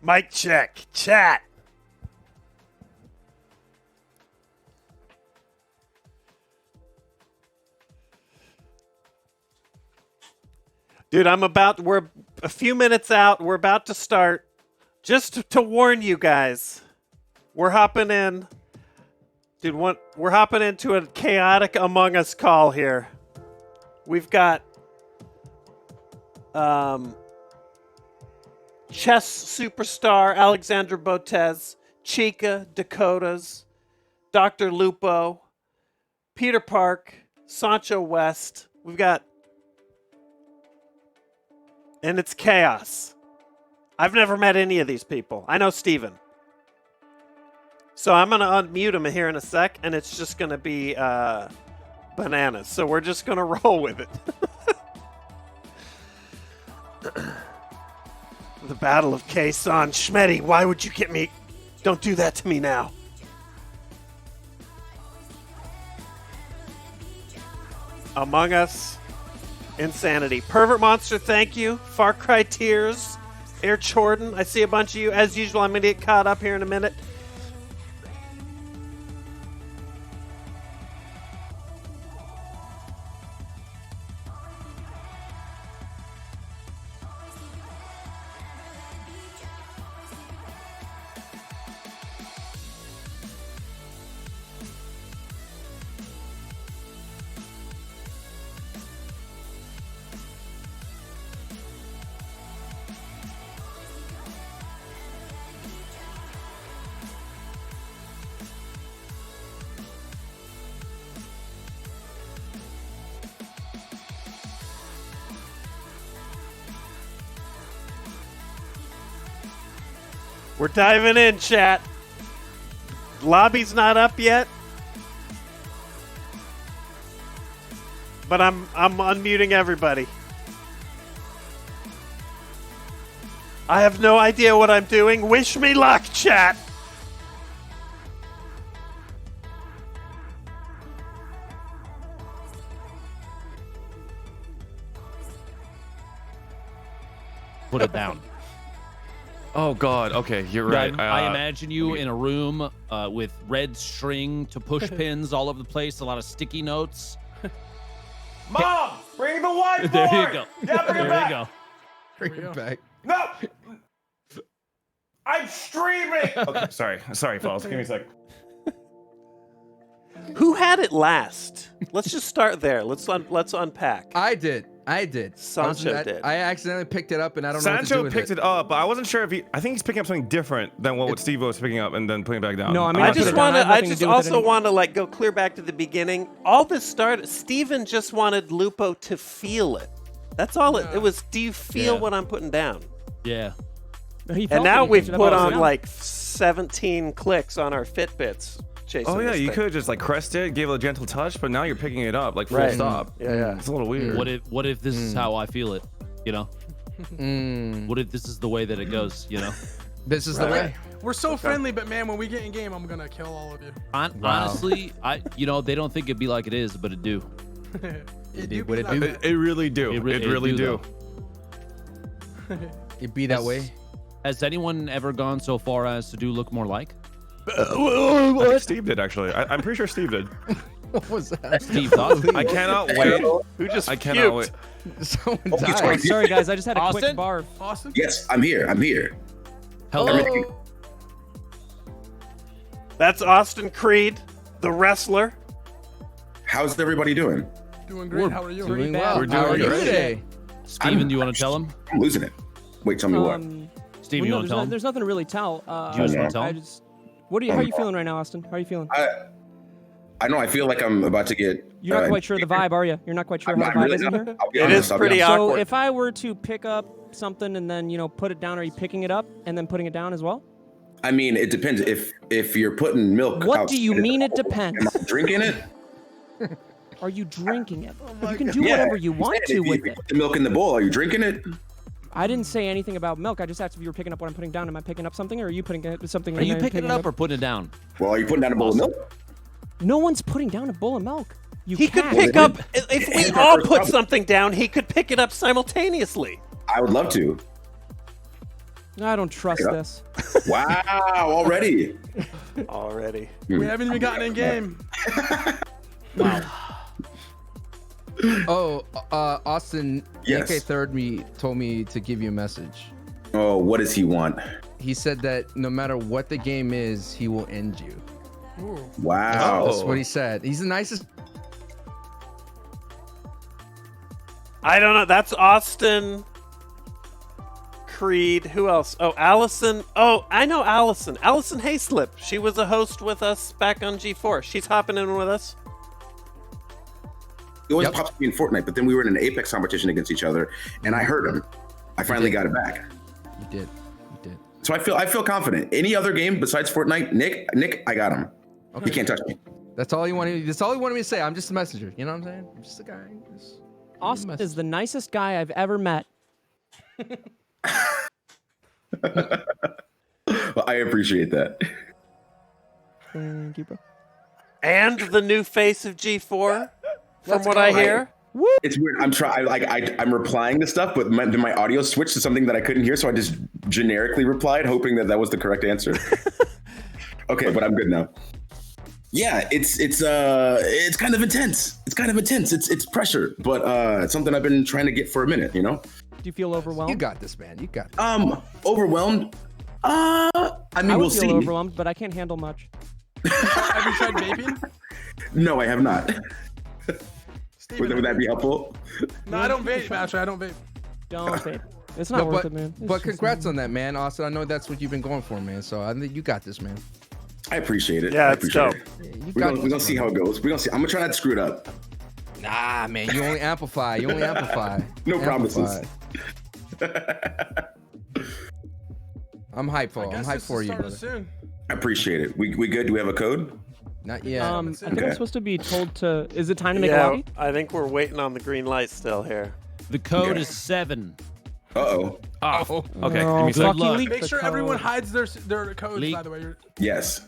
Mic check. Chat. Dude, we're a few minutes out. We're about to start. Just to warn you guys, we're hopping in. Dude, we're hopping into a chaotic Among Us call here. We've got chess superstar Alexandra Botez, Chica, Dakotas, Dr. Lupo, Peter Park, Sancho West. We've got... And it's chaos. I've never met any of these people. I know Steven. So I'm going to unmute him here in a sec, and it's just going to be bananas. So we're just going to roll with it. The Battle of Quezon. Schmetty, why would you get me? Don't do that to me now. Among Us. Insanity. Pervert Monster, thank you. Far Cry Tears. Air Jordan, I see a bunch of you. As usual, I'm going to get caught up here in a minute. We're diving in, chat. Lobby's not up yet. But I'm unmuting everybody. I have no idea what I'm doing. Wish me luck, chat. Put it down. Oh God. Okay, you're right. I imagine you in a room with red string to push pins all over the place, a lot of sticky notes. Mom, bring the whiteboard. There you go. Yeah, bring it There back. you go. Bring it back. No, I'm streaming. Okay, sorry, fellas. Give me a sec. Who had it last? Let's just start there. Let's unpack. I did. Sancho did. I accidentally picked it up and I don't know what to do Sancho with picked it up, but I wasn't sure if I think he's picking up something different than what Steve was picking up and then putting it back down. No, I mean, I I just put it want down. to. I I have nothing to just do with it also anymore. want to like go clear back to the beginning. All this started. Steven just wanted Lupo to feel it. That's all it was. Do you feel what I'm putting down? Yeah. He felt And now it. He we've picked it up put off the on ground. like 17 clicks on our Fitbits. Chasing Oh yeah, this you thing. could have just like crested, gave it a gentle touch, but now you're picking it up like full Right. stop. Yeah. It's a little weird. What if this is how I feel it? You know? What if this is the way that it goes? You know? This is the way. We're so friendly, but man, when we get in game, I'm gonna kill all of you. Honestly, they don't think it'd be like it is, but it do. It do do what be it like do. that. It really do. It It, re- it really do, do. It be that way. Has anyone ever gone so far as to do look more like? I think Steve did actually. I'm pretty sure Steve did. What was that? Steve thought? I cannot wait. Who just I cannot wait. Someone Oh, died. sorry. Sorry, guys. I just had a Austin? quick barf. Austin? Yes, I'm here. Hello. That's Austin Creed, the wrestler. How's everybody doing? Doing great. How are you? Doing bad. well. We're How are doing you great. today? Steven, do you want to tell him? I'm losing it. Wait, tell me what. Steven, you want to tell him? There's nothing to really tell. Do you just want to tell I him? just. How are you feeling right now, Austin? How are you feeling? I know. I feel like I'm about to get. You're not quite sure of the vibe, are you? You're not quite sure I'm how the not vibe really is in not. here? I'll be It honest, is I'll be pretty honest. So awkward. if I were to pick up something and then put it down, are you picking it up and then putting it down as well? I mean, it depends. If you're putting milk. What do you outside mean the it bowl, depends? Am I drinking it? Are you drinking it? You can do Yeah, whatever you I'm want saying, to if with you it. put the milk in the bowl, are you drinking it? I didn't say anything about milk. I just asked if you were picking up what I'm putting down. Am I picking up something, or are you putting something? Are and you then picking it up or putting it down? Well, are you putting down a bowl of milk? No one's putting down a bowl of milk. You He could can't. pick up. If we Here's my all first put problem. something down, he could pick it up simultaneously. I would love to. I don't trust Yeah. this. Wow, already. Already. We haven't even gotten in game. Oh, Austin. Yes. AK Third me told me to give you a message. Oh, what does he want? He said that no matter what the game is, he will end you. Wow. That's what he said. He's the nicest. I don't know. That's Austin Creed. Who else? Oh, Allison. Oh, I know Allison. Allison Hayslip. She was a host with us back on G4. She's hopping in with us. He always Yep. pops me in Fortnite, but then we were in an Apex competition against each other, and I heard him. I finally got it back. You did. You did. So I feel confident. Any other game besides Fortnite, Nick, I got him. He can't touch me. That's all he wanted. That's all he wanted me to say. I'm just a messenger. You know what I'm saying? I'm just a guy. Just Austin is the nicest guy I've ever met. Well, I appreciate that. Thank you, bro. And the new face of G4, from Let's what go. I hear. It's weird. I'm replying to stuff, but my audio switched to something that I couldn't hear, so I just generically replied, hoping that was the correct answer. Okay, but I'm good now. Yeah, it's kind of intense. It's pressure, but it's something I've been trying to get for a minute. You know. Do you feel overwhelmed? You got this, man. You got this. Overwhelmed. I mean, I would we'll feel see. overwhelmed, but I can't handle much. Have you tried vaping? No, I have not. Steven, Would that be helpful? No, I don't vape. Actually, I don't vape. Don't vape. It's not worth it, man. It's But just congrats not- on that, man. Austin, I know that's what you've been going for, man. So I think you got this, man. I appreciate it. Yeah, I it's appreciate dope. it. Yeah, you We're got gonna this, see how it goes. We're gonna see. I'm gonna try not to screw it up. Nah, man. You only amplify. You only amplify. No promises. I'm hyped for. I I'm guess hyped this for is you, starting brother. soon. I appreciate it. We good? Do we have a code? Not yet. I think Okay. I'm supposed to be told to. Is it time to make a Yeah, lobby? I think we're waiting on the green light still here. The code Yeah. is 7. Uh-oh. Oh, okay. No, Give me a Good sec. fucking luck. leak Make the sure code. everyone hides their codes. Leak. By the way, Yes.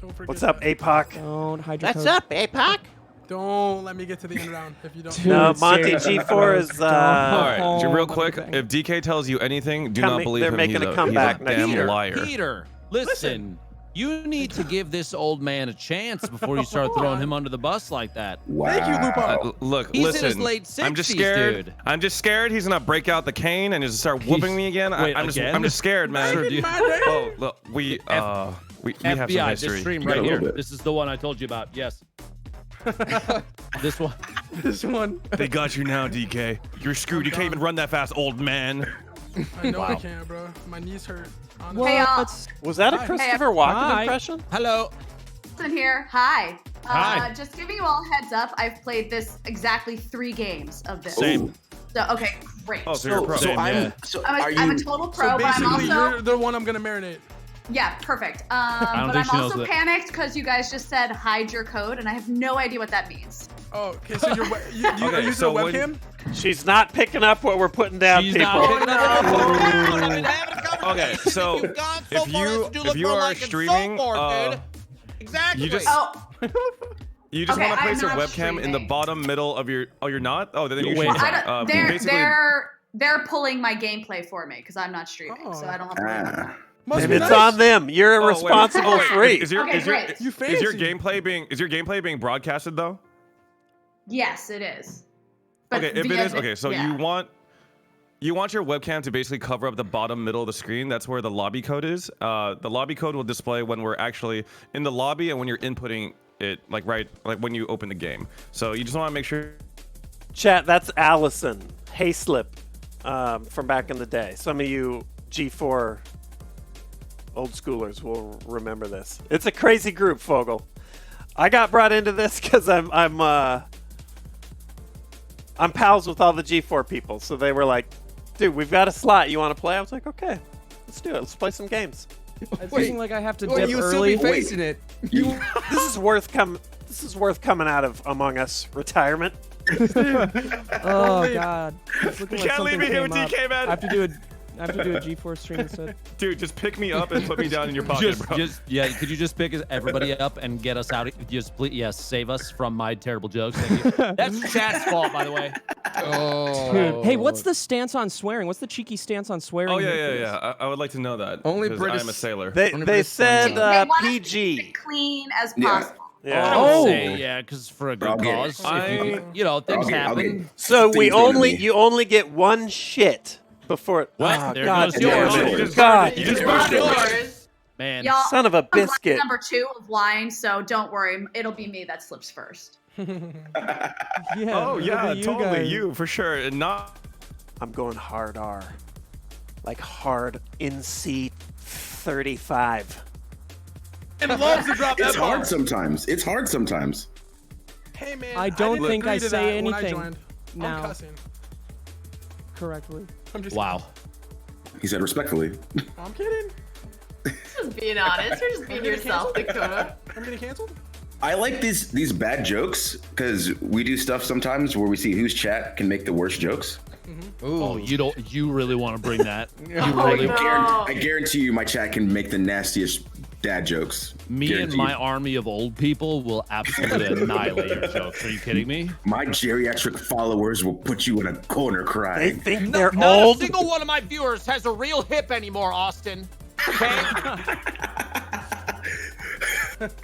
don't forget. What's up, that. APOC? Don't hide your What's code. up, APOC? Don't let me get to the end round if you don't. Dude. No, Dude, Monty seriously. G4 is All right, Oh, real let me quick. bang. If DK tells you anything, do Coming- not believe they're him. making He's a a, comeback he's a next damn year. liar. Peter, listen. You need to give this old man a chance before you start throwing him under the bus like that. Wow. Thank you, Lupo. Look, He's in listen. his late I'm just 60s, scared. dude. I'm just scared he's gonna break out the cane and just start whooping me again. Wait, I'm just again? scared, man. Sure, dude. Oh, look, we have some FBI, this history. stream You got right a little here. bit. This is the one I told you about. Yes. This one. This one. They got you now, DK. You're screwed. You can't even run that fast, old man. I know I can't, bro. My knees hurt. Honestly. What? Hey, y'all. Was that a Hi. Christopher Hey, Walken hi. impression? Hello. In here. Hi. Hi. Just giving you all a heads up. I've played this exactly 3 games of this. Same. So okay, great. Oh, so you're a pro. So Yeah. I'm a total pro, So but I'm basically, also you're the one I'm gonna marinate. yeah, perfect. don't But think I'm she knows also that. panicked because you guys just said hide your code, and I have no idea what that means. Oh, okay. So you're are Okay, using so a when- webcam? She's not picking up what we're putting down, She's people. not picking up the phone down. I've been having a conversation. Okay, so You've gone so if far you- as to if look you more are like and so streaming, forth, dude. Exactly. you just- Oh, You just Okay, want to place I'm your not webcam in the streaming. bottom middle of your. Oh, you're not. Oh, then you Wait. should. well, I don't, Basically, they're pulling my gameplay for me because I'm not streaming, so I don't have to worry about that. Must And be it's nice. on them. You're Oh, wait. irresponsible Oh, wait. free. Is your Okay, is your great. You is your fancy. gameplay being broadcasted though? Yes, it is. But Okay, if it via is, okay, so yeah. you want your webcam to basically cover up the bottom middle of the screen. That's where the lobby code is. The lobby code will display when we're actually in the lobby and when you're inputting it, like when you open the game. So you just want to make sure. Chat, that's Allison Hayslip from back in the day. Some of you G4 old schoolers will remember this. It's a crazy group, Fogel. I got brought into this because I'm pals with all the G4 people. So they were like, dude, we've got a slot. You want to play? I was like, okay, let's do it. Let's play some games. It's feeling like I have to Well, dip you still be early. facing it. This is worth coming out of Among Us retirement. Oh god. It's looking You like can't leave me something here with came up. DK, man. I have to do a G4 stream instead. Dude, just pick me up and put me down in your pocket, bro. Yeah. Could you just pick everybody up and get us out? Just please, yes, save us from my terrible jokes. Thank you. That's chat's fault, by the way. Oh. Dude, hey, what's the stance on swearing? What's the cheeky stance on swearing? Oh here for yeah. this? I would like to know that. Only 'cause British- I'm a sailor. They Only they British said fun. They want us to keep PG. it clean as Yeah. possible. Yeah. I Oh. would say, yeah, because for a good I'll get it. cause. If you know, things Okay, happen. okay. So we Things go to only me. you only get one shit before. What? Oh, There God goes damn yours. it. You just God, burned it. You just Not burned it. yours. Man. Y'all, son of a I'm lucky biscuit. number 2 of line, so don't worry. It'll be me that slips first. Yeah, Oh look yeah, at you totally guys. you for sure. And not. I'm going hard R, like hard in C 35. And loves to drop It's that bar. hard sometimes. It's hard sometimes. Hey man, I don't didn't think agree I to say that when I anything joined. now. I'm cussing. Correctly. I'm just Wow. He said respectfully. kidding. I'm kidding. Just being honest. You're just being yourself, Dakota. I'm getting canceled. I like these bad jokes because we do stuff sometimes where we see whose chat can make the worst jokes. Oh, you really want to bring that? You Oh, really? no. I guarantee you, my chat can make the nastiest dad jokes. Me and my army of old people will absolutely annihilate your jokes. Are you kidding me? My geriatric followers will put you in a corner They crying. think they're Not old. a single one of my viewers has a real hip anymore, Austin. Okay?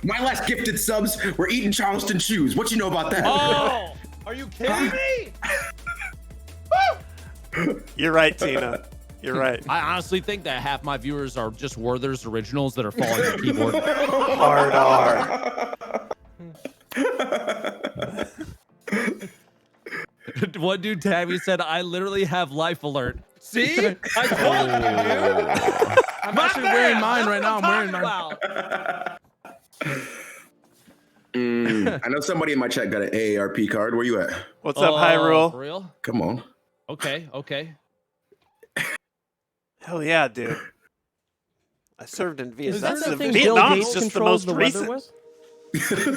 My last gifted subs were eating Charleston shoes. What you know about that? Oh, are you kidding me? You're right, Tina. You're right. I honestly think that half my viewers are just Werther's originals that are following the keyboard. Hard R. One dude tagged me said, "I literally have life alert." See? I told you, dude. I'm actually wearing mine right now. I'm wearing mine. I know somebody in my chat got an AARP card. Where you at? What's up, Hyrule? For real? Come on. Okay. Hell yeah, dude. I served in Is Vietnam. that That's the the thing Bill Vietnam's Gates just the controls most the weather recent.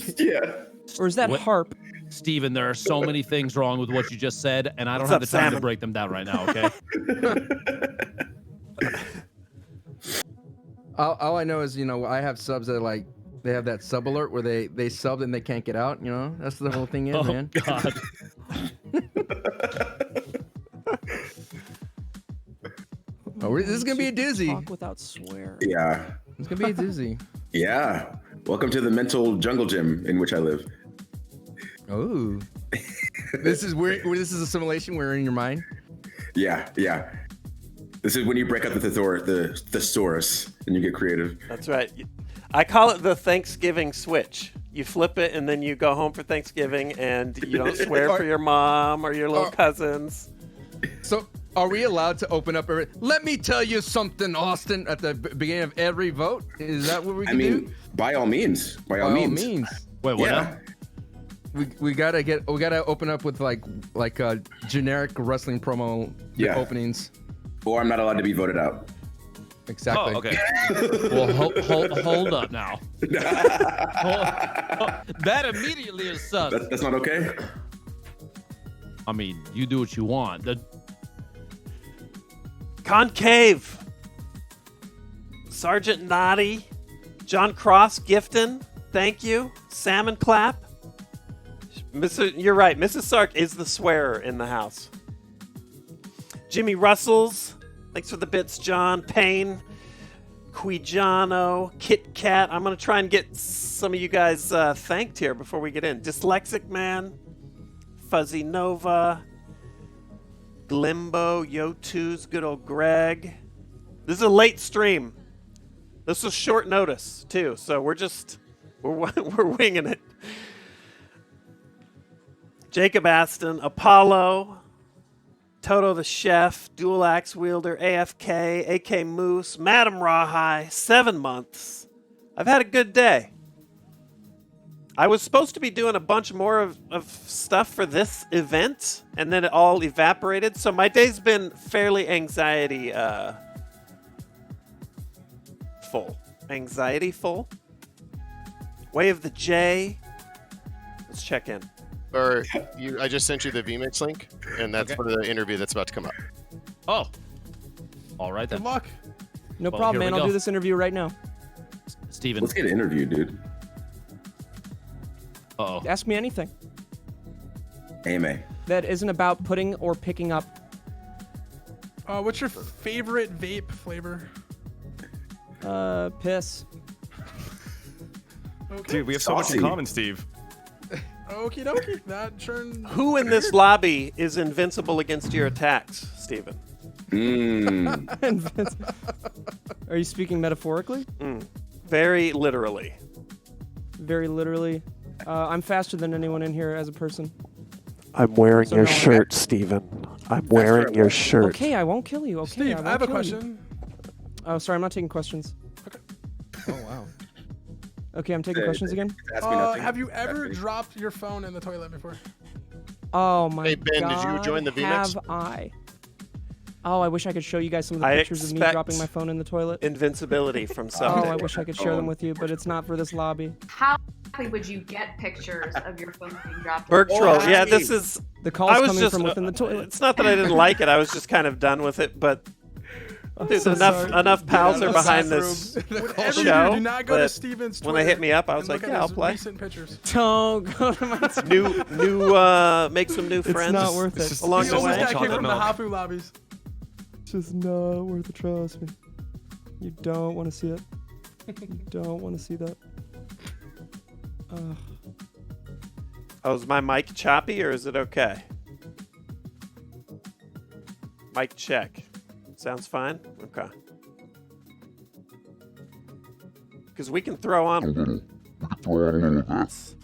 with? Yeah. Or is that What? harp? Steven, there are so many things wrong with what you just said, and I don't What's have up, the time Salmon? to break them down right now, okay? All I know is, I have subs that like they have that sub alert where they subbed and they can't get out. That's the whole thing, Oh, man. God. This is gonna be a doozy. Talk without swear. Yeah. It's gonna be a doozy. Yeah. Welcome to the mental jungle gym in which I live. Oh. This is a simulation where you're in your mind. Yeah. This is when you break up the thesaurus and you get creative. That's right. I call it the Thanksgiving switch. You flip it and then you go home for Thanksgiving and you don't swear for your mom or your little cousins. So, are we allowed to open up? Let me tell you something, Austin. At the beginning of every vote, is that what we can do? By all means. By all means. Wait, what Yeah. now? We gotta open up with like generic wrestling promo Yeah. openings. Or I'm not allowed to be voted out. Exactly. Oh, okay. Well, hold up now. That immediately is sus. That's not okay? I mean, you do what you want. Concave. Sergeant Naughty. John Cross Gifton. Thank you. Salmon Clap. You're right. Mrs. Sark is the swearer in the house. Jimmy Russells. Thanks for the bits, John. Payne. Quigiano. Kit Kat. I'm going to try and get some of you guys thanked here before we get in. Dyslexic Man. Fuzzy Nova. Glimbo. Yo2's good old Greg. This is a late stream. This was short notice, too. So we're winging it. Jacob Aston, Apollo, Toto the Chef, Dual Axe Wielder, AFK, AK Moose, Madam Rawhide, 7 months. I've had a good day. I was supposed to be doing a bunch more of stuff for this event, and then it all evaporated. So my day's been fairly anxiety full. Anxiety full? Way of the J. Let's check in. I just sent you the vMix link, and that's for the interview that's about to come up. Oh. All right, then. Good luck. No Well, problem, here we man. I'll go. do this interview right now. Steven. Let's get an interview, dude. Uh-oh. Ask me anything AMA. that isn't about putting or picking up. What's your favorite vape flavor? Piss. Okay. Dude, we have so much in Saucy. common, Steve. Okie dokie. That turned. Who in this lobby is invincible against your attacks, Steven? Are you speaking metaphorically? Very literally. Very literally. I'm faster than anyone in here as a person. I'm wearing So your no, I- shirt, Steven. I'm wearing your shirt. Okay, I won't kill you. Okay, Steve, won't I have a kill you. question. Oh, sorry, I'm not taking questions. Oh wow. Okay, I'm taking questions again. Ask me nothing. Have you ever Ask me. dropped your phone in the toilet before? Oh my Hey, Ben, god. did you join the vMix? Have I? Oh, I wish I could show you guys some of the I pictures of me expect dropping my phone in the toilet. Invincibility from Oh, someday. I wish I could share them with you, but it's not for this lobby. How exactly would you get pictures of your phone being dropped? Berg troll. Oh, Yeah, hey. this is. The call's I was coming just from within the toilet. It's not that I didn't like it. I was just kind of done with it. But there's so enough sorry. pals Get are out of the behind bathroom. this Whatever you show. do, do not go to but Steven's when they Twitter hit me up, I was and like, look at yeah, I'll his play. recent pictures. Don't go to my Make some new friends. not worth it. Along He the almost way. got kicked Chocolate from the milk. Hafu lobbies. It's just not worth it. Trust me. You don't want to see it. You don't want to see that. Oh, is my mic choppy or is it okay? Mic check. Sounds fine? Okay. Because we can throw on. We can throw on a little bit.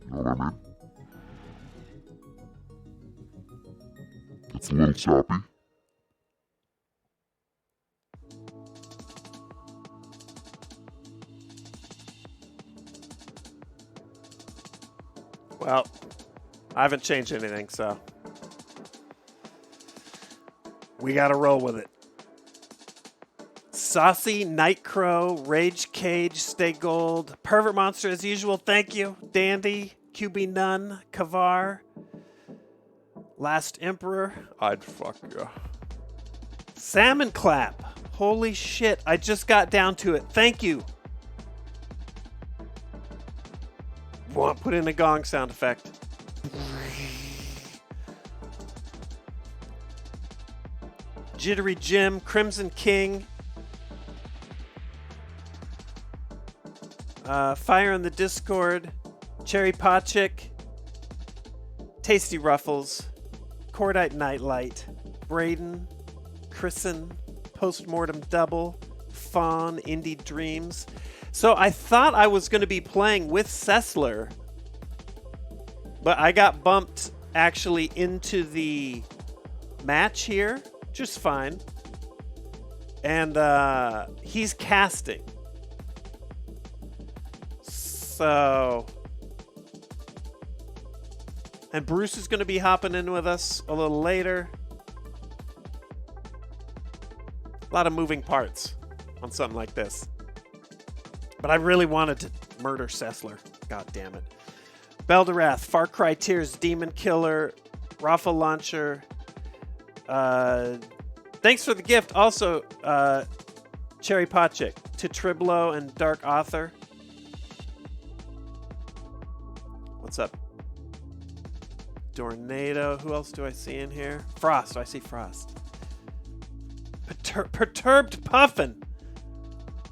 You know what I mean? It's a little choppy. Well, I haven't changed anything, so we gotta roll with it. Saucy, Nightcrow, Rage Cage, Stay Gold, Pervert Monster as usual, thank you. Dandy, QB Nun, Kavar, Last Emperor, I'd fuck you. Salmon Clap, holy shit, I just got down to it, thank you. Put in a gong sound effect. Jittery Jim, Crimson King, Fire in the Discord, Cherry Potchick, Tasty Ruffles, Cordite Nightlight, Braden, Chrisen, Postmortem Double, Fawn, Indie Dreams. So I thought I was going to be playing with Sessler, but I got bumped actually into the match here, just fine. And he's casting. So, and Bruce is going to be hopping in with us a little later. A lot of moving parts on something like this. But I really wanted to murder Sessler. God damn it. Belderath, Far Cry Tears, Demon Killer, Rafa Launcher. Thanks for the gift. Also, Cherry Potchick, to Triblo and Dark Author. What's up? Tornado. Who else do I see in here? Frost. I see Frost. Perturbed Puffin.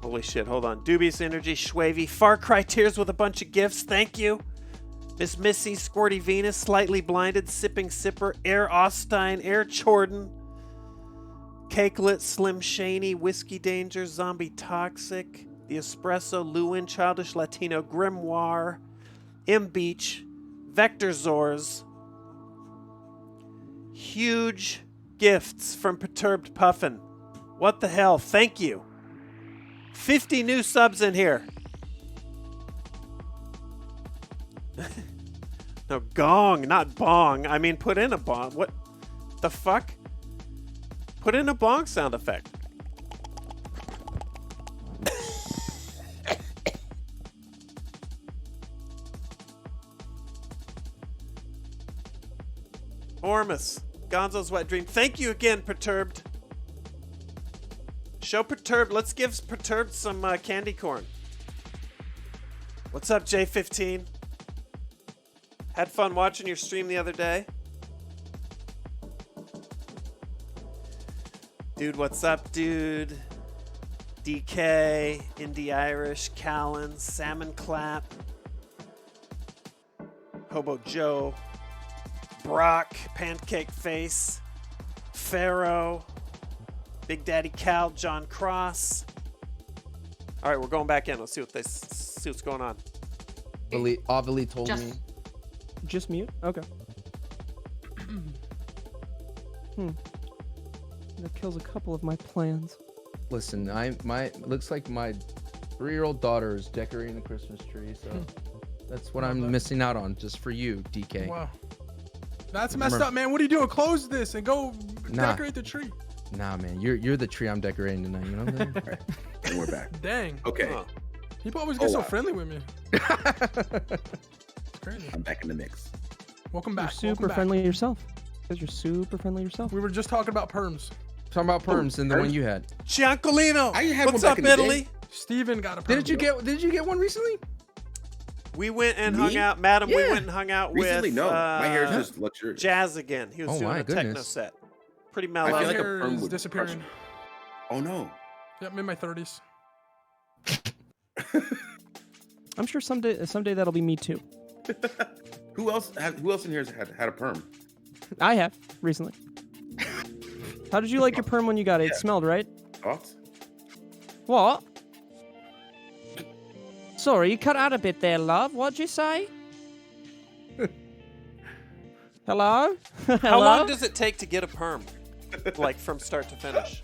Holy shit, hold on. Dubious Energy, Schwavy, Far Cry Tears with a bunch of gifts, thank you. Miss Missy, Squirty Venus, Slightly Blinded, Sipping Sipper, Air Ostine, Air Jordan, Cakelet, Slim Shaney, Whiskey Danger, Zombie Toxic, The Espresso, Lewin, Childish Latino, Grimoire, M Beach, Vector Zors. Huge gifts from Perturbed Puffin. What the hell? Thank you. 50 new subs in here. No, gong, not bong. I mean, put in a bong. What the fuck? Put in a bong sound effect. Ormus, Gonzo's Wet Dream. Thank you again, Perturbed. Show Perturbed. Let's give Perturbed some candy corn. What's up, J15? Had fun watching your stream the other day. Dude, what's up, dude? DK, Indie Irish, Callan, Salmon Clap, Hobo Joe, Brock, Pancake Face, Pharaoh, Big Daddy Cal, John Cross. All right, we're going back in. Let's see what's going on. Avili told me. Just mute? Okay. That kills a couple of my plans. Listen, looks like my 3-year-old daughter is decorating the Christmas tree, so that's what I'm missing out on just for you, DK. Wow. That's messed up, man. What are you doing? Close this and go decorate the tree. Nah, man, you're the tree I'm decorating tonight. You know what I'm saying? And we're back. Dang. Okay. Huh. People always get so wow. friendly with me. It's crazy. I'm back in the mix. Welcome You're back. super welcome back. friendly yourself. Because you're super friendly yourself. We were just talking about perms. Talking about perms and the one you had. Giancolino, I had what's one up, back in the day. Italy? Steven got a perm. Did you get one recently? We went and Me? hung out, Madam. We Yeah. went and hung out Recently, with no. My hair's just luxurious. Jazz again. He was Oh, doing my a techno goodness. set. Pretty I mellow. feel My like a hair perm is would disappearing. Oh no. Yeah, I'm in my 30s. I'm sure someday that'll be me too. Who else in here has had a perm? I have recently. How did you like your perm when you got it? It smelled, right? Thoughts? What? Sorry, you cut out a bit there, love. What'd you say? Hello? How long does it take to get a perm? Like from start to finish?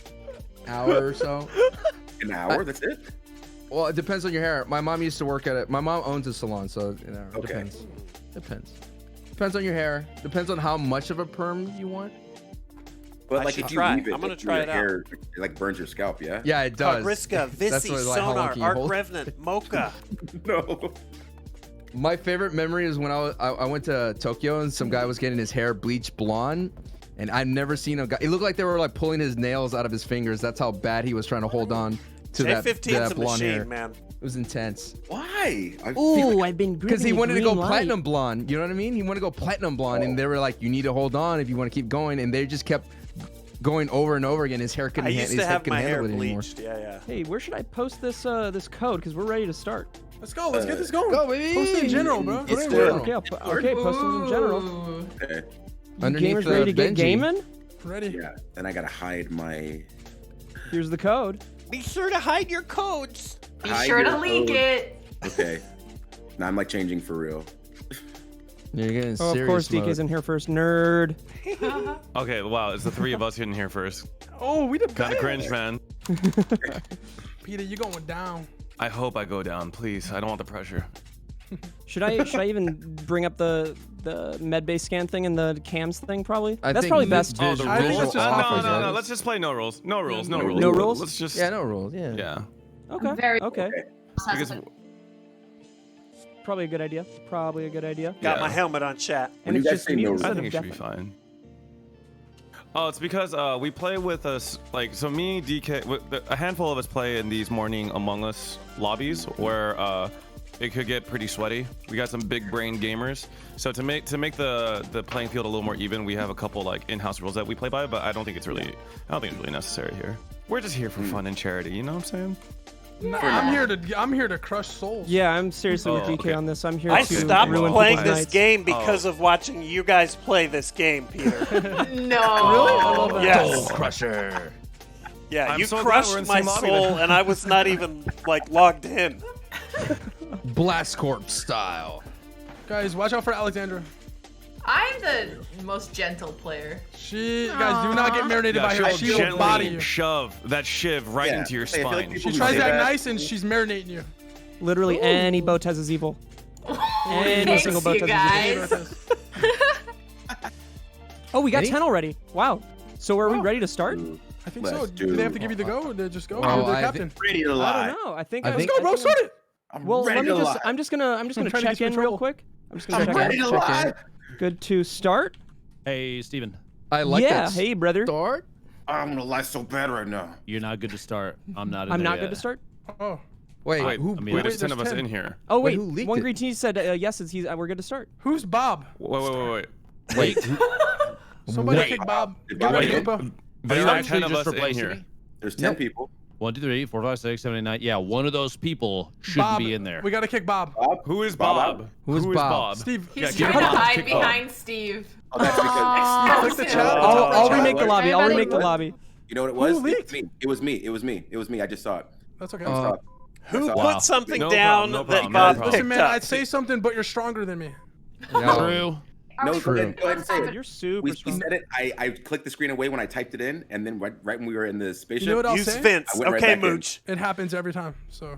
Hour or so. An hour? That's it? Well, it depends on your hair. My mom used to work at it. My mom owns a salon, so it Okay. depends. Depends on your hair. Depends on how much of a perm you want. But I like should if you try. leave it, I'm gonna your try it out. hair, it like burns your scalp, yeah? Yeah, it does. Codriska, That's Visi, what, like, how long Sonar, can you Arc hold? Revenant, Mocha. No. My favorite memory is when I went to Tokyo and some guy was getting his hair bleached blonde, and I've never seen a guy. It looked like they were like pulling his nails out of his fingers. That's how bad he was trying to hold on to that, J15's that a blonde machine, hair. man. It was intense. Why? Ooh, I've been Because he gripping wanted to green go light. platinum blonde. You know what I mean? He wanted to go platinum blonde, and they were like, "You need to hold on if you want to keep going." And they just kept going over and over again. His hair couldn't. I used his to head have couldn't my hair handle it anymore. bleached. Yeah. Hey, where should I post this this code? Because we're ready to start. Let's go. Let's get this going. Go, baby. Post it in general, bro. It's Put it in good. general. Okay, okay, post it in general. Okay. Underneath Gamers the ready to get Benji. gaming? Ready? Yeah. Then I gotta hide my. Here's the code. Be sure to hide your codes. Be Hide sure to your leak code. it. Okay. Now I'm like changing for real. You're getting Oh, of serious course, DK's mode. in here first. Nerd. Okay, wow, it's the three of us getting here first. Oh, we the Kind of best. cringe, man. Peter, you going down. I hope I go down, please. I don't want the pressure. Should I even bring up the med base scan thing and the cams thing? Probably. I That's think probably the best. I think visual let's just- offers No. it. Let's just play no rules. No rules. No No rules. No rules? Let's just. Yeah, no rules. Yeah. Yeah. Okay. Very Okay. Because Probably a good idea. Probably a good idea. Got Yeah. my helmet on chat. When And you it's guys just say no mute rules, I instead think of it should be deafening. fine. Oh, it's because we play with us, like, so me, DK, a handful of us play in these morning Among Us lobbies where it could get pretty sweaty. We got some big brain gamers. So to make the playing field a little more even, we have a couple like in-house rules that we play by, but I don't think it's really necessary here. We're just here for fun and charity, you know what I'm saying? Nah, I'm here to crush souls. Yeah, I'm seriously with Oh, DK okay. on this. I'm here I to stopped ruin playing people's this nights. game because of watching you guys play this game, Peter. No. I love that. Yes. Crusher. Yeah, I'm you so glad we're crushed in the my same lobby soul, then. and I was not even like logged in. Blast Corp style. Guys, watch out for Alexandra. I'm the most gentle player. Guys, do not get marinated by her. She will body gently you. shove that shiv right Yeah. into your Hey, I feel like spine. people She who tries say to act that- nice and she's marinating you. Literally any Botez is evil. Any Thanks, single you Botez is evil. guys. Oh, we got Any? 10 already. Wow. So are we ready to start? I think Let's so. Do they have to give you the go? Or they just go? Oh, You're the I captain. Ready to I lie. don't know. I think. I think- Let's go, bro. Start it. I'm Well, ready let me to just. lie. I'm just gonna trying to check get you in in real trouble. quick. I'm just gonna I'm check ready in. to Check lie. in. Good to start. Hey, Steven, I like yeah. that. Hey, brother. Start. I'm gonna lie so bad right now. you're not good to start. I'm not. In I'm there not yet. good to start. Oh. Wait, Wait, who? I mean, wait, there's 10 there's of us 10. in here. Oh Wait, wait, who leaked one it? green tea said yes. We're good to start. Who's Bob? Wait. Wait. Somebody Wait. kick Bob. Did Get Bob ready, get it? Koopa. There you are actually 10 of just us in replacing here. me? There's 10 Nope. people. 1, 2, 3, 4, 5, 6, 7, 8, 9. Yeah, one of those people shouldn't Bob. be in there. We gotta kick Bob. Bob? Who is Bob? Bob? Who is Bob? Steve. He's Yeah, trying give to him a hide kick behind Steve. Oh, that's because Click the chat. I'll Oh, remake the what? lobby. I'll Everybody- remake the lobby. you know what it was? Who leaked? It was me. I just saw it. That's okay. Who Wow. put something No down problem, no that problem, Bob no picked Listen, man, up? I'd say something, but you're stronger than me. No. True. No, we go ahead true? and say it. You're super We strong. said it. I clicked the screen away when I typed it in, and then right when we were in the spaceship. You know what I'll Use say? Vince. I went right Okay, back in. Mooch. It happens every time, so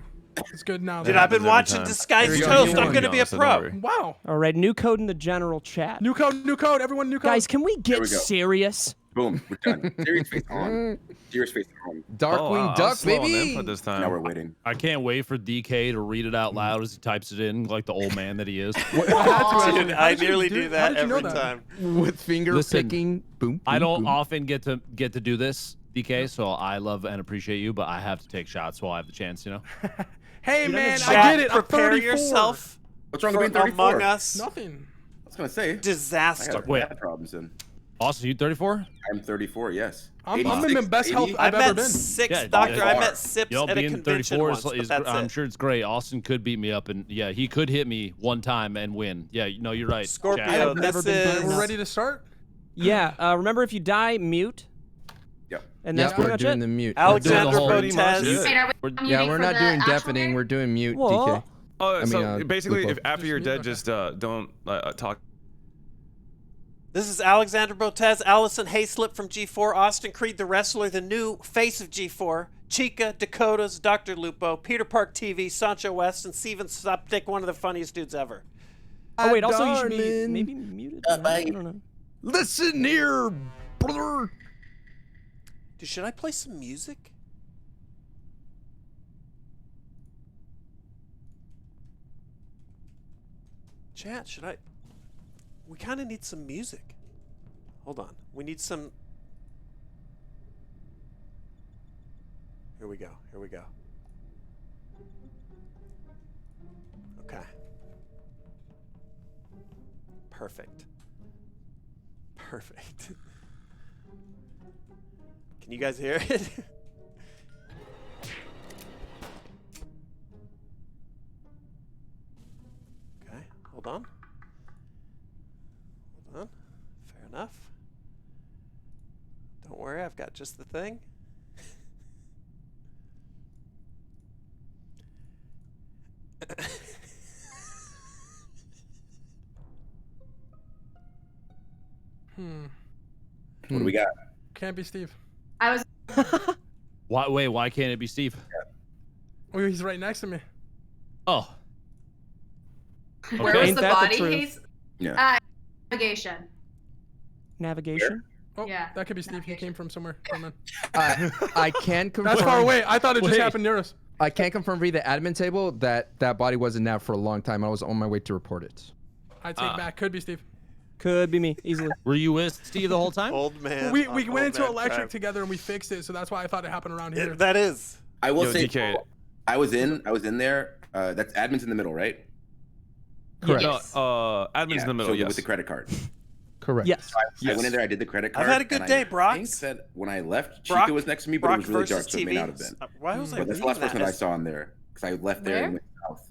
it's good now. Dude, Yeah. I've been happens every watching time. Disguised Here we go. Toast. You I'm won, gonna be a so don't pro. worry. Wow. All right, new code in the general chat. New code. Everyone, new code. Guys, can we There get we go. serious? Boom, we're done. Serious face on. Serious face on. Darkwing Duck, baby. Input this time. Now we're waiting. I can't wait for DK to read it out loud as he types it in, like the old man that he is. Dude, I nearly do that every time. With finger picking. Boom. I don't boom. often get to do this, DK. So I love and appreciate you, but I have to take shots while I have the chance. You know. Hey man, Chat, I get it. I'm prepare 34. yourself. What's wrong with being 34? Among Us. Nothing. I was gonna say. Disaster. I got Wait. bad problems then. Austin, you 34? I'm 34. Yes. I'm in the best health I I've ever met been. six, Doctor. I met Sips Yo, at a being convention 34 once, but is that's I'm it. sure it's great. Austin could beat me up, and yeah, he could hit me one time and win. Yeah, no, you're right. Scorpio, Jack. I've never this been is... We're ready to start. Yeah. Remember, if you die, mute. Yep. And that's pretty we're much doing it. the mute. Alexander pretty much Botez. it. Yeah, we're not doing deafening. We're doing mute, Whoa. DK. Oh, so mean, basically, Lupo. if after you're dead, just don't talk. This is Alexander Botez, Allison Hayslip from G4, Austin Creed, the wrestler, the new face of G4, Chica, Dakotas, Dr. Lupo, Peter Park TV, Sancho West, and Steven Suptic, one of the funniest dudes ever. Oh wait, also you should be Darling. maybe muted. I don't know. Listen here, brother. Dude, should I play some music? Chat, should I? We kind of need some music. Hold on. We need some... Here we go. Here we go. Okay. Perfect. Perfect. Can you guys hear it? Okay, hold on. Hold on. Fair enough. Don't worry, I've got just the thing. What do we got? Can't be Steve. I was. Why? Wait, why can't it be Steve? Oh, he's right next to me. Oh. Where was Ain't the that the body? truth? He's Yeah. navigation. Navigation. Oh, Yeah. that could be Steve. He came from somewhere. Come on. I can confirm. That's far away. I thought it just Wait. happened near us. I can confirm via the admin table that that body wasn't nav for a long time. I was on my way to report it. I take back. Could be Steve. Could be me easily. Were you with Steve the whole time? Old man. We on went Old into Man electric Drive. together and we fixed it, so that's why I thought it happened around here. That is. I will Yo, say, DK. I was in there. That's admin's in the middle, right? Correct. Yes. No, admin's in the middle. So Yes. with the credit card. Correct. Yes. I went in there. I did the credit I've card. had a good and day, I Brock. think that when I left, Brock- Chica was next to me, but Brock it was really dark, versus so it may TV. not have been. Why was I But that's the reading last person that I that? saw in there because I left there and went south.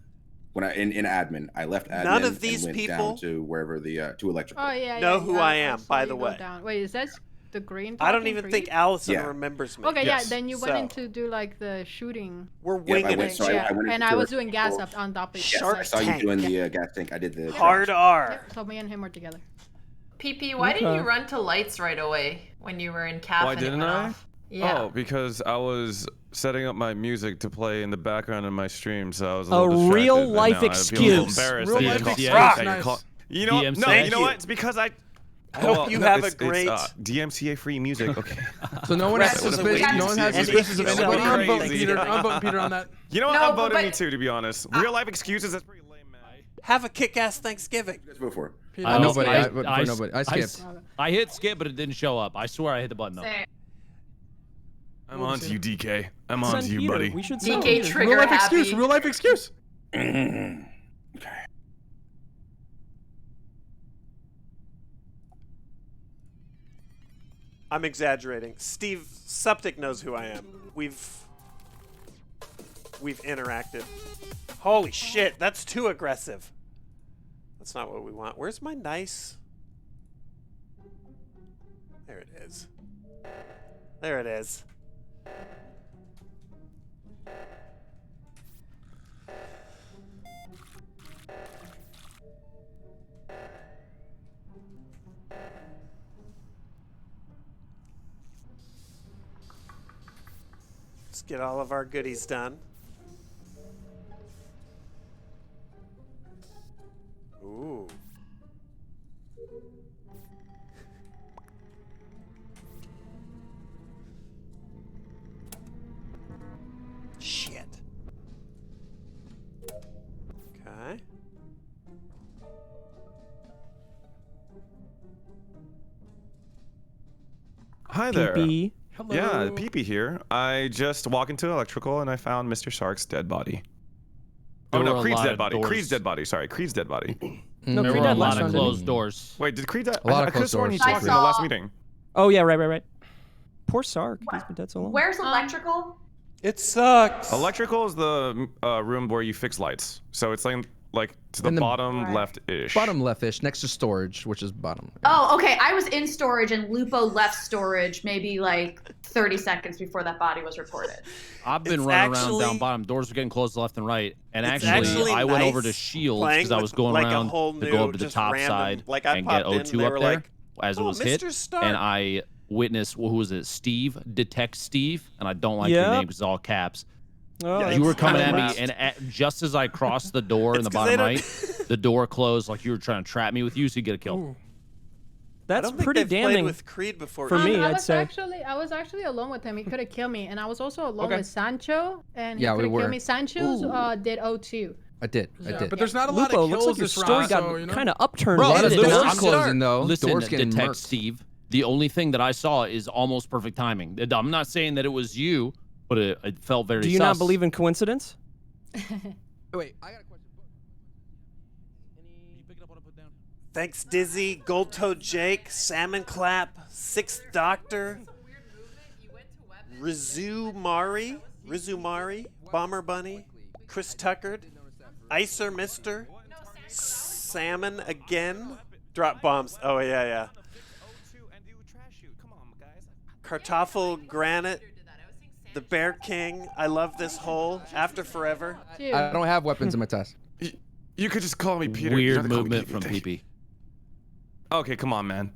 When I in admin, I left admin. None of these and went people- down to wherever the to electrical. Oh yeah. Know yeah, who yeah, I am, saw by you the go way. Down. Wait, is that the green? I don't talking even for think you? Allison Yeah. remembers me. Okay, Yes. yeah. Then you went So- in to do like the shooting. We're Yeah, I winging went- it. so I yeah. went And into I was the- doing gas up on top of Yeah, Shark I saw you Tank. doing the gas tank. I did the Hard R. Yeah, so me and him were together. PP, why didn't you run to lights right away when you were in CAF? Why and it didn't went I? off? Yeah. Oh, because I was setting up my music to play in the background in my stream, so I was a A little real distracted, and life now I feel a little excuse. embarrassed Real that life you call- excuse. that you're Nice. call- You know, DMCA. no, Thank you know you. what? It's because I hope you have a it's, great- DMCA free music. Okay. So no one has Rest of the suspicion. week. No one has And suspicions of it's anybody. so I'm voting Crazy. Peter. I'm voting Peter on that. You know what? No, I'm voting but- me too, to be honest. Real life excuses. That's pretty lame, man. Have a kick-ass Thanksgiving. Let's vote for. Peter. I Nobody. I- I voted for I- nobody. I skipped. I hit skip, but it didn't show up. I swear I hit the button though. Say, I'm on to you, DK. I'm on Send to you, Peter. buddy. We should send DK Peter. trigger Real life happy. excuse. Real life excuse. Okay. I'm exaggerating. Steve Suptic knows who I am. We've interacted. Holy shit, that's too aggressive. That's not what we want. Where's my nice? There it is. There it is. Let's get all of our goodies done. Ooh. hi there. Pee-pee. Hello. Yeah, Pee-pee here. I just walked into electrical and I found Mr. Sark's dead body. There Oh were no, a Creed's lot dead of body. doors. Creed's dead body. Sorry, Creed's dead body. No, There Creed were a died last lot of round, didn't he? closed doors. Wait, did Creed die? A lot I of could have closed sworn he doors. talked I in the last saw- meeting. Oh yeah, right. Poor Sark. He's been dead so long. Where's electrical? It sucks. Electrical is the room where you fix lights. So it's like to the In the- bottom left-ish. Bottom left-ish, next to storage, which is bottom. Oh, okay. I was in storage and Lupo left storage maybe like 30 seconds before that body was reported. I've been It's running around actually- down bottom. Doors are getting closed left and right. And It's actually, I went nice over to Shields playing because I was with, going like, a around whole to new, go up to the just top random- side like, I and get popped in, O2 they up were there like, as it "Oh, was hit. Mr. Stark." And I witnessed, who was it? Steve, Detect Steve. And I don't like your Yep. name because it's all caps. Oh, Yeah, You were it's coming at kinda me, and just as I crossed the door in It's the 'cause they bottom don't- right, the door closed like you were trying to trap me with you so you get a kill. Ooh. I That's don't think pretty they've played damning. with Creed before. For either. me, I I'd was say. I was actually alone with him. He could have killed me, and I was also alone Okay. with Sancho, and he Yeah, could we have were. killed me. Sancho's did O2. I did. Yeah, but there's not a lot Lupo, of looks kills like your this story round, got so, you know? kind of upturned. Bro, a lot bit of at the doors start. closing, though. Listen, Doors getting Detect murked. Steve. The only thing that I saw is almost perfect timing. I'm not saying that it was you, but it felt very Do you sus. not believe in coincidence? Wait, I got a question. Thanks, Dizzy, Gold Toe Jake, Salmon Clap, Sixth Doctor, Rizumari, Bomber Bunny, Chris Tuckard, Icer Mister, Salmon again, Drop Bombs. Oh, yeah. Kartoffel Granite, The Bear King, I Love This Hole, After Forever. Dude. I don't have weapons in my task. You could just call me Peter. You don't Weird have to call me movement Pee-pee. from PP. Okay, come on, man.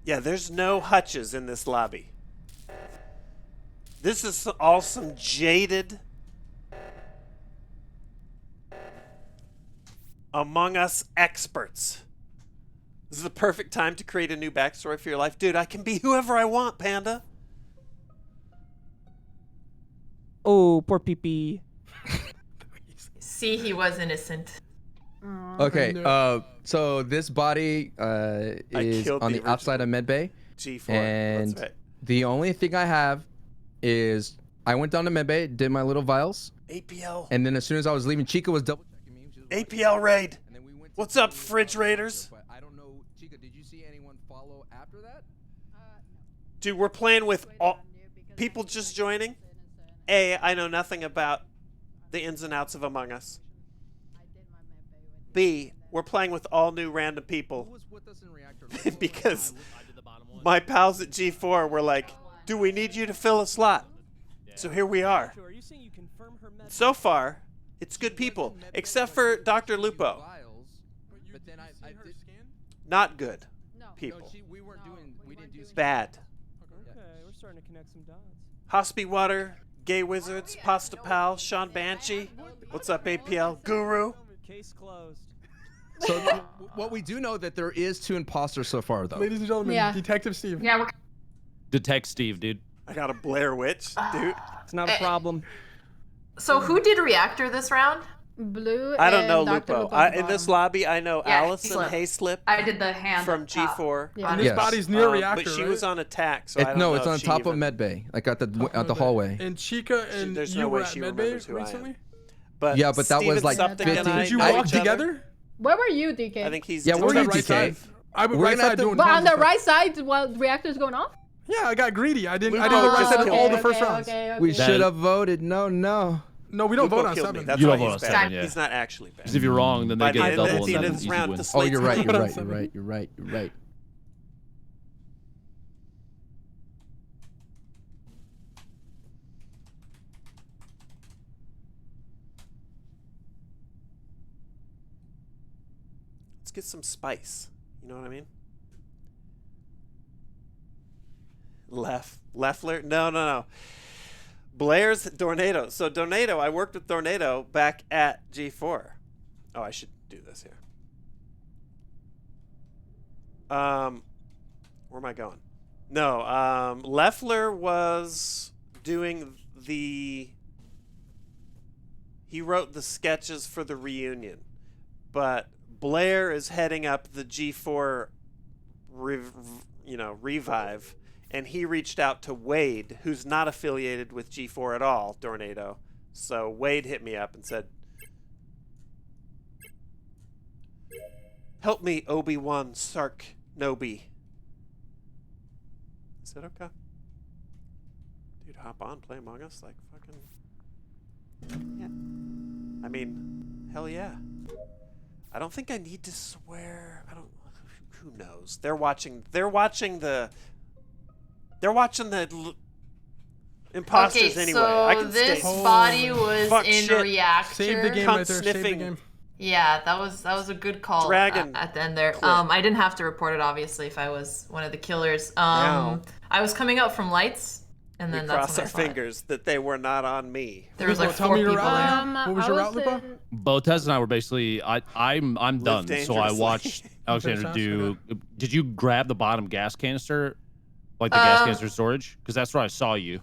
Yeah, there's no hutches in this lobby. This is all some jaded Among Us experts. This is the perfect time to create a new backstory for your life. Dude, I can be whoever I want, Panda. Oh, poor pee-pee. See, he was innocent. Okay, No. so this body is killed on the the outside of medbay, G4. and That's right. the only thing I have is I went down to medbay, did my little vials, APL. and then as soon as I was leaving, Chica was double checking me. She was like, APL raid. and then we went to What's the up, medbay, Fridge Raiders? But I don't know, Chica, did you see anyone follow after that? Dude, we're playing with all people just joining. A, I know nothing about the ins and outs of Among Us. B, we're playing with all new random Who people was with us in reactor? because my pals at G4 were like, "Do we need you to fill a slot?" So here we are. Are you saying you confirm her message? So far, it's good people, except for Dr. Lupo. Vials, but then I did. Not good No. people. No, we weren't doing. We didn't do. Bad. Okay, we're starting to connect some dots. Hospy Water, Gay Wizards, Pasta Pal, Sean Banshee. What's up, APL? Guru. Case closed. So what we do know that there is 2 imposters so far, though. Ladies and gentlemen, Yeah. Detective Steve. Yeah, we're Detect Steve, dude. I got a Blair Witch, dude. It's not a problem. So who did reactor this round? Blue. I don't and know Dr. Lupo. Lupo at the In this bottom. lobby, I know Yeah, Allison Hayslip. Hayslip I did the hand from up top. G4. Yeah. And this Yes. body's near reactor, But she right? was on attack, so I don't No, know it's if on she top even- of medbay, like at the hallway. And Chica and there's you no way were at she remembers Medbay who I am. recently? But Yeah, but that was Steven like Suptic and 15 I Did you know walk each other. together? Where were you, DK? I think he's Yeah, where Towards were the you, right side. DK? I was We're right gonna have side to- doing But on tons the of stuff. right side while the reactor's going off? Yeah, I got greedy. I did Lupo the right just side killed all me. the first rounds. Okay. We That- should have voted. No. No, we don't Lupo vote on killed 7. me. That's You why don't vote he's on bad. 7, yeah. He's not actually bad. Because if you're wrong, then By they the get a end double of and the then end of it's this easy round, win. the Oh, slate's you're right. clean. You're right. Let's get some spice. You know what I mean? Leffler? No. Blair's Dornado. So Dornado, I worked with Dornado back at G4. Oh, I should do this here. Where am I going? No, Leffler was doing the He wrote the sketches for the reunion, but Blair is heading up the G4, revive, and he reached out to Wade, who's not affiliated with G4 at all, Tornado. So Wade hit me up and said, "Help me, Obi-Wan Sark Nobi." I said, "Okay." Dude, hop on, play Among Us, like fucking. Yeah. I mean, hell yeah. I don't think I need to swear. I don't. Who knows? They're watching the imposters Okay, anyway. so I can this stay. body was Fuck in shit. reactor. Save the game Cunt right there. Save the sniffing. game. Yeah, that was a good call Dragon at the end there. clip. I didn't have to report it obviously if I was one of the killers. Now. I was coming out from lights, and We then that's cross when our I saw it. fingers that they were not on me. There was like Tell 4 me your people route. there. What was your route, Lupo? Botez and I were basically, I'm done. So I dangerously. watched Alexander Finish do. Did you grab the bottom gas canister, like the gas canister storage? Because that's where I saw you.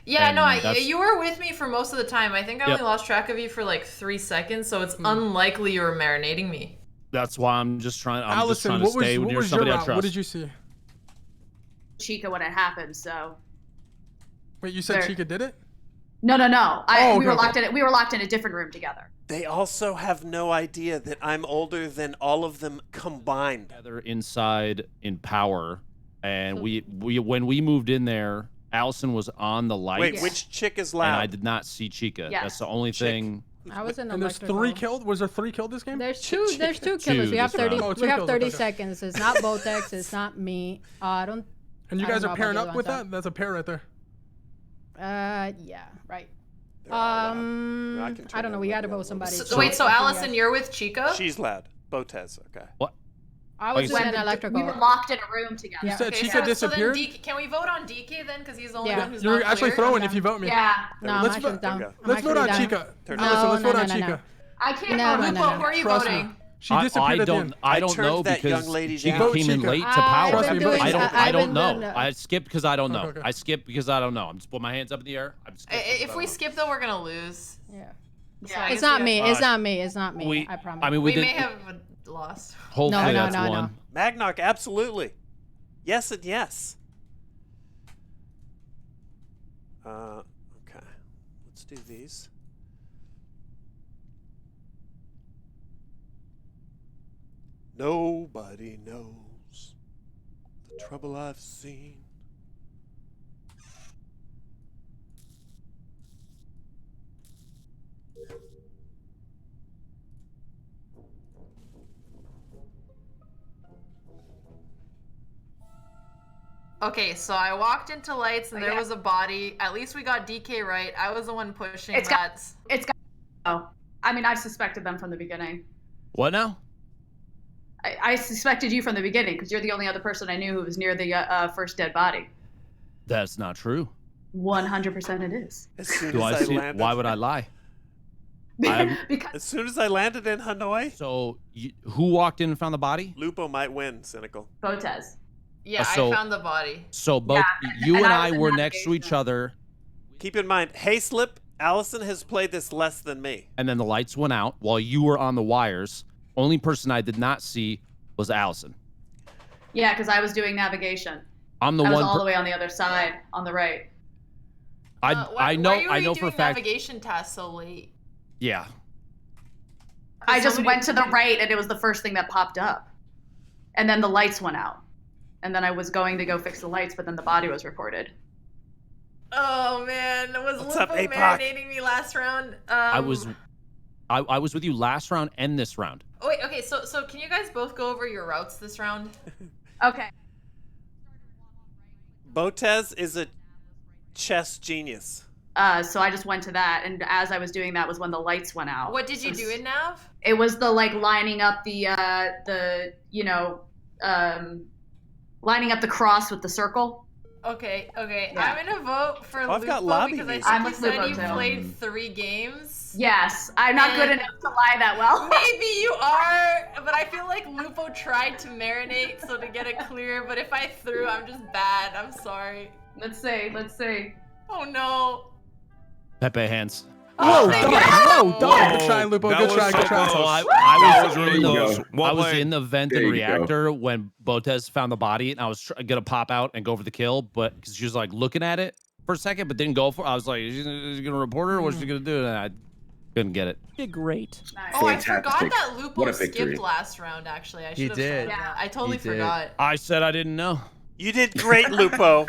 Yeah, And no, that's- you were with me for most of the time. I think I Yep. only lost track of you for like 3 seconds, so it's unlikely you were marinating me. That's why I'm just trying. I'm just Allison, trying to what was, stay what near was your somebody I route? trust. What did you see? Chica when it happened, so. Wait, you said There. Chica did it? No. Oh, We were okay. locked in. We were locked in a different room together. They also have no idea that I'm older than all of them combined. Together inside in power, and we when we moved in there, Allison was on the lights. Wait, which chick is And loud? I did not see Chica. Yes. That's the only thing. I was in And there's electrical. 3 killed? Was there 3 killed this game? There's two killers. Two We have this 30. round. Oh, two We have kills, 30 okay. seconds. It's not Botex. It's not me. I don't. And you I don't guys know are about pairing the up other with ones, that? That's a pair right there. Yeah, right. They're all loud. I can I turn don't know. it We up gotta a vote little. somebody. So, wait, so Allison, you're with Chico? She's loud. Botez, okay. What? I was you in said- electrical. We were locked in a room together. You said Okay, Chica so then disappeared? DK, can we vote on DK then? Because he's the only Yeah. one who's You're not actually clear? throwing if you vote me. Yeah. No, I'm Let's actually vote- down. There we go. I'm Let's vote on actually down. Chica. Turn it Allison, No, let's no, vote no, on no, Chica. no. I can't No, vote. no, Lupo, no, who are you Trust me. voting? She disappeared I at the don't. end. I I don't turned know that because young lady Chica down. came in Chica. late to I've power. Trust been me, doing. I don't- I I've don't been know. doing- I skipped because I don't know. Okay, okay. I skipped because I don't know. I'm just put my hands up in the air. I'm skipping because I If don't we know. skip though, we're gonna lose. Yeah. So I It's guess not we me. have- It's not me. It's not me. We- I promise. I mean, We we may did. have lost. Hopefully No, that's no, one. no. Magnock, absolutely. Yes and yes. Okay. Let's do these. Nobody knows the trouble I've seen. Okay, so I walked into lights and there Yeah. was a body. At least we got DK right. I was the one pushing It's that. Oh, I mean, I've suspected them from the beginning. What now? I suspected you from the beginning because you're the only other person I knew who was near the first dead body. That's not true. 100% it is. As soon Do as I I see? landed, Why would I lie? I'm- Because as soon as I landed in Hanoi, So who walked in and found the body? Lupo might win. Cynical. Botez. Yeah, so- I found the body. So both you and and I I was in were next to each navigation. other, Keep in mind, Hayslip, Allison has played this less than me. and then the lights went out while you were on the wires. Only person I did not see was Allison. Yeah, because I was doing navigation. I'm the I was one. all the way on the other side, on the right. I Why know. were I you know doing for a fact. navigation tasks so late? Yeah. I just Somebody- went to the right and it was the first thing that popped up. And then the lights went out. And then I was going to go fix the lights, but then the body was reported. Oh man, was What's up, Lupo APOC? marinating me last round? I was with you last round and this round. Oh, wait, okay, so can you guys both go over your routes this round? Okay. Botez is a chess genius. So I just went to that, and as I was doing that was when the lights went out. What did you do in Nav? It was the like lining up the lining up the cross with the circle. Okay. Yeah. I'm gonna vote for Oh, I've Lupo got lobby because I music. think I'm you with said Lupo, you too. played 3 games. Yes, I'm not good And- enough to lie that well. Maybe you are, but I feel like Lupo tried to marinate so to get it clear, but if I threw, I'm just bad. I'm sorry. Let's see. Oh no. Pepe hands. Whoa, my dog. God. Whoa, dog. Good try, Lupo. That Good was try. so Good try. close. So That I was really There you close. go. Well I was played. in the vent There and you go. reactor when Botez found the body, and I was gonna pop out and go for the kill, but because she was like looking at it for a second, but didn't go for. I was like, is she gonna report her? What's she gonna do? And I couldn't get it. You did great. Oh, I forgot Fantastic. that Lupo What a victory. skipped last round. Actually, I He should have did. said that. I totally He did. forgot. I said I didn't know. You did great, Lupo.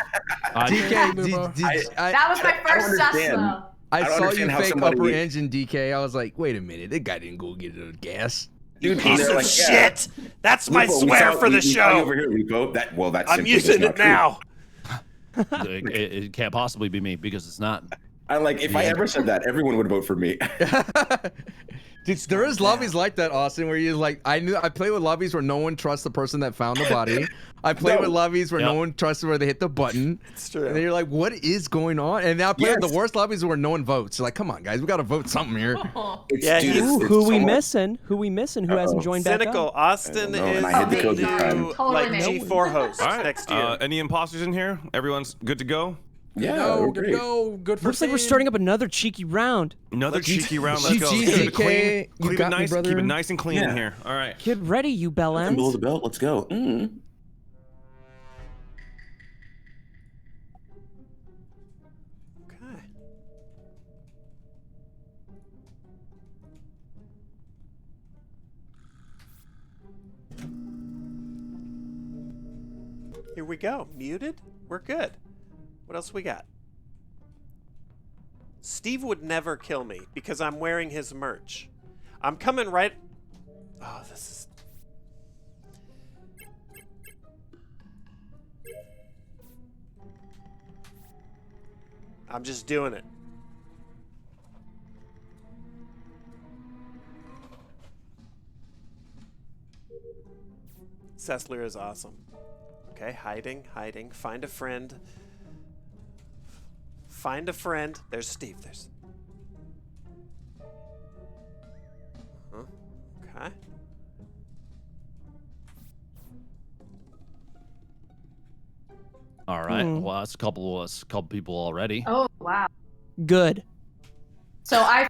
I did. DK, Lupo. That was my I don't first sus understand. though. I don't saw you understand how fake somebody- upper engine, DK. I was like, wait a minute, that guy didn't go get a gas. Dude, Piece they're of like, yeah. shit. That's my Lupo, we swear saw- for the we saw you show. over here, Lupo. That's I'm simply using just not it true. now. It can't possibly be me because it's not. I like if I ever said that, everyone would vote for me. Dude, there is lobbies like that, Austin, where you like, I play with lobbies where no one trusts the person that found the body. I play No. with lobbies where no Yep. one trusts where they hit the button. It's true. And then you're like, what is going on? And now I play with Yes. the worst lobbies where no one votes. Like, come on, guys, we gotta vote something here. It's, Yeah, dude, he's- it's- Ooh, it's who we so much- missing? Who we missing? Who hasn't joined back Cynical. up? Austin I don't know, is and I hit the the code this time. new Totally like made. G4 host All right. next year. Any imposters in here? Everyone's good to go? Yeah, Go, we're good great. go. Good for Looks like we're Sam. starting up another cheeky round. Another cheeky round. Let's go. GG, Keep it DK, clean. you Keep got it me, nice. brother. Keep it nice and clean in Yeah. here. All right. Get ready, you bell Below the ends. belt. Let's go. Okay. Here we go. Muted? We're good. What else we got? Steve would never kill me because I'm wearing his merch. I'm coming right... Oh, this is... I'm just doing it. Sessler is awesome. Okay, hiding. Find a friend. Find a friend. There's Steve. There's... Okay. All right. Well, that's a couple people already. Oh wow. Good. So I.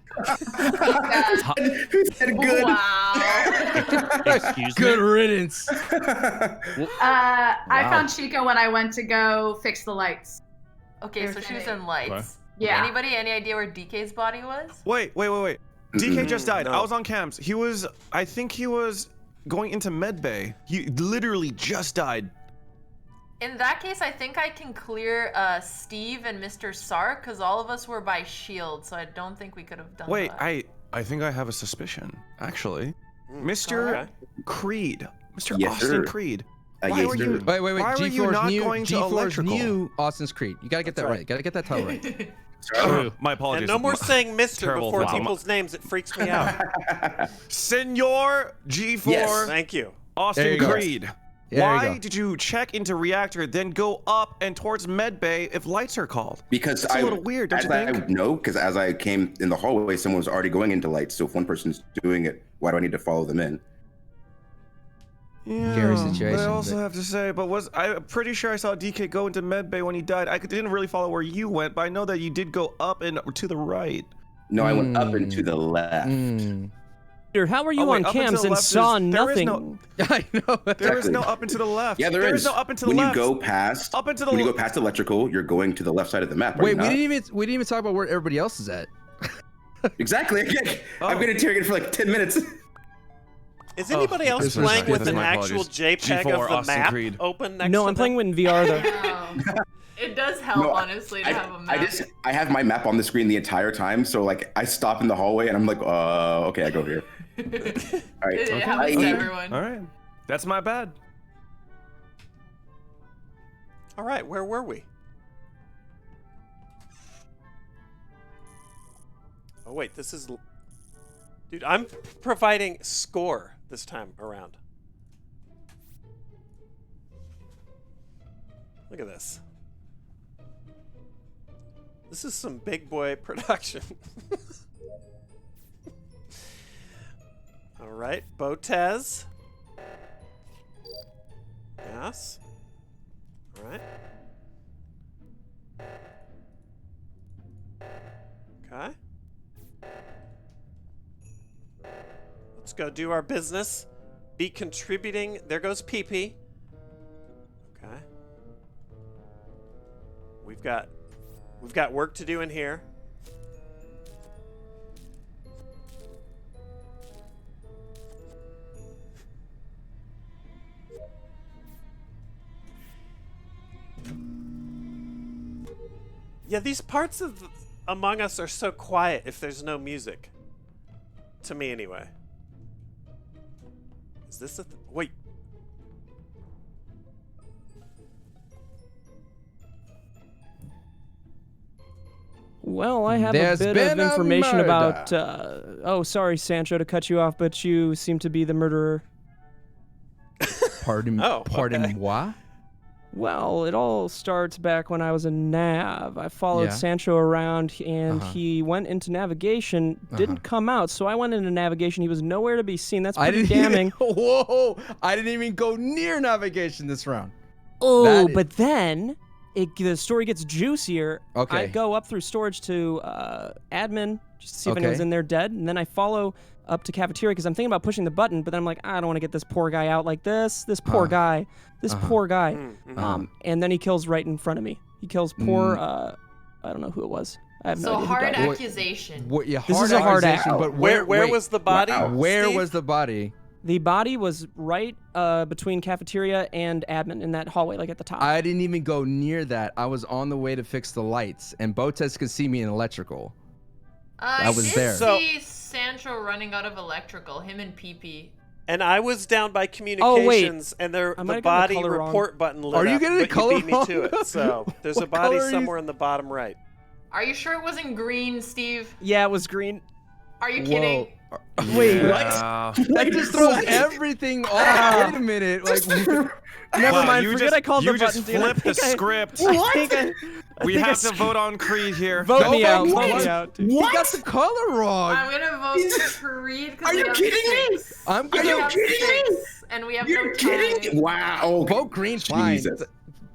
Who said good? Wow. Excuse me. Good riddance. I found Chico when I went to go fix the lights. Okay, so she was in lights. Yeah. Anybody any idea where DK's body was? Wait. DK just died. No. I was on cams. I think he was going into medbay. He literally just died. In that case, I think I can clear Steve and Mr. Sark because all of us were by shield, so I don't think we could have done Wait, that. I think I have a suspicion, actually. Mr. Okay. Creed. Mr. Yes, Austin sir. Creed. Yes, Why were sir. you Wait. Why were you G4's not new, going to G4's electrical? new Austin's Creed. You gotta get that That's right. right. Gotta get that title right. Oh, my apologies. And no more saying Mr. Terrible before thought. people's names. It freaks me out. Senor G4 Yes. Thank you. There Austin you go. Creed. There you Why go. did you check into reactor, then go up and towards medbay if lights are called? Because It's a little weird, don't you think? No, because as I came in the hallway, someone was already going into lights. So if one person's doing it, why do I need to follow them in? Yeah, Scary but situation, I also but- have to say, I'm pretty sure I saw DK go into medbay when he died. I didn't really follow where you went, but I know that you did go up and to the right. No, I went up and to the left. Peter, how are you Oh, wait, on up and to cams the and left saw is- there is nothing? no- I know. There is Exactly. no up and to the left. Yeah, there is no up and to the when left. you go past, Up and to the when you le- go past electrical, you're going to the left side of the map. Are Wait, you not? we didn't even talk about where everybody else is at. Exactly. I've been interrogated for like 10 minutes. Is anybody else this was- playing with this is an my actual apologies. JPEG G4 of the Austin map Creed. open next No, to I'm playing with VR though. Oh. It does help, No, honestly, to have a map. I have my map on the screen the entire time, so like I stop in the hallway and I'm like, okay, I go here. All right. It happens to I- everyone. All right. That's my bad. All right, where were we? Oh wait, this is... Dude, I'm providing score this time around. Look at this. This is some big boy production. All right, Botez. Yes. All right. Okay. go do our business. Be contributing. There goes PP. Okay. We've got work to do in here. Yeah, these parts of Among Us are so quiet if there's no music. To me, anyway. Is this a wait? Well, I have There's a bit been of a information about. murder. Oh, sorry, Sancho, to cut you off, but you seem to be the murderer. Pardon, pardon moi? Well, it all starts back when I was a nav. I followed Yeah. Sancho around, and Uh-huh. he went into navigation, didn't come out, so I went into navigation. He was nowhere to be seen. That's I pretty didn't damning. Even, whoa! I didn't even go near navigation this round. Oh, That is- but then the story gets juicier. Okay. I go up through storage to admin just to see if Okay. anyone's in there dead, and then I follow up to cafeteria because I'm thinking about pushing the button, but then I'm like, I don't want to get this poor guy out like this. This poor guy. This poor guy. And then he kills right in front of me. He kills poor. I don't know who it was. I have no So idea. who hard died. accusation. What, yeah, This is a hard accusation, act. but Where wait, was the body? Where Steve? was the body? The body was right between cafeteria and admin in that hallway, like at the top. I didn't even go near that. I was on the way to fix the lights, and Botes could see me in electrical. I was did there. see Sancho running out of electrical, him and PP. And I was down by communications, and I the might have gotten the body color wrong. report button lit Are you up, getting the but color you beat me to wrong? it. So there's a What body color are you- somewhere in the bottom right. Are you sure it wasn't green, Steve? Yeah, it was green. Are you kidding? Wait, Yeah. That just throws everything off. Wait a minute. Like, Never Wow, mind. you Forget just- I called you the just button. dude. I flipped the think I- script. I think I We think I have to vote on Creed here. Vote me out. What? Vote me out. dude. he got the color wrong. I'm gonna vote for Creed because Are we you have kidding me? 6. I'm We gonna- have Are you kidding 6, and we have You're no kidding? time. Wow. Okay. Vote green. Fine. Jesus.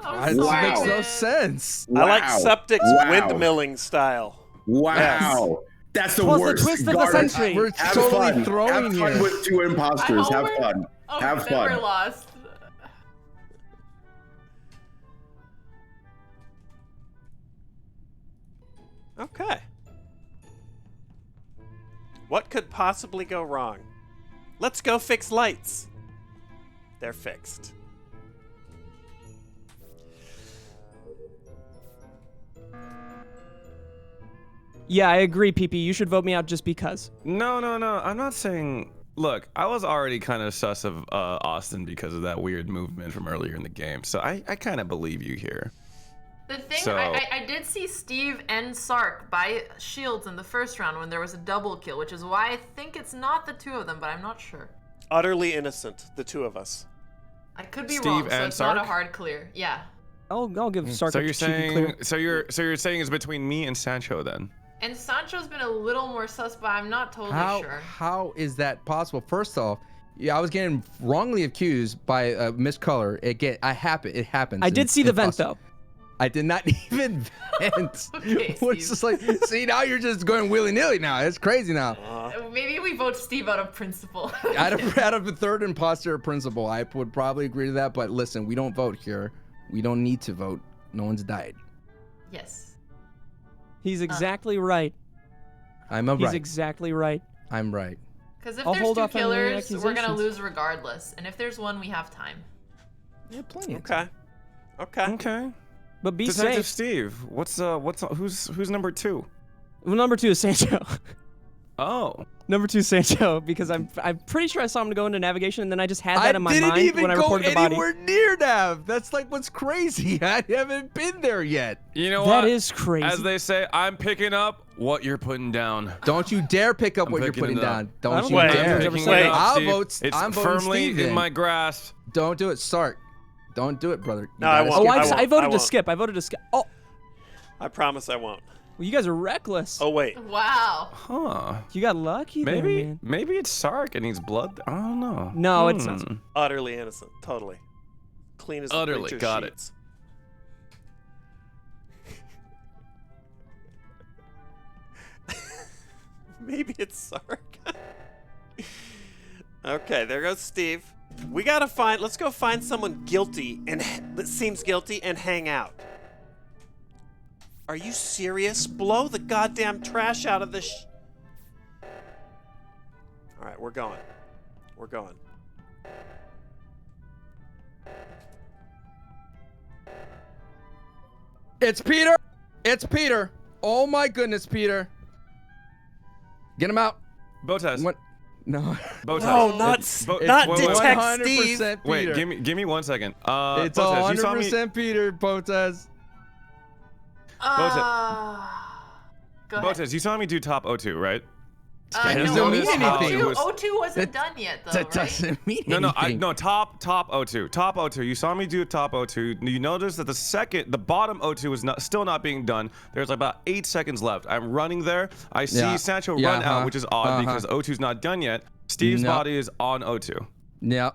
I'm That sorry, makes no man. sense. I like Wow. Septic's Wow. windmilling style. Wow. That's the Twas the worst. twist of the Garbage. century. We're Have totally fun. throwing Have fun here. with two imposters. I Have hope fun. Oh, Have we never fun. lost. Okay. What could possibly go wrong? Let's go fix lights. They're fixed. Yeah, I agree, PP. You should vote me out just because. No. I'm not saying. Look, I was already kind of sus of Austin because of that weird movement from earlier in the game, so I kind of believe you here. The thing, So- I did see Steve and Sark buy shields in the first round when there was a double kill, which is why I think it's not the two of them, but I'm not sure. Utterly innocent, the two of us. I could be Steve wrong, so and it's not a Sark? hard clear. Yeah. I'll give Sark So a you're cheeky saying, clear. so you're saying it's between me and Sancho then? And Sancho's been a little more sus, but I'm not totally sure. How is that possible? First off, yeah, I was getting wrongly accused by a miscolor. It happens. I did see the vent though. I did not even vent. Okay, It's just like, see, now you're just going willy-nilly now. It's crazy now. Maybe we vote Steve out of principle. out of the third imposter principle, I would probably agree to that. But listen, we don't vote here. We don't need to vote. No one's died. Yes. He's exactly right. I'm He's right. exactly right. I'm right. Because if I'll there's hold two off on any killers, we're gonna accusations. lose regardless. And if there's one, we have time. Yeah, plenty. Okay. Okay. Okay. But be Detective safe. Steve, who's number 2? Well, number 2 is Sancho. Oh. Number 2 is Sancho because I'm pretty sure I saw him go into navigation and then I just had that in my I didn't mind even when I go reported the body. anywhere near Nav. That's like what's crazy. I haven't been there yet. You know That what? is crazy. As they say, I'm picking up what you're putting down. Don't you dare pick up I'm what you're picking putting it up. down. I Don't don't you think dare. anyone's ever Picking said it that. up, I'll Steve. vote. It's I'm voting firmly Steve in then. my grasp. Don't do it, Sark. Don't do it, brother. You No, I gotta won't. Oh, skip I it. won't. I voted to won't. skip. I voted to skip. Oh, I promise I won't. well, you guys are reckless. Oh, wait. Wow. Huh. You got lucky there, Maybe man. maybe it's Sark and he's blood. I don't know. No, it's not. Utterly innocent. Totally. Clean as the Utterly, preacher's got it. sheets. Maybe it's Sark. Okay, there goes Steve. Let's go find someone guilty that seems guilty and hang out. Are you serious? Blow the goddamn trash out of this. All right, we're going. We're going. It's Peter. It's Peter. Oh my goodness, Peter. Get him out. Botez. What? No. Botez. No, not Detect Steve. Peter. Wait, give me 1 second. It's Botez, you saw me. 100% Peter, Botez. Go ahead. Botez, you saw me do top O2, right? That No, doesn't mean how anything. it was- O2 wasn't done yet, though, That right? doesn't mean No, anything. top O2. Top O2. You saw me do top O2. You notice that the bottom O2 is still not being done. There's about 8 seconds left. I'm running there. I see Sancho run out, which is odd because O2's not done yet. Steve's body is on O2. No.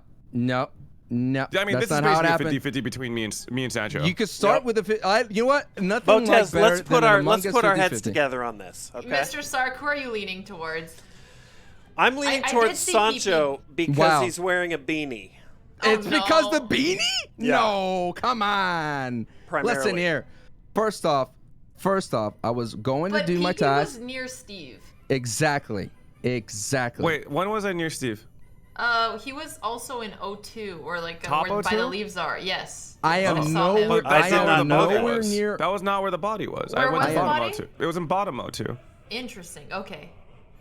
I mean, That's this is not how it basically happened. 50-50 between me and Sancho. You could start with you know what? Nothing like Botez, better let's put than our an Among let's Us put our heads 50-50. together on this. Okay. Mr. Sark, who are you leaning towards? I'm leaning I towards did see Sancho because Wow. he's wearing a beanie. It's Oh, because no. the beanie? Yeah. No, come on. Primarily. Listen here. First off, I was going to But do my PP task. was near Steve. Exactly. Wait, when was I near Steve? He was also in O2, or like Top where by the O2? leaves are. Yes. I am saw him. nowhere. I I did not am know that. nowhere near. That was not where the body was. Where I went was to the bottom body? O2. It was in bottom O2. Interesting. Okay.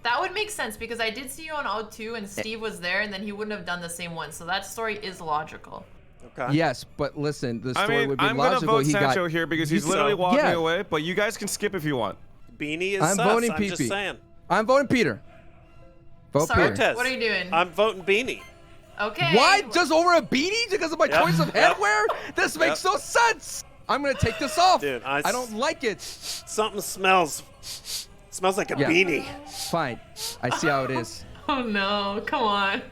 That would make sense because I did see you on O2 and Steve was there, and then he wouldn't have done the same one. So that story is logical. Okay. Yes, but listen, the I story mean, would be I'm gonna logical. vote He Sancho got. here because he's So- literally walking Yeah. away. But you guys can skip if you want. Beanie is I'm sus. voting I'm just PP. saying. I'm voting Peter. Vote Sorry, Peter. Botez, what are you doing? I'm voting Beanie. Okay. What? Just over a beanie because of my Yep. choice of Yep. headwear? This makes no sense. I'm gonna take this off. Dude, I don't like it. Something smells like a Yeah. beanie. Fine. I see how it is. Oh no! Come on.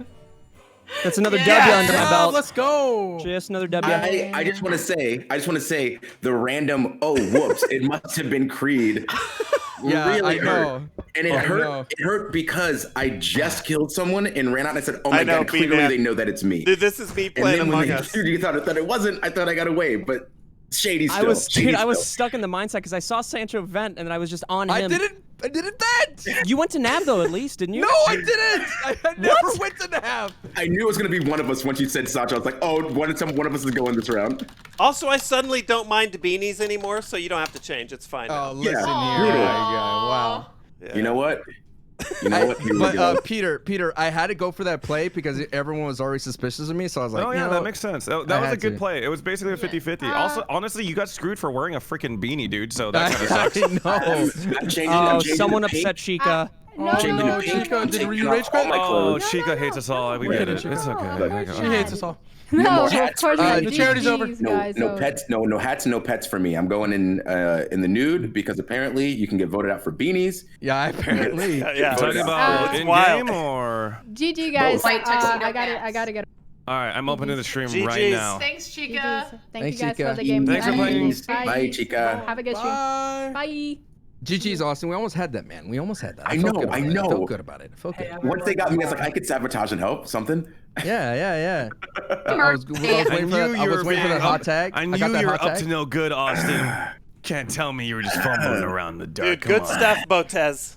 That's another Yeah. W under my Yeah, belt. let's go. Just another W. I just want to say the random whoops, it must have been Creed. Yeah, really I hurt. know. And it I hurt. know. It hurt because I just killed someone and ran out and I said, "Oh my I know, god, clearly B-Man. they know that it's me." Dude, this is me And playing then when Among they Us. cleared you thought it wasn't, I thought I got away, but shady still. I was still. stuck in the mindset because I saw Sancho vent and then I was just on him. I didn't vent. You went to Nav though, at least, didn't you? No, I didn't. I never went to Nav. I knew it was gonna be one of us once you said Sancho. I was like, "Oh, one of us is going this round." Also, I suddenly don't mind beanies anymore, so you don't have to change. It's fine. now. Oh, listen here. Brutal. Wow. Yeah. You know what? You know what? Here we But go. Peter, I had to go for that play because everyone was already suspicious of me. So I was like, Oh you yeah, know, that makes sense. That I was a had good to. play. It was basically a 50-50. Also, honestly, you got screwed for wearing a freaking beanie, dude. So that kind of sucks. I know. I'm changing. Oh, I'm changing someone the pink. upset Chica. No, Changing no, the no, pink. Chica, I'm did taking you off rage all quit? my Oh, clothes. Chica hates us all. We get it. It's okay. Look, She hates us all. No, more of course hats. not. The charity's over. GGs, No, guys, no so- pets, no hats, no pets for me. I'm going in the nude because apparently you can get voted out for beanies. Yeah, apparently. Yeah. Talking about It's in wild. game or? GG, guys. Both. White tuxedo I gotta pants. get. All right, I'm opening the stream GGs. right now. Thanks, Chica. GGs. Thank Thanks, you guys Chica. for the game. Thanks for playing. Bye, Chica. Have a good stream. Bye. Bye. GG's Austin. We almost had that, man. We almost had that. I felt know, good about I it. know. I felt good about it. I felt good. Once they got me, I was like, I could sabotage and help something. Yeah. I was waiting for that. I was waiting for that hot tag. I got knew that you were hot up tag. to no good, Austin. Can't tell me you were just fumbling around the dark. Dude, Come good on. stuff, Botez.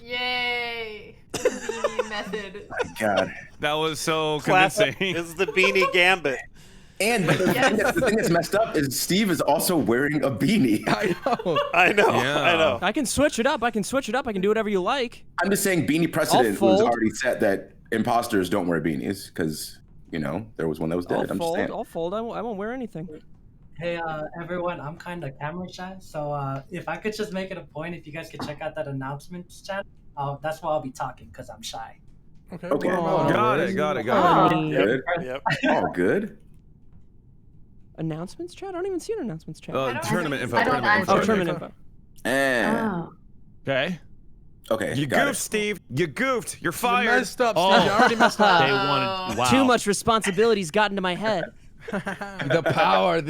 Yay. Beanie method. My God. That was so Classic. convincing. This is the beanie gambit. And the thing that's messed up is Steve is also wearing a beanie. I know. I know. Yeah. I know. I can switch it up. I can do whatever you like. I'm just saying beanie precedent was fold. already set that imposters don't wear beanies because, there was one that was dead. I'm just saying. I'll fold. I won't wear anything. Hey, everyone, I'm kind of camera shy, so if I could just make it a point, if you guys could check out that announcements chat, that's why I'll be talking, because I'm shy. Okay. Okay. Got it. All good. Yep. All good. Announcements chat? I don't even see an announcements chat. Tournament info. I don't Tournament actually- info. Oh, tournament info. Oh. Okay. Okay. You got goofed, it. Steve. You goofed. You're You fired. messed up, Steve. Oh. You already messed up. They wanted. Wow. Too much responsibilities got into my head. The power.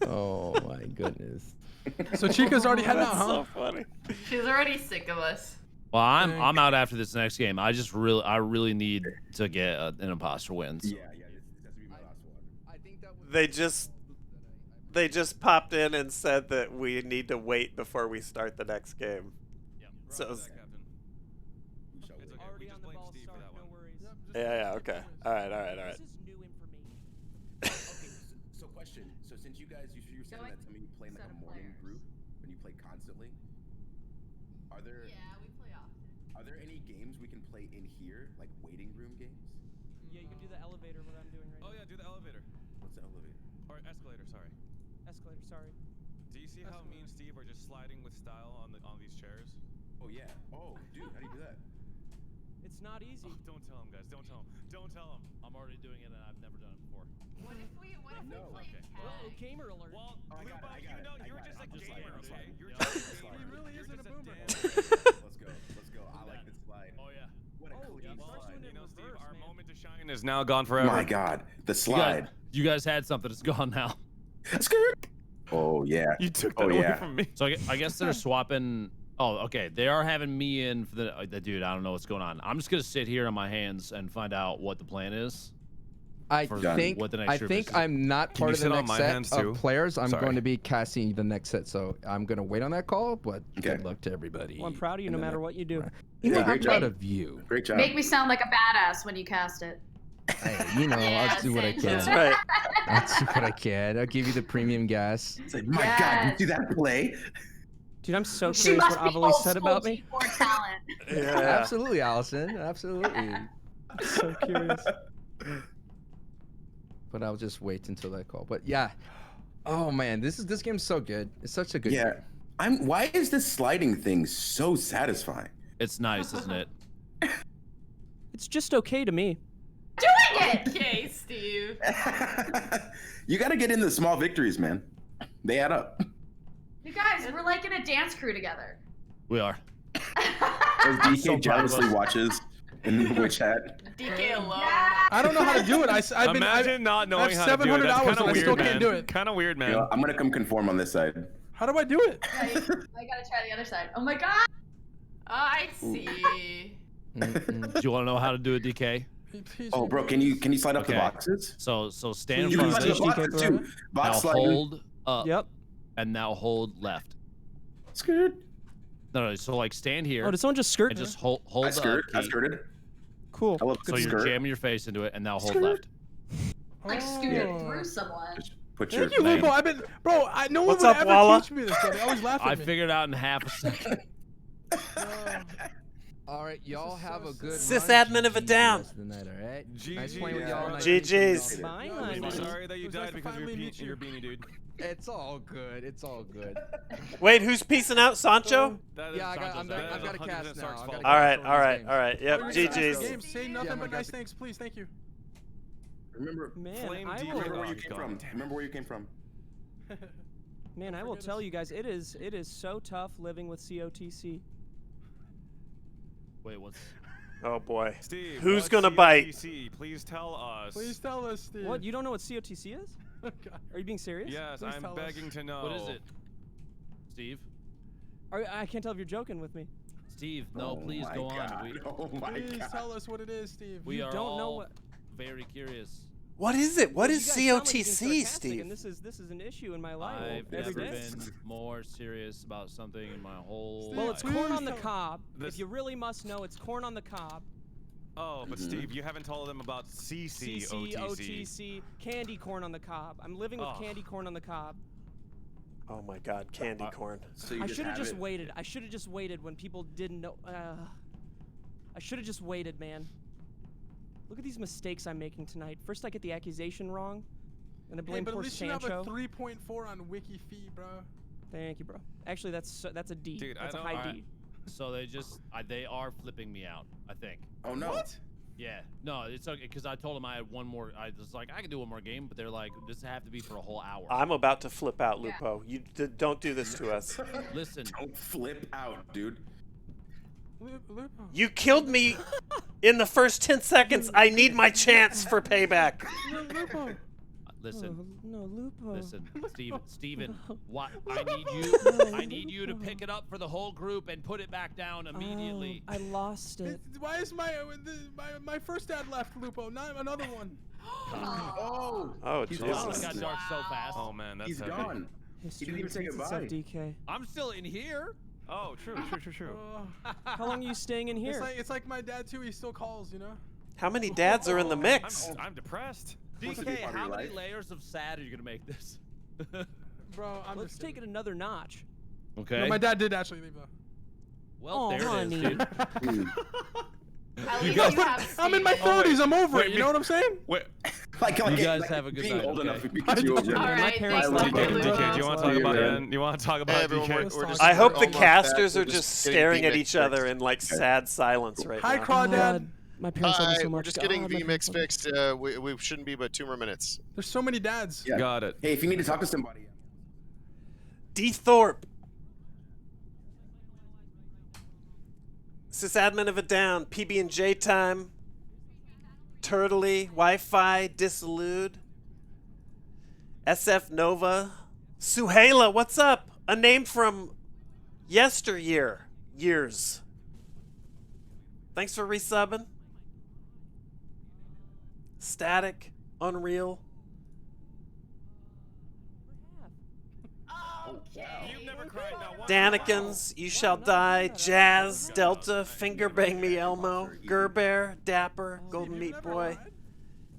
Oh my goodness. So Chica's already heading out, That's huh? so funny. She's already sick of us. Well, I'm out after this next game. I really need to get an imposter win. So. Yeah. This has to be my last one. I think that was They just popped in and said that we need to wait before we start the next game. Yep. So Captain. It's okay. Already We on just the blame ball, Steve for Sark, that no one. worries. yeah, okay. All right. This is new information. Okay, so question. So since you guys, you were saying that some of you play in like a morning group when you play constantly, are there we play often. are there any games we can play in here, like waiting room games? Yeah, you can do the elevator, what I'm doing right Oh yeah, do the elevator What's the elevator? or escalator. Sorry. now. Escalator, sorry. Do you see how me and Steve are just sliding with style on these chairs? Oh yeah. Oh, dude, how do you do that? It's not easy. Oh, don't tell him, guys. Don't tell him. Don't tell him. I'm already doing it, and I've never done it before. What if we No. play Okay. tag? Oh, gamer alert. Well, I got Lupo, it, I got it, you're I just got a it. I'm just gamer, sliding, okay? You're Yeah. just a He gamer. really You're isn't just a boomer. Let's go. I like this slide. Oh yeah. What a clean Sark's slide. doing it You know, in Steve, reverse, our man. moment to shine is now gone forever. My God, the slide. You guys had something. It's gone now. Oh yeah. You took that Oh, away yeah. from me. So I guess they're swapping. Oh, okay. They are having me in for the dude. I don't know what's going on. I'm just gonna sit here on my hands and find out what the plan is. I for think what the next group is. I'm not Can part you of the sit on next my set hands, of too? players. I'm Sorry. going to be casting the next set, so I'm going to wait on that call. But Okay. good luck to everybody. Well, I'm proud of you And no then matter what you do. You know, Yeah, I'm great proud job. of you. Great job. Make me sound like a badass when you cast it. Hey, you know, I'll do what I same. can. That's right. I'll do what I can. I'll give you the premium gas. It's like, my God, you see that play? Dude, I'm so She curious must what be Avalie old said school about me. G4 talent. Yeah. Absolutely, Allison. Absolutely. I'm so curious. But I'll just wait until that call. But yeah. Oh man, this game's so good. It's such a good Yeah. game. Why is this sliding thing so satisfying? It's nice, isn't it? It's just okay to me. Doing it! Okay, Steve. You got to get in the small victories, man. They add up. You guys, we're like in a dance crew together. We are. As DK so proud of jealously us. watches in the witch hat. DK alone. I don't know how to do it. I've been Imagine not knowing I have how to do it. 700 That's hours kind of and I weird, still man. can't do it. Kind of weird, man. You know, I'm gonna come conform on this side. How do I do it? I gotta try the other side. Oh my God. I see. Do you want to know how to do a DK? Oh, bro, can you slide up the Okay. boxes? So stand in You can front slide of the me. boxes too. Now Box sliding. hold up. Yep. And now hold left. Skirt. No, so like stand here. Oh, did someone just skirt? and just hold I the skirt. up I key. skirted. Cool. I love So the you're skirt. jamming your face into it, and now hold Skirt. left. Like scooted through someone. Just put your Thank you, name. Lupo. No one What's would up, ever Walla? teach me this. Though. They always laugh I at me. figured it out in half a second. All right, y'all have a good Sis run. admin of a GG down. rest of the night, all right? GG, Nice playing with yeah. y'all. Nice GG's. meeting y'all. Bye, Yo, honey. Sorry that you It was nice died to because of finally meet you. your beanie, dude. It's all good. It's all good. Wait, who's peacing out, Sancho? That is Yeah, I've Sancho's got bad. a That is cast 100% now. Sark's I fault. gotta All right, Games. all right, all right. Yep, Oh, you're gonna ask GG's. Games, say Yeah, nothing I'm but gonna nice go. things, please. Thank you. Remember, Man, Flame I demon. will. remember where you He's came gone. from. Remember where you came from. Man, I will tell you guys, it is so tough living with COTC. Wait, what's? Oh boy. Steve, Who's what's gonna bite? COTC? Please tell us. Please tell us, Steve. What? You don't know what COTC is? God. Are you being serious? Yes, Please I'm tell us. begging to know. What is it? Steve? I can't tell if you're joking with me. Steve, no, Oh please my go God. on. We, Oh my Please God. tell us what it is, Steve. we You are don't all know what- very curious. What is it? What You is guys sound like you're being COTC, sarcastic, Steve? And this is an issue in my life. I've every never day. been more serious about something in my whole Well, life. it's corn on the Please cob. This- If you really must know, it's corn on the cob. Oh, but Steve, you haven't told them about CCOTC. CCOTC, candy corn on the cob. I'm living with Oh. candy corn on the cob. Oh my God, candy corn. So you I should have have just it. waited. I should have just waited when people didn't know. I should have just waited, man. Look at these mistakes I'm making tonight. First, I get the accusation wrong, and I Hey, blame but at poor least you have a Sancho. 3.4 on WikiFee, bro. Thank you, bro. Actually, that's a D. Dude, I that's a don't- high I- D. So they are flipping me out, I think. Oh no. What? Yeah. No, it's okay because I told them I had one more. I was like, I can do one more game, but they're like, this have to be for a whole hour. I'm about to flip out, Lupo. You don't do this to us. Listen, Don't flip out, dude. Lupo. You killed me in the first 10 seconds. I need my chance for payback. Lupo. Listen. No, Lupo. Listen, Steven, what? I need you to pick it up for the whole group and put it back down immediately. I lost it. Why is my first dad left, Lupo? Not another one. Oh, Jesus. Jesus. It got dark so fast. Oh man, that's He's heavy. gone. History He didn't even say repeats itself, goodbye. DK. I'm still in here. Oh, true. How long are you staying in here? It's like my dad too. He still calls, you know. How many dads are in the mix? I'm depressed. DK, how many layers of sad are you gonna make this? Bro, Let's take it another notch. Okay. No, my dad did actually leave though. Well, there honey. it is, dude. At least guys- you have I'm in my Steven. 30s. I'm over Wait, it. You know what I'm saying? Wait, You guys have a good being night, old okay? enough to get you over. All right, parents thanks, love Lupo. you. DK, do you want to talk Yeah, about man. You want to talk about Hey, everyone, DK? we're just, I hope we're the almost casters back. are We're just getting staring at VMix each other fixed. in like sad silence right Hi, now. Crawdad. My parents love me Hi, so much. we're just getting God, my VMix parents love me. fixed. We shouldn't be but 2 more minutes. There's so many dads. Yeah. Got it. Hey, if you need to talk to somebody. D. Thorpe. Sysadmin of a down. PB&J time. Turtley. Wi-Fi. Dissolute. SF Nova. Suhaila, what's up? A name from yesteryear. Years. Thanks for resubbing. Static. Unreal. You've never cried now once. Danikins, You Shall Die, Jazz, Delta, Finger Bang Me Elmo, Gerbear, Dapper, Golden Meat Boy, Of course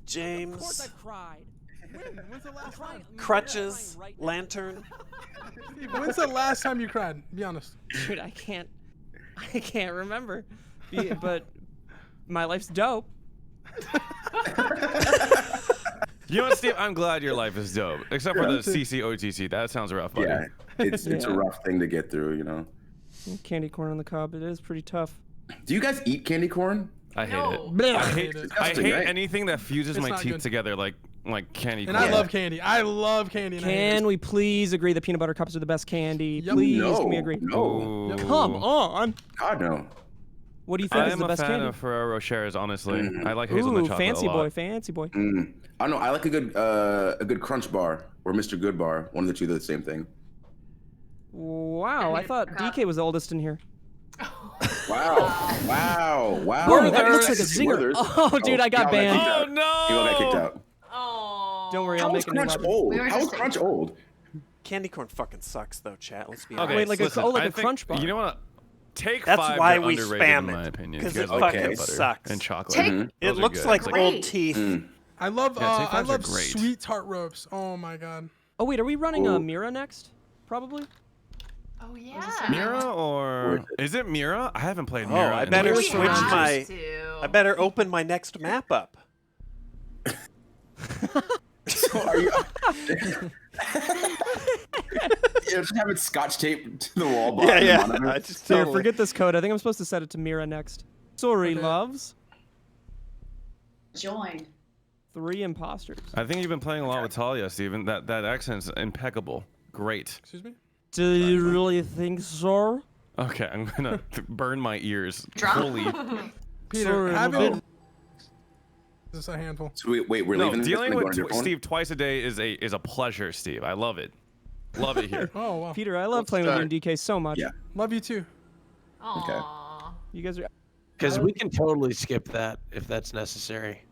James, I've cried. When's the last time? Crutches, Lantern. When's the last time you cried? Be honest. Dude, I can't remember. But my life's dope. You know what, Steve? I'm glad your life is dope. Except for the CCOTC. That sounds rough, buddy. Yeah, it's a Yeah. rough thing to get through, you know. Candy corn on the cob. It is pretty tough. Do you guys eat candy corn? I hate No. it. Blech. I hate Disgusting, right? anything that fuses It's my not teeth good. together like candy And corn. I love candy. I love candy. And I hate Can it. we please agree that peanut butter cups are the best candy? Yep. Please, No, can we agree? no. Come on. God no. What do you think I is am the a best fan candy? of Ferrero Rochers, honestly. Mm. I like hazelnut Ooh, chocolate fancy a lot. boy, fancy boy. I don't know. I like a good Crunch bar or Mr. Good bar. One of the two, they're the same thing. Wow, I thought DK was the oldest in here. Wow. Wow. Wow. Whoa, that looks like a That's zinger. Werther's. Oh, dude, I got y'all banned. kicked out. Oh, no! You all got kicked out. Oh. Don't worry, I'll How make is a new Crunch lobby. old? We were How is just Crunch old? Candy corn fucking sucks though, chat. Let's be Okay, honest. Wait, like listen, a I think- Crunch bar. You know what? Take That's 5 why are we underrated spam in my it, opinion. 'cause You it guys like fucking peanut butter sucks. and chocolate. Take- Those It are looks good. like It's old teeth. I love Yeah, take I fives are love great. sweet tart ropes. Oh my god. Oh, wait, are we running Ooh. Mira next? Probably? Oh yeah. Mira or is it Mira? I haven't played Oh, Mira. I in better like- switch my. to. I better open my next map up. So are you? Just have it scotch taped to the wall. behind the Yeah, monitor. I just Here, totally. forget this code. I think I'm supposed to set it to Mira next. Sorry, loves. Joined. 3 imposters. I think you've been playing a lot with Talia, Steven. That accent's impeccable. Great. Excuse me? Do you really think so? Okay, I'm gonna burn my ears Drop. fully. Peter, Sorry, having well, this is a handful. So wait, we're No, leaving. this dealing and going with to your phone? Steve twice a day is a pleasure, Steve. I love it. Love it here. Oh wow. Peter, I love playing with you and DK so much. Yeah. Love you too. Aww. You guys are. Because we can totally skip that if that's necessary.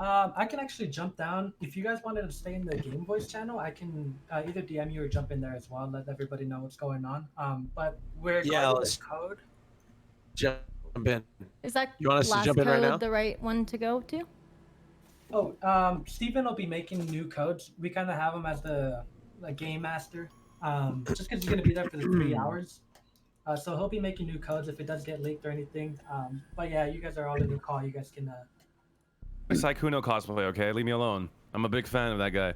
I can actually jump down. If you guys wanted to stay in the Game Voice channel, I can either DM you or jump in there as well. Let everybody know what's going on. But we're Yeah, going with let's- the code. Jump in. Is that You want us to last jump in right code now? the right one to go to? Oh, Steven will be making new codes. We kind of have him as the game master, just because he's going to be there for the 3 hours. So he'll be making new codes if it does get leaked or anything. But yeah, you guys are all in the call. You guys can. Saikuno cosplay, okay? Leave me alone. I'm a big fan of that guy.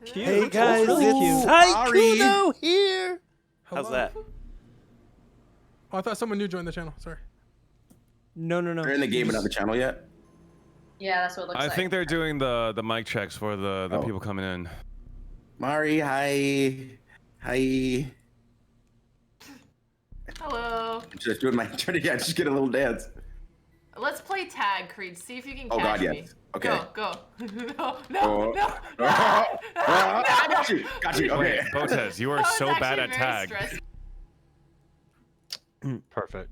Cute. Hey guys, really it's cute. Saikuno here. How's Hello? that? Oh, I thought someone new joined the channel. Sorry. No. They're in the game but not the channel yet. Yeah, that's what it looks I like. think they're doing the mic checks for the Oh. people coming in. Mari, hi. Hi. Hello. Just doing my turn. Yeah, just get a little dance. Let's play tag, Creed. See if you can Oh catch God, me. yes. Okay. Go. No. Got you. Okay. Wait, Botez, you are That was so bad actually at very tag. stressful. Perfect.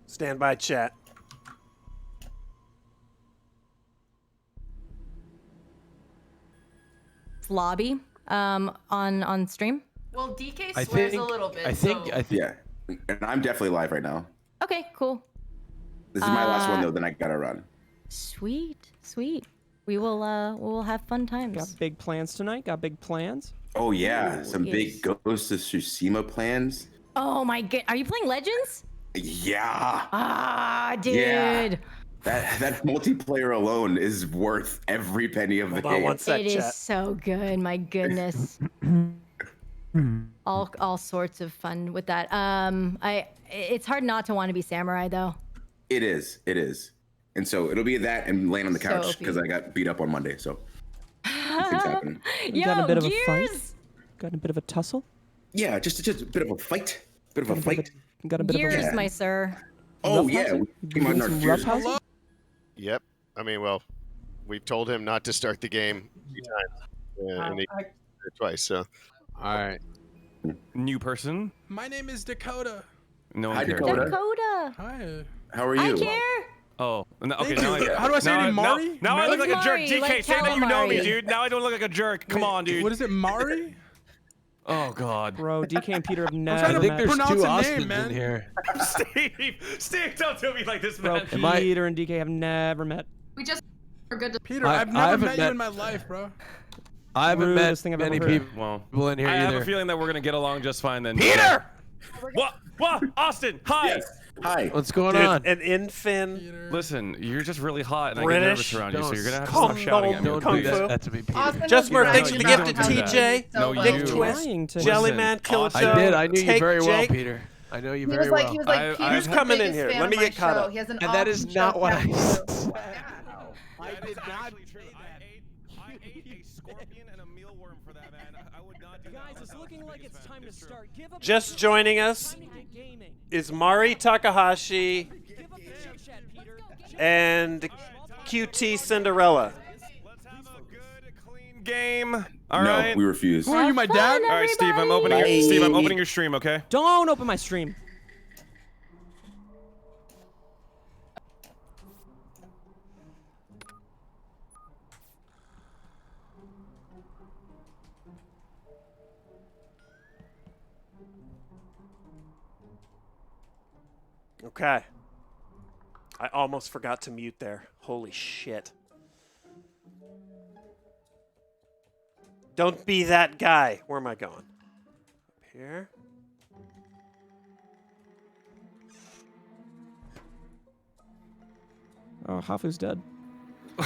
Stand by, chat. Lobby on stream. Well, DK I swears think- a little bit. I think. Yeah, and I'm definitely live right now. Okay, cool. This is my last one though. Then I gotta run. Sweet. We will have fun times. Got big plans tonight. Got big plans. Oh yeah, some yes. big Ghost of Tsushima plans. Oh my god, are you playing Legends? Yeah. Ah, dude. Yeah. That multiplayer alone is worth every penny of the Hold on game. one sec, It is chat. so good. My goodness. all sorts of fun with that. It's hard not to want to be samurai though. It is. And so it'll be that and laying on the So couch because I got beat up on Monday. So things happen. You got in a bit of a fight. Gears. Got in a bit of a tussle. Yeah, just a bit of a fight. Got a bit of Gears, a my sir. Oh yeah, we came out in our Gears. Yep. I mean, well, we've told him not to start the game 3 times, and he did it twice. So, all right. New person? My name is Dakota. No one Hi, cares. Dakota. Hi. How are I you? care. Oh, no, okay. Thank Now you. I, How do I say now it? Mari? Now I look like a jerk. Mari, DK, like say that you know me, calamari. dude. Now I don't look like a jerk. Come on, dude. What is it, Mari? Oh God. Bro, DK and Peter have never trying to I think met. there's pronounce two a Austins name, man. in here. Steve, don't do me like this, Bro, man. Am I- Peter and DK have never met. We just are good to. Peter, I I've never haven't met you met- in my life, bro. I haven't Rudest met thing I've many ever heard. people in here I have either. a feeling that we're gonna get along just fine then. Peter! What? Austin, hi. Yes. Hi. What's going Dude, on? an infin. Listen, you're just really hot, and I get British? nervous around you, so Don't you're gonna have to Kung stop shouting at me. Fu. Don't Kung do Fu. that to me, Peter. Austin Just will be thanks for right the back. gift to Don't do that. TJ. No, Nick you. Twist, Trying to. Jellyman, Austin. Killjoe. I did. I knew you Take very well, Jake. Peter. I know you He very was like, well. he was like, I- Peter's Who's the coming in biggest here? fan Let of me my get caught show. up. He has an And that is awesome not show what I tattoo. said. I did not say that. I ate a scorpion and a mealworm for that, man. I would not do that. Guys, it's looking like it's time to start. Give up. Just joining us is Mari Takahashi and QT Cinderella. Let's have a good, clean game. All No, right. we refuse. Who are you, my dad? All right, Steve. I'm opening. Bye. Steve, I'm opening your stream. Okay. Don't open my stream. Okay. I almost forgot to mute there. Holy shit. Don't be that guy. Where am I going? Up here. Oh, Hafu's dead.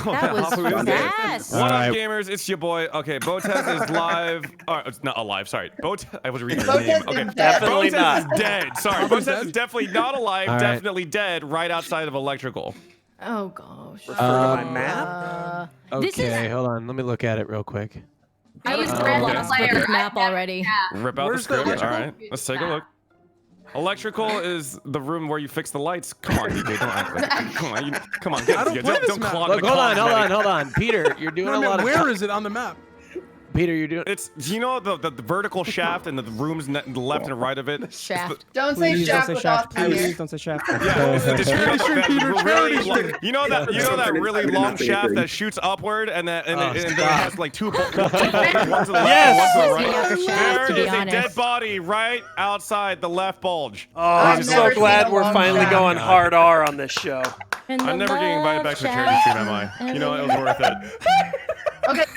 That was fast. What up, gamers? It's your boy. Okay, Botez is live. It's not alive. Sorry, I was reading his Botez name. is Okay, definitely Botez not. is dead. Sorry, Botez is definitely not alive. All right. Definitely dead. Right outside of electrical. Oh gosh. Refer to my map. This Okay, is. hold on. Let me look at it real quick. I was okay. lost with this map already. Rip out Where's the the script. All electrical? right, let's take a look. Electrical is the room where you fix the lights. Come on, DJ, don't act like. Come on, come on. I don't play this don't map. clog Look, the hold on. cosmetic. Peter, you're doing No, I a mean, lot of. where is it on the map? Peter, you're doing. It's you know the vertical shaft and the rooms left and right of it. Shaft. Don't say Please don't shaft say with shaft. Austin Please here. don't say shaft. Yeah, it's Charity stream. you know that really long shaft that shoots upward and that and then it has like two bolts. One to the left, one to the right. There is a dead body right outside the left bulge. Oh, I'm so never glad seen a we're long finally shaft. going hard R on this show. I'm never getting invited back to the charity stream, am I? You know what? It was worth it.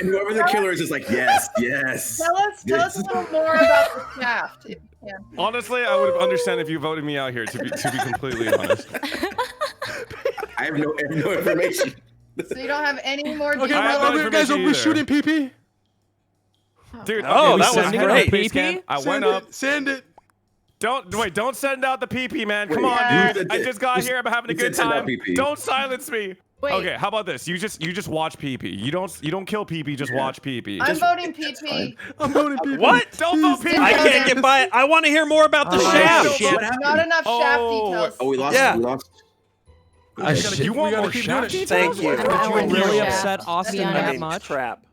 And whoever the killer is like, yes, yes. Tell us a little more about the shaft. Honestly, I would understand if you voted me out here. To be completely honest. I have no information. So you don't have any more Okay, I have no well, guys, are we information shooting PP? Dude, Oh, okay, that was sending out great. the base cam. I went up. Send it. Don't send out the PP, man. Come Wait, on, dude. you I said- just got you here. I'm having a you good said send out time. PP. Don't silence me. Wait. Okay, how about this? You just watch PP. You don't kill PP. Just watch PP. I'm voting PP. I'm voting PP. What? Don't vote PP. I can't get by. I want to hear more about the shaft. Not enough shaft details. Oh, we lost. Yeah. We lost. You want more shaft details? Thank you. Would you want really more upset shaft, Austin to be that honest. much? Crap.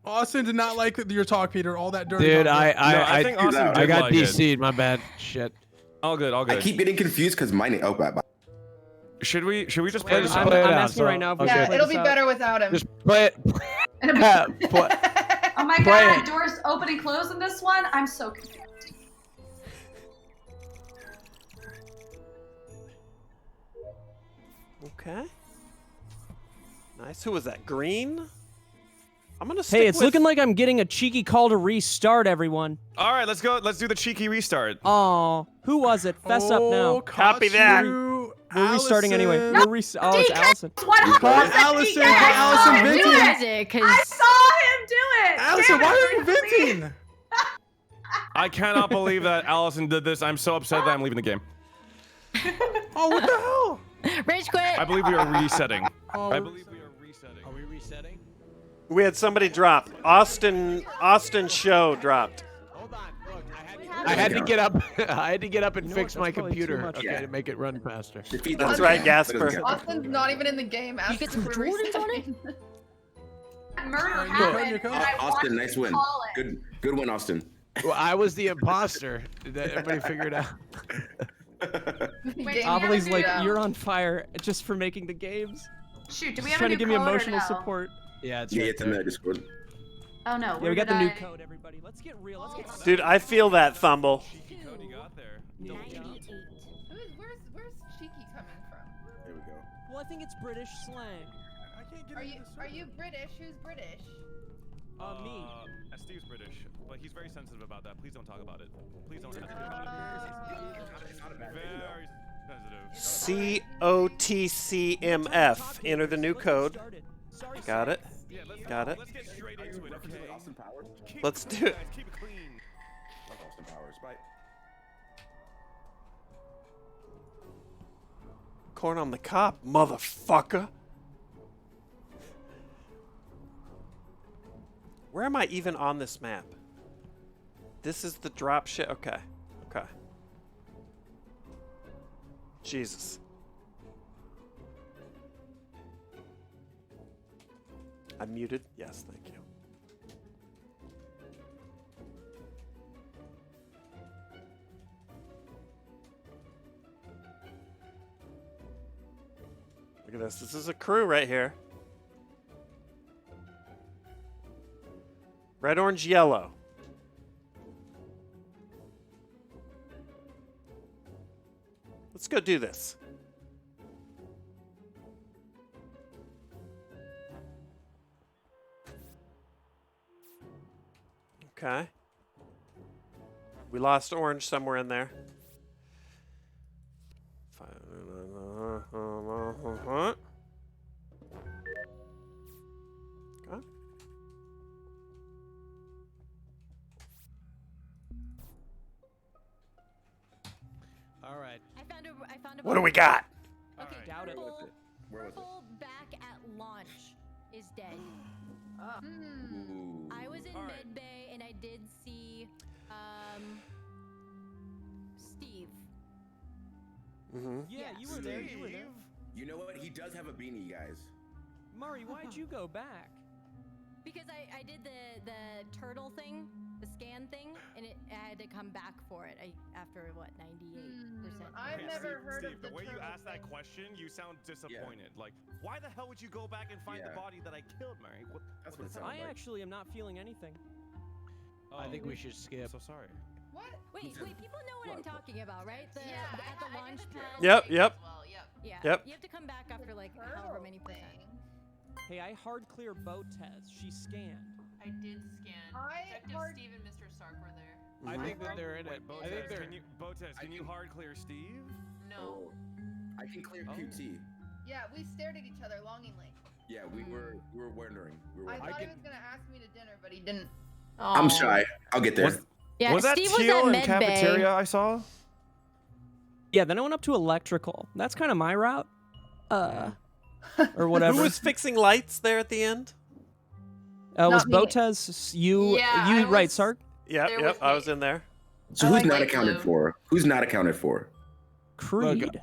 Austin did not like your talk, Peter. All that dirty. Dude, talk. I think Austin I did got like it. DC'd. My bad. Shit. All good. All I good. keep getting confused because mine. Oh, bye. Should we just play this Just out? play it I'm out, asking so- right now if we okay. should Yeah, play it'll this be out. better without him. Just play it. Oh my Play god, it. doors open and close in this one? I'm so confused. Okay. Nice. Who was that? Green? I'm gonna. Hey, it's looking like I'm getting a cheeky call to restart, everyone. All right, let's go. Let's do the cheeky restart. Oh, who was it? Fess up now. Copy that. We're restarting anyway. Allison. We're oh, it's Allison. 100% Allison, DK. I saw Allison him do venting. it. I saw him do it. Allison, Damn it, why are you I'm so confused. venting? I cannot believe that Allison did this. I'm so upset that I'm leaving the game. Oh, what the hell? Rage quit. I believe we are resetting. Oh, I believe we are resetting. Are we resetting? We had somebody drop. Austin Show dropped. Hold on. Look, I had to get up. I had to get up and You know fix what? my That's probably too computer. much. Okay, Yeah. to make it run faster. That's right, Gasper. Austin's not even in the game. You get some Jordans on it? Murder Are you happened. cutting your and coat? I Austin, wanted nice to win. call it. Good win, Austin. Well, I was the imposter. Did everybody figure it out? Wait, Ovelie's do like, that. you're on fire just for making the games. Shoot, do we She's have trying a to new give me code or emotional no? support. Yeah, it's Yeah, right it's in there. the Discord. Oh no, Yeah, where we got did the new I- code, everybody. Let's get real. Let's get Dude, I feel that, Thumble. Code you got there. Where's cheeky coming from? There we go. Well, I think it's British slang. I can't get Are you British? Who's British? Me. Steve's British, but he's very sensitive about that. Please don't talk about it. Please don't talk about it. Very sensitive. COTCMF. Enter the new code. Got it. Yeah, Got it. Let's get straight into it, okay? Austin Powers. Let's do it. Keep it clean. Austin Powers. Bye. Corn on the cob, motherfucker. Where am I even on this map? This is the drop shit. Okay. Okay. Jesus. I'm muted. Yes, thank you. Look at this. This is a crew right here. Red, orange, yellow. Let's go do this. Okay. We lost orange somewhere in there. Okay. All right. I found a What do we got? Okay, Doubt it. purple back at launch is dead. I was in mid bay and I did see Steve. Mm-hmm. Yeah, you were there. You were there. You know what? He does have a beanie, guys. Murray, why'd you go back? Because I did the turtle thing, the scan thing, and I had to come back for it. After what 98%. I've never heard Steve, of the way you turtle asked that thing. question, you sound disappointed. Like, why the hell would you go back and find the body that I killed, Mary? That's what it sounds I like. actually am not feeling anything. I think we should skip. I'm so sorry. What? Wait, people know what I'm talking about, right? At the launch pad. Yep, yep. Yeah. Yep. You have to come back after like however many percent. Hey, I hard clear boat Tez. She scanned. I did scan. Detective Steve and Mr. Sark were there. I think that they're in it. Wait, I think they're. Botez, can you hard clear Steve? No. I can clear QT. Yeah, we stared at each other longingly. Yeah, we were wondering. I thought he was gonna ask me to dinner, but he didn't. I'm shy. I'll get there. Yeah, was that Steve was teal at in med bay. cafeteria I saw? Yeah, then I went up to electrical. That's kind of my route. Or whatever. Who was fixing lights there at the end? Was Not me. Botez you? Yeah, you I right, was Sark? Yep, there yep. with I me. was in there. So I who's like not light accounted blue. for? Who's not accounted for? Creed.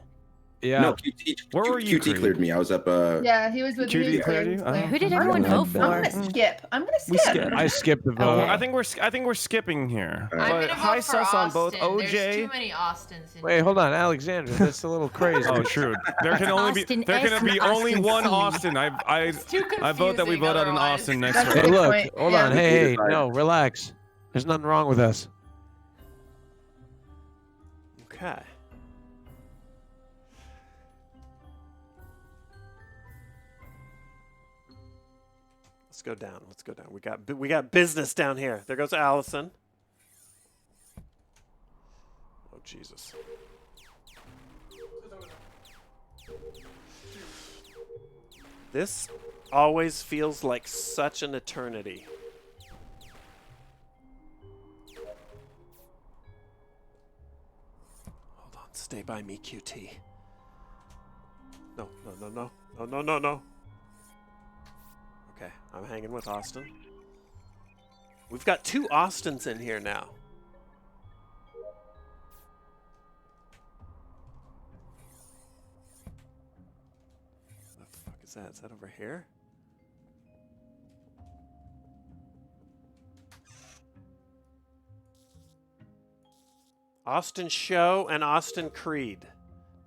Yeah. No, QT. Where were you, QT Creed? cleared me. I was up. Yeah, he was with QT me. cleared you? Who did everyone vote for? I'm gonna skip. We skip. I skipped the vote. Okay. I think we're skipping here. I'm But gonna high vote for sus on both Austin. There's OJ. too many Austins in Wait, hold on, Alexander. That's a little crazy. Oh, true. There can only Austin be there S can be and only Austin one C. Austin. I too vote that we confusing vote out an otherwise. Austin next That's week. Hey, look, point. hold Yeah. on. Hey, no, relax. There's nothing wrong with us. Okay. Let's go down. Let's go down. We got business down here. There goes Allison. Oh Jesus. This always feels like such an eternity. Hold on. Stay by me, QT. No, no, no, no. No, no, no, no. Okay, I'm hanging with Austin. We've got 2 Austins in here now. What the fuck is that? Is that over here? Austin Show and Austin Creed.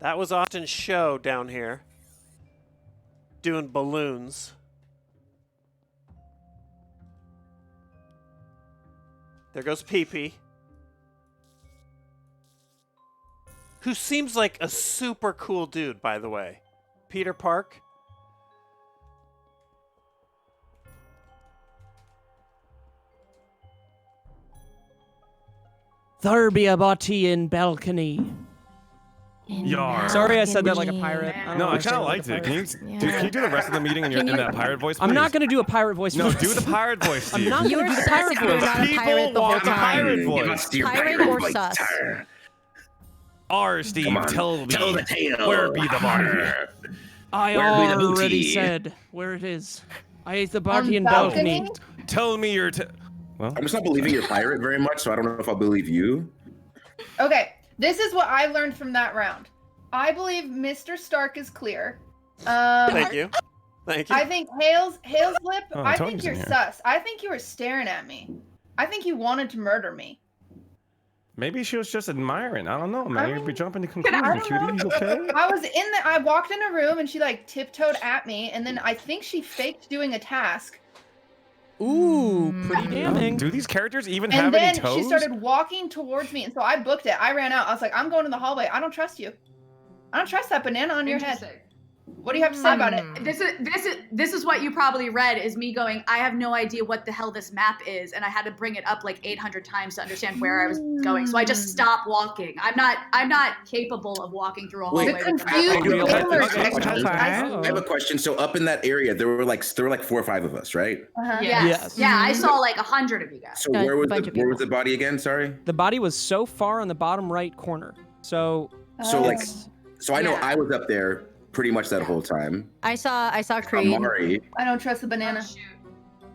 That was Austin Show down here. Doing balloons. There goes Pee-Pee. Who seems like a super cool dude, by the way. Peter Park. There be a body in balcony. Yar. Sorry, I said that like a pirate. I don't know No, why I I said kind of like liked a it. pirate. Can you do the rest of the meeting in that pirate voice? I'm not please? going to do a pirate voice. No, for do this. the pirate voice, I'm Steve. not going to do the pirate You're voice. not a People pirate the whole want time. pirate voice. Pirate or sus? R, Steve, Come on, tell me. tell the tale. Where be the body? I Where be the already booty? said where it is. I ate the body in balcony? balcony. Tell me your. Well, I'm just not believing you're pirate very much, so I don't know if I'll believe you. Okay, this is what I learned from that round. I believe Mr. Stark is clear. Thank you. Thank you. I think Hale's lip. Oh, I Tony's think in you're here. sus. I think you were staring at me. I think you wanted to murder me. maybe she was just admiring. I don't know, man. You're jumping to I conclusions, don't cutie. know. You okay? I walked in a room and she like tiptoed at me, and then I think she faked doing a task. Ooh, pretty damning. Do these characters even And have then any toes? she started walking towards me, and so I booked it. I ran out. I was like, I'm going in the hallway. I don't trust you. I don't trust that banana on your head. What do you have to say about it? This is what you probably read is me going, I have no idea what the hell this map is, and I had to bring it up like 800 times to understand where I was going. So I just stopped walking. I'm not capable of walking through a hallway. Wait, with a I map. I have a question. So up in that area, there were like 4 or 5 of us, right? Yes. Yeah, I saw like 100 of you guys. So where was the body again? Sorry. The body was so far on the bottom right corner. So So I know I was up there pretty much that whole time. I saw Creed. Amari. I don't trust the banana.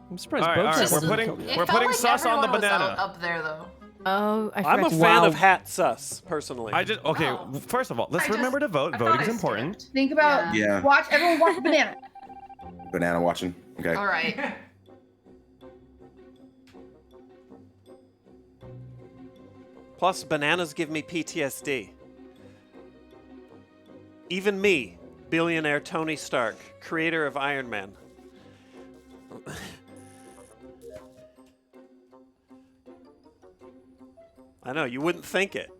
I'm surprised All right, both all right. of them We're putting sauce on the everyone was banana. up there though. Oh, I I'm a forgot. fan of hat sus, personally. Okay, first of all, let's remember to vote. Voting's important. Think about Yeah. everyone watch the banana. Banana watching. Okay. All right. Plus, bananas give me PTSD. Even me, billionaire Tony Stark, creator of Iron Man. I know, you wouldn't think it.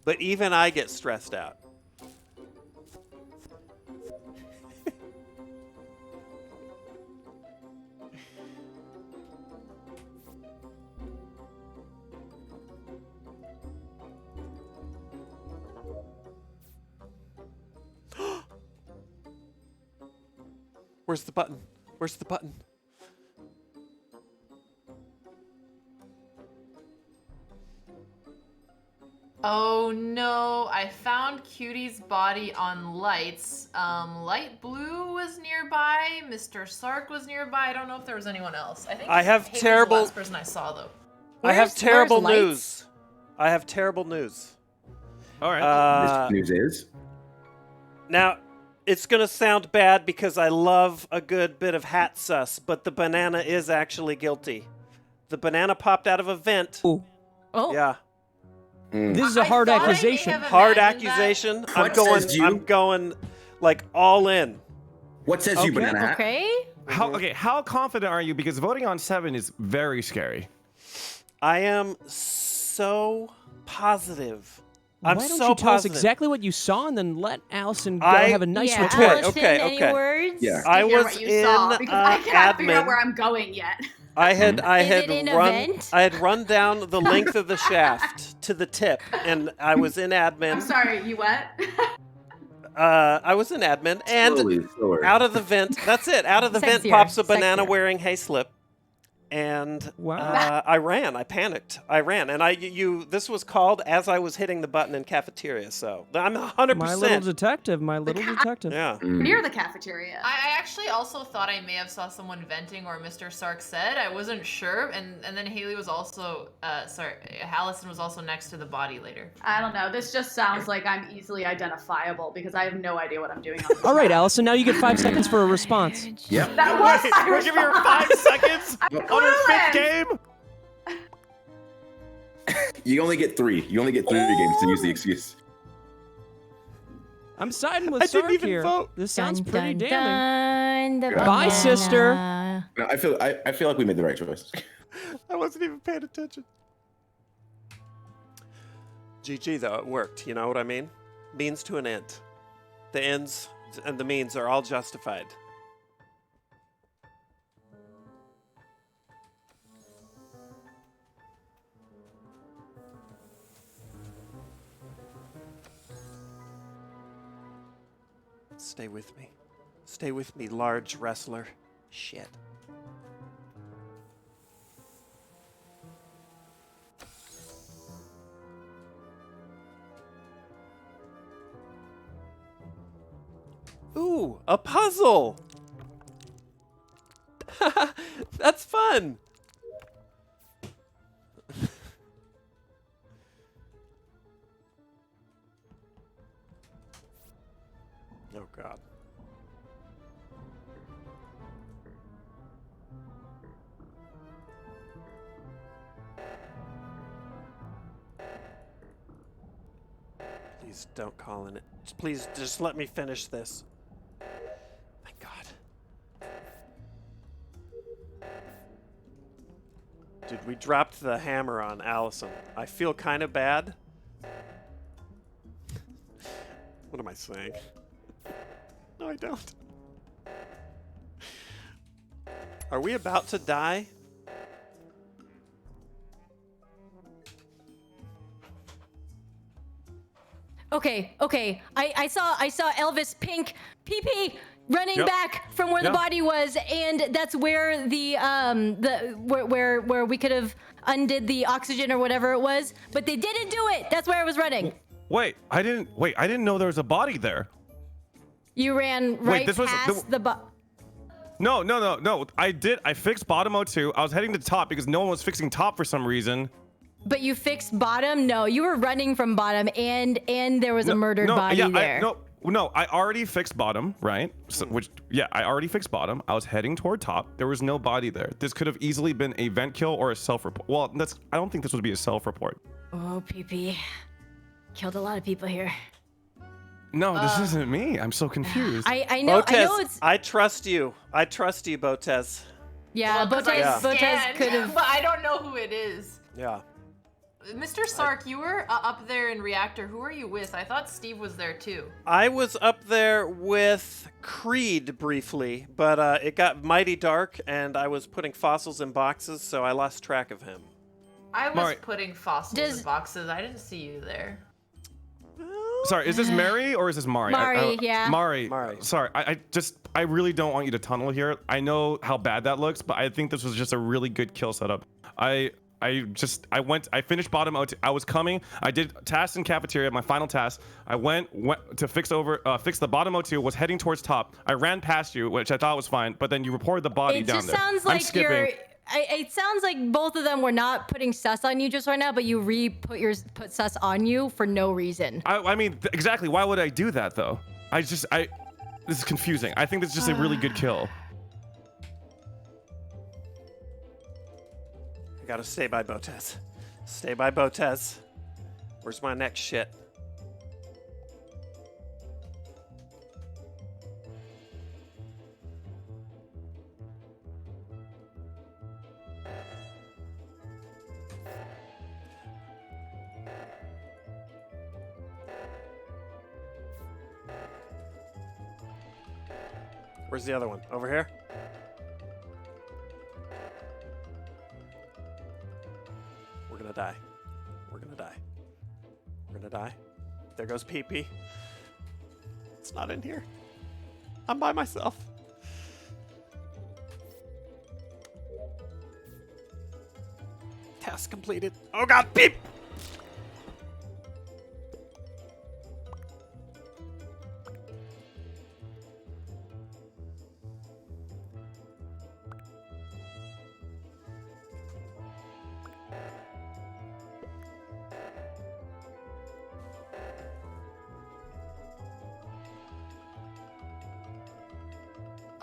But even I get stressed out. Where's the button? Where's the button? Oh no, I found Cutie's body on lights. Light Blue was nearby, Mr. Sark was nearby. I don't know if there was anyone else. I think I have Haley's terrible- the last person I saw though. I have terrible where's news. I have terrible news. All right. This news is. Now, it's going to sound bad because I love a good bit of hat sus, but the banana is actually guilty. The banana popped out of a vent. Ooh. Oh. Yeah. This is a hard thought I may accusation. have Hard imagined that. accusation. What says you? I'm going like all in. What says you, Okay. banana hat? Okay. How confident are you? Because voting on 7 is very scary. I am so positive. I'm Why don't so you tell us positive. exactly what you saw and then let Allison go I- have a nice Yeah, retort? Allison, Okay, any okay. words? Yeah. I To hear was what you in saw, because I cannot figure out admin. where I'm going yet. I had Is it an event? I had run down the length of the shaft to the tip, and I was in admin. I'm sorry, you what? I was in admin, and Slower. out of the vent. That's it. Out of the vent Sexier, pops a banana sexier. wearing hayslip, and Wow. I ran. I panicked. I ran, and This was called as I was hitting the button in cafeteria. So I'm 100%. My little detective. My little detective. Yeah. Near the cafeteria. I actually also thought I may have saw someone venting, or Mr. Sark said. I wasn't sure, and then Haley was also, Allison was also next to the body later. I don't know. This just sounds like I'm easily identifiable because I have no idea what I'm doing on this All right, map. Allison. Now you get 5 seconds for a response. Yep. That was my We're giving her 5 seconds on her 5th game. You only get 3. You only get 3 games to use the excuse. I'm siding with I didn't Sark even here. vote. This sounds Dun, pretty dun, damning. dun, the Bye, banana. sister. No, I feel like we made the right choice. I wasn't even paying attention. GG though, it worked. You know what I mean? Means to an end. The ends and the means are all justified. Stay with me. Stay with me, large wrestler. Shit. Ooh, a puzzle! That's fun! Oh, God. Please don't call in it. Please just let me finish this. Thank God. Dude, we dropped the hammer on Allison. I feel kind of bad. What am I saying? No, I don't. Are we about to die? Okay. I saw Elvis Pink PP running Yep. back from where the Yep. body was, and that's where where we could have undid the oxygen or whatever it was, but they didn't do it. That's where I was running. Wait, I didn't know there was a body there. You ran right this was past the No. I fixed bottom 02. I was heading to top because no one was fixing top for some reason. But you fixed bottom? No, you were running from bottom, and there was a murdered body there. I already fixed bottom, right? So, I already fixed bottom. I was heading toward top. There was no body there. This could have easily been a vent kill or a self-report. Well, I don't think this would be a self-report. Oh, PP. Killed a lot of people here. No, this isn't me. I'm so confused. I know Botez, it's... I trust you. I trust you, Botez. Yeah, Well, 'cause I Botez scanned, could have... but I don't know who it is. Yeah. Mr. Sark, you were up there in reactor. Who are you with? I thought Steve was there too. I was up there with Creed briefly, but it got mighty dark and I was putting fossils in boxes, so I lost track of him. I was Mari- putting fossils in boxes. I didn't see you there. Sorry, is this Mary or is this Mari? Mari, yeah. Mari. Sorry, I really don't want you to tunnel here. I know how bad that looks, but I think this was just a really good kill setup. I finished bottom O2. I was coming. I did tasks in cafeteria, my final task. I went to fix the bottom O2, was heading towards top. I ran past you, which I thought was fine, but then you reported the body down there. It just sounds like it sounds like both of them were not putting sus on you just right now, but you put sus on you for no reason. I mean, exactly. Why would I do that though? This is confusing. I think this is just a really good kill. I gotta stay by Botez. Stay by Botez. Where's my next shit? Where's the other one? Over here? We're gonna die. We're gonna die. We're gonna die. There goes PP. It's not in here. I'm by myself. Task completed. Oh god, beep!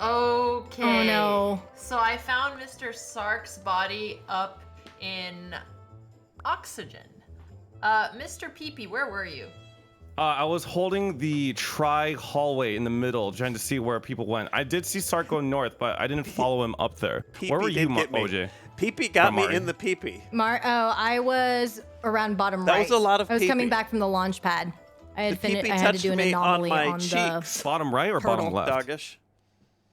Okay. Oh no. So I found Mr. Sark's body up in oxygen. Mr. Peepee, where were you? I was holding the hallway in the middle, trying to see where people went. I did see Sark go north, but I didn't follow him up there. Where were you, OJ? PP got me in the PP. I was around bottom right. That was a lot of I was coming PP. back from the launch pad. I had The PP I had to touched do an me on anomaly my on the cheeks. Bottom right or bottom left? Doggish.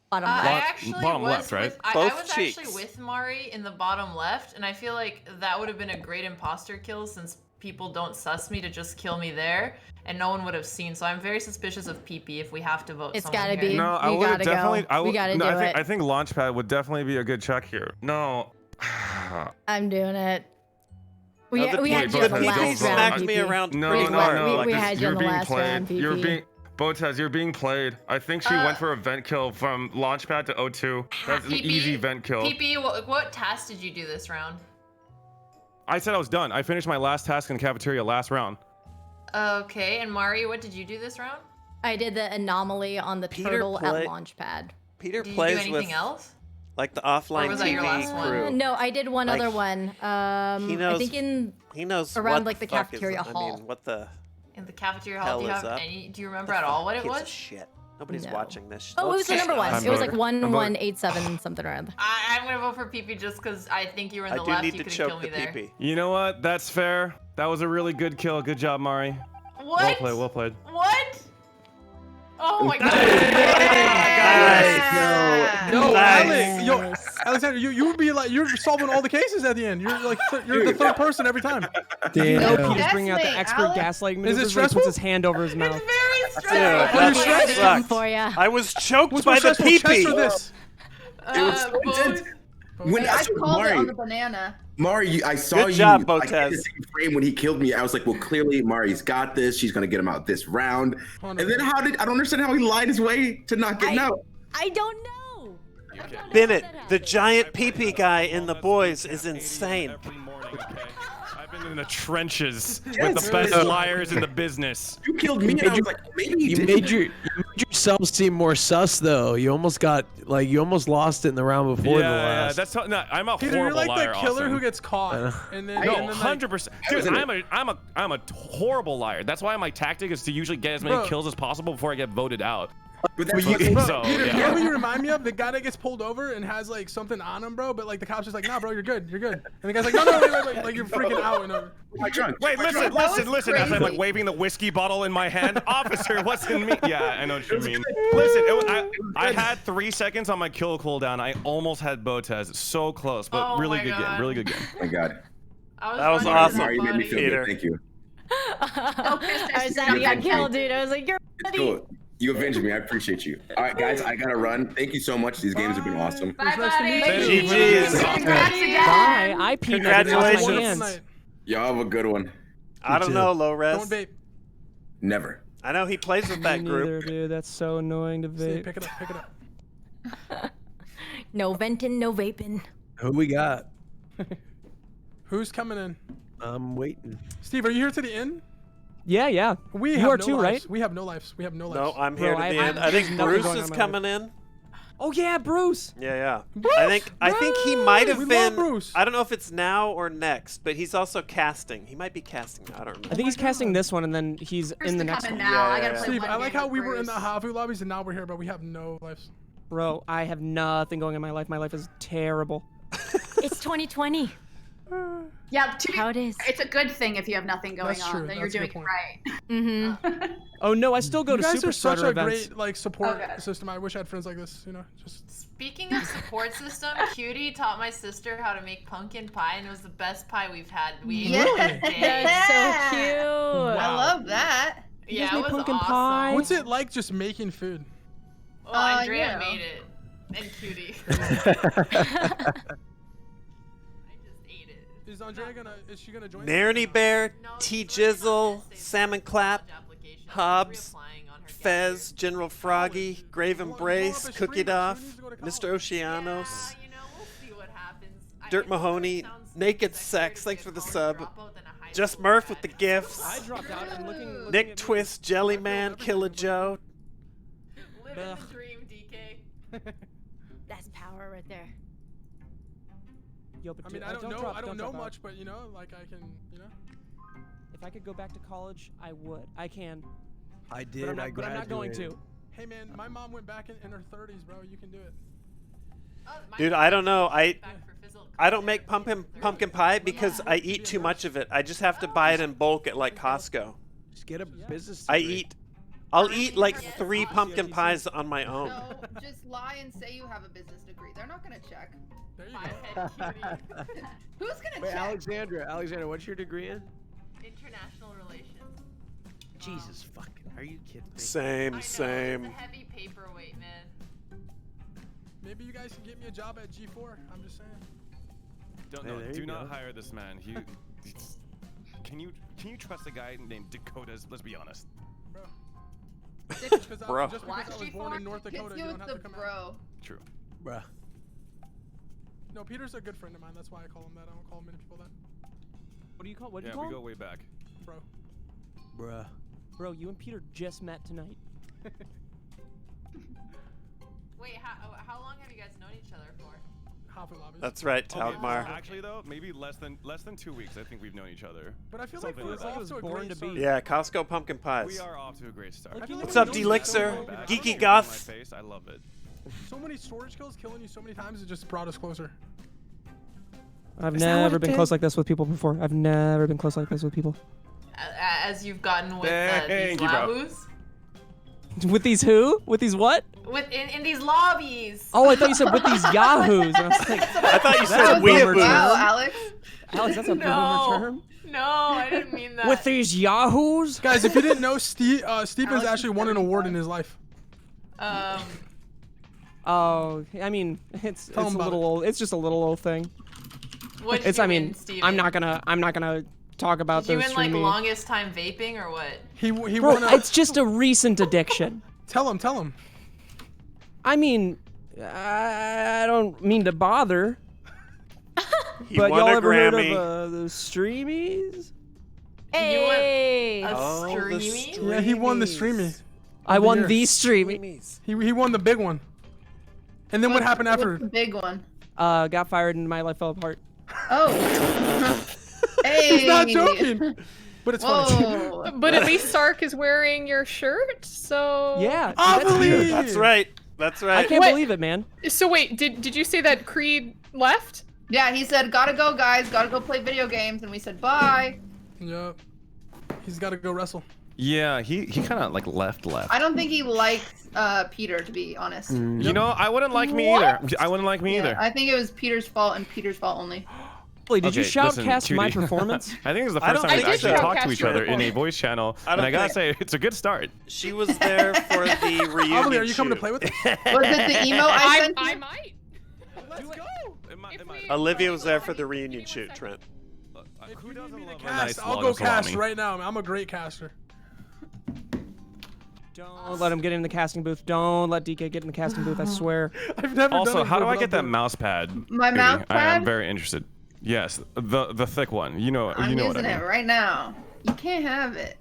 bottom I left. actually bottom was left, right? with, I Both was cheeks. actually with Mari in the bottom left, and I feel like that would have been a great imposter kill since people don't sus me to just kill me there, and no one would have seen. So I'm very suspicious of PP if we have to vote. It's someone gotta here. be. No, I We would gotta definitely. go. I We would. gotta No, do it. I think Launchpad would definitely be a good check here. No. I'm doing it. We No, we had you Botez, in the don't last vote. round. smacked me PP. around No, pretty no, hard. no. We like, had you you're in the being last played. round, You're PP. being. Botez, you're being played. I think she went for a vent kill from Launchpad to O2. That's an PP, easy vent kill. PP, what task did you do this round? I said I was done. I finished my last task in the cafeteria last round. Okay, and Mari, what did you do this round? I did the anomaly on the Peter turtle play- at Launchpad. Peter Did you do plays anything with else? like the offline Or was that your last TV one? crew. No, I did one Like, other one. he knows- I think in He knows around what like the fuck cafeteria is, hall. I mean, what the In the cafeteria hell hall, do you is have up? any? Do you remember at all what it Gives a was? Shit. Nobody's No. watching this. Oh, it was the number one. I'm It was like voting. 1187 something or other. I'm gonna vote for PP just because I think you were in I the do left. need You to could kill choke me the there. PP. You know what? That's fair. That was a really good kill. Good job, Mari. What? Well played. Well played. What? Oh my god! No, Nice. Alex, yo, Alexander, you would be like you're solving all the cases at the end. You're like you're the third person every time. You know Damn. Peter's bringing out the Gaslight, expert Alex. gaslighting Is it maneuvers where he stressful? puts his hand over his mouth. Very Dude, stressful. that stressed? sucked. For ya. I was choked What's by more the stressful, chest or PP. this? It was so intense. When I so called it on Mari, the banana. Mari, I saw Good you. job, like, in Botez. the same frame when he killed me. I was like, well, clearly Mari's got this. She's gonna get him out this round. And then I don't understand how he lied his way to not getting out. I don't know. I don't know how Bennett, that the happened. giant PP guy in the boys is insane. Every morning, okay? I've been in the trenches with Yes. the best liars in the business. You killed me, and I was like, maybe he You did. made yourself seem more sus though. You almost lost it in the round before the last. That's no, I'm a Peter, you're horrible like liar. the killer Austin. who gets caught, and then No, and then, like, 100%. Dude, I'm a horrible liar. That's why my tactic is to usually get as many Bro. kills as possible before I get voted out. But that's Bro, So, Peter, yeah. you know who you remind me of? The guy that gets pulled over and has like something on him, bro. But like the cop's just like, nah, bro, you're good, you're good. And the guy's like, no, wait, like you're freaking out and over. my trunk. Wait, My listen, trunk. listen. As I'm like crazy. waving the whiskey bottle in my hand. Officer, what's in me? Yeah, I know what you mean. Listen, I had 3 seconds on my kill cooldown. I almost had Botez. So close, but Oh really my good game. God. Really good game. Oh my God. That was wondering awesome. about Mari, you made me feel Peter. good. Thank you. So pissed I was sad you got killed, dude. I was like, you're It's cool. You avenged me. I appreciate you. All right, guys, I gotta run. Thank you so much. These games have been awesome. Bye, buddy. GG's. Congrats again. Bye. I peed Congratulations. my hands. Y'all have a good one. I don't know, low res. Don't vape. Never. I know he plays with that Me group. neither, dude. That's so annoying to See, vape. pick it up. Pick it up. no venting, no vaping. Who we got? Who's coming in? I'm waiting. Steve, are you here to the inn? Yeah, yeah. We You have are no too, lives. right? We have no lives. We have no lives. No, I'm here Bro, to the I- end. I'm- I think there's nothing Bruce going is on in my coming in. Oh yeah, Bruce. Yeah. Bruce, I think he might have we been. love Bruce. I don't know if it's now or next, but he's also casting. He might be casting now. I don't remember. I think he's casting this one, and then he's in the next one. Now. I gotta play Steve, one I like game how with we were in the Bruce. Havu lobbies and now we're here, but we have no lives. Bro, I have nothing going in my life. My life is terrible. It's 2020. Yeah, to be, How it is. it's a good thing if you have nothing going That's on. true. Then That's a you're good doing point. it right. Oh no, I still go You to guys Super are such Spreader a events. great like support Okay. system. I wish I had friends like this. You know, just. Speaking of support system, Cutie taught my sister how to make pumpkin pie, and it was the best pie we've had. We ate Yeah. it for days. That's so cute. I love that. You Yeah, guys it made was pumpkin awesome. pie? What's it like just making food? Well, Andrea you know. made it, and Cutie. Is Andrea gonna? Is she gonna join? Narny Bear, T Jizzle, Salmon Clap, Hobbs, Fez, General Froggy, Grave Embrace, Cookie Doff, Mr. Oceanos, Dirt Mahoney, Naked Sex, thanks for the sub. Just Murph with the gifts. I dropped out and looking Nick at Twist, Jellyman, Killer Joe. Living the dream, DK. That's power right there. Yo, but I mean, dude, I don't know. drop- I don't know drop out. much, but you know, like I can, you know. If I could go back to college, I would. I can. I did. But I'm not, I but I'm not going to. graduated. Hey man, my mom went back in her 30s, bro. You can do it. Dude, I don't know. I don't make pumpkin pie because I eat too much of it. I just have to buy it in bulk at like Costco. Just get a business. I'll eat like 3 pumpkin pies on my own. No, just lie and say you have a business degree. They're not gonna check. There you go. Who's gonna Wait, check? Alexandra, what's your degree in? International relations. Jesus fucking, are you kidding me? Same. It's a heavy paperweight, man. Maybe you guys can get me a job at G4. I'm just saying. Don't Hey, know. there Do you not go. hire this man. He. Can you trust a guy named Dakotas? Let's be honest. Just because I Bro. was born in North Dakota, you don't have to come out. True. Bruh. No, Peter's a good friend of mine. That's why I call him that. I don't call many people that. What do you call? What do Yeah, you call? we go him? way back. Bro. Bruh. Bro, you and Peter just met tonight. Wait, how long have you guys known each other for? Havu lobbies. That's right, Okay, Talgmar. actually, though, maybe less than 2 weeks. I think we've known each other. But I feel like Something we're like that. off to a great start. Yeah, Costco pumpkin pies. We are off to a great start. I feel like What's we up, know D-Lixer? so much. Geeky My Goth? face, I love it. So many storage kills killing you so many times. It just brought us closer. I've Is that what never it been did? close like this with people before. I've never been close like this with people. As you've gotten with these Thank you, bro. labus? With these who? With these what? In these lobbies. Oh, I thought you said with these yahoos. And I was like, I thought you that's said a boomer weeaboo. Wow, term. Alex. Alex, that's a No. boomer term. No, I didn't mean that. With these yahoos? Guys, if you didn't know, Steven's actually won an award in his life. Oh, I mean, it's Tell a him about little old. It's just a little old thing. What'd It's. you I mean, win, Steven? I'm not gonna talk about Did you those win like streamy- longest time vaping or what? He Bro, won a. it's just a recent addiction. Tell him. I mean, I don't mean to bother. He But won y'all a ever heard Grammy. of the streamies? Hey. A Oh, the streamy? Yeah, he won the streamies. streamy. I won Here. the streamies. He won the big one. And then what happened after? What's the big one? Got fired and my life fell apart. Oh. Hey. He's not joking. But it's funny. Whoa. But at least Sark is wearing your shirt, so Yeah, I that's weird. believe. That's right. That's right. I can't What? believe it, man. So wait, did you say that Creed left? Yeah, he said, gotta go, guys. Gotta go play video games. And we said, bye. Yep. He's got to go wrestle. Yeah, he kind of like left. I don't think he liked Peter, to be honest. You know, I wouldn't like me What? either. I wouldn't like me Yeah, either. I think it was Peter's fault and Peter's fault only. Wait, did you Okay, shout listen, cast my Cutie. performance? I think it's the I first don't time we think actually so. talked to Shoutcast each your other in a performance. voice channel, I and don't I gotta think- say, it's a good start. She was there for the reunion. Amelie, are you coming to shoot. play with us? Was it the emo I sent you? I might. Let's go. Olivia was there for the reunion shoot, Trent. Who doesn't love a Cast. nice I'll log go of salami? cast right now. I'm a great caster. Don't let him get in the casting booth. Don't let DK get in the casting booth. I swear. I've never done Also, it how do before, I but get I'll that do it. mouse pad? My Cutie? mouse I am pad? very interested. Yes, the thick one. You know, I'm you know what I using mean. it right now. You can't have it.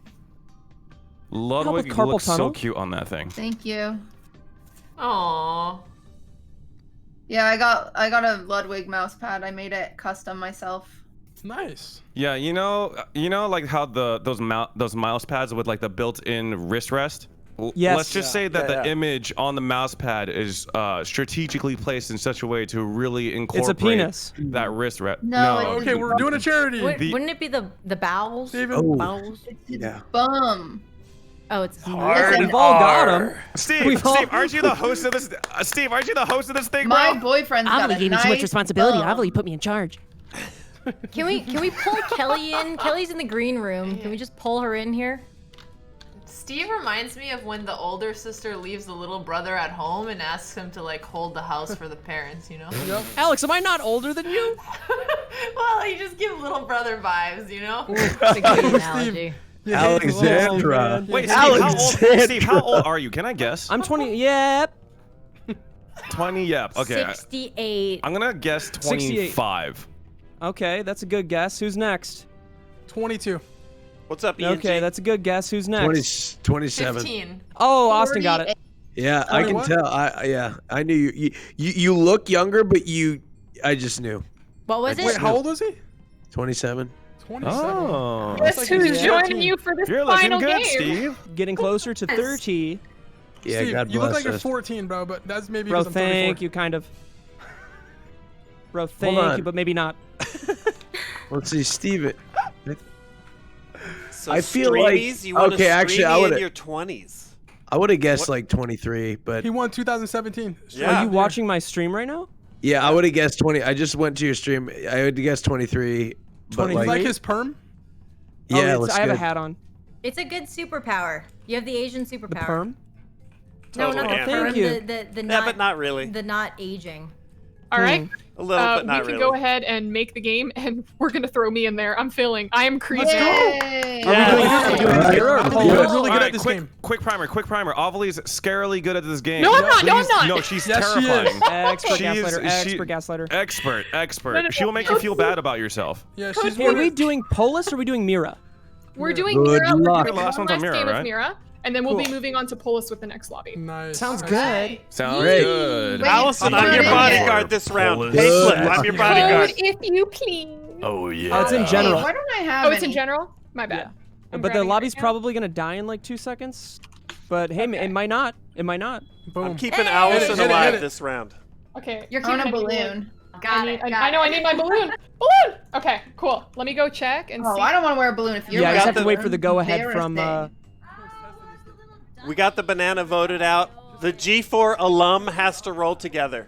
Ludwig carpal looks so tunnel? cute on that thing. Thank you. Aww. Yeah, I got a Ludwig mouse pad. I made it custom myself. Nice. Yeah, you know, like how those mouse pads with like the built-in wrist rest. Yes. Let's just say that the image on the mouse pad is strategically placed in such a way to really incorporate penis. that wrist rest. No, Okay, we're doing a charity. Wouldn't it be the bowels? Steven? Bowels? Yeah. Bum. Oh, it's Hard We've all got him. Steve, aren't you the host of this? Steve, aren't you the host of this thing, bro? My boyfriend's got a nice bum. put me in charge. Can we pull Kelly in? Kelly's in the green room. Can we just pull her in here? Steve reminds me of when the older sister leaves the little brother at home and asks him to like hold the house for the parents, you know? Yep. Alex, am I not older than you? Well, you just give little brother vibes, you know? It's a good analogy. Alexandra. Wait, Alexandra. Steve, how old are you? Can I guess? I'm 20. Yep. 20. Yep. Okay. 68. I'm gonna guess 25. Okay, that's a good guess. Who's next? 22. What's up, Ian? Okay, that's a good guess. Who's next? 27. 15. Oh, Austin got it. Yeah, I can 21? tell. Yeah, I knew you. You look younger, but I just knew. What was it? Wait, how old was he? 27. 27. Oh. Guess who's joining you for this You're looking final good, game? Steve. Getting closer to 30. Yeah, Steve, God you look bless like you're us. 14, bro, but that's maybe Bro, because I'm 34. thank you, kind of. Bro, Hold thank on. you, but maybe not. Let's see, Steve. So I feel like- streamies, you want okay, actually, I in would've- your 20s. I would have guessed like 23, but He won 2017. Yeah. Are you watching my stream right now? yeah, I would have guessed 20. I just went to your stream. I would guess 23. But 23? Like his perm? yeah, Oh, looks I have a good. hat on. It's a good superpower. You have the Asian superpower. The perm? No, Totally not the Amber. perm. Thank you. The Yeah, not, but not really. The not aging. All right. A little, but we not can really. go ahead and make the game, and we're gonna throw me in there. I'm feeling. I am creasing. Yay. Yeah. Really good All at this game. Quick primer. Ovalie's scarily good at this game. No, I'm not. No, I'm Please- not. No, she's Yes, she is. terrifying. Expert She is- gaslighter. she- Expert gaslighter. Expert. No, no, She will make you feel bad about yourself. Yeah, she's Hey, are we doing Polis or are we doing Mira? We're doing Good Mira. We're luck. doing The last one one's on last Mira, game right? of Mira, and then we'll be Cool. moving on to Polis with the next lobby. Nice. Sounds Nice. good. Sounds Great. good. Wait, Allison, I'm I'm your not in bodyguard yet. this round. Good. Paisley, I'm your bodyguard. Code if you please. Oh yeah. Oh, it's in general. Why don't I have Oh, it's in any? general? My bad. I'm But the grabbing it lobby's right now. probably gonna die in like 2 seconds. But hey, Okay. it might not. It might not. Boom. I'm keeping Hey! Allison Hit it, alive hit it. this round. Okay. You're I on a need balloon. Got it. I know I need my balloon. Balloon! Okay, cool. Let me go check and Oh, see. I don't want to wear a balloon if you're Yeah, I wearing just a have to wait balloon. for the go-ahead from. Embarrassing. We got the banana voted out. The G4 alum has to roll together.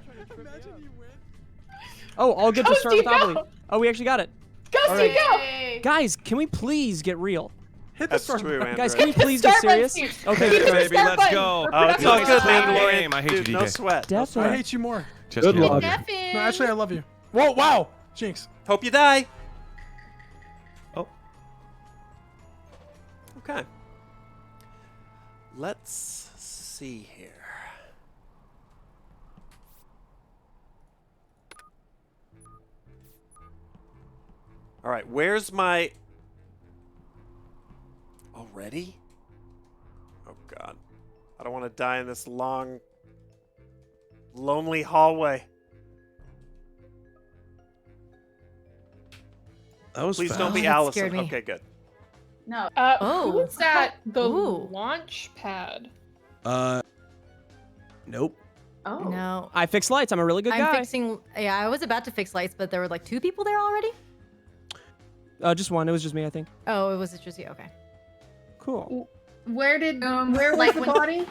Oh, all good to Go, start with Steve, go! Amelie. Oh, we actually got it. Go, All Steve, right. go! Yay. Guys, can we please get real? Hit the That's start true, button. Andrew. Guys, can we please get Start button, serious? Steve. Okay, Keep it good. the Baby, start let's button. go. We're Oh, it's all productive. good, Play the Mandalorian. game. I hate you, Dude, no DK. sweat. I Definitely. hate you more. Just Good kidding. luck. No, actually, I love you. Whoa, wow. Jinx. Hope you die. Oh. Okay. Let's see here. All right, where's my... Already? Oh, God. I don't want to die in this long, lonely hallway. That was Please fast. don't be that Allison. scared me. Okay, good. No. Who was that? The Ooh. launch pad. Nope. Oh. No. I fix lights. I'm a really good I'm guy. fixing. Yeah, I was about to fix lights, but there were like 2 people there already. Just one. It was just me, I think. Oh, it was just you. Okay. Cool. Where was like the when- body?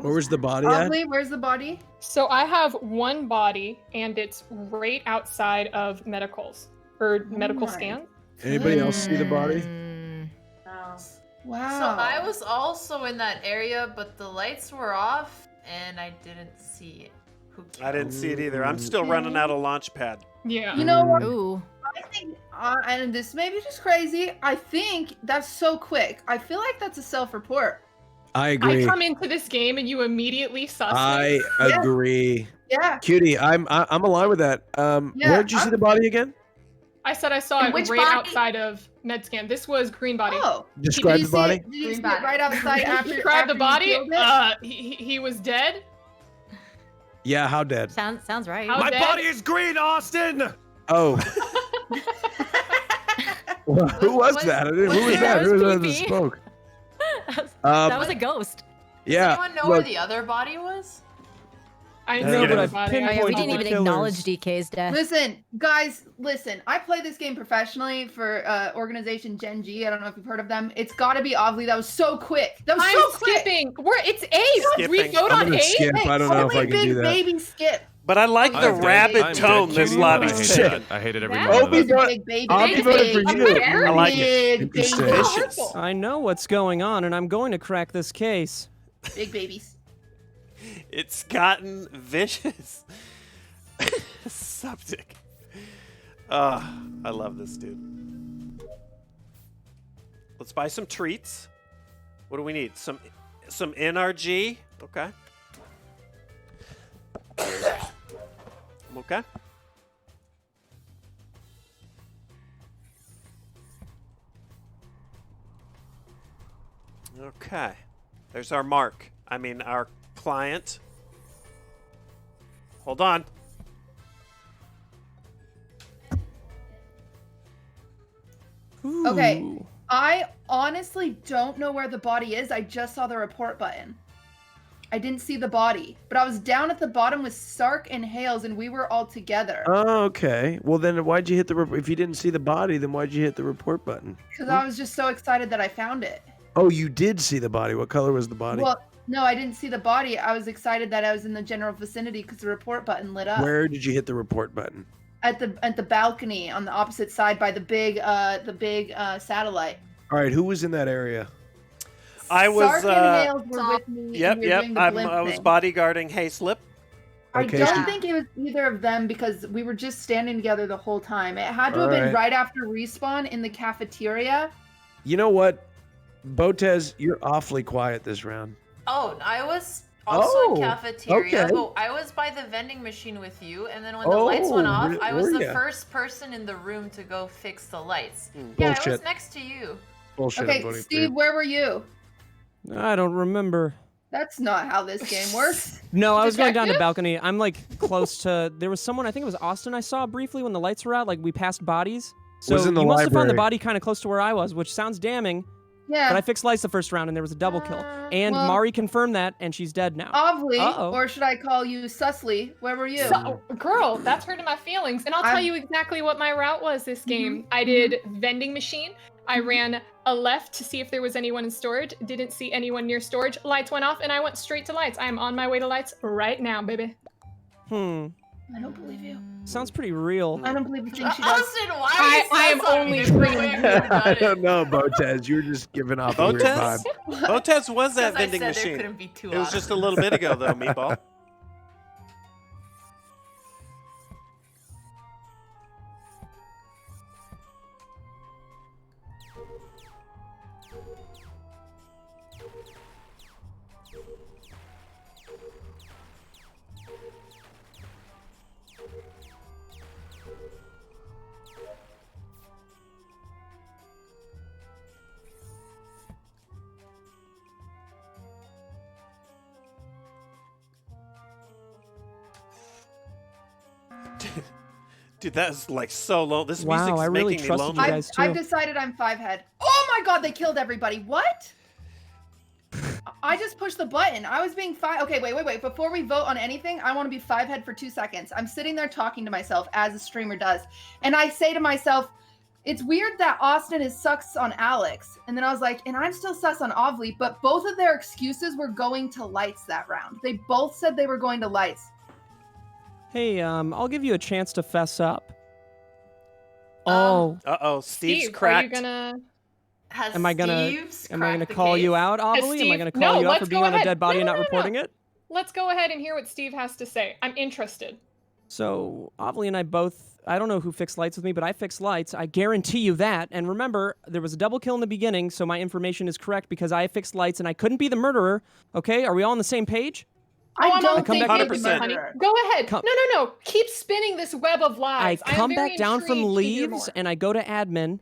Where's the body at? Probably, where's the body? So I have one body, and it's right outside of medicals or medical my scan. Anybody else see the body? Wow. So I was also in that area, but the lights were off, and I didn't see it. Who cares? I didn't see it either. I'm still running out of launch pad. Yeah. You know what? Ooh. I think, and this may be just crazy, I think that's so quick. I feel like that's a self-report. I agree. I come into this game and you immediately sus I me. agree. Yeah. Cutie, I'm aligned with that. Yeah, Where'd you see the body again? I said I saw And it which right body? outside of med scan. This was green body. Oh. Describe Did you the body. See it, did you see it right outside after Describe the after you body. killed it? He was dead. Yeah, how dead? Sounds right. How My dead? body is green, Austin. Oh. Well, who was that? Who was that? Who was that that spoke? That was a ghost. Yeah. Does anyone know where look, the other body was? I know, but I've Oh, yeah, we didn't even acknowledge DK's death. Listen, guys, listen. I play this game professionally for organization Gen G. I don't know if you've heard of them. It's got to be Ovly. That was so quick. That was I'm so quick. skipping. It's Ace. We Skipping. vote I'm on gonna Ace. skip. I don't know if I can big do that. baby skip. But I like the I'm dead. rabid I'm tone dead, this Cutie. lobby's I hate taking. that. I hate it every That minute of Obi it. voted. Big baby. Obi big voted for big, you. I like it. Big Interesting. baby. Vicious. I know what's going on, and I'm going to crack this case. Big babies. It's gotten vicious. Septic. I love this dude. Let's buy some treats. What do we need? Some NRG. Okay. Okay. Okay. There's our mark. I mean, our client. Hold on. Okay. Ooh. I honestly don't know where the body is. I just saw the report button. I didn't see the body, but I was down at the bottom with Sark and Hales, and we were all together. Oh, okay. Well, then why'd you hit the? If you didn't see the body, then why'd you hit the report button? Because I was just so excited that I found it. Oh, you did see the body. What color was the body? Well, no, I didn't see the body. I was excited that I was in the general vicinity because the report button lit up. Where did you hit the report button? At the balcony on the opposite side by the big satellite. All right, who was in that area? I was. Sark and Hales were with me. Yep, and we were yep. doing the I blimp was thing. bodyguarding Hayslip. I Okay, don't so- think it was either of them because we were just standing together the whole time. It had to have been Alright. right after respawn in the cafeteria. You know what, Botez, you're awfully quiet this round. Oh, I was also Oh, in cafeteria, okay. but I was by the vending machine with you, and then when the lights went Oh, off, I was were the ya? first person in the room to go fix the lights. Hmm. Yeah, I was Bullshit. next to you. Bullshit. I'm Okay, voting for Steve, you. where were you? I don't remember. That's not how this game works. No, I was going down to Detective? balcony. I'm like close to. There was someone. I think it was Austin. I saw briefly when the lights were out. Like we passed bodies. So Was in the you must have found the library. body kind of close to where I was, which sounds damning. Yeah. But I fixed lights the first round, and there was a double kill. And well- Mari confirmed that, and she's dead now. Ovly, Uh-oh. or should I call you Sussly? Where were you? So, girl, that's hurting my feelings. And I'll tell I'm- you exactly what my route was this game. Mhm, I did vending machine. I ran a left to see if there was anyone in storage. Didn't see anyone near storage. Lights went off, and I went straight to lights. I am on my way to lights right now, baby. I don't believe you. Sounds pretty real. I don't believe you think she does. Austin, why I am only screaming. I don't know, Botez. You were just giving off a weird Botez? vibe. Botez was at Because I vending said there machine. couldn't be two It was just a little bit ago, though, Meatball. Dude, that's like so low. This Wow, music's I really making me trusted lonely. you guys too. I've decided I'm 5 head. Oh my god, they killed everybody. What? I just pushed the button. I was being 5. Okay, wait. Before we vote on anything, I want to be 5 head for 2 seconds. I'm sitting there talking to myself as a streamer does. And I say to myself, It's weird that Austin is sus on Alex, and then I was like, and I'm still sus on Ovly, but both of their excuses were going to lights that round. They both said they were going to lights. Hey, I'll give you a chance to fess up. Oh. Uh-oh, Steve's Steve, cracked. are you gonna? Has Am I gonna Steve's call you out, Has Ovly? Am I gonna Steve- call No, you out let's for being go on a ahead. dead body and No, not no, no, reporting no. it? Let's go ahead and hear what Steve has to say. I'm interested. So, Ovly and I both, I don't know who fixed lights with me, but I fixed lights. I guarantee you that. And remember, there was a double kill in the beginning, so my information is correct because I fixed lights and I couldn't be the murderer. Okay? Are we all on the same page? I don't come think back- you're the 100%. murderer. Go ahead. Come- No. Keep spinning this web of lies. I am come very back down from intrigued to hear leaves more. and I go to admin,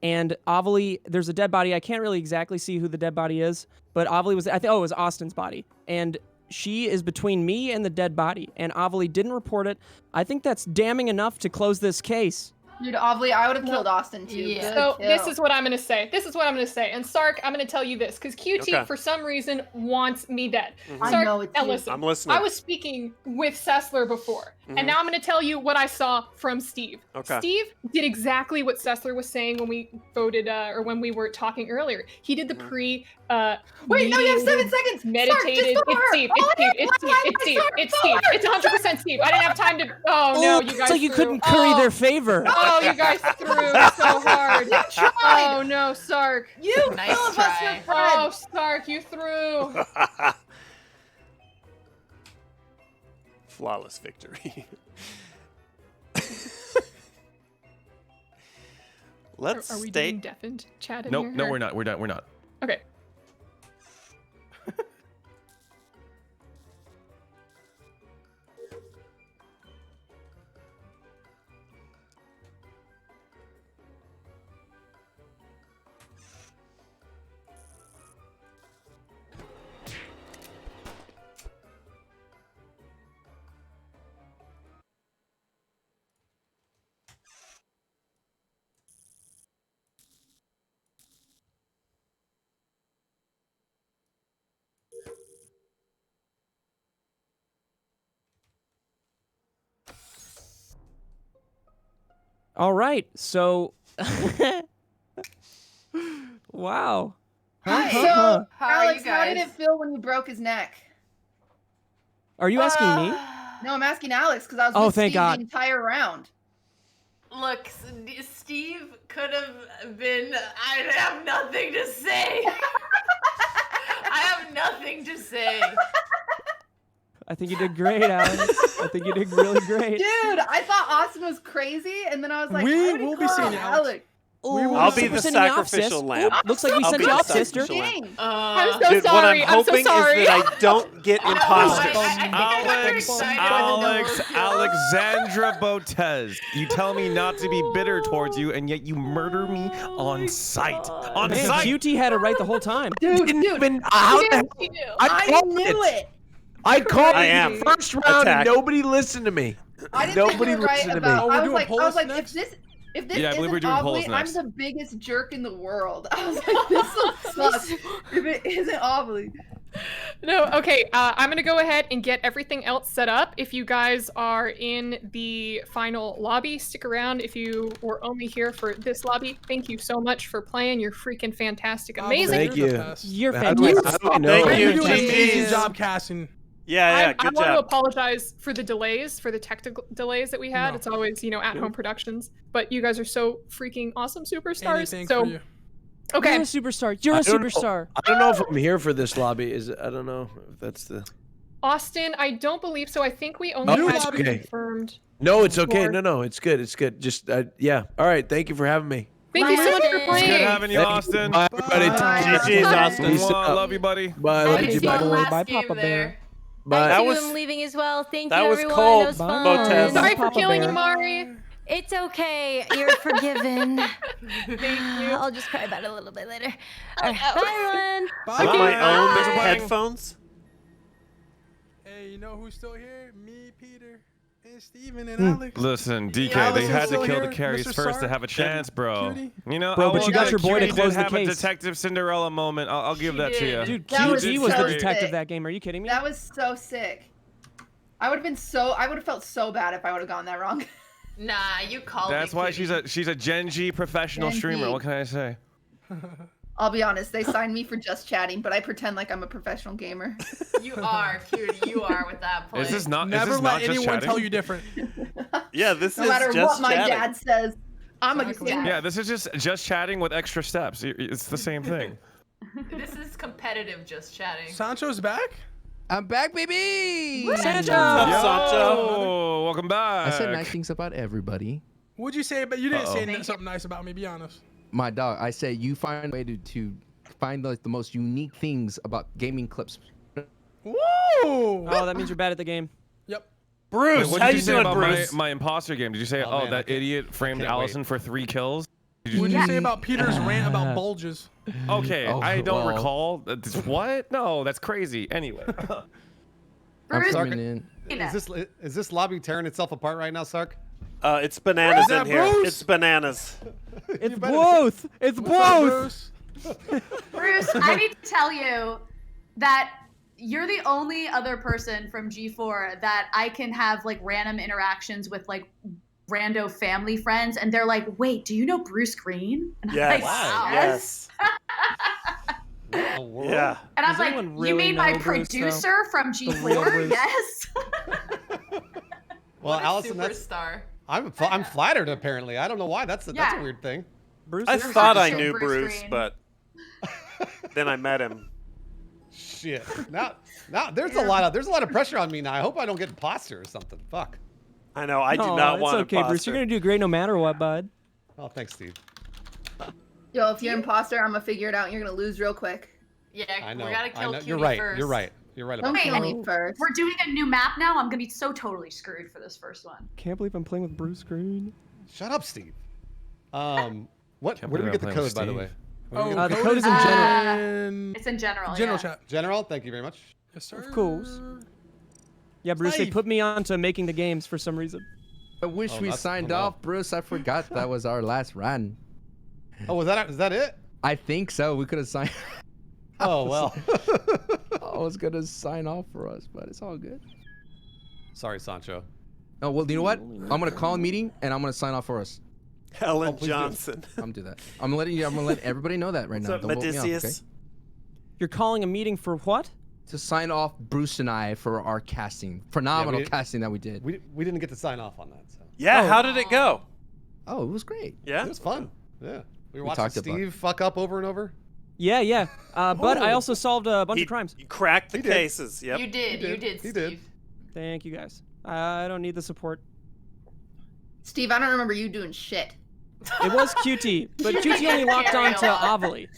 and Ovly, there's a dead body. I can't really exactly see who the dead body is, but Ovly was, it was Austin's body. And she is between me and the dead body, and Ovly didn't report it. I think that's damning enough to close this case. Dude, Ovly, I would have killed Austin too. Yeah. Good So kill. this is what I'm gonna say. And Sark, I'm gonna tell you this, because QT Okay. for some reason wants me dead. I Sark, know it's now you. listen. I'm listening. I was speaking with Sessler before, and now I'm gonna tell you what I saw from Steve. Okay. Steve did exactly what Sessler was saying when we voted, or when we were talking earlier. He did the pre. Wait, no, you have 7 mediated, seconds. Meditated. Sark, just go It's her. Steve. Oh, It's Steve. It's Steve. It's 100% Steve. I didn't have time to. Oh no, you guys. So you threw. couldn't curry their favor. Oh, you guys threw so hard. Oh no, Sark. You Nice filibuster try. friend. Oh, Sark, you threw. Flawless victory. Let's Are we stay. doing deafened chat in Nope, here? no, or- we're not. We're not. We're not. Okay. All right, so. Wow. Hi. Huh? So, How are Alex, you how did guys? it feel when you broke his neck? Are you asking me? No, I'm asking Alex because I was Oh, with thank Steve God. the entire round. Look, Steve could have been. I have nothing to say. I have nothing to say. I think you did great, Alex. I think you did really great. Dude, I thought Austin was crazy, and then I was like, We why would he will be call seeing out Alex. Alex? Ooh, I'll be so the we're sending you off, sacrificial sis. lamb. Oop, looks like we I'll sent be you the off, sister. sacrificial lamb. Dang. I'm so Dude, sorry. what I'm I'm hoping so sorry. is that I don't get imposters. Alexandra Botez, you tell me not to be bitter towards you, and yet you murder me on sight. On Man, sight. QT had it right the whole time. Dude, How the hell? I called knew it. I called I it am. the first round Attack. and nobody listened to me. I didn't Nobody think you were right listened to me. about. Oh, we're I was doing like, polls if next? this Yeah, I believe we're isn't doing polls Ovly, I'm next. the biggest jerk in the world. I was like, this looks sus. If it isn't Ovly. No, okay. I'm gonna go ahead and get everything else set up. If you guys are in the final lobby, stick around. If you were only here for this lobby, thank you so much for playing. You're freaking fantastic, amazing. Thank You're the you. best. You're How do I fantastic. know? Thank you, You're doing an amazing GGs. job casting. Yeah, I good want to job. apologize for the delays, for the technical delays that we had. No. It's always, at-home productions. But you guys are so freaking awesome superstars. Anything So, for you. okay. You're a superstar. You're a superstar. I don't know if I'm here for this lobby. I don't know if that's the. Austin, I don't believe so. I think we only Oh, had it's you okay. confirmed. No, it's okay. Or- No, it's good. It's good. Just yeah. All right. Thank you for having me. Thank you so much for Austin. playing. Good having you, Thank Austin. Bye, everybody. GG's, Austin. Peace Mwah, out. love you, buddy. Bye. How Love did you. you Bye. see the last Bye, game Papa there? Bear. Bye. That You was- am leaving as well. Thank that you, was everyone. cold, It was fun. Botez. Sorry for Papa killing Bear. you, Mari. It's okay. You're forgiven. Thank you. I'll just cry about it a little bit later. All right, bye, everyone. Bye. With my own Thanks for playing. headphones. Hey, you know who's still here? Me, Peter, and Steven, and Alex. Listen, DK, Yeah, they Allison's had to still kill here, the carries Mr. first to Sark, have a chance, bro. Cutie. You know, Bro, but I you got will your boy to Cutie close did the have case. a Detective Cinderella moment. I'll give She that to did. you. Dude, That was QT was the so detective sick. that game. Are you kidding me? That was so sick. I would have felt so bad if I would have gotten that wrong. Nah, you called That's me why Cutie. she's a Gen G professional Gen streamer. G. What can I say? I'll be honest, they signed me for just chatting, but I pretend like I'm a professional gamer. You are, Cutie. You are with that play. Is this not? Never is this let not just anyone chatting? tell you different. Yeah, this No is matter just what my chatting. dad says, I'm a gamer. Yeah, this is just chatting with extra steps. It's the same thing. This is competitive just chatting. Sancho's back? I'm back, baby. Sancho! Yo, welcome back. I said nice things about everybody. What'd you say? But you didn't say Thank something nice about me. Be honest. My dog. I said you find a way to find like the most unique things about gaming clips. Woo! Oh, that means you're bad at the game. Yep. Bruce, What how did you you say doing, about Bruce? my imposter game? Did you say, oh, man, that idiot framed can't Allison for 3 kills? What'd you say about Peter's rant about bulges? Okay, Oh, I don't well. recall. What? No, that's crazy. Anyway. I'm Bruce, coming in. Is this lobby tearing itself apart right now, Sark? It's bananas Is that in here. Bruce? It's bananas. It's both. It's both. Bruce, I need to tell you that you're the only other person from G4 that I can have like random interactions with, like rando family friends, and they're like, "Wait, do you know Bruce Green?" And I'm Yes. like, Yes. Yeah. And I'm Does like, anyone "You really mean my know Bruce, though? producer from real G4?" Bruce. Yes. Well, What a Allison, that's superstar. I'm flattered. Apparently, I don't know why. That's a Yeah. weird thing. Bruce. I is thought I Bruce knew Green. Bruce, but then I met him. Shit. Now there's a lot of pressure on me now. I hope I don't get imposter or something. Fuck. I know. I do No, not it's want okay, imposter. Bruce. You're gonna do great no matter what, bud. Oh, thanks, Steve. Yo, if you're imposter, I'm gonna figure it out. And you're gonna lose real quick. Yeah, I know. we gotta kill I know. Cutie You're right. first. You're right. You're right about Don't that. kill me first. We're doing a new map now. I'm gonna be so totally screwed for this first one. Can't believe I'm playing with Bruce Green. Shut up, Steve. Where do we believe get I'm the playing code, with by the Steve. way? Oh, the code is in general. It's in general. General yeah. chat. General. Thank you very much. Yes, sir. Of course. Yeah, Bruce, they Steve. put me on to making the games for some reason. I wish we that's- signed off, Bruce. I forgot that was our last run. Oh, is that it? I think so. We could have signed. Oh well. I was gonna sign off for us, but it's all good. Sorry, Sancho. Oh well, you know what? I'm gonna call a meeting and I'm gonna sign off for us. Helen please do. Johnson. I'm gonna do that. I'm gonna let everybody know that right What's now. up, Don't vote me off, okay? Odysseus? You're calling a meeting for what? To sign off Bruce and I for our casting, phenomenal didn't- casting that we did. We didn't get to sign off on that. So Yeah. How did it go? Oh, it was great. Yeah. it was fun. Yeah. We were We watching talked about Steve fuck up over and over. Yeah, yeah. But I also solved a bunch of crimes. You cracked the He did. cases. Yep. You did, He Steve. did. Thank you guys. I don't need the support. Steve, I don't remember you doing shit. It was QT, but QT only locked on to Avali.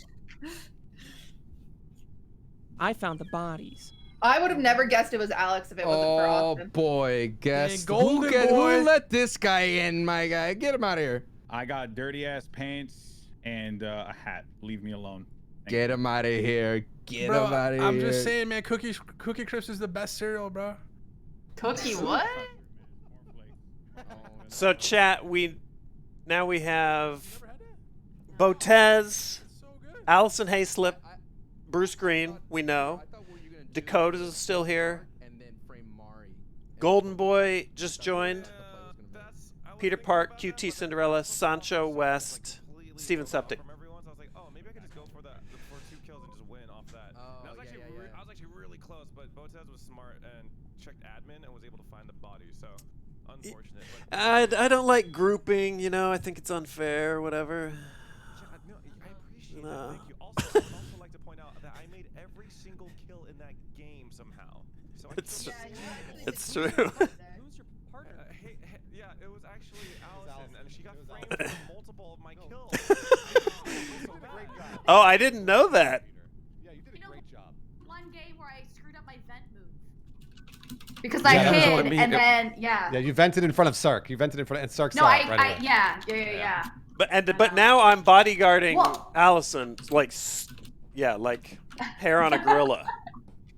I found the bodies. I would have never guessed it was Alex if it wasn't for Oh Austin. boy, guess golden who boy. let this guy in, my guy? Get him out of here. I got dirty ass pants and a hat. Leave me alone. Get him out of here. Get Bro, him out of here. I'm just saying, man. Cookie Crisp is the best cereal, bro. Cookie what? So chat, we have Botez, Allison Hayslip, Bruce Green, we know. Dakota is still here. Golden Boy just joined. Peter Park, QT Cinderella, Sancho West, Steven Septic. I was actually really close, but Botez was smart and checked admin and was able to find the body. So unfortunate. But I don't like grouping, you know. I think it's unfair or whatever. I appreciate No. that. Thank you. Also, I'd also like to point out that I made every single kill in that game somehow. So I It's killed it's true. yeah, it was actually Allison, and she got framed for multiple of my kills. Oh, I didn't know that. Yeah, you did a great job. One game where I screwed up my vent move. Because I that was hid, what I mean. and then, yeah. Yeah, you vented in front of Sark. You vented in front of, and Sark No, saw it right away. yeah. But now I'm bodyguarding Whoa. Allison, like hair on a gorilla.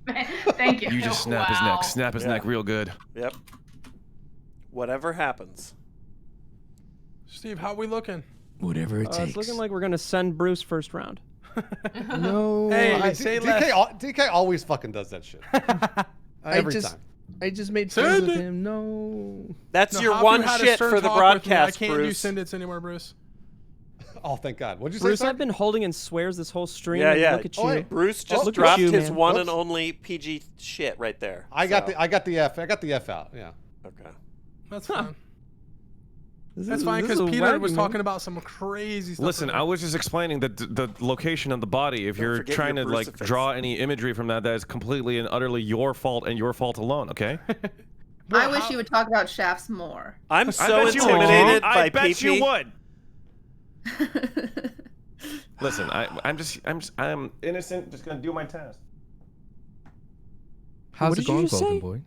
Thank you. You just snap his neck. Snap his neck real good. Yep. Whatever happens. Steve, how we looking? Whatever it It's takes. looking like we're gonna send Bruce first round. No. Hey, I- say DK, less. DK always fucking does that shit. Every time. I just made friends with Cindy! him. No. That's No, your Hafu one had a shit stern for the talk with me. broadcast, I can't do Bruce. Syndits anymore, Bruce. Oh, thank God. What'd you say, Bruce, Sark? I've been holding in swears this whole stream. Yeah, and yeah. Look at you. Oh, wait. Bruce just Look at dropped you, his man. one Whoops. and only PG shit right there. I got So- the F out. Yeah. Okay. That's fine. This That's is- fine this because is Peter wacky, was man. talking about some crazy stuff. Listen, earlier. I was just explaining the location of the body. If Don't you're forget trying to your like crucifix. draw any imagery from that, that is completely and utterly your fault and your fault alone. Okay. I wish you would talk about shafts more. I'm so bet you would. intimidated I by bet PP. you would. Listen, I'm innocent. Just gonna do my task. How's What it did you going, just Golden say? Boy?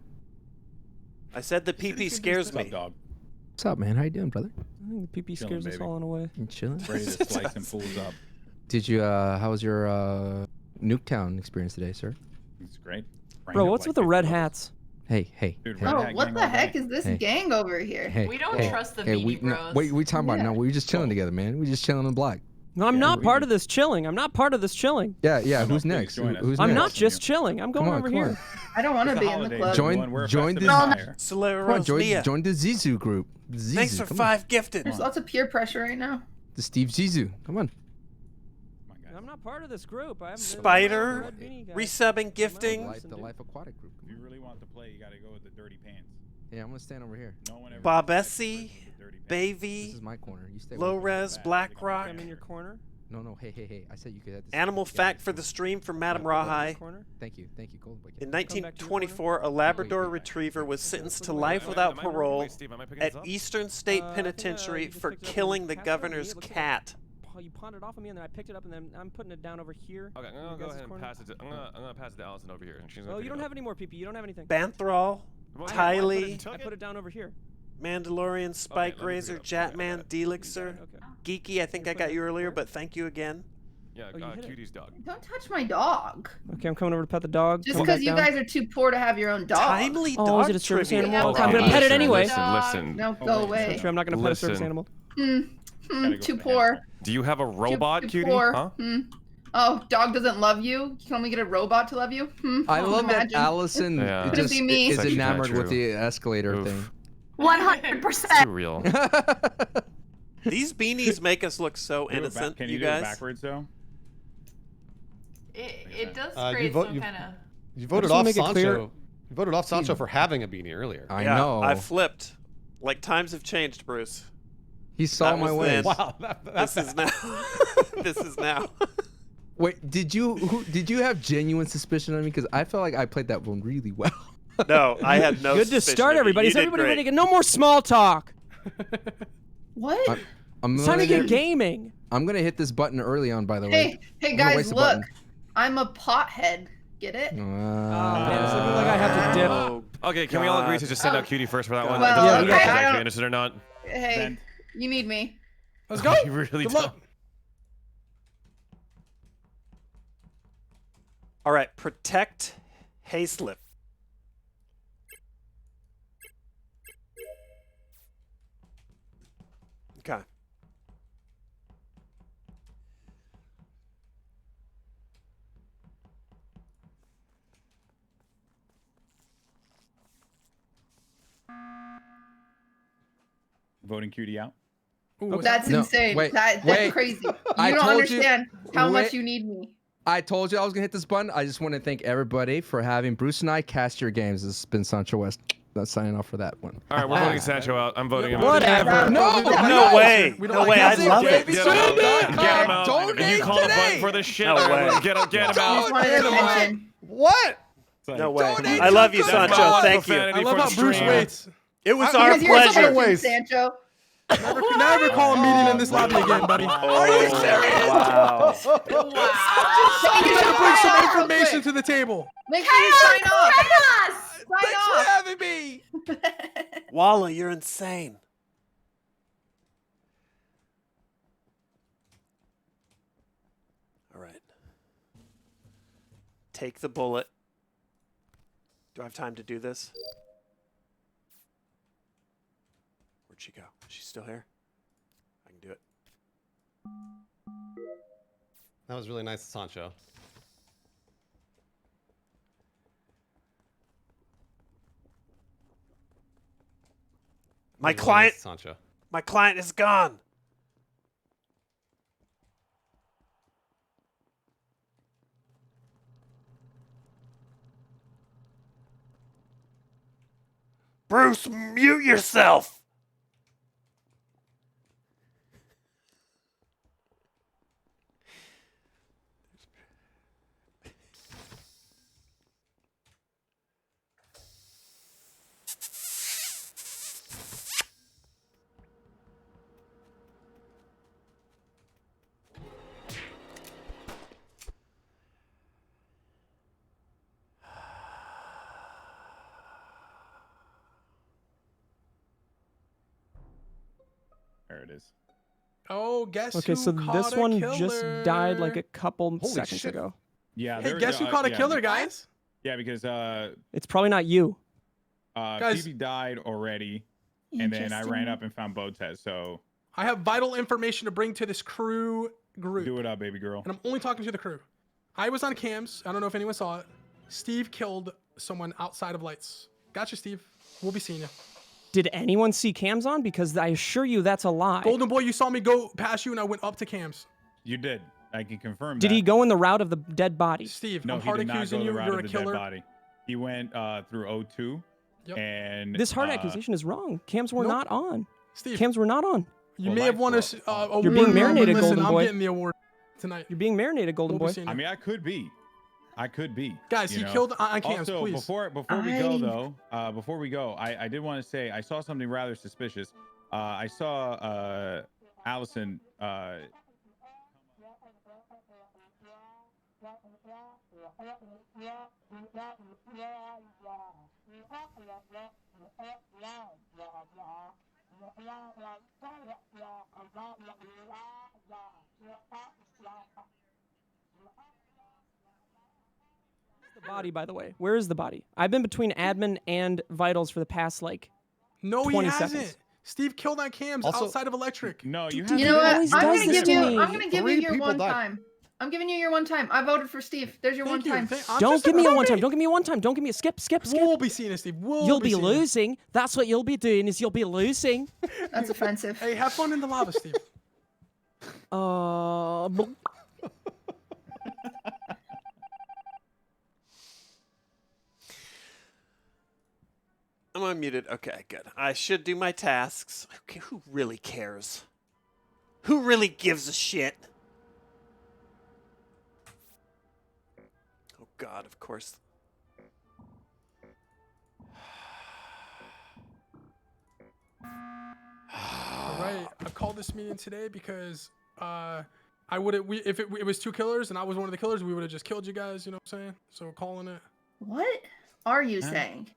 I said the PP scares me. dog? What's up, man? How you doing, brother? I think the PP Chilling, scares us baby. all in a way. You chilling? Ready to slice them fools up. Did you? How was your Nuketown experience today, sir? It's great. Bro, what's with the red hats? Hey, hey. Dude, hey. red Oh, hat what gang the all heck day. is this Hey. gang over here? Hey, We don't hey, trust the hey, Beanie no, Bros. wait, we talking about Yeah. now? We were just chilling together, man. We just chilling in the block. No, I'm not part of this chilling. I'm not part of this chilling. Yeah, yeah. No, Who's please next? join us. Who's I'm next? not just chilling. I'm going Come on, over come here. on. I don't want to It's be the in the holidays, club. Join- everyone. We're a join festive the- No, empire. Come on, join the Zizu group. Zizu, Thanks for come 5 gifted. There's lots of peer pressure right now. On. The Steve Zizu. Come on. I'm not part of this group. I haven't been Spider, around the red beanie guy. resubbing, gifting. The Life Aquatic group. If you really want to play, you gotta go with the dirty pants. Yeah, I'm gonna stand over here. No one ever Bob respects Essie, the person with the dirty pants. Baby, This is my corner. You stay. Low with me. Res, Blackrock. I'm in your corner. No, no. Hey, hey, hey. I said you could have this. Animal yeah, fact this for one. the stream from Madam Yeah, Rawhide. Corner. Thank you, Golden Boy. In back to your 1924, a Labrador retriever was sentenced to life without Am I working? parole Wait, Steve, am I picking at this up? Eastern State I think, Penitentiary you just for picked it up and killing the passed it over to me. governor's It looks like cat. You pawned it off of me, and then I picked it up, and then I'm putting it down over here. Okay, I'm in gonna your go guys' ahead and corner. pass it. I'm gonna pass it to Allison over here, and she's gonna. Oh, pick you it don't up. have any more PP. You don't have anything. Banthrol, Well, Tylee, took I it? put it down over here. Mandalorian, Spike let me Razor, pick it up. Jatman, Delixer, Okay. Geeky. I think I got you earlier, but thank you again. Yeah, Oh, you hit it. Cutie's dog. Don't touch my dog. Okay, I'm coming over to pet the dog. Just Come back because you down. guys are too poor to have your own dog. Timely Oh, dog is it a service trivia. animal? Okay, I'm gonna pet it listen, anyway. Listen. No, Oh, go wait, away. Sure, I'm not gonna pet a service Listen. animal. Gotta go Too with the poor. hamster. Do you have a robot, too Cutie? poor. Huh? Oh, dog doesn't love you? You can only get a robot to love you? I love that Imagine. Allison Yeah. Couldn't just be me. is It's actually enamored not with true. the escalator Oof. thing. 100%. Too real. These beanies make us look so Do it innocent, Can you you do it guys. backwards though? It does you create vote- some you- kind of. You voted just wanna off make it clear- Sancho. You voted off Sancho for having a beanie earlier. I Yeah, know. I flipped. Like times have changed, Bruce. He saw That my was ways. then. Wow, This is now. This is now. Wait, did you have genuine suspicion on me? Because I felt like I played that one really well. No, I had no. Good to suspicion start, of you. everybody. You Is did everybody great. ready to get no more small talk? What? I'm It's time to gonna get gaming. I'm gonna hit this button early on, by the way. Hey, I'm gonna waste guys, a look. button. I'm a pothead. Get it? Man, it's looking like I have to dip. Oh, Okay, can we all agree to God. just send out Cutie first for that one? Well, It doesn't matter okay, if he's I actually don't- innocent or not. Hey, Then- you need me. Let's go. You really Good don't. luck. All right, protect Hayslip. Okay. Voting Cutie out. That's No, insane. wait, That's wait. crazy. You I don't told you- understand how much wait. you need me. I told you I was gonna hit this button. I just want to thank everybody for having Bruce and I cast your games. This has been Sancho West. That's signing off for that one. All right, we're voting Sancho out. I'm voting him out. Whatever. No, No way. We don't No like way. I music, love it. baby. Get him out. Get him out. Donate If you call a today. button for this shit, No way. get him Just out. wanted attention. What? No way. Donate I love you, to Sancho. God. Thank you. Profanity I love for how the Bruce stream. waits. It was Because our you're such a pleasure. waste. Sancho. Never call a meeting in this lobby again, buddy. Are you serious? Wow. You You gotta bring some information to the table. Make sure you sign off. Chaos! Sign off. having me. Walla, you're insane. All right. Take the bullet. Do I have time to do this? Where'd she go? Is she still here? I can do it. That was really nice, Sancho. My There's client. Sancho. My client is gone. Bruce, mute yourself. There it is. Oh, guess Okay, who so caught this a one killer? just died like a couple Holy seconds shit. ago. Yeah. Hey, guess who caught a killer, guys? Yeah, because It's probably not you. Guys- Phoebe died already, and then I ran up and found Botez. So I have vital information to bring to this crew group. do it up, baby girl. And I'm only talking to the crew. I was on cams. I don't know if anyone saw it. Steve killed someone outside of lights. Gotcha, Steve. We'll be seeing you. Did anyone see cams on? Because I assure you that's a lie. Golden Boy, you saw me go past you and I went up to cams. You did. I can confirm Did that. he go in the route of the dead body? Steve, No, I'm he hard did not accusing go the you. route You're of a the dead killer. body. He went through O2. Yep. And This hard accusation is wrong. Cams were Nope. not on. Steve. Cams were not on. You may have won a award. You're being but marinated, listen, Golden I'm Boy. getting the award tonight. You're being marinated, Golden We'll be Boy. seeing I you. mean, I could be. Guys, you he know? killed on cams, Also, please. before we go though, before we go, I did want to say I saw something rather suspicious. I saw Allison. The body, by the way. Where is the body? I've been between admin and vitals for the past like No, 20 he hasn't. seconds. Steve killed on cams Also- outside of electric. No, you Dude, You know what? always I'm does gonna this give to you. me. I'm gonna give you Three your people one died. time. I'm giving you your one time. I voted for Steve. There's your one Thank you. time. I'm Don't just give me a one voting. time. Don't give me a one time. Don't give me a skip. We'll be seeing it, Steve. You'll be seeing it. losing. That's what you'll be doing. Is you'll be losing. That's offensive. Hey, have fun in the lava, Steve. Blah. I'm unmuted. Okay, good. I should do my tasks. Okay, who really cares? Who really gives a shit? Oh God, of course. All right, I called this meeting today because I would have. If it was two killers and I was one of the killers, we would have just killed you guys. You know what I'm saying? So we're calling it. What are you saying?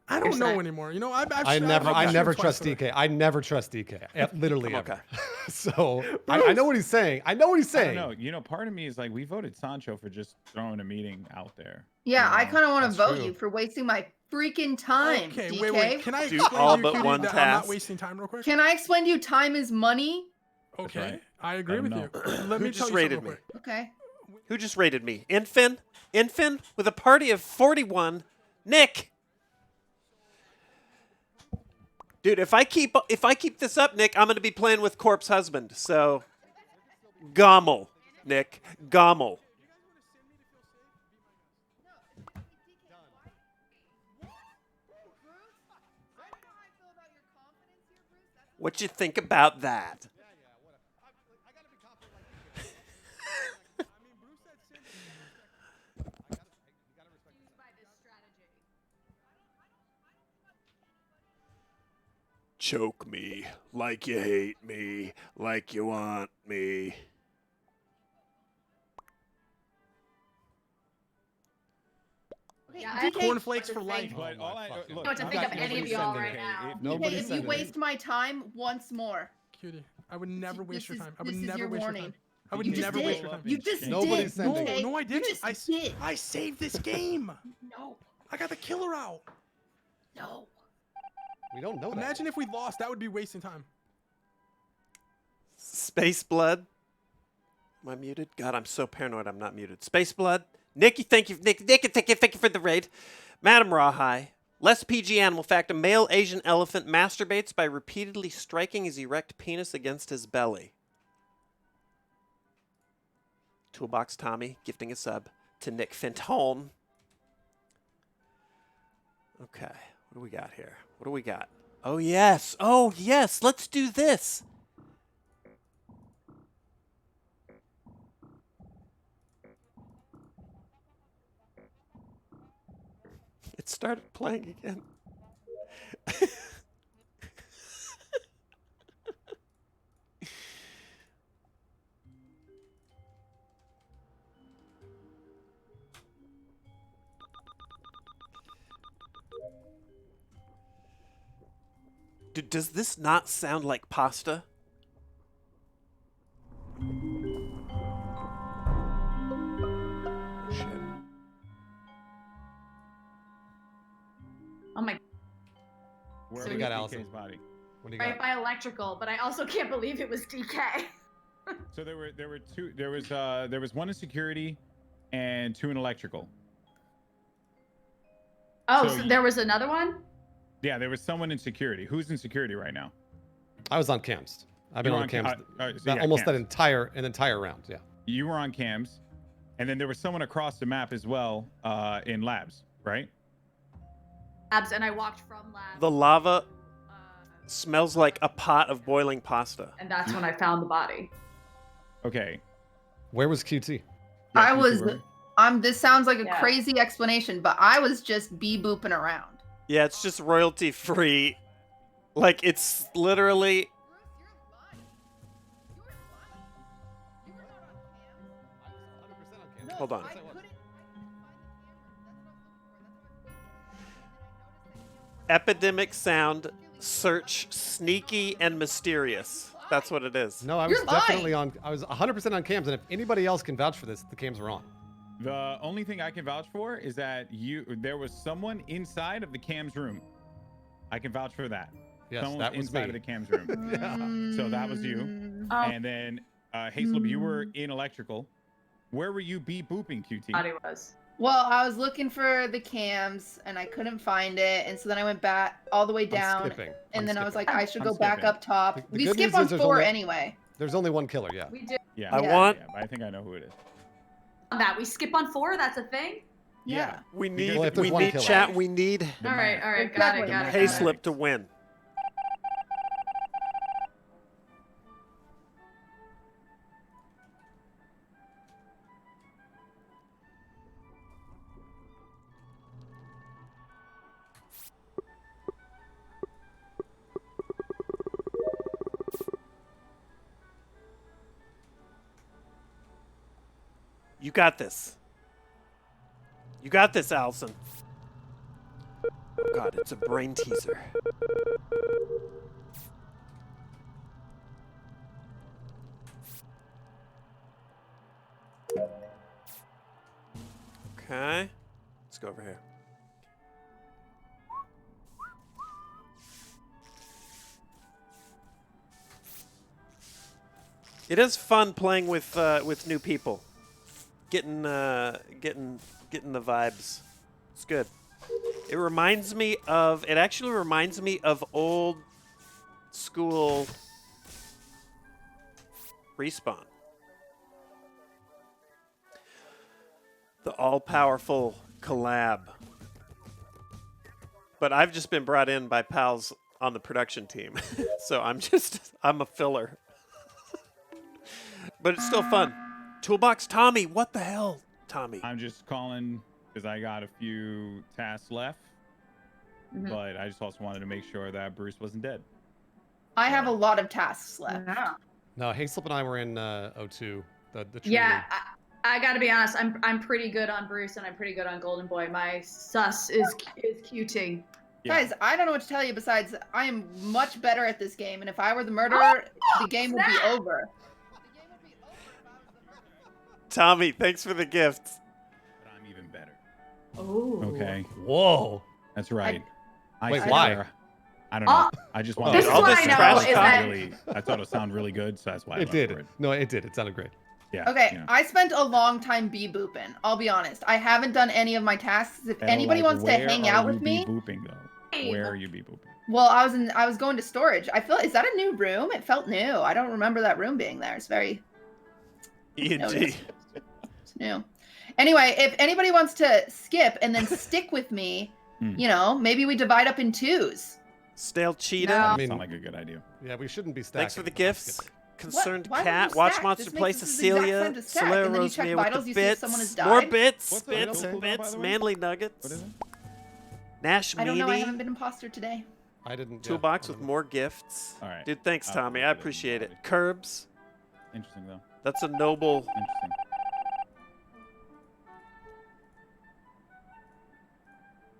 I don't know anymore. You know, I never trust DK. I never trust DK. Literally ever. So I know what he's saying. I know what he's saying. No, you know, part of me is like, we voted Sancho for just throwing a meeting out there. Yeah, I kind of want to that's vote true. you for wasting my freaking time. Okay, DK. wait. Can I Do explain all to you, but Cutie, one that I'm not task. wasting time real quick? Can I explain to you? Time is money. Okay, right. I agree with know. you. Let Who me tell just you rated something me? real quick. Okay. Who just rated me? Infin? Infin with a party of 41. Nick. Dude, if I keep this up, Nick, I'm gonna be playing with Corpse Husband. So, Gommel, Nick, Gommel. What you think about that? Choke me like you hate me, like you want me. Yeah, Cornflakes for life. But all I look, Not to I'm think not- of any of y'all right now. Nobody DK, if you send it. waste my time once more, Cutie, I would never waste your This is- time. I would this is never your waste your warning. time. I would You just never did. waste your time. You just Nobody did. send it. No, no, I You didn't. just did. I saved this game. No. I got the killer out. No. We don't know that. Imagine if we lost. That would be wasting time. Space Blood. Am I muted? God, I'm so paranoid I'm not muted. Space Blood. Nikki, thank you. Nikki, thank you for the raid. Madam Rawhigh. Less PG animal fact: a male Asian elephant masturbates by repeatedly striking his erect penis against his belly. Toolbox Tommy gifting a sub to Nick Fintone. Okay, what do we got here? What do we got? Oh yes, let's do this. It started playing again. Dude, does this not sound like pasta? Shit. Oh my. Where So we you- got DK's body. What do you Right by electrical, but I also can't believe it was DK. So there were two. There was one in security, and 2 in electrical. Oh, So so you- there was another one? Yeah, there was someone in security. Who's in security right now? I was on cams. I've been You were on cams so yeah, almost cams. an entire round. Yeah. You were on cams, and then there was someone across the map as well in labs, right? And I walked from lab, The lava smells like a pot of boiling pasta. and that's when I found the body. Okay. Where was QT? I was. This sounds like a Yeah. crazy explanation, but I was just booping around. Yeah, it's just royalty free. Like, it's literally. Hold on. Epidemic sound, search sneaky and mysterious. That's what it is. No, I was definitely on. I was 100% on cams, and if anybody else can vouch for this, the cams were on. The only thing I can vouch for is that there was someone inside of the cams room. I can vouch for that. Yes, Someone that was inside me. of the cams room. Yeah. So that was you. Oh. And then Hazelip, you were in electrical. Where were you booping, QT? Body was. Well, I was looking for the cams and I couldn't find it, and so then I went back all the way down, skipping. and I'm then I was like, skipping. I should I'm go back skipping. up top. The We good skip news on is there's 4 only- anyway. There's only one killer. Yeah. We did. Yeah. I yeah, want- yeah, I think I know who it is. On that, we skip on 4. That's a thing. Yeah. We Well, need, if there's we one need killer. chat. We need All right, got it, Exactly. got it. Hayslip to win. You got this. You got this, Allison. Oh God, it's a brain teaser. Okay, let's go over here. It is fun playing with new people, getting the vibes. It's good. It reminds me of. It actually reminds me of old school Respawn. The all-powerful collab. But I've just been brought in by pals on the production team, so I'm a filler. But it's still fun. Toolbox Tommy, what the hell, Tommy? I'm just calling because I got a few tasks left, but I just also wanted to make sure that Bruce wasn't dead. I have a lot of tasks left. No, Hayslip and I were in 02. The tree Yeah, league. I gotta be honest. I'm pretty good on Bruce, and I'm pretty good on Golden Boy. My sus is QT. Guys, I don't know what to tell you besides I am much better at this game, and if I were the murderer, the game would be over. Tommy, thanks for the gift. But I'm even better. Oh. Okay. Whoa. That's right. Wait, swear- why? I don't know. I just wanted. This is what I know is that I thought it would sound really good, so that's why I It went did. for it. No, it did. It sounded great. Yeah. Okay, you know. I spent a long time bee booping. I'll be honest. I haven't done any of my tasks. If And, anybody like, wants to where hang are out you with me, bee booping though? Where are you bee booping? well, I was going to storage. I feel, is that a new room? It felt new. I don't remember that room being there. It's very E&G. It's new. Anyway, if anybody wants to skip and then stick with me, you know, maybe we divide up in twos. Stale cheetah. No. I mean, Sound like a good idea. Yeah, we shouldn't be stacking. Thanks for the gifts. Concerned Why would cat. you Watch stack? Monster This Play. makes this is the exact Cecilia. time to stack, Solera and then you check Rosemary with vitals, the you see if bits. someone has More died. bits. What's the Bits. cooldown, by Bits. the way? Manly nuggets. What is it? Nash I don't know. I Meanie. haven't been imposter today. I didn't. Toolbox with more gifts. All right. Dude, thanks, Tommy. I appreciate it. Curbs. Interesting though. That's a noble. Interesting.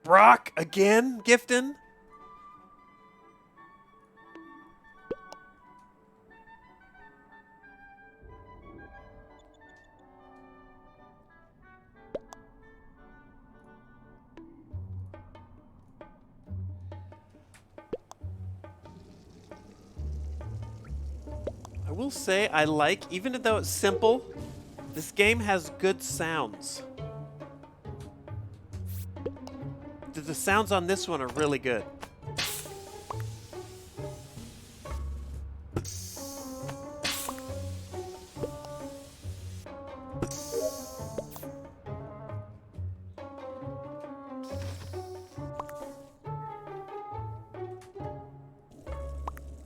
Brock again, Gifton. I will say I like, even though it's simple, this game has good sounds. The sounds on this one are really good.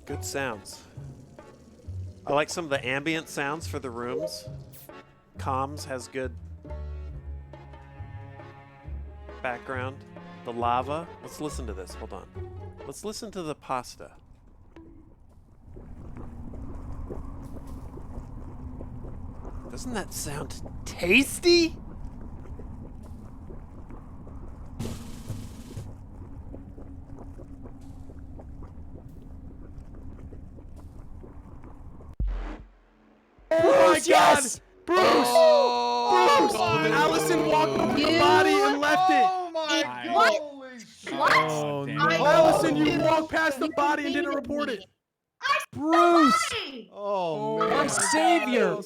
Good sounds. I like some of the ambient sounds for the rooms. Comms has good background. The lava. Let's listen to this. Hold on. Let's listen to the pasta. Doesn't that sound tasty? Oh my God! Bruce! Bruce! Allison walked up to the body and left it. Oh my What? Oh, no. Allison, you walked past the body and didn't report it. Bruce! Oh, My man. savior.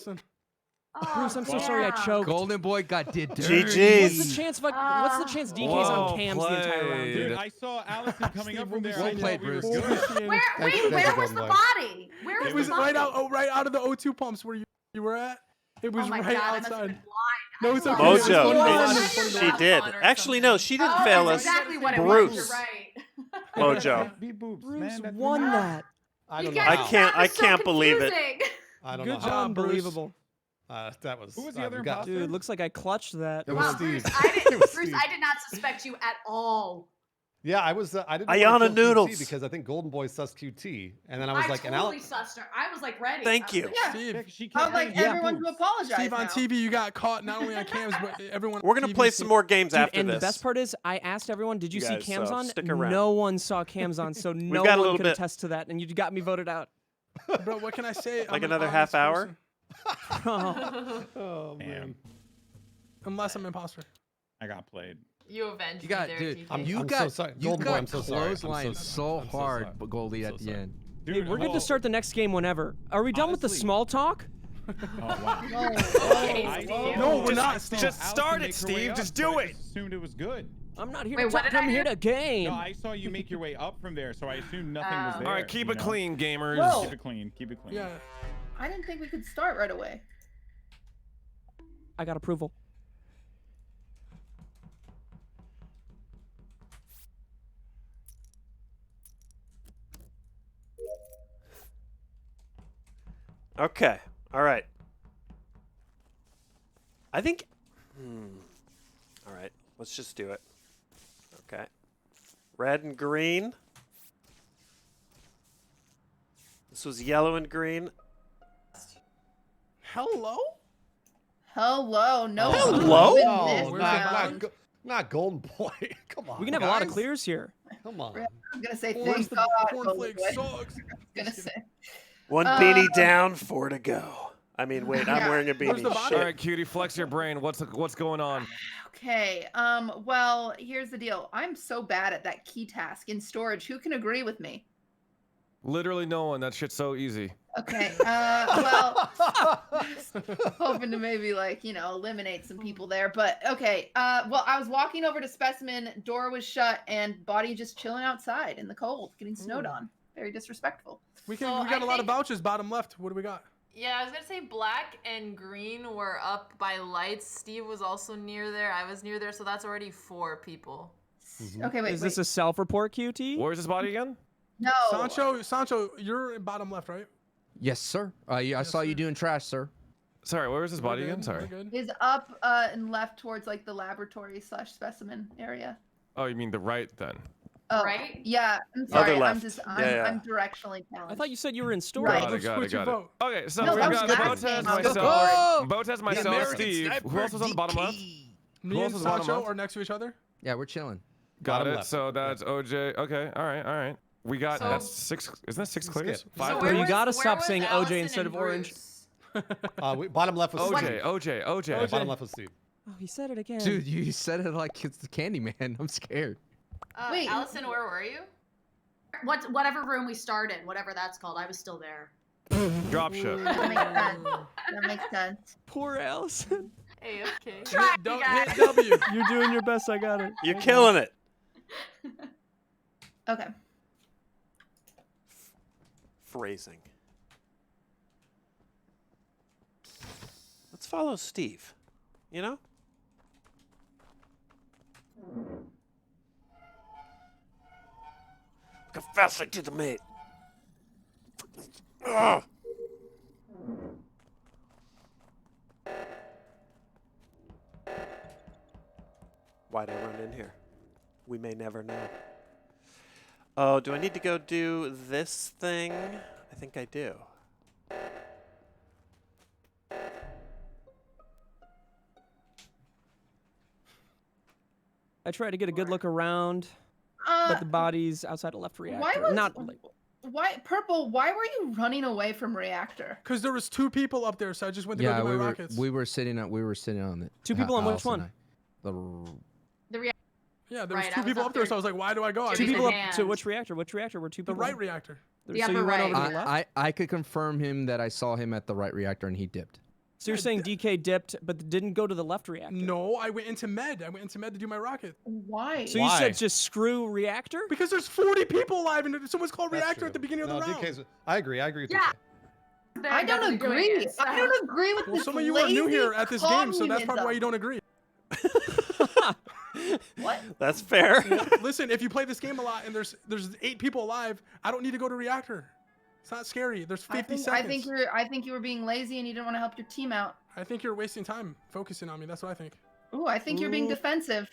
Oh, Bruce, I'm so sorry I choked. Golden boy got did dirty. GG's. What's the chance? What's the chance DK's on cams the entire round? Dude, I saw Allison coming up from there. Well I played, thought we were Bruce. good. Wait, where was the body? Where was It was the body? right out of the O2 pumps where you were at. It was Oh my right God, I must have outside. been blind. No, it's okay. It was Mojo. funny. She did. Actually, no, she didn't Oh, fail that's us. exactly what it Bruce. was. You're right. Mojo. Bee boobs, Bruce man. That's won really- that. I You don't know. guys, how. can't- that was so can't believe it. confusing. I don't Good know. How. job, unbelievable. That was. Who was the other we got- imposter? Dude, looks like I clutched that. It was Wow, Steve. Bruce, I It didn't, was Bruce, Steve. I did not suspect you at all. Yeah, I was. I didn't. Ayana wanna kill Noodles. QT because I think Golden Boy sus QT, and then I was like, totally sussed her. I was like ready. Thank I was you. like, Yeah. Steve, She I can't would like have everyone to boobs. apologize Steve, on now. TV, you got caught not only on cams, but everyone. We're gonna on play TV some more games Dude, after and this. the best part is, I asked everyone, "Did you You see guys, cams so on?" stick around. No one saw cams on, so no got a one little could bit- attest to that, and you got me voted out. Bro, what can I say? Like I'm an another honest half hour? person. oh man. Damn. Unless I'm imposter. I got played. You avenged You me got, there, dude. TK. You I'm got so sorry. you Golden Boy, got I'm so sorry. I'm so clotheslined so I'm so hard, sorry. but Goldie I'm at so the sorry. end. Dude, Hey, we're good to well, start the next game whenever. Are we done with the honestly- small talk? Oh wow. Okay, I- Steve. No, we're Just- not, Steve. Just Just Allison start it, make her way Steve. up, Just so do I it. Assumed it was good. I'm not here Wait, to what talk. did I I'm here do? to game. No, I saw you make your way up from there, so I assumed nothing was Oh. there. All right, keep you it know? clean, gamers. Whoa. Keep it clean. Keep it clean. Yeah. I didn't think we could start right away. I got approval. Okay. All right. I think. All right. Let's just do it. Okay. Red and green. This was yellow and green. Hello? Hello, no. Hello? This No, round. not Golden Boy. Come on. We can have a lot of guys. clears here. Come on. I'm gonna say Where's thank the God. cornflake Golden Boy. sucks? Gonna say. One beanie down, 4 to go. I mean, wait, I'm Yeah. wearing a Where's the beanie. body? Shit. All right, cutie, flex your brain. What's going on? Okay. Well, here's the deal. I'm so bad at that key task in storage. Who can agree with me? Literally no one. That shit's so easy. Okay. Well, hoping to maybe like eliminate some people there, but okay. Well, I was walking over to specimen, door was shut, and body just chilling outside in the cold, getting snowed on. Very disrespectful. We got a lot of vouchers. Bottom left. What do we got? Yeah, I was gonna say black and green were up by lights. Steve was also near there. I was near there, so that's already 4 people. Okay, wait. Is this a self-report, QT? Where's his body again? No. Sancho, you're in bottom left, right? Yes, sir. I saw you doing trash, sir. Sorry, where was his body again? Sorry. Is up and left towards like the laboratory / specimen area. Oh, you mean the right then? Oh, right? Yeah. I'm sorry. Other I'm left. just Yeah. I'm directionally challenged. I thought you said you were in storage. Got it. Okay, so No, we've that got was Botez, last myself, game. Botez, myself, American Steve. Sniper Who else was on the bottom left? Me Who and else was bottom Sancho left? are next to each other. Yeah, we're chilling. Got Bottom it. left. So that's OJ. Okay, all right. We got So- that's 6. Isn't that 6 clears? Skip. 5 So clears? You gotta where stop was saying Allison OJ instead and of orange. Bruce? Bottom left was OJ. Bottom left was Steve. Oh, he said it again. Dude, you said it like it's the Candyman. I'm scared. Wait. Allison, where were you? Whatever room we started, whatever that's called, I was still there. Drop ship. That makes sense. That makes sense. Poor Allison. Hey, okay. Don't hit W. You're doing your best. I got it. You're killing it. Okay. Phrasing. Let's follow Steve. You know? Confessing to the mate. Ugh. Why'd I run in here? We may never know. Oh, do I need to go do this thing? I think I do. I tried to get a good look around, but the body's outside a left reactor. Why was Not why Purple? Why were you running away from reactor? Because there was 2 people up there, so I just went to go Yeah, do my we rockets. were sitting on the 2 people on which Allison and one? I. The The reactor. Yeah, there was Right, 2 I was people up up there, there. so I was like, why do I go? I 2 just- people up hand. to which reactor? Which reactor were 2 The people? right reactor. The so upper you went over right. to the left? I could confirm him that I saw him at the right reactor and he dipped. So you're saying DK dipped, but didn't go to the left reactor? No, I went into med. I went into med to do my rocket. Why? So you said just screw reactor? Because there's 40 people alive and someone's called That's reactor true. at the beginning No, of the round. DK's I agree with Yeah. DK. They're I don't definitely doing agree. it, I so- don't agree with Well, this some of you are new lazy here at this game, so that's probably why you don't agree. What? That's fair. Listen, if you play this game a lot and there's 8 people alive, I don't need to go to reactor. It's not scary. There's 50 seconds. I think you were being lazy and you didn't want to help your team out. I think you're wasting time focusing on me. That's what I think. Ooh, I think you're being Ooh. defensive.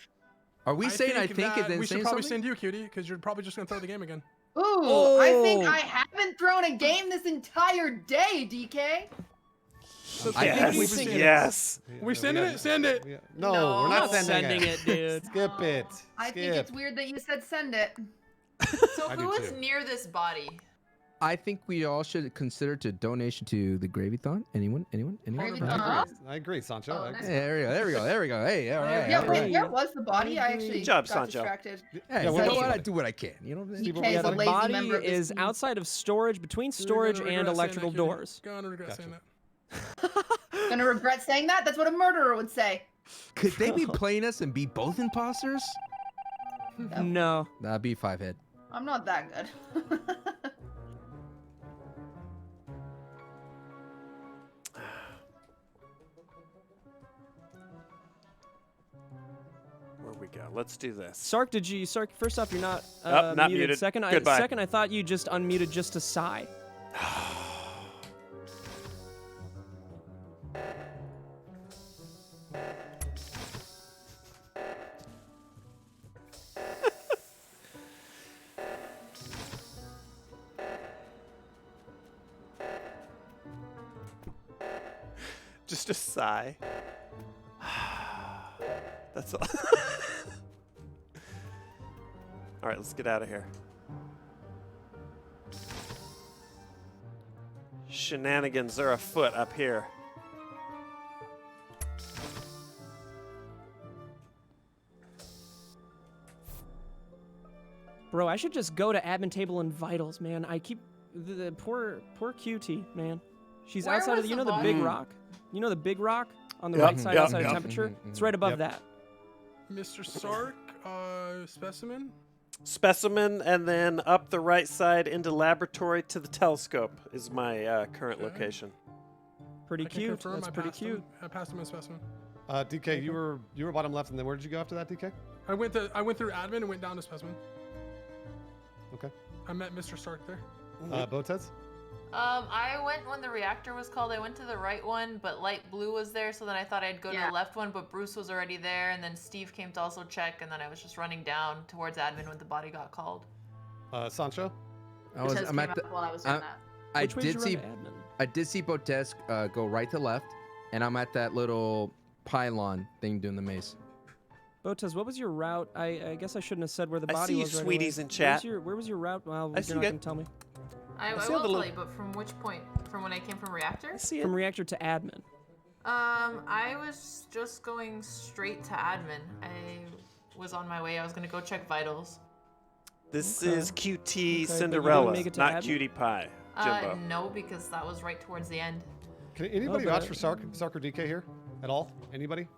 Are we saying I think that and then we should saying probably something? send you, cutie, because you're probably just gonna throw the game again. Ooh, I think Oh. I haven't thrown a game this entire day, DK. Yes. We sending it? Send it. No, No. we're not Not sending it, dude. Skip it. I think it's weird that you said send it. So I do who was too. near this body? I think we all should consider to donation to the Gravython. Anyone? I agree, Sancho. I agree. There we go. Hey, all right. Yeah, all wait, right. where was the body? I actually Good job, got Sancho. distracted. Hey, Yeah, you what know was what? it? I do what I can. You know what I'm saying? DK is a The lazy body member of this is team. outside of storage, between You're storage gonna and regret saying that, electrical cutie. doors. Gonna regret saying that. Gonna regret saying that? That's what a murderer would say. Could they be playing us and be both imposters? No. That'd be 5 hit. I'm not that good. Where we go? Let's do this. Sark, first off, you're not, Not muted. Second, Goodbye. I thought you just unmuted just to sigh. Just a sigh. That's all. All right, let's get out of here. Shenanigans are afoot up here. Bro, I should just go to admin table and vitals, man. I keep The poor QT, man. She's Where outside of was the, the the big body? rock? You know the big rock on the Yep, right side yep, outside yep. of temperature? It's right above that. Mr. Sark, specimen. Specimen, and then up the right side into laboratory to the telescope is my current location. Pretty I can cute. confirm That's I pretty passed him. cute. I passed him a specimen. DK, you were bottom left, and then where did you go after that, DK? I went through admin and went down to specimen. Okay. I met Mr. Sark there. Botez? I went when the reactor was called. I went to the right one, but light blue was there, so then I thought I'd go to the left one, but Bruce was already there, and then Steve came to also check, and then I was just running down towards admin when the body got called. Sancho? I'm at the, while I was doing that. I Which way did did you see run to admin? I did see Botez go right to left, and I'm at that little pylon thing doing the maze. Botez, what was your route? I guess I shouldn't have said where the I body see you was. Right sweeties away. in chat. Where was your route? Well, I you're see not it. gonna tell me. I see will all the tell you, but from which point? From when I came from reactor? From reactor to admin. I was just going straight to admin. I was on my way. I was gonna go check vitals. This Okay. is QT but you didn't Cinderella, make it to not admin? Cutie Pie. Jimbo. No, because that was right towards the end. Can anybody vouch for Sark or DK here at all? Anybody?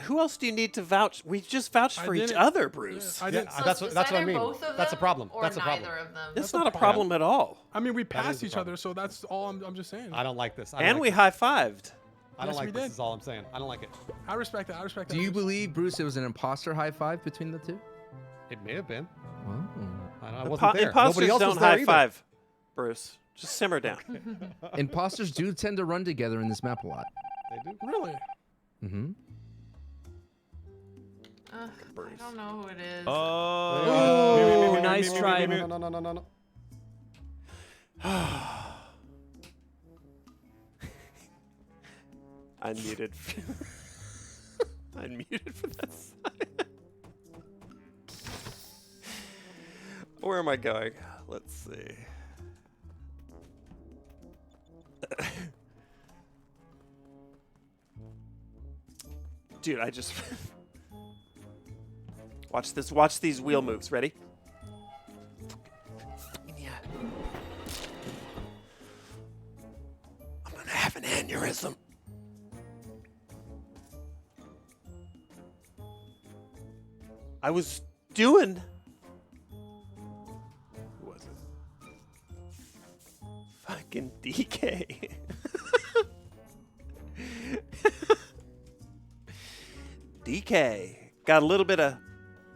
Who else do you need to vouch? We just vouched for each didn't- other, Bruce. I Yeah, didn't. that's what I mean. Both of That's a them problem. or That's a problem. neither of them. It's not a problem at all. I mean, we That passed is a each problem. other, so that's all I'm just saying. I don't like this. I don't And like we this. high-fived. I don't Yes, like we this. did. Is all I'm saying. I don't like it. I respect that. I respect that. Do you Bruce. believe, Bruce, it was an imposter high five between the two? It may have been. Wow. I wasn't there. Imposters Nobody else was don't there either. high-five, Bruce. Just simmer down. Imposters do tend to run together in this map a lot. They do. Really? Mm-hmm. I don't know who it is. Oh, nice try. No. Unmuted. Unmuted for that sign. Where am I going? Let's see. Dude, I just watch this. Watch these wheel moves. Ready? Yeah. I'm gonna have an aneurysm. I was doing. Who was it? Fucking DK. DK got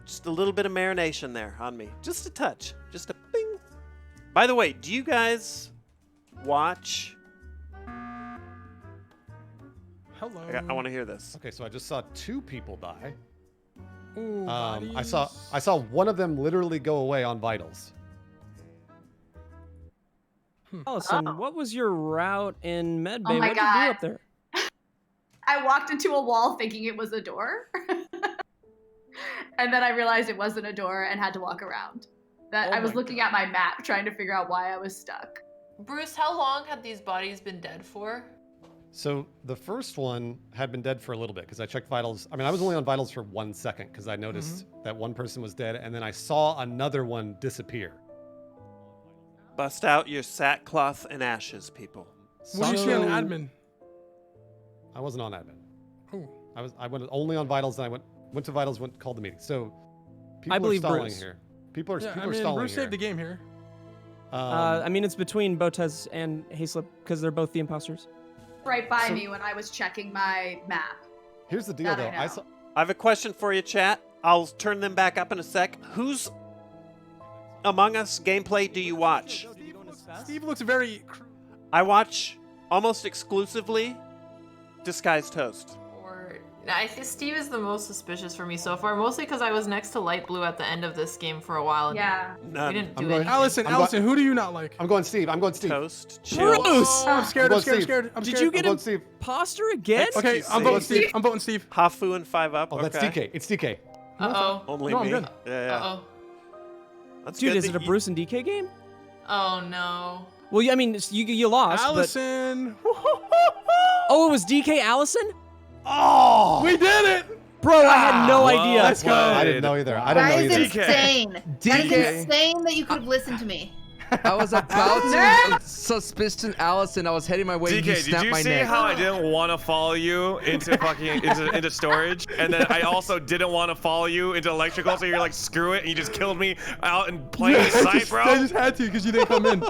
just a little bit of marination there on me, just a touch, just a bing. By the way, do you guys watch? Hello. I want to hear this. Okay, so I just saw 2 people die. Ooh, I saw one of them literally go away on vitals. Allison, what was your route in medbay? Oh my What did you do God. up there? I walked into a wall thinking it was a door. And then I realized it wasn't a door and had to walk around. That Oh I was my looking at my map trying to figure out why I was stuck. Bruce, how long had these bodies been dead for? So the first one had been dead for a little bit because I checked vitals. I mean, I was only on vitals for 1 second because I noticed that one person was dead, and then I saw another one disappear. Bust out your sackcloth and ashes, people. What do you see on admin? I wasn't on admin. Ooh. I went only on vitals, and I went to vitals, called the meeting. So people believe are stalling Bruce. here. People are Yeah, people I are mean, stalling Bruce here. saved the game here. I mean, it's between Botez and Hayslip because they're both the imposters. Right by me when I was checking my map. Here's the deal, That though. I know. saw. I have a question for you, chat. I'll turn them back up in a sec. Whose Among Us gameplay do you watch? Steve looks very. I watch almost exclusively Disguised Toast. I think Steve is the most suspicious for me so far, mostly because I was next to light blue at the end of this game for a while. And Yeah. we didn't do I'm going- anything. Allison, who do you not like? I'm going Steve. I'm going Steve. Toast. Bruce! Oh, I'm scared. I'm I'm going scared. I'm Steve. scared. I'm Did scared. you get I'm going Steve. imposter again? Okay, I'm voting Steve. I'm voting Steve. Hafu and 5 Up. Oh, that's okay. DK. It's DK. Uh-oh. Only No, I'm me. good. Yeah. Uh-oh. That's Dude, good is that it a you- Bruce and DK game? Oh, no. Well, I mean, you lost. Allison. Oh, it was DK Allison? Oh! We did it! Bro, I had no idea. Let's go. I didn't know either. I don't That know is either. insane. That is DK. insane that you could have listened to me. I was about to suspicion Allison. I was heading my way. DK, and did snapped you my see neck. how I didn't want to follow you into fucking into storage, and then I also didn't want to follow you into electrical, so you're like, screw it, and you just killed me out in plain sight, bro. I just had to because you didn't come in.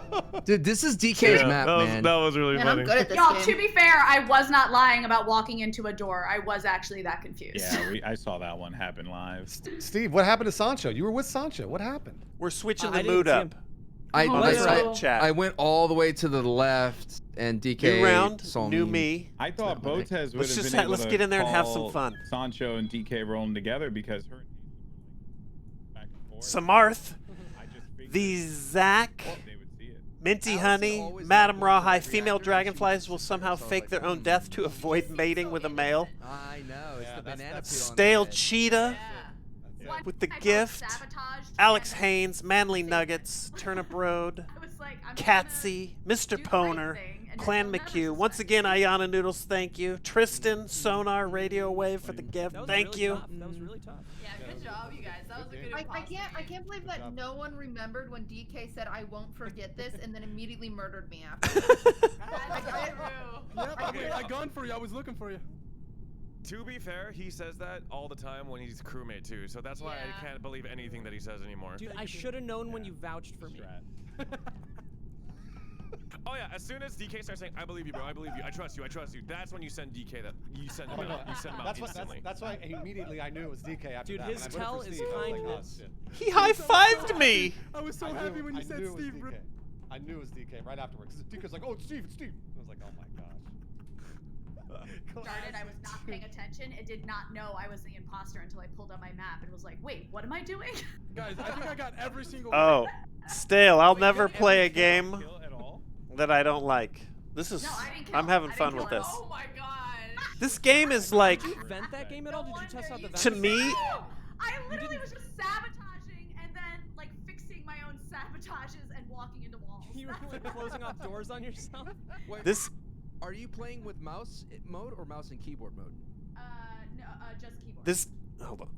Dude, this is DK's map, man. That was really funny. I'm good at this Y'all, to be fair, I was not lying about walking into a door. I was actually that confused. Yeah, I saw that one happen live. Steve, what happened to Sancho? You were with Sancho. What happened? We're switching the mood up. I went all the way to the left, and DK New round, saw new me. me. I thought Botez would Let's have just been able let's to get in there and have some call fun. Sancho and DK rolling together because her Samarth, the Zach, Minty Honey, Madam Rawhide, female dragonflies will somehow fake their own death to avoid mating with a male. I know, it's the banana peel. Stale Cheetah with the gift. Alex Haynes, Manly Nuggets, Turnip Road, Catsy, Mr. Poner, Clan McHugh. Once again, Ayana Noodles, thank you. Tristan, Sonar, Radio Wave for the gift, thank you. That was really tough. Yeah, good job, you guys. That was a good I can't believe that no one remembered when DK said I won't forget this and then immediately murdered me after. I gone for you. I was looking for you. To be fair, he says that all the time when he's crewmate too, so that's why I can't believe anything that he says anymore. Dude, I should have known when you vouched for me. Oh yeah, as soon as DK starts saying, "I believe you, bro. I believe you. I trust you. I trust you," that's when you send DK that you send him out. You send him out instantly. That's why immediately I knew it was DK after Dude, that. his When I voted tell for is Steve, I was like, kindness. oh, shit. He high-fived me. I was so happy when you said knew it was Steve, bro. DK. I knew it was DK right afterwards. DK's like, "Oh, it's Steve, it's Steve." I was like, "Oh my gosh." Started, I was not paying attention. It did not know I was the imposter until I pulled up my map and was like, wait, what am I doing? Guys, I think I got every single Oh, Stale, I'll never play a game that I don't like. This is, I'm having fun with this. Oh my god. This game is like, Did you vent that game at all? Did you test out the to vent? me, I literally was just sabotaging and then like fixing my own sabotages and walking into walls. You were like closing off doors on yourself? this, Are you playing with mouse mode or mouse and keyboard mode? No, just keyboard. this, hold on.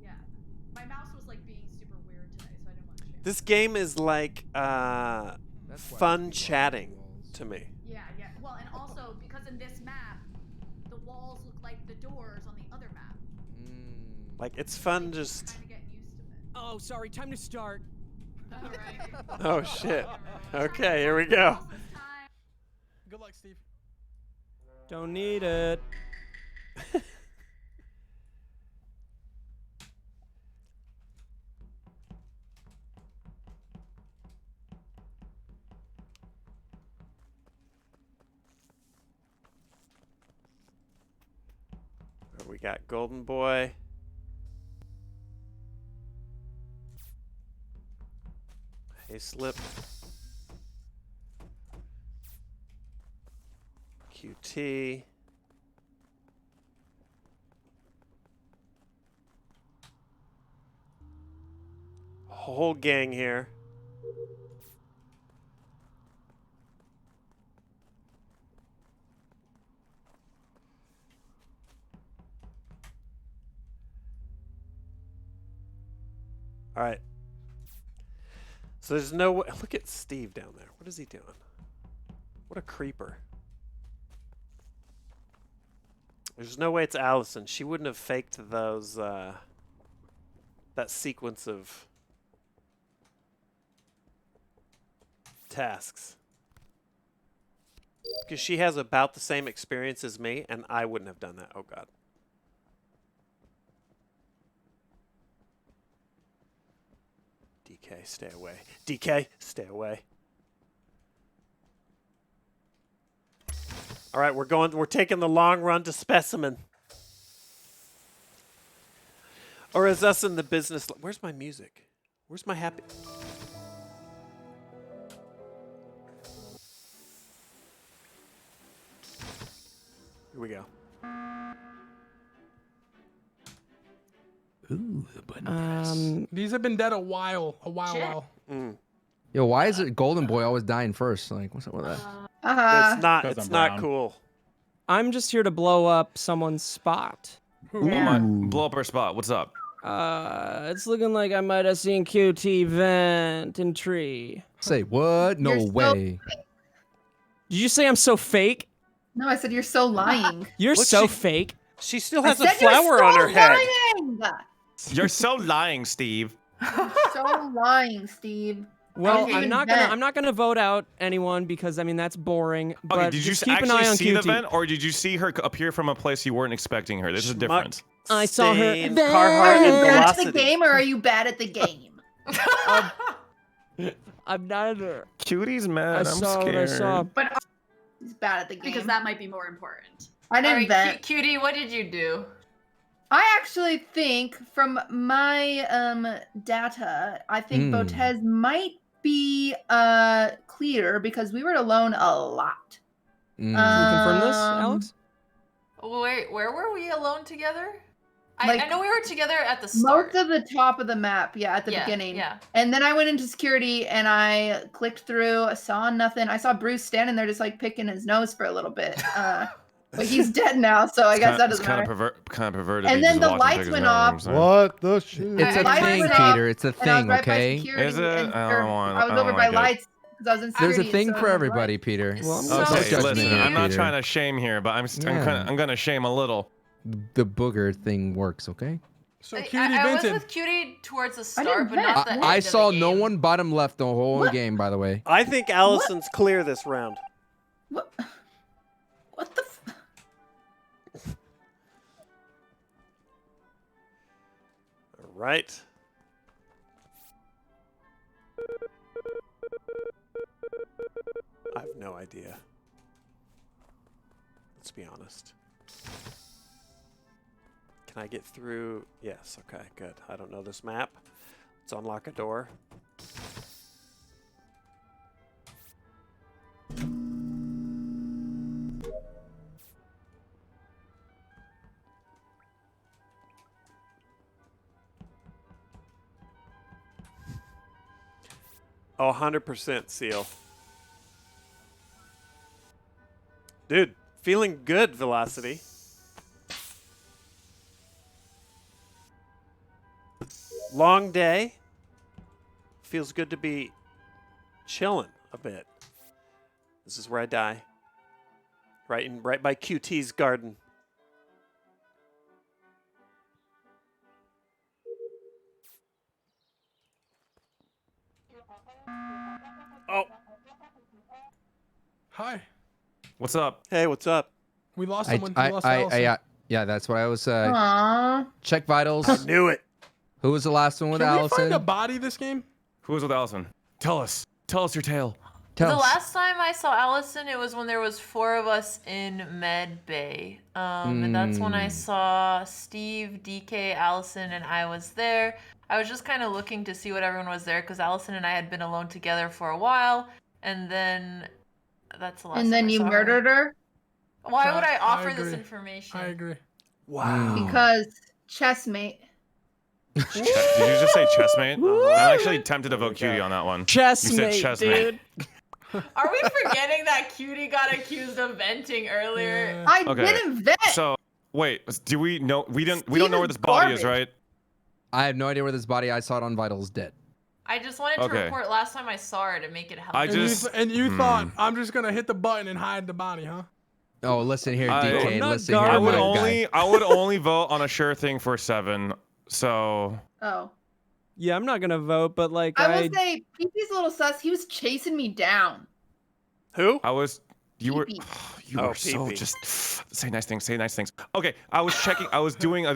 Yeah. My mouse was like being super weird today, so I didn't want to change. This game is like, fun chatting to me. Yeah. Well, and also because in this map, the walls look like the doors on the other map. Like, it's fun just, Oh, sorry. Time to start. oh shit. Okay, here we go. Good luck, Steve. Don't need it. We got Golden Boy. Hey, Slip. QT. Whole gang here. All right. So there's no way. Look at Steve down there. What is he doing? What a creeper. There's no way it's Allison. She wouldn't have faked those, that sequence of tasks. Because she has about the same experience as me, and I wouldn't have done that. Oh, God. DK, stay away. DK, stay away. All right, we're taking the long run to Specimen. Or is us in the business? Where's my music? Where's my happy? Here we go. Ooh, These have been dead a while. Yo, why is it Golden Boy always dying first? Like, what's up with that? It's not cool. I'm just here to blow up someone's spot. Blow up our spot. What's up? It's looking like I might have seen QT vent in tree. Say what? No You're so way. Did you say I'm so fake? No, I said you're so lying. You're Look, so she- fake. She still I has a said you're flower so on her head. lying. You're so lying, Steve. You're so lying, Steve. Well, Okay. I'm not gonna vote out anyone because I mean that's boring. Okay, But did you just keep an actually eye on see the QT. vent, or did you see her appear from a place you weren't expecting her? This is a difference. I saw her. Stain, Vent. Carhartt, and Are you bad at the Velocity. game or are you bad at the game? I'm neither. Cutie's mad. I I'm saw what I scared. saw. But he's bad at the game. Because that might be more important. I didn't All right, vent. Cutie, what did you do? I actually think from my data, I think Botez might be clear because we were alone a lot. Can you confirm this, Um, Alex? Wait, where were we alone together? Like, I know we were together at the start. Most of the top of the map, yeah, at the beginning. Yeah. And then I went into security and I clicked through, I saw nothing. I saw Bruce standing there just like picking his nose for a little bit. But he's dead now, so I guess that doesn't matter. Kind of perverted. And He then just the watched him lights pick his went nose, off. I'm sorry. What the shit? It's a Lights thing, went off, Peter. It's a and I was thing, right by okay? security, Is it? and- I or don't want. I was over by lights because I was in There's security. a thing so for I was everybody, Peter. Well, I'm No Okay, judgment listen. here, I'm not Peter. trying to shame here, but I'm gonna shame a little. The booger thing works, okay? So I Cutie was vented. with Cutie towards the I start, didn't but not the end I of saw the no game. one bottom left the whole game, by the way. I think Allison's clear this round. What the? All right. I have no idea. Let's be honest. Can I get through? Yes, okay, good. I don't know this map. Let's unlock a door. Oh, 100% seal. Dude, feeling good, Velocity. Long day. Feels good to be chilling a bit. This is where I die. Right by QT's garden. Oh. Hi. What's up? Hey, what's up? We lost someone. We lost Allison. Yeah, that's what I was. Aww. Check vitals. I knew it. Who was the last one with Can we Allison? find a body this game? Who was with Allison? Tell us. Tell us your tale. The last time I saw Allison, it was when there was 4 of us in Med Bay. And that's when I saw Steve, DK, Allison, and I was there. I was just kind of looking to see what everyone was there because Allison and I had been alone together for a while. And then that's the last And time then I you saw her. murdered her Why would I I offer this agree. information? I agree. Wow. because chessmate. Did you just say chessmate? I'm actually tempted to vote Cutie on that one. Chessmate, you said chessmate. dude. Are we forgetting that Cutie got accused of venting earlier? I Okay. didn't vet. So wait, do we know? We don't know where this body is, right? I have no idea where this body. I saw it on vitals dead. I just wanted to Okay. report last time I saw her to make it help. I And you, just- and you thought I'm just gonna hit the button and hide the body, huh? Oh, listen here, I- DK. not Listen here, I would my guy. only vote on a sure thing for 7. So Oh. Yeah, I'm not gonna vote, but like I will say, PP's a little sus. He was chasing me down. Who? you were Pee-pee. you Oh, were so pee-pee. just say nice things. Say nice things. Okay, I was checking. I was doing. I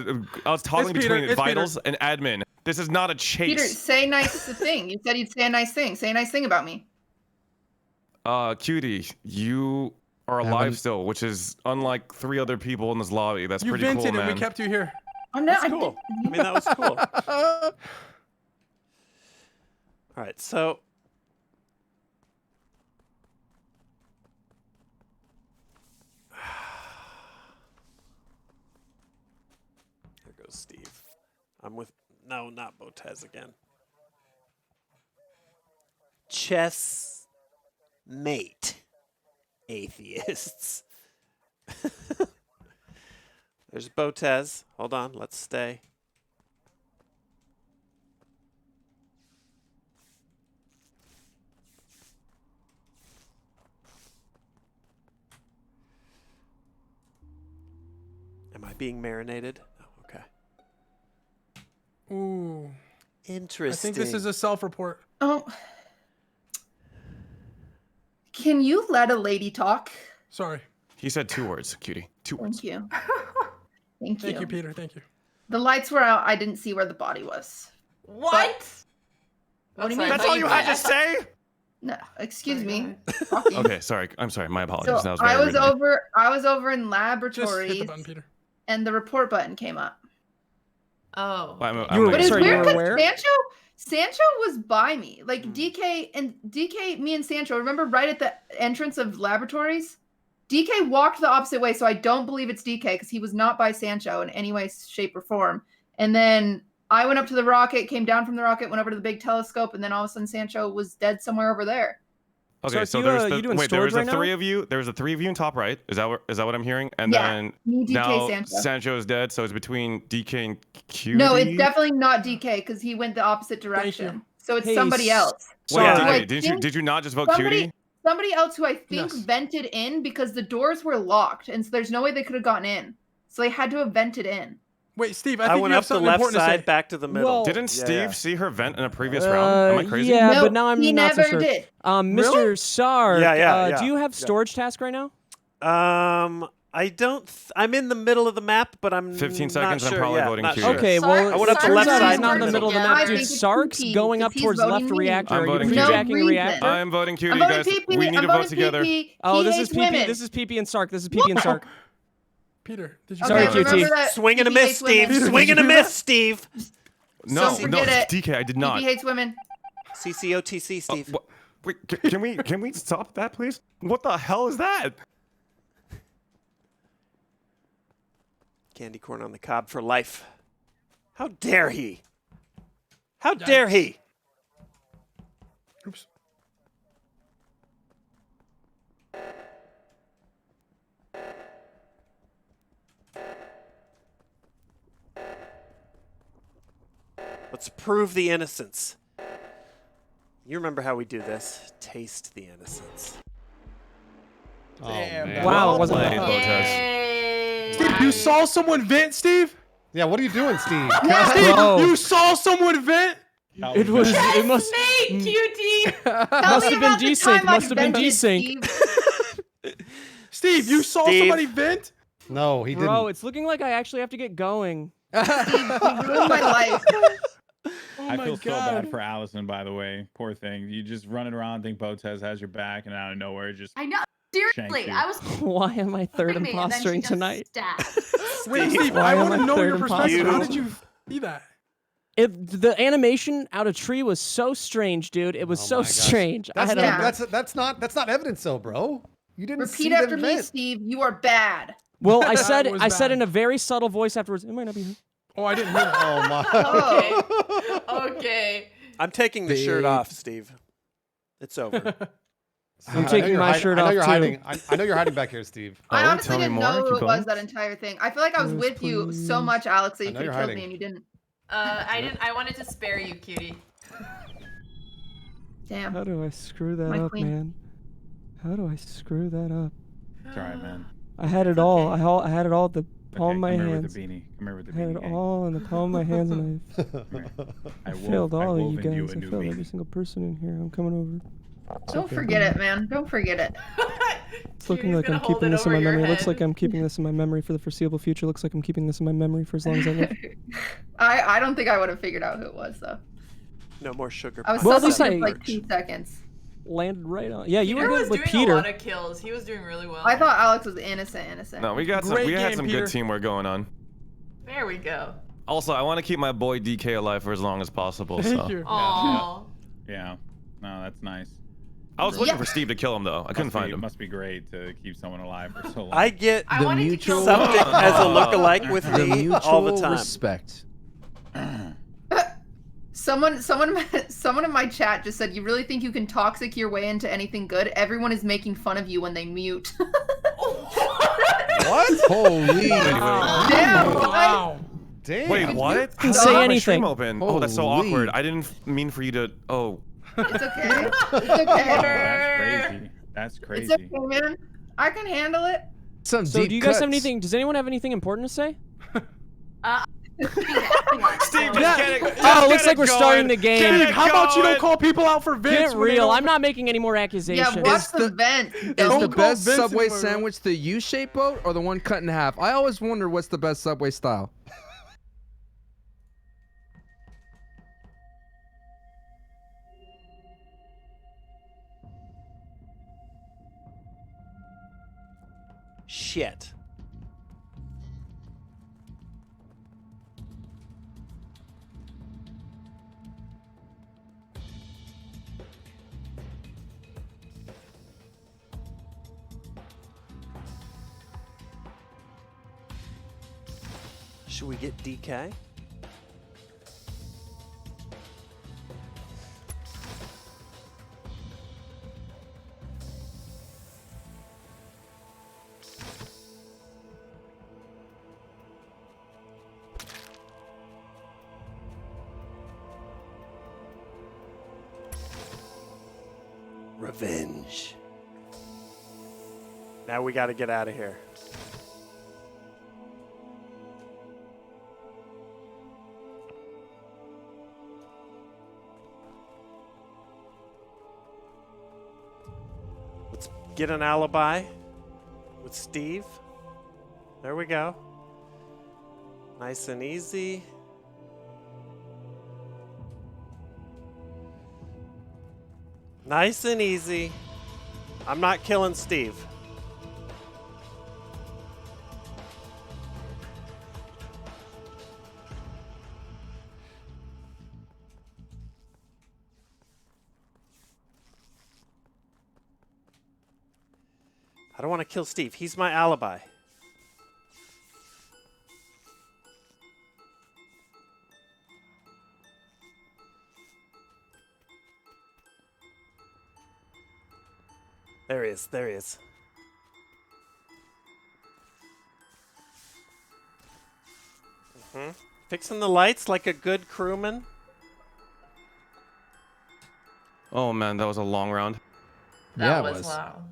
was toggling Peter, between it's vitals and admin. This is not a chase. Peter, say nice thing. You said you'd say a nice thing. Say a nice thing about me. Cutie, you are alive Haven't- still, which is unlike 3 other people in this lobby. That's You pretty vented cool, and man. we kept you here. I'm That's cool. I mean, that was cool. All right, so here goes Steve. I'm with not Botez again. Chess mate atheists. There's Botez. Hold on, let's stay. Am I being marinated? Oh, okay. Ooh. Interesting. I think this is a self-report. Oh. Can you let a lady talk? Sorry. He said 2 words, cutie. 2 words. Thank you. Thank you. Thank you, Peter. Thank you. The lights were out. I didn't see where the body was. What? What do you mean? That's all you had to say? No, excuse me. Okay, sorry. I'm sorry. My apologies. So that was I very was rude of me. over in Just laboratories, hit the button, Peter. and the report button came up. Oh. I'm But it's sorry, weird because Sancho was by me. Like DK, me and Sancho. Remember, right at the entrance of laboratories, DK walked the opposite way, so I don't believe it's DK because he was not by Sancho in any way, shape, or form. And then I went up to the rocket, came down from the rocket, went over to the big telescope, and then all of a sudden Sancho was dead somewhere over there. Okay, so there's the 3 of you. There was the 3 of you in top right. Is that what I'm hearing? And Yeah, then me, DK, now Sancho. Sancho is dead, so it's between DK and Cutie. No, it's definitely not DK because he went the opposite direction. So it's Hey, somebody else. Wait, Who I did you not just vote somebody, Cutie? Somebody else who I think Yes. vented in because the doors were locked, and so there's no way they could have gotten in. So they had to have vented in. Wait, Steve, I went up the left side, back to the middle. Well- Didn't Yeah, Steve yeah. see her vent in a previous round? Am I crazy? Yeah, No, but now I'm he not so never sure. did. Mr. Sark, Yeah. do you have storage task right now? I don't. I'm in the middle of the map, but I'm 15 not seconds, I'm sure. probably yeah, voting not Cutie. sure. Okay, well, I went up the turns left out side. he's not in the middle of the I map, think dude. it's Sark's PP, going up because he's towards voting left me. reactor. I'm Are you voting No hijacking a reason. reactor? I'm voting Cutie, I'm voting guys. PP. We need I'm to vote voting together. PP. Oh, He this hates is PP. women. This is PP and Sark. This is PP and Sark. Peter, did you Sorry, Okay, QT. remember that Swing and a PP miss, hates women. Steve. Swing and a miss, Steve. No, So no, forget it. DK, I did not. PP hates women. CCOTC, Steve. Wait, can we stop that, please? What the hell is that? Candy corn on the cob for life. How dare he? How dare he? Oops. Let's prove the innocence. You remember how we do this. Taste the innocence. Oh, Damn. man. Wow, it wasn't played, that. Botez. Steve, you saw someone vent, Steve? Yeah, what are you doing, Steve? Steve, Bro. you saw someone vent? It was. It must. Snake, cutie. Must have been desync. Must have been desync. Steve, you saw Steve. somebody vent? No, he didn't. Bro, it's looking like I actually have to get going. You ruined my life. I my feel so God. bad for Allison, by the way. Poor thing. You just running around, think Botez has your back, and out of nowhere, just I know. Shank Seriously, you. I was Why am I third hoping me, and then she impostering just tonight? stabbed. Wait, Steve, Why I am want I to know third your perspective. How imposter? did you see that? The animation out of tree was so strange, dude. It was Oh so my gosh. strange. I That's had not, that's not evidence, though, bro. You didn't Repeat see after them me, vent. Steve. You are bad. Well, I That said was I said bad. in a very subtle voice afterwards. It might not be her. Oh, I didn't hear that. Oh my. Okay. I'm taking the shirt Big. off, Steve. It's over. I'm I know taking you're my hiding- shirt I know off you're too. hiding. I know you're hiding back here, Steve. I Oh, honestly tell me didn't more. know who Keep it was going. that entire thing. I feel like I was Yes, with you so please. much, Alex, that I you know could you're have killed hiding. me and you didn't. I didn't. I wanted to spare you, cutie. Damn. How do I screw that My up, queen. man? How do I screw that up? it's all right, man. I had it all. I had it all at the palm of my come here hands. with the beanie. Come here with the I had beanie. it gang. all in the palm of my hands, and I I failed wove- I all of wove you into guys. a I new failed beanie. every single person in here. I'm coming over. Don't okay. forget it, man. Don't forget it. It's looking Cutie's like I'm gonna hold keeping it this in over my your memory. It looks head. like I'm keeping this in my memory for the foreseeable future. Looks like I'm keeping this in my memory for as long as I live. I don't think I would have figured out who it was though. No more sugar. I was pie. Well, so at least lucky I- for like 2 seconds. Landed right on. Yeah, you Peter were was good with doing Peter. a lot of kills. He was doing really well. I thought Alex was innocent. No, we got some. Great We had game, some Peter. good teamwork going on. There we go. Also, I want to keep my boy DK alive for as long as possible. Thank So you. Aww. Yeah. No, that's nice. I was looking Yeah. for Steve to kill him though. I couldn't find It him. must be great to keep someone alive for so long. I get I wanted to kill something someone. as a look-alike with The me mutual all the time. respect. Someone in my chat just said, "You really think you can toxic your way into anything good? Everyone is making fun of you when they mute." What? Holy. Damn, boy. Wow. Damn. Wait, what? can How say did I have my anything. stream open? Oh, that's so Holy. awkward. I didn't mean for you to. Oh, It's okay. It's Oh, okay. that's crazy. That's It's crazy. okay, man. I can handle it. Some So deep do you guys have cuts. anything? Does anyone have anything important to say? Steve, Yeah. get it. Oh, looks like we're starting the game. Steve, how about you don't call people out for Vince? Get real. I'm not making any more accusations. Yeah, watch the vent. Is Don't the call best Vince Subway anymore. sandwich the U-shaped boat or the one cut in half? I always wonder what's the best Subway style. Shit. Should we get DK? Revenge. Now we got to get out of here. Let's get an alibi with Steve. There we go. Nice and easy. Nice and easy. I'm not killing Steve. I don't want to kill Steve. He's my alibi. There he is. There he is. Fixing the lights like a good crewman. Oh man, that was a long round. That was long.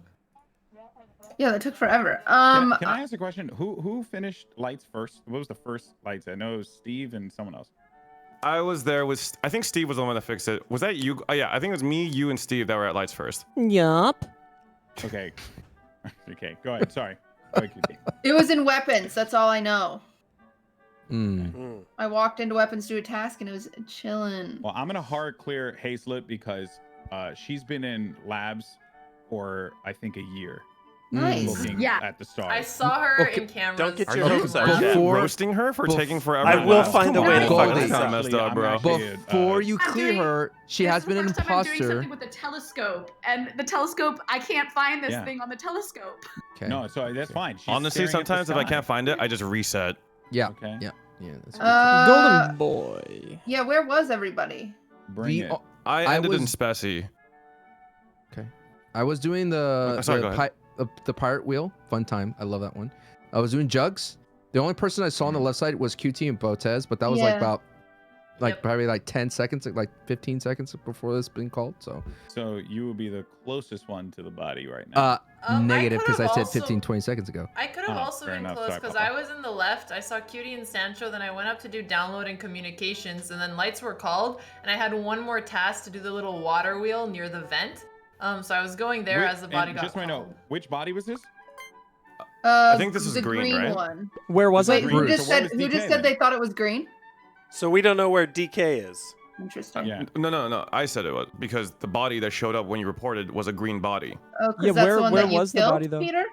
Yeah, that took forever. Can I ask a question? Who finished lights first? What was the first lights? I know it was Steve and someone else. I was there with. I think Steve was the one that fixed it. Was that you? Oh yeah, I think it was me, you, and Steve that were at lights first. Yup. Okay. Okay. Go ahead. Sorry. Go ahead, Cutie. It was in weapons. That's all I know. Mm. I walked into weapons to do a task and it was chilling. Well, I'm gonna hard clear Hazlet because she's been in labs for I think a year. Nice. Looking Yeah. at the stars. I saw her in cameras. Don't get Are your you hopes up. roasting her for taking forever? I in will labs? find a Come way on. to fuck That's this kinda up. messed up, bro. Before you clear her, she has been an First time I'm doing imposter. something with a telescope, and the telescope, I can't find this Yeah. thing on the telescope. Okay. No, so that's fine. She's Honestly, staring at the sometimes if I sky. can't find it, I just reset. Yeah. Okay. Yeah. Yeah. That's Golden boy. Yeah, where was everybody? Bring it. I ended in was- Spessy. Okay. I was doing the sorry, go ahead. the pirate wheel. Fun time. I love that one. I was doing jugs. The only person I saw on the left side was QT and Botez, but that was like Yeah. about probably like 10 seconds, like 15 seconds before this being called. So So you will be the closest one to the body right now. negative because I could've said also- 15, 20 seconds ago. I could have Oh, also fair been enough. close Sorry, because Papa. I was in the left. I saw Cutie and Sancho, then I went up to do download and communications, and then lights were called, and I had one more task to do the little water wheel near the vent. So I was going there as the body and got just so I called. know, which body was this? I think this is the green, right? one. Where was Wait, it? who just So where said was who just DK said then? they thought it was green? So we don't know where DK is. Interesting. Yeah. No. I said it was because the body that showed up when you reported was a green body. Oh, 'cause Yeah, that's where- the one where that you was the killed, body, though? Peter?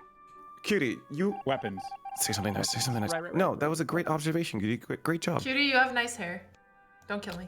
Cutie, you Weapons. say something nice. Say something nice. Right. No, that was a great observation, Cutie. Great job. Cutie, you have nice hair. Don't kill me.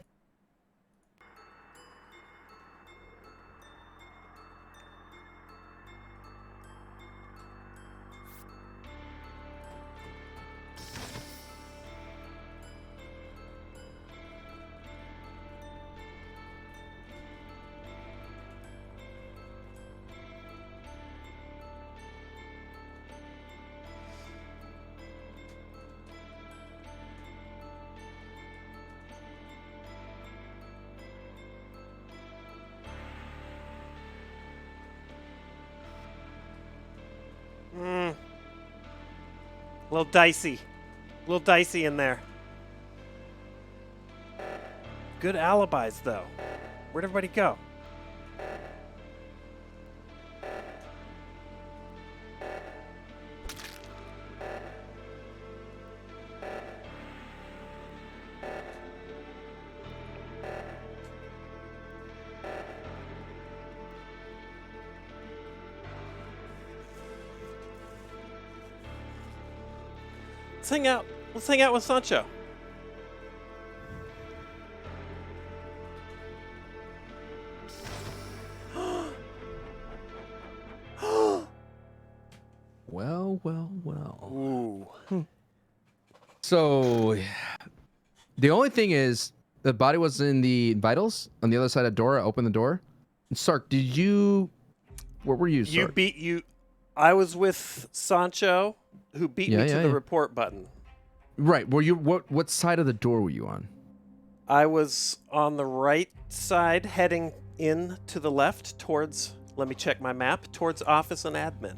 A little dicey. A little dicey in there. Good alibis, though. Where'd everybody go? Let's hang out. Let's hang out with Sancho. Well. Ooh. So, the only thing is, the body was in the vitals on the other side of Dora. Open the door. And Sark, did you? Where were you? You Sark? beat you. I was with Sancho, who beat me to the report button. Right. Were you? What side of the door were you on? I was on the right side, heading in to the left towards. Let me check my map. Towards office and admin.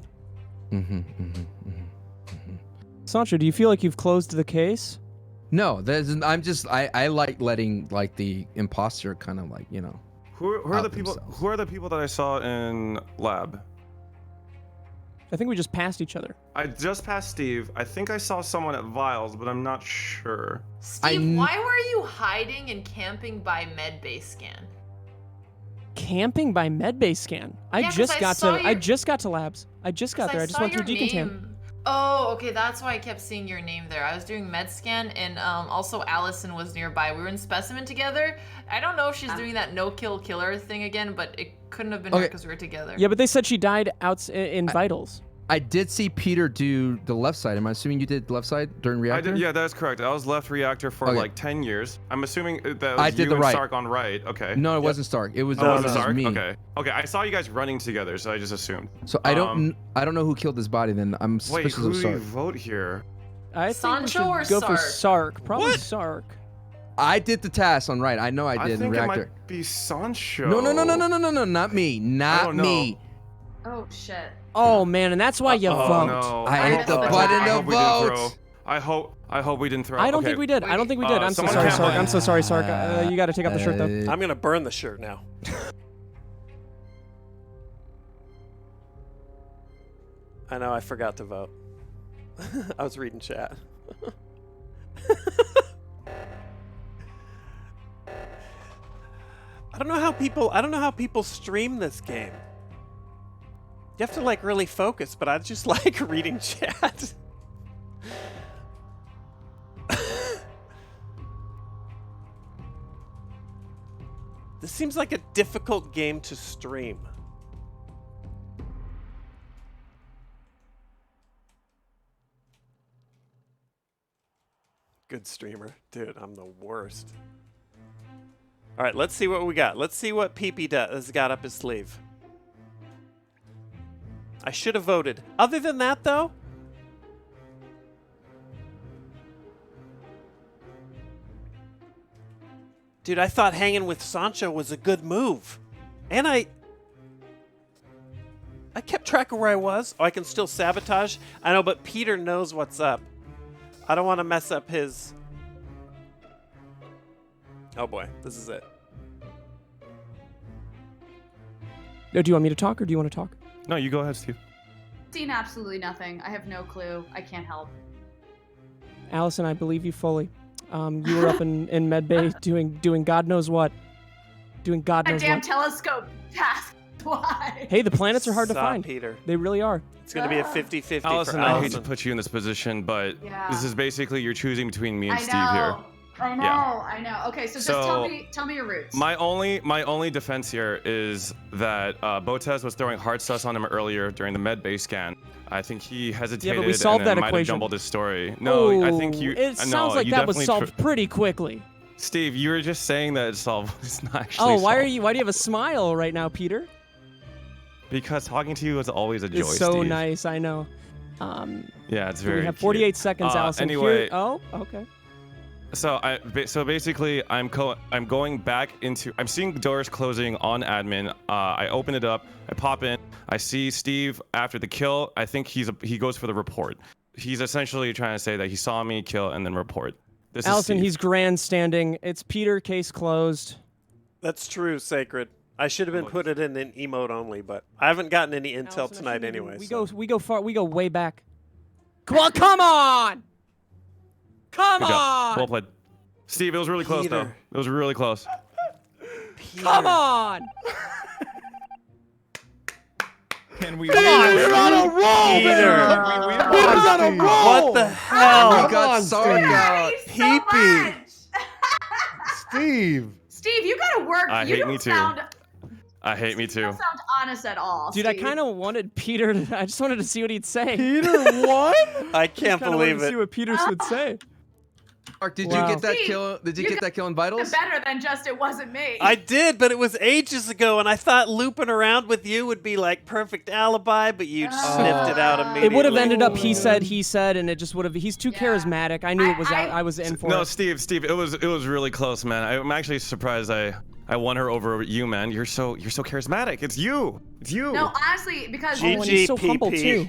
Sancho, do you feel like you've closed the case? No, I like letting like the imposter kind of like Who are the out people? themselves. Who are the people that I saw in lab? I think we just passed each other. I just passed Steve. I think I saw someone at Vials, but I'm not sure. Steve, why were you hiding and camping by medbay scan? Camping by medbay scan. I Yeah, 'cause just I got saw to. your- I just got to labs. I just got there. I just went through decontam. Oh, okay, that's why I kept seeing your name there. I was doing med scan, and also Allison was nearby. We were in specimen together. I don't know if she's doing that no-kill killer thing again, but it couldn't have been her Okay. because we were together. Yeah, but they said she died out in vitals. I did see Peter do the left side. Am I assuming you did the left side during reactor? I did, yeah, that's correct. I was left reactor for Okay. like 10 years. I'm assuming that was I did you the and right. Sark on right. Okay. No, it wasn't Stark. It was, Oh, it was was it Sark? me. Okay. Okay, I saw you guys running together, so I just assumed. So I don't know who killed this body. Then I'm Wait, suspicious who of do you Sark. vote here? I think we Sancho or should go for Sark? Sark. Probably What? Sark. I did the task on right. I know I did in think it reactor. might be Sancho. No, not me. Not don't know. me. Oh shit. Oh man, and that's why you vote. No. I hit the hope- button I to hope we didn't vote. throw. I hope we didn't throw. I don't Okay. think we did. I don't think we did. I'm so someone sorry, count Sark. one. I'm so sorry, Sark. You got to take off the shirt though. I'm gonna burn the shirt now. I know I forgot to vote. I was reading chat. I don't know how people stream this game. You have to like really focus, but I just like reading chat. This seems like a difficult game to stream. Good streamer. Dude, I'm the worst. All right, let's see what we got. Let's see what PP has got up his sleeve. I should have voted. Other than that, though, dude, I thought hanging with Sancho was a good move. And I kept track of where I was. Oh, I can still sabotage. I know, but Peter knows what's up. I don't want to mess up his... Oh boy, this is it. Do you want me to talk or do you want to talk? No, you go ahead, Steve. Seen absolutely nothing. I have no clue. I can't help. Allison, I believe you fully. You were up in medbay doing God knows what. Doing God A knows damn what. telescope. That's why. Hey, the planets are hard to Stop, find. Peter. They really are. It's going to be a 50-50 for Allison, I hate Allison. to put you in this position, but Yeah. this is basically you're choosing between me and I Steve know. here. I know. Yeah. I know. Okay, so just So- tell me your roots. My only defense here is that Botez was throwing hard sus on him earlier during the med base scan. I think he hesitated we solved and then that might have equation. jumbled his story. No, I think you. It no, sounds like you that was definitely solved pretty quickly. Steve, you were just saying that it's solved. It's not actually. Oh, why solved. do you have a smile right now, Peter? Because talking to you is always a joy. It's so Steve. nice, I know. Yeah, it's So very. we have cute. 48 seconds, Allison. Anyway, Here, oh, okay. So basically, I'm going back into. I'm seeing doors closing on admin. I open it up. I pop in. I see Steve after the kill. I think he goes for the report. he's essentially trying to say that he saw me kill and then report. This Allison, is Steve. he's grandstanding. It's Peter, case closed. That's true, Sacred. I should have been put it in an emote only, but I haven't gotten any intel Allison, I tonight shouldn't even- anyway. We so. go far. We go way back. Well, come on! Come Good job. on! Well played. Steve, it was really close, though. Peter. It was really close. Come on! Can we? Come on, you're on a roll, Peter. man. Peter's on a roll. What the hell? We got Sark out. Peepee. Steve. Steve, you gotta work. I You hate don't me too. sound I hate me you too. don't sound honest at all. Dude, I Steve. kind of wanted Peter to. I just wanted to see what he'd say. Peter, what? I can't Kinda wanted believe to see it. what Peter would say. Mark, did Wow. you get that Steve, kill? Did you you get that kill in vitals? better than just it wasn't me. I did, but it was ages ago, and I thought looping around with you would be like perfect alibi, but you sniffed it out immediately. It would have ended up he said, and it just would have. He's too charismatic. I knew it was. I was in for No, it. Steve, it was really close, man. I'm actually surprised I won her over you, man. You're so charismatic. It's you. It's you. No, honestly, because Oh, and he's so humble too.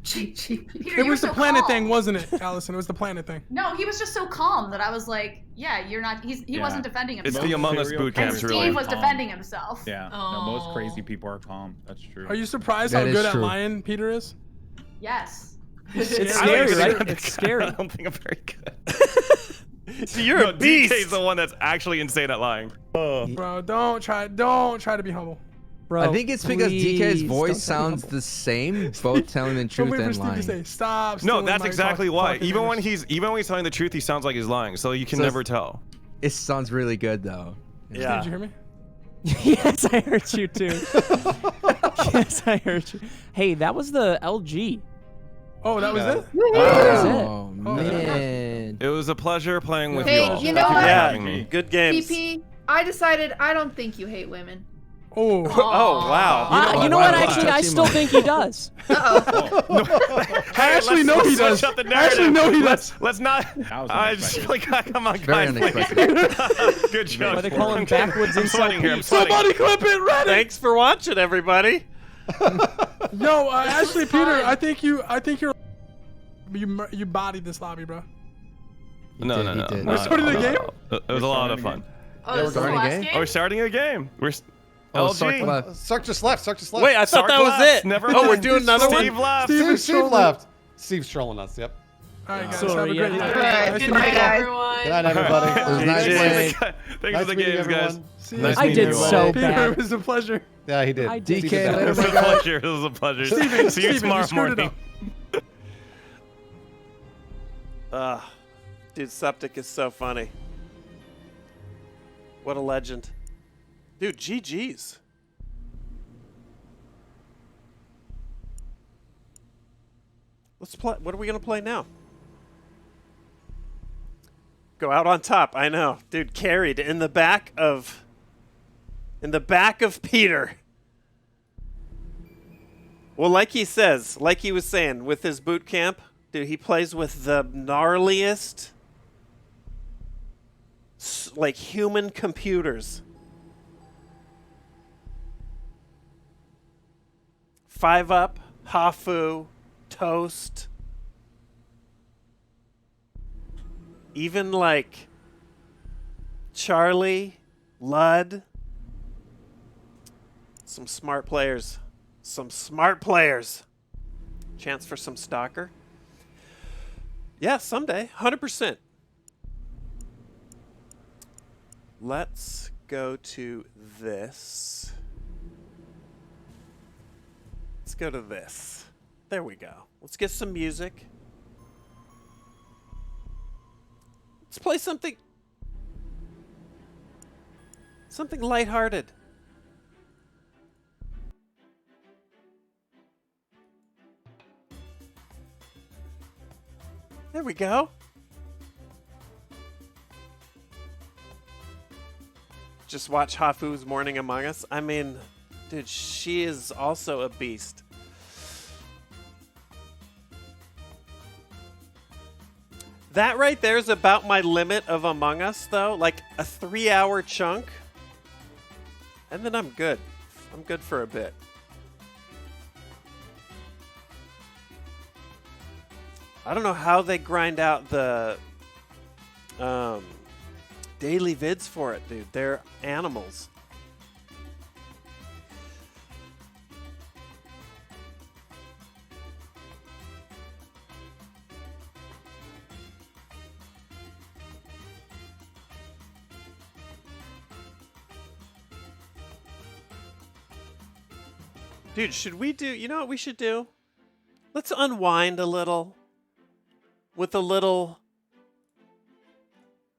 Peter, It you was were the so planet calm. thing, wasn't it, Allison? It was the planet thing. No, he was just so calm that I was like, yeah, you're not. He Yeah. wasn't defending It's himself. the Among Us Serial boot and camps, Steve really. was calm. defending himself. Yeah. No, most crazy people are calm. That's true. Are you surprised That how is good at true. lying Peter is? Yes. It's I scary, don't right? think It's scary. I don't think I'm very good. So you're No, a beast. DK's the one that's actually insane at lying. Oh. Bro, don't try to be humble. Bro, I think it's because DK's please voice don't say sounds humble. the same, both telling the Don't truth wait for and Steve to lying. say, stop. No, stealing that's my exactly talk- why. talking Even when fingers. he's telling the truth, he sounds like he's lying. So you can So never it's- tell. It sounds really good though. Yeah. Did you hear me? Yes, I heard you too. Yes, I heard you. Hey, that was the LG. Oh, that was Yeah. it? That was it. Oh man. It was a pleasure playing with Hey, you all. you know Thank what? for Yeah, having me. good games. PP, I decided I don't think you hate women. Oh. Oh wow. You know what? Actually, I still think he does. I actually know he does. Switch up the I actually narrative. know he does. Let's not. That was I just like, come on, Very guys. unexpected. Good job. Why they call him backwoods I'm incel sweating here. I'm Pete? sweating. Somebody clip it, Reddit. Thanks for watching, everybody. Yo, actually, Peter, I think you bodied this lobby, bro. No. He did. We're starting the game? It was a lot of fun. Oh, this is the starting a last game? game? Oh, we're starting a game. We're Oh, Sark LG. left. Sark just left. Sark just left. Wait, I thought Sark that was left. it. Never Oh, we're mind. doing another Steve one. left. Steve left. Steve's trolling us. Yep. All right, guys. Sorry, have a great yeah. night. All right, Nice good to night, meet you. guys. Everyone. Good night, everybody. It was nice GG. playing. Thanks Nice for the meeting games, guys. everyone. See you. Nice I meeting did you all. so Peter, bad. it was a pleasure. Yeah, he did. I did. Steve DK, did later, It was a my guy. pleasure. It was a pleasure. See you Steven, you tomorrow screwed it morning. up. Dude, Septic is so funny. What a legend. Dude, GG's. Let's play. What are we going to play now? Go out on top. I know. Dude, carried in the back of Peter. Well, like he says, like he was saying with his boot camp, dude, he plays with the gnarliest like human computers. 5 Up, Hafu, Toast. Even like Charlie, Ludd. Some smart players. Some smart players. Chance for some stalker. Yeah, someday. 100%. Let's go to this. Let's go to this. There we go. Let's get some music. Let's play something lighthearted. There we go. Just watch Hafu's Morning Among Us. I mean, dude, she is also a beast. That right there is about my limit of Among Us, though. Like a 3-hour chunk. And then I'm good. I'm good for a bit. I don't know how they grind out the daily vids for it, dude. They're animals. Dude, should we do, you know what we should do? Let's unwind a little with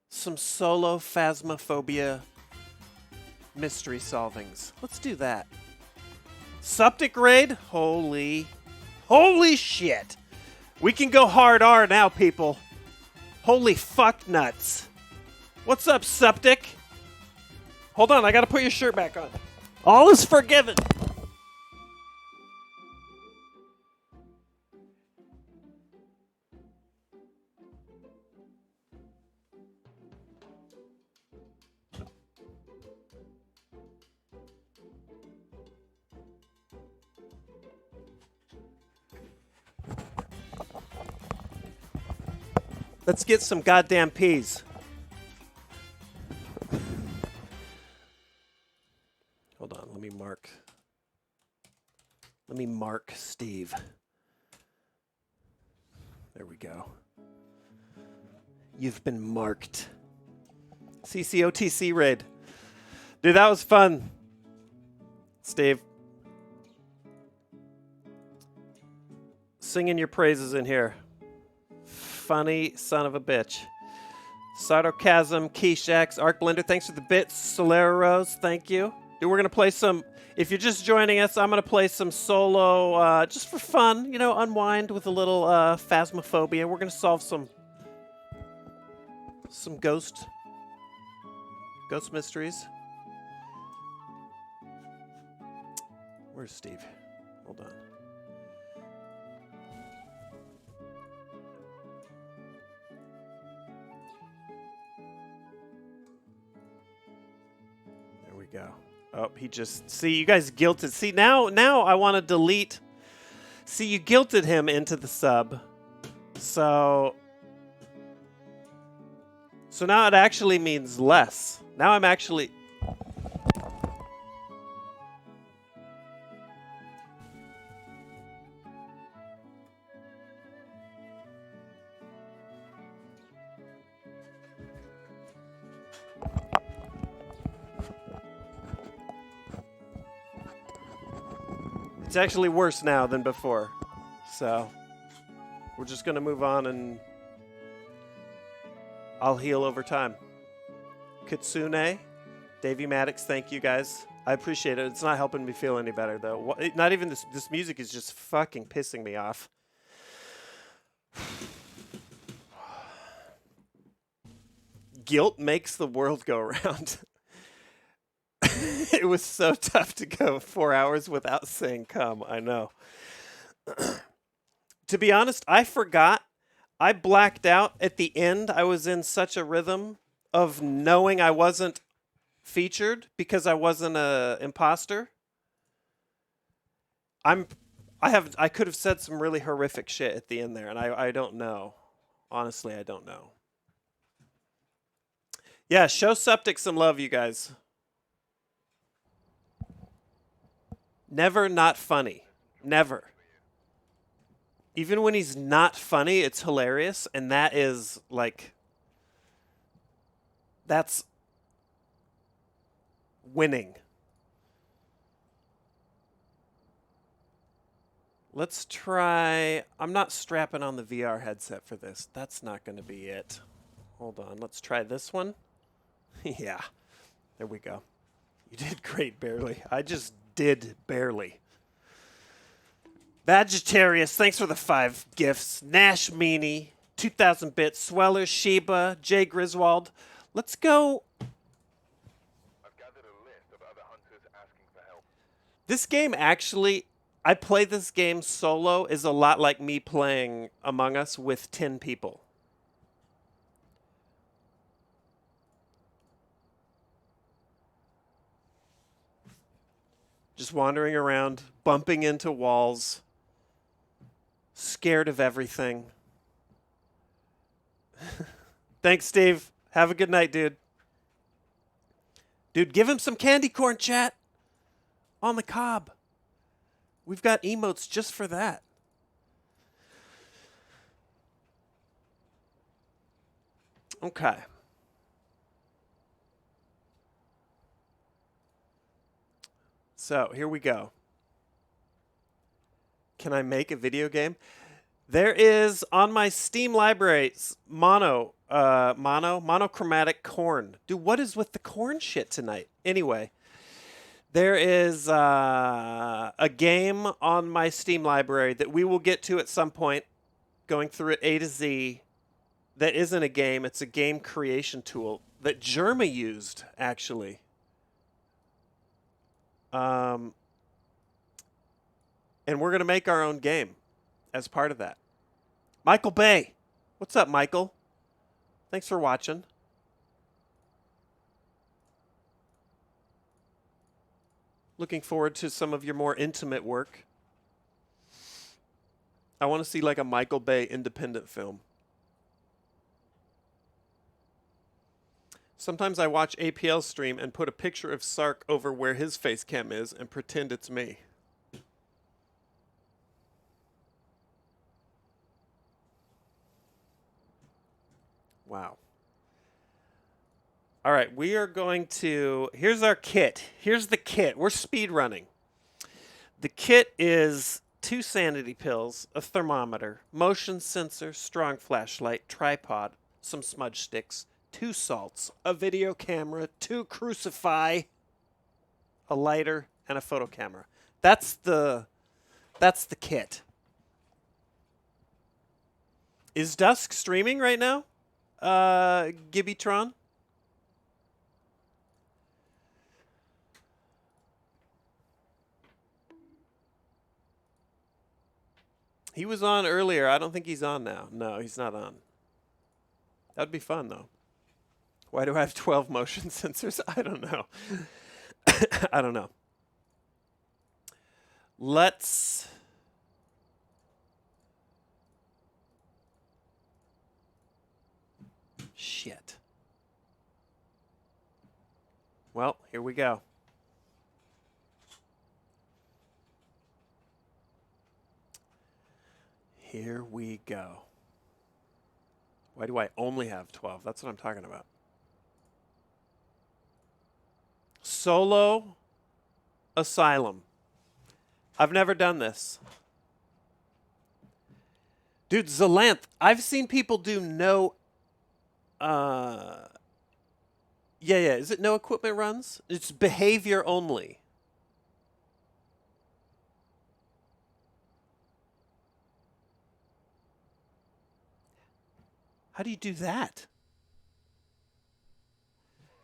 some solo Phasmophobia mystery solvings. Let's do that. Septic raid? Holy shit. We can go hard R now, people. Holy fuck nuts. What's up, Septic? Hold on, I gotta put your shirt back on. All is forgiven. Let's get some goddamn peas. Hold on, let me mark Steve. There we go. You've been marked. CCOTC raid. Dude, that was fun. Steve. Singing your praises in here. Funny son of a bitch. Sarcasm, Keyshax, Arc Blender, thanks for the bits. Solera Rose, thank you. Dude, we're going to play some, if you're just joining us, I'm going to play some solo, just for fun, you know, unwind with a little Phasmophobia. We're going to solve some ghost mysteries. Where's Steve? Hold on. Go. Oh, he just, see, you guys guilted. See, now I want to delete. See, you guilted him into the sub. So now it actually means less. Now I'm actually. It's actually worse now than before. So we're just going to move on and I'll heal over time. Kitsune, Davey Maddox, thank you guys. I appreciate it. It's not helping me feel any better though. Not even this music is just fucking pissing me off. Guilt makes the world go round. It was so tough to go 4 hours without saying come. I know. To be honest, I forgot. I blacked out at the end. I was in such a rhythm of knowing I wasn't featured because I wasn't a imposter. I could have said some really horrific shit at the end there, and I don't know. Honestly, I don't know. Yeah, show Septic some love, you guys. Never not funny. Never. Even when he's not funny, it's hilarious. And that is, like, that's winning. Let's try, I'm not strapping on the VR headset for this. That's not going to be it. Hold on, let's try this one. Yeah, there we go. You did great, barely. I just did barely. Vegetarius, thanks for the 5 gifts. Nash Meanie, 2000 bits. Sweller, Sheba, Jay Griswold. Let's go. This game actually, I play this game solo, is a lot like me playing Among Us with 10 people. Just wandering around, bumping into walls, scared of everything. Thanks, Steve. Have a good night, dude. Dude, give him some candy corn, chat. On the cob. We've got emotes just for that. Okay. So, here we go. Can I make a video game? There is on my Steam library monochromatic corn. Dude, what is with the corn shit tonight? Anyway, there is a game on my Steam library that we will get to at some point, going through it A to Z. That isn't a game, it's a game creation tool that Jerma used, actually. And we're going to make our own game as part of that. Michael Bay. What's up, Michael? Thanks for watching. Looking forward to some of your more intimate work. I want to see like a Michael Bay independent film. Sometimes I watch APL stream and put a picture of Sark over where his face cam is and pretend it's me. Wow. All right, we are going to... Here's our kit. Here's the kit. We're speed running. The kit is 2 sanity pills, a thermometer, motion sensor, strong flashlight, tripod, some smudge sticks, 2 salts, a video camera, 2 crucify, a lighter, and a photo camera. That's the kit. Is Dusk streaming right now? Gibbytron? He was on earlier. I don't think he's on now. No, he's not on. That'd be fun, though. Why do I have 12 motion sensors? I don't know. I don't know. Let's... Shit. Well, here we go. Here we go. Why do I only have 12? That's what I'm talking about. Solo Asylum. I've never done this. Dude, Zalanth, I've seen people do no... Yeah, is it no equipment runs? It's behavior only. How do you do that?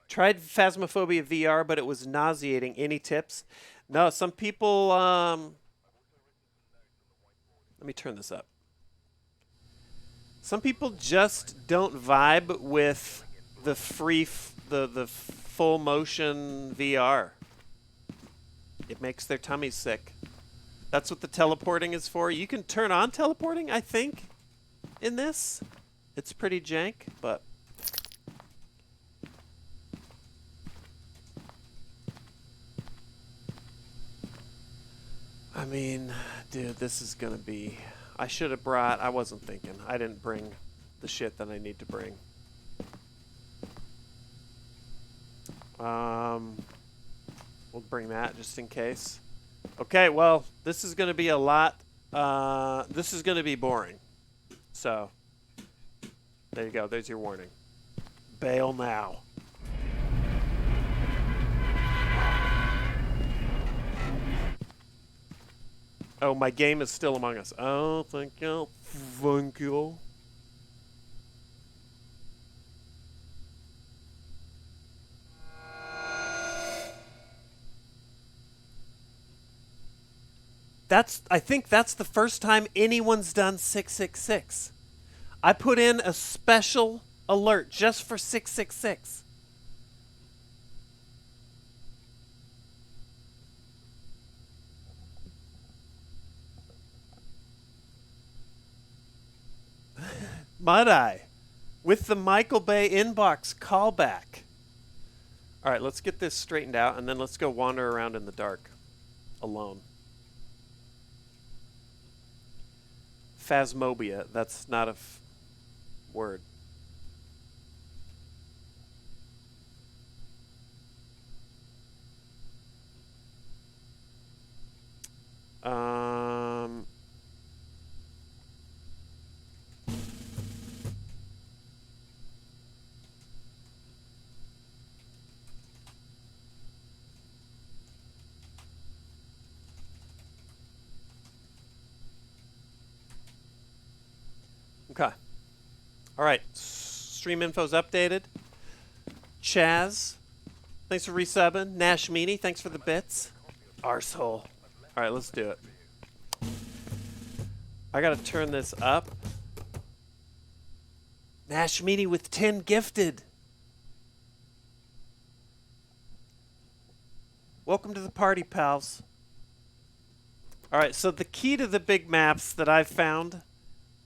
Tried Phasmophobia VR, but it was nauseating. Any tips? No, some people... Let me turn this up. Some people just don't vibe with the the full motion VR. It makes their tummies sick. That's what the teleporting is for. You can turn on teleporting, I think, in this. It's pretty jank, but... I mean, dude, this is gonna be... I should have brought... I wasn't thinking. I didn't bring the shit that I need to bring. We'll bring that just in case. Okay, well, this is gonna be a lot... this is gonna be boring. So, there you go. There's your warning. Bail now. Oh, my game is still Among Us. Oh, thank you. Thank you. I think that's the first time anyone's done 666. I put in a special alert just for 666. Mud Eye, With the Michael Bay inbox callback. All right, let's get this straightened out, and then let's go wander around in the dark. Alone. Phasmophobia. That's not a word. Okay. All right. Stream info's updated. Chaz, thanks for resubbing. Nash Meanie, thanks for the bits. Arsehole. All right, let's do it. I gotta turn this up. Nash Meanie with 10 gifted. Welcome to the party, pals. All right, so the key to the big maps that I've found,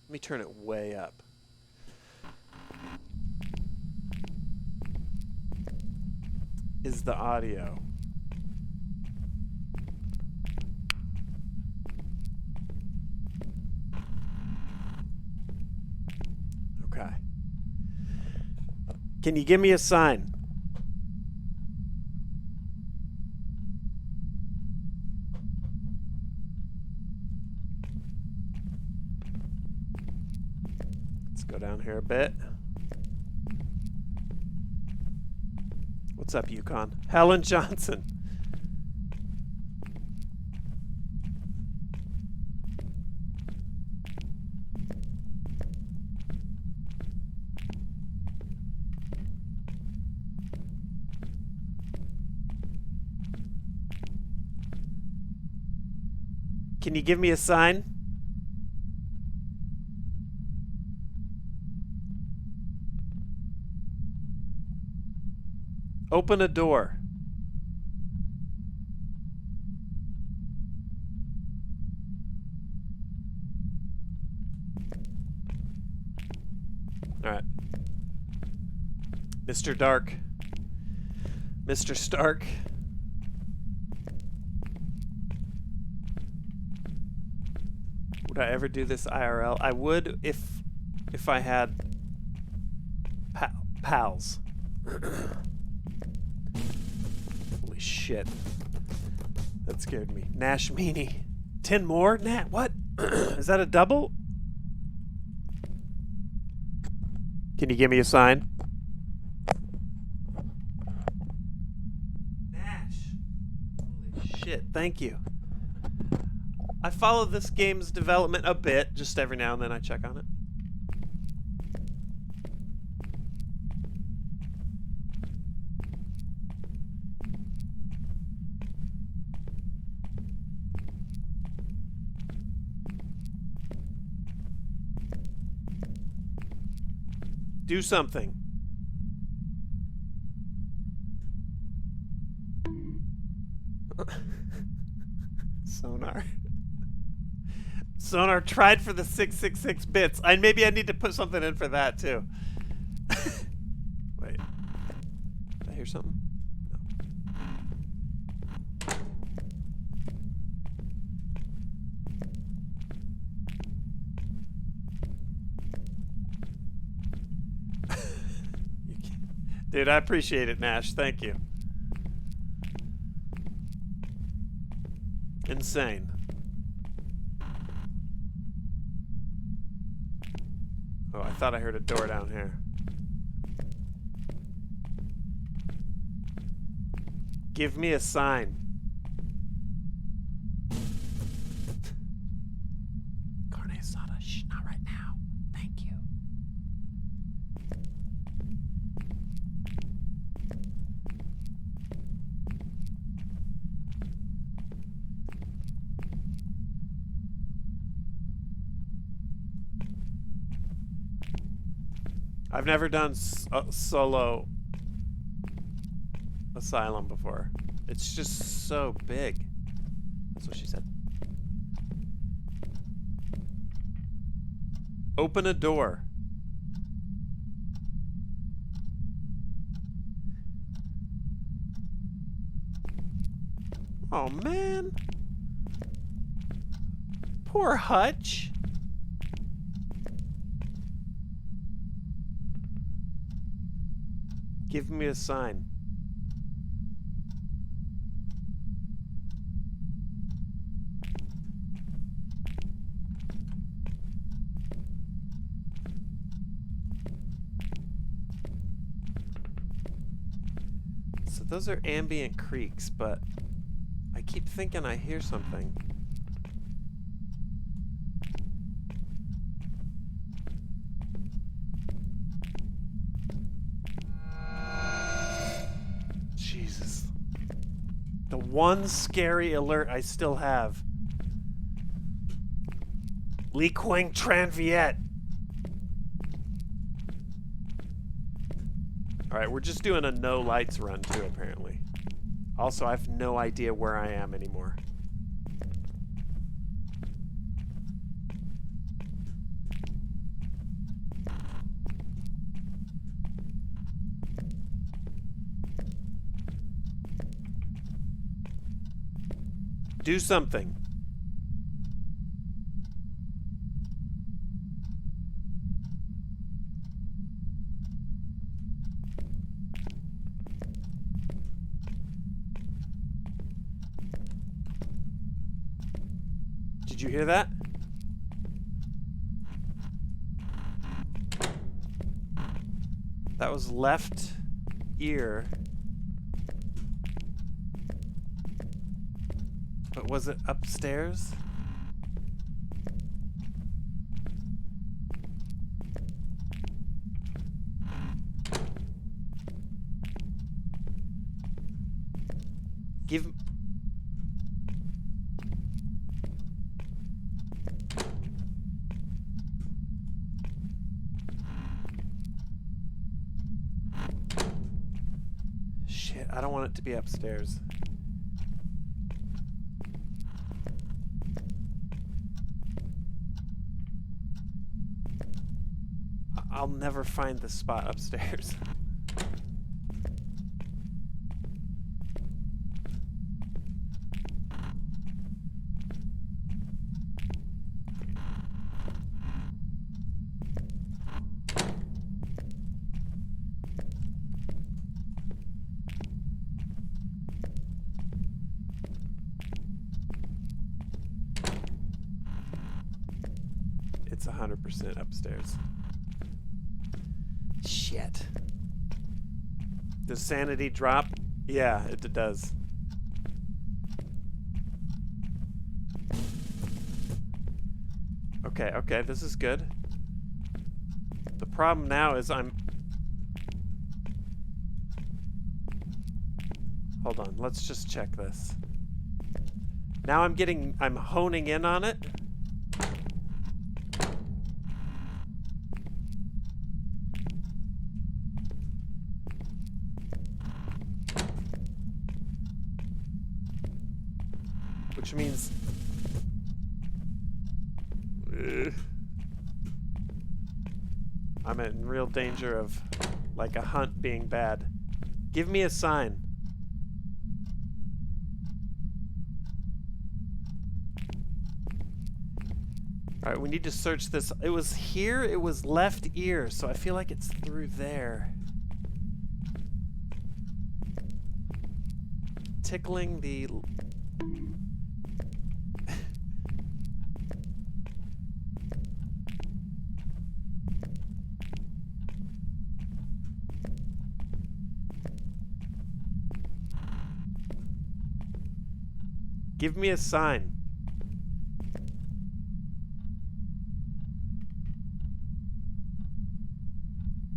let me turn it way up. Is the audio. Okay. Can you give me a sign? Let's go down here a bit. What's up, Yukon? Helen Johnson. Can you give me a sign? Open a door. All right. Mr. Dark. Mr. Stark. Would I ever do this IRL? I would if I had pals. Holy shit. That scared me. Nash Meanie. 10 more? Nat, what? Is that a double? Can you give me a sign? Nash. Holy shit, thank you. I follow this game's development a bit, just every now and then I check on it. Do something. Sonar. Sonar tried for the 666 bits. Maybe I need to put something in for that too. Wait. Did I hear something? No. Dude, I appreciate it, Nash. Thank you. Insane. Oh, I thought I heard a door down here. Give me a sign. Carne asada. Shh, not right now. Thank you. I've never done solo Asylum before. It's just so big. That's what she said. Open a door. Oh, man. Poor Hutch. Give me a sign. So those are ambient creaks, but I keep thinking I hear something. Jesus. The one scary alert I still have. Li Quang Tran Viet. Alright, we're just doing a no lights run too, apparently. Also, I have no idea where I am anymore. Do something. Did you hear that? That was left ear. But was it upstairs? Give... Shit, I don't want it to be upstairs. I'll never find the spot upstairs. It's 100% upstairs. Shit. Does sanity drop? Yeah, it does. Okay, okay, this is good. The problem now is I'm... Hold on, let's just check this. Now I'm honing in on it. Which means... I'm in real danger of, like, a hunt being bad. Give me a sign. Alright, we need to search this. It was here, it was left ear, so I feel like it's through there. Tickling the... Give me a sign.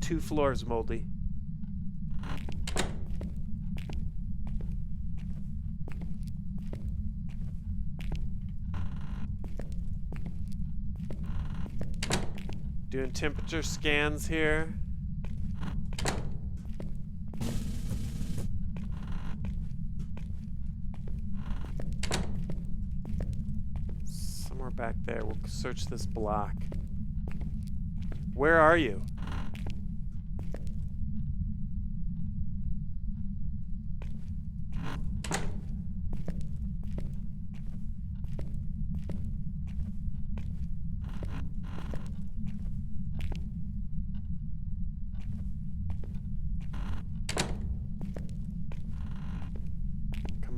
Two floors, Moldy. Doing temperature scans here. Somewhere back there. We'll search this block. Where are you?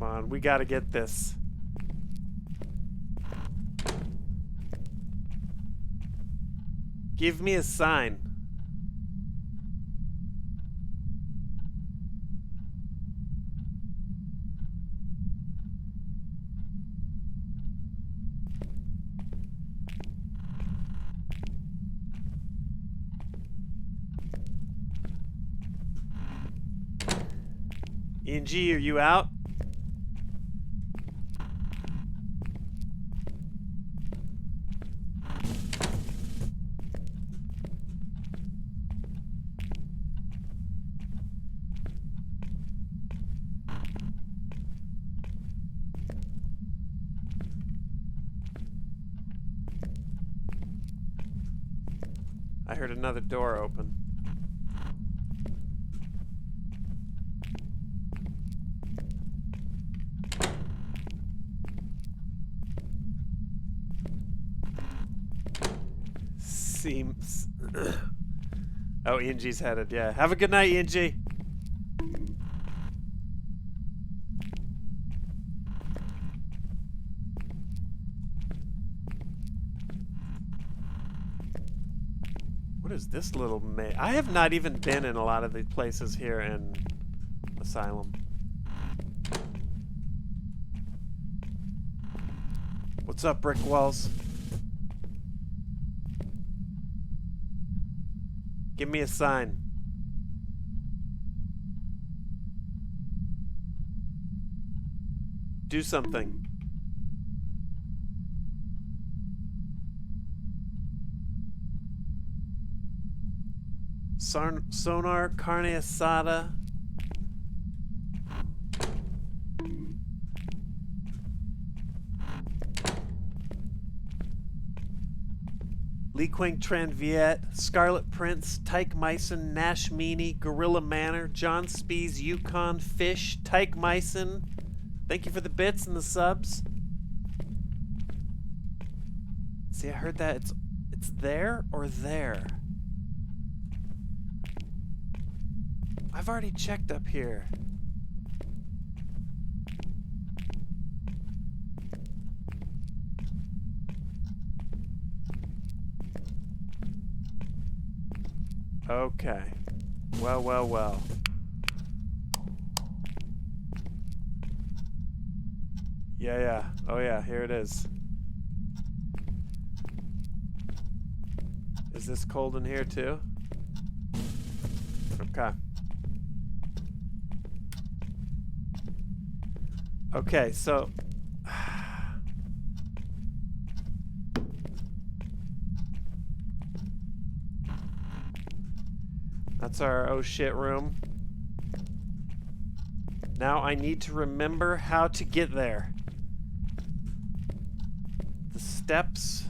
on, we gotta get this. Give me a sign. ENG, are you out? I heard another door open. Seems... Oh, ENG's headed, yeah. Have a good night, ENG. What is this little I have not even been in a lot of the places here in Asylum. What's up, Brick Walls? Give me a sign. Do something. Sonar, carne asada. Lee Quang Tran Viet, Scarlet Prince, Tyke Myson, Nash Meany, Gorilla Manor, John Spees, Yukon, Fish, Tyke Myson. Thank you for the bits and the subs. See, I heard that it's there or there. I've already checked up here. Okay. Well, well, well. Yeah, yeah. Oh, yeah, here it is. Is this cold in here, too? Okay. Okay, so... That's our oh shit room. Now I need to remember how to get there. The steps.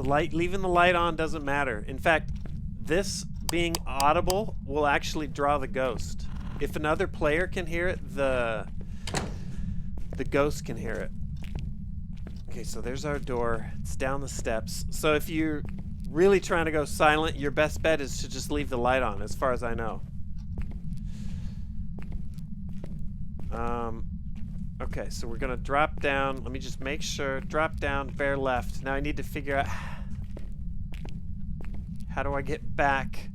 Leaving the light on doesn't matter. In fact, this being audible will actually draw the ghost. If another player can hear it, the ghost can hear it. Okay, so there's our door. It's down the steps. So if you're really trying to go silent, your best bet is to just leave the light on, as far as I know. Okay, so we're gonna drop down. Let me just make sure. Drop down, bear left. Now I need to figure out how do I get back?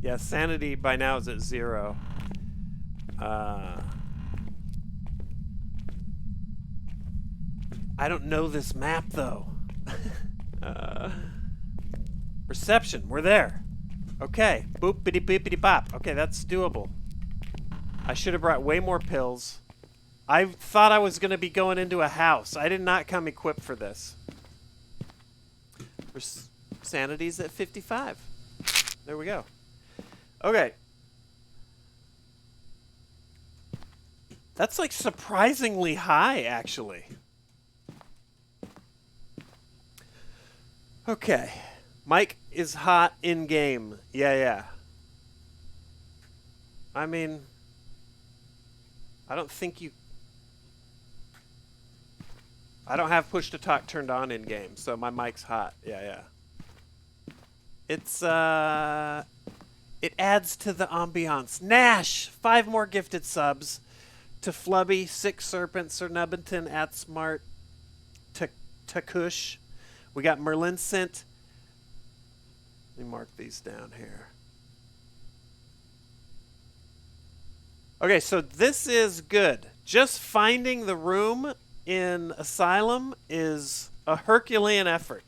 Yeah, sanity by now is at 0. I don't know this map though. Reception, we're there. Okay, boop-bitty boopity bop. Okay, that's doable. I should have brought way more pills. I thought I was going to be going into a house. I did not come equipped for this. Sanity's at 55. There we go. Okay. That's like surprisingly high, actually. Okay. Mike is hot in game. Yeah. I mean, I don't think you... I don't have push to talk turned on in game, so my mic's hot. Yeah. It's, it adds to the ambiance. Nash! 5 more gifted subs. To Flubby, 6 Serpent, Sir Nubbington, Atsmart, Takush. We got Merlincent. Let me mark these down here. Okay, so this is good. Just finding the room in Asylum is a Herculean effort.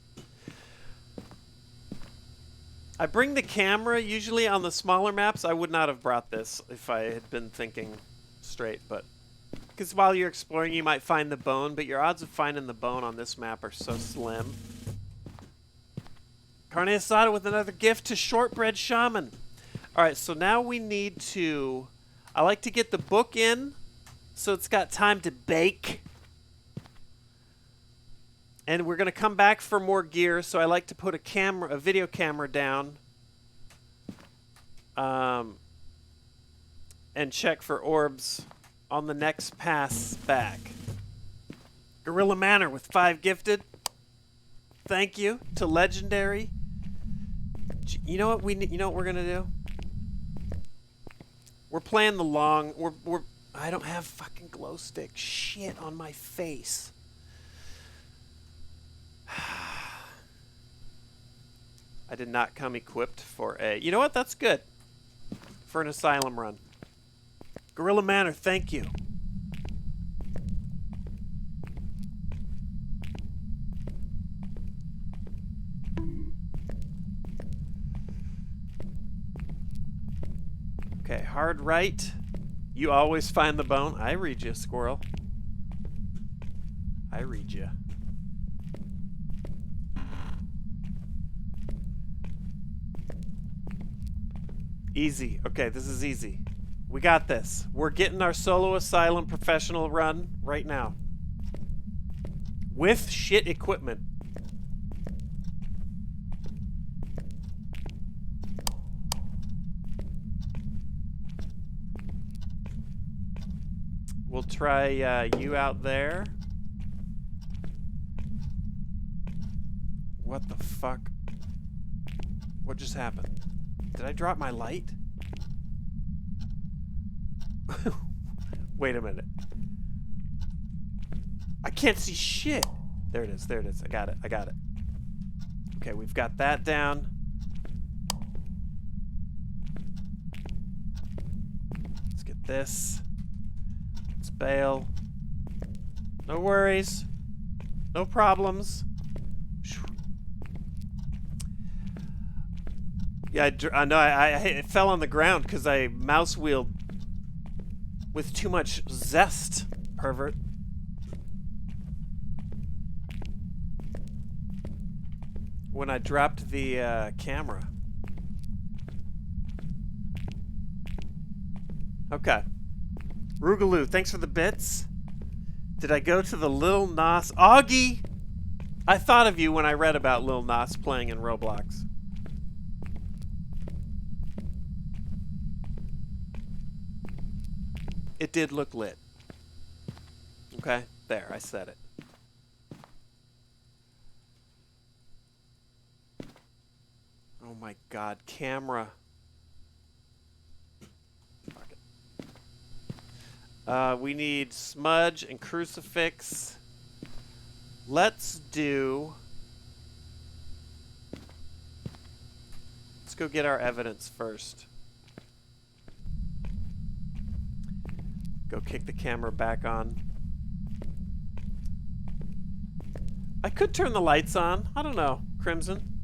I bring the camera usually on the smaller maps. I would not have brought this if I had been thinking straight, but because while you're exploring you might find the bone, but your odds of finding the bone on this map are so slim. Carne asada with another gift to Shortbread Shaman. Alright, so now we need to... I like to get the book in so it's got time to bake. And we're going to come back for more gear, so I like to put a video camera down. And check for orbs on the next pass back. Gorilla Manor with 5 gifted. Thank you to Legendary. You know what you know what we're gonna do? We're playing the long. I don't have fucking glow stick. Shit on my face. I did not come equipped for a. You know what? That's good for an Asylum run. Gorilla Manor, thank you. Okay, hard right. You always find the bone. I read you, squirrel. I read you. Easy. Okay, this is easy. We got this. We're getting our solo Asylum professional run right now. With shit equipment. We'll try you out there. What the fuck? What just happened? Did I drop my light? Wait a minute. I can't see shit. There it is. There it is. I got it. I got it. Okay, we've got that down. Let's get this. Let's bail. No worries. No problems. Yeah, I know. I fell on the ground because I mouse wheeled with too much zest, pervert. When I dropped the camera. Okay. Rugaloo, thanks for the bits. Did I go to the Lil Nas? Augie! I thought of you when I read about Lil Nas playing in Roblox. It did look lit. Okay, there, I said it. Oh my god, camera. Fuck it. We need smudge and crucifix. Let's go get our evidence first. Go kick the camera back on. I could turn the lights on. I don't know, Crimson.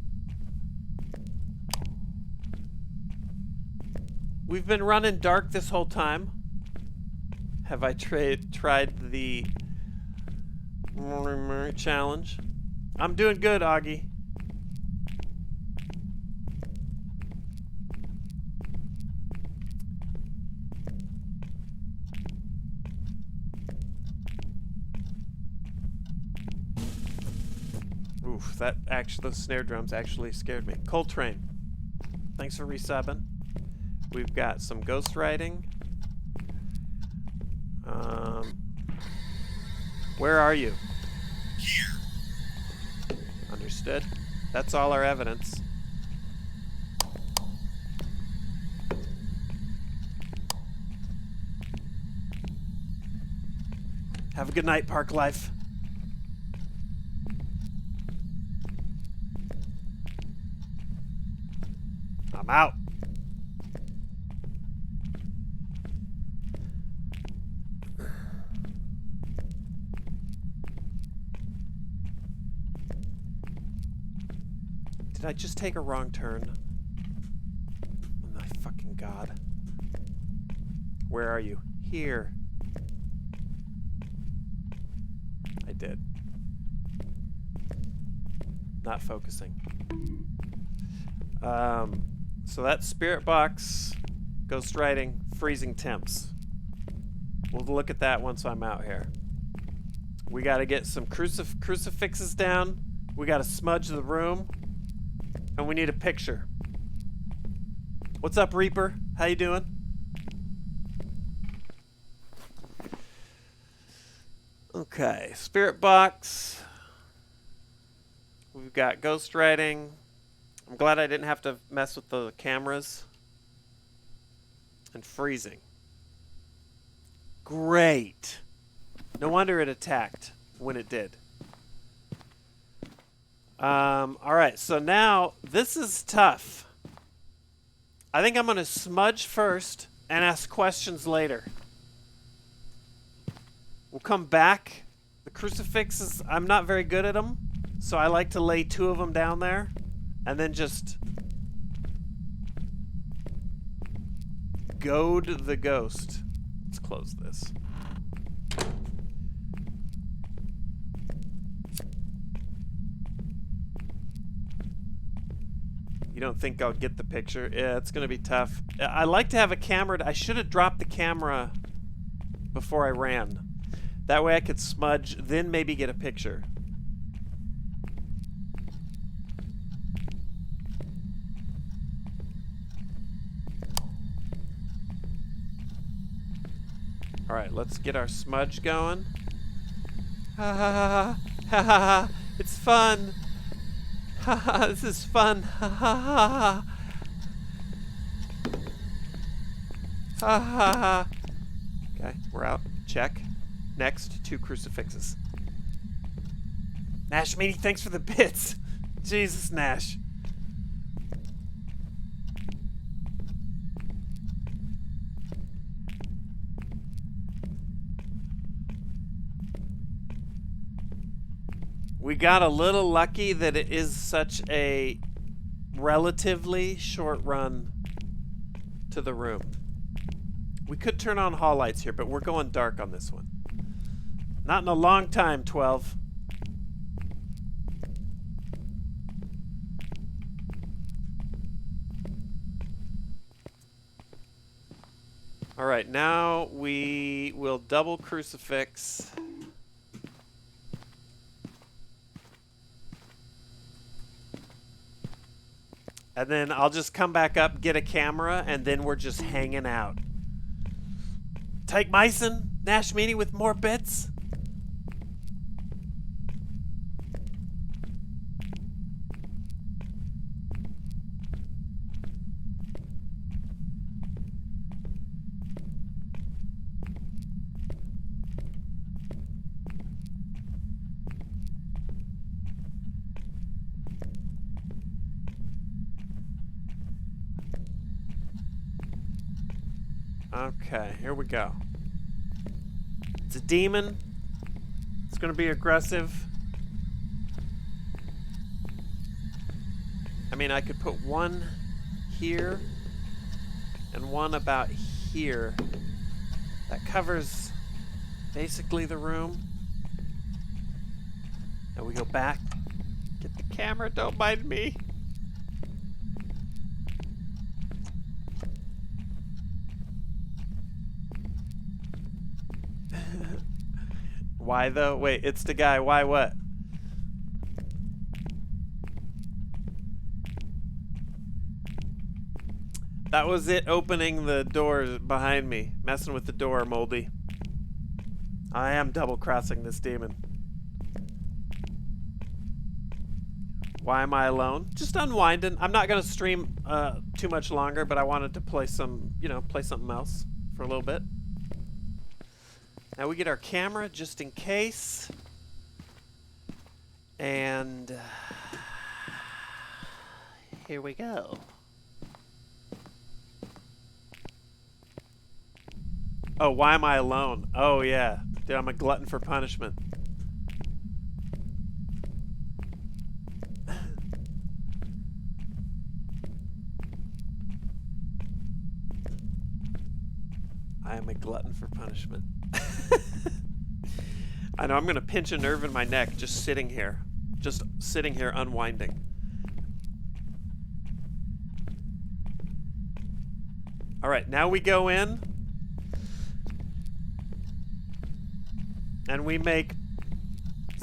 We've been running dark this whole time. Have I tried the challenge? I'm doing good, Augie. Oof, those snare drums actually scared me. Coltrane, thanks for resubbing. We've got some ghostwriting. Where are you? Here. Understood. That's all our evidence. Have a good night, Park Life. I'm out. Did I just take a wrong turn? Oh my fucking god. Where are you? Here. I did. Not focusing. So that's Spirit Box, Ghostwriting, Freezing Temps. We'll look at that once I'm out here. We got to get some crucifixes down. We got to smudge the room. And we need a picture. What's up, Reaper? How you doing? Okay, Spirit Box. We've got ghostwriting. I'm glad I didn't have to mess with the cameras. And freezing. Great. No wonder it attacked when it did. Alright, so now this is tough. I think I'm going to smudge first and ask questions later. We'll come back. The crucifixes, I'm not very good at them, so I like to lay 2 of them down there and then just goad the ghost. Let's close this. You don't think I'll get the picture? Yeah, it's gonna be tough. I like to have a camera. I should have dropped the camera before I ran. That way I could smudge, then maybe get a picture. Alright, let's get our smudge going. Ha ha ha ha ha ha! It's fun! Ha ha! This is fun! Ha ha ha ha! Ha ha ha! Okay, we're out. Check. Next, 2 crucifixes. Nash Meaty, thanks for the bits! Jesus, Nash. We got a little lucky that it is such a relatively short run to the room. We could turn on hall lights here, but we're going dark on this one. Not in a long time, 12. All right, now we will double crucifix. And then I'll just come back up, get a camera, and then we're just hanging out. Tyke Myson, Nash Meany with more bits. Okay, here we go. It's a demon. It's gonna be aggressive. I mean, I could put one here and one about here. That covers basically the room. Now we go back. Get the camera, don't mind me. Why though? Wait, it's the guy. Why what? That was it opening the door behind me. Messing with the door, Moldy. I am double-crossing this demon. Why am I alone? Just unwinding. I'm not going to stream too much longer, but I wanted to play some, play something else for a little bit. Now we get our camera just in case. And here we go. Oh, why am I alone? Oh, yeah. Dude, I'm a glutton for punishment. I am a glutton for punishment. I know, I'm going to pinch a nerve in my neck just sitting here. Just sitting here unwinding. All right, now we go in. And we make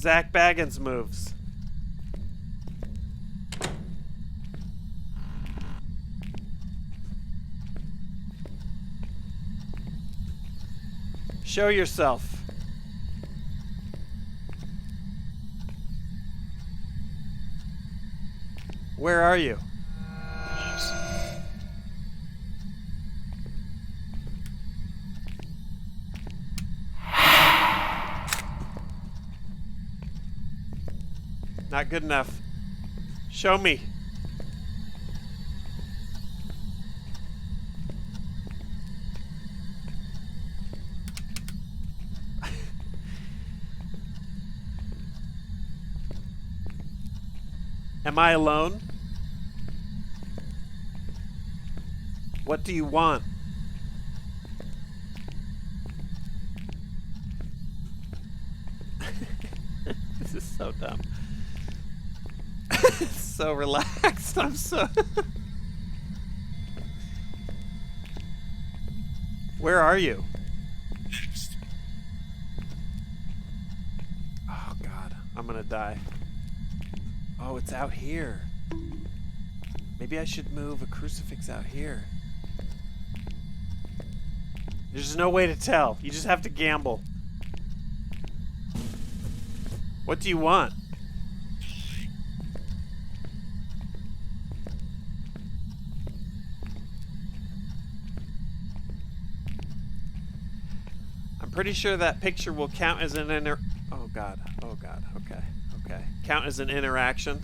Zach Baggins moves. Show yourself. Where are you? Not good enough. Show me. Am I alone? What do you want? This is so dumb. So relaxed. I'm so... Where are you? Oh God, I'm gonna die. Oh, it's out here. Maybe I should move a crucifix out here. There's no way to tell. You just have to gamble. What do you want? I'm pretty sure that picture will count as an Oh God. Oh God. Okay. Okay. Count as an interaction.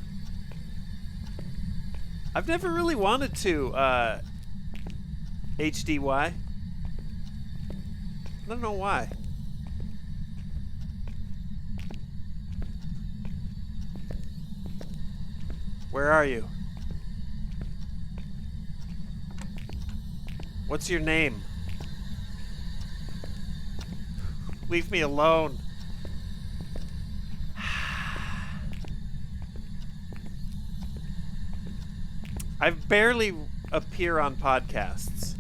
I've never really wanted to HDY. I don't know why. Where are you? What's your name? Leave me alone. I barely appear on podcasts.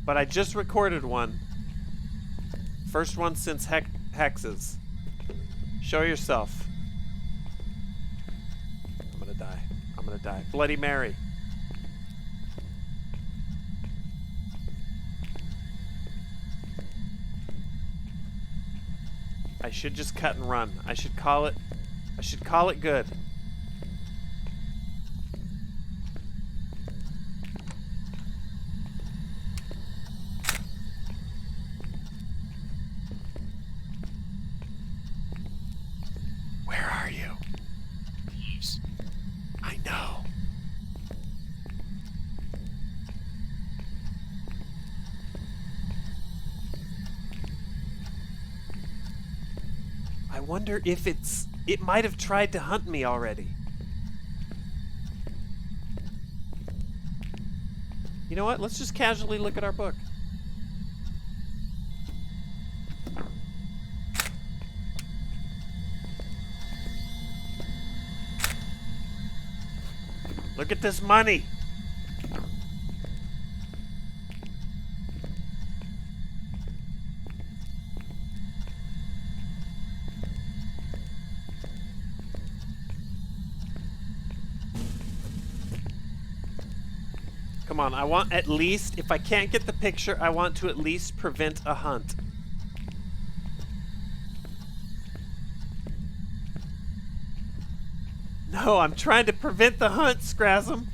But I just recorded one. First one since Hexes. Show yourself. I'm gonna die. I'm gonna die. Bloody Mary. I should just cut and run. I should call it good. Where are you? Please. I know. I wonder if it might have tried to hunt me already. You know what? Let's just casually look at our book. Look at this money. Come on, I want at least, if I can't get the picture, I want to at least prevent a hunt. No, I'm trying to prevent the hunt, Scrasm.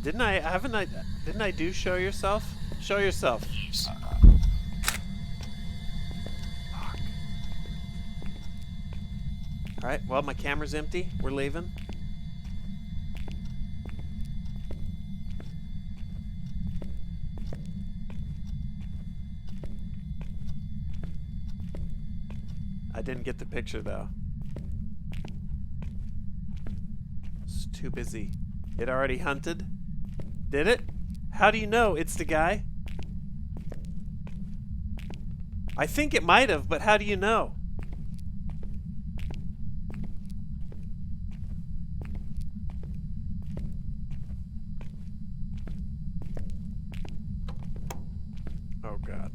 Didn't I do show yourself? Show yourself. Alright, well, my camera's empty. We're leaving. I didn't get the picture, though. It's too busy. It already hunted? Did it? How do you know it's the guy? I think it might have, but how do you know? Oh, God.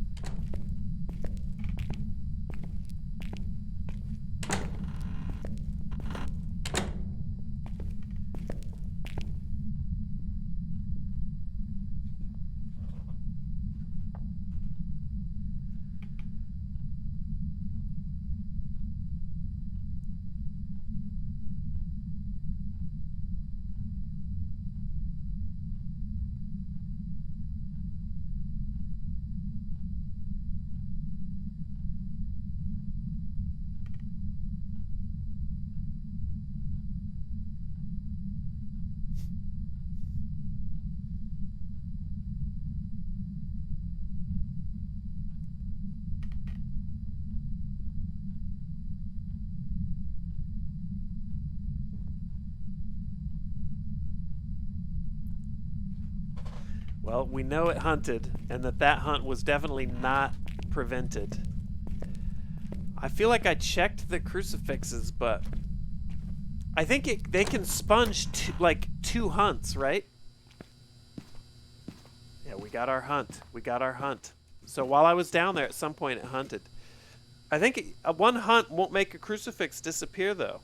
Well, we know it hunted, and that hunt was definitely not prevented. I feel like I checked the crucifixes, but I think they can sponge like 2 hunts, right? Yeah, we got our hunt. We got our hunt. So while I was down there, at some point it hunted. I think one hunt won't make a crucifix disappear, though.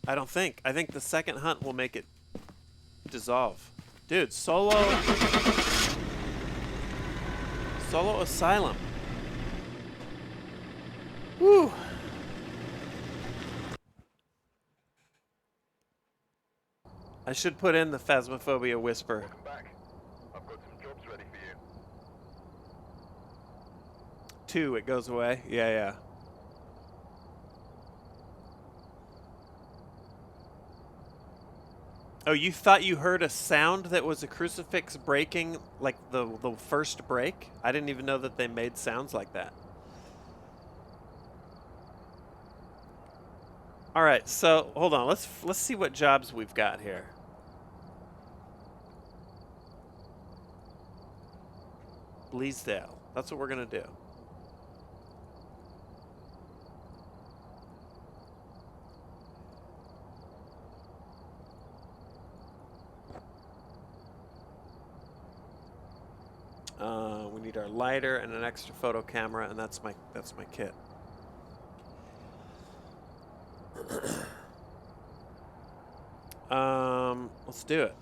I don't think. I think the second hunt will make it dissolve. Dude, solo asylum. Woo. I should put in the Phasmophobia whisper. I've got some jobs ready for you. 2, it goes away. Yeah. Oh, you thought you heard a sound that was a crucifix breaking, like the first break? I didn't even know that they made sounds like that. All right, so hold on. Let's see what jobs we've got here. Bleasdale. That's what we're gonna do. We need our lighter and an extra photo camera, and that's my kit. Let's do it.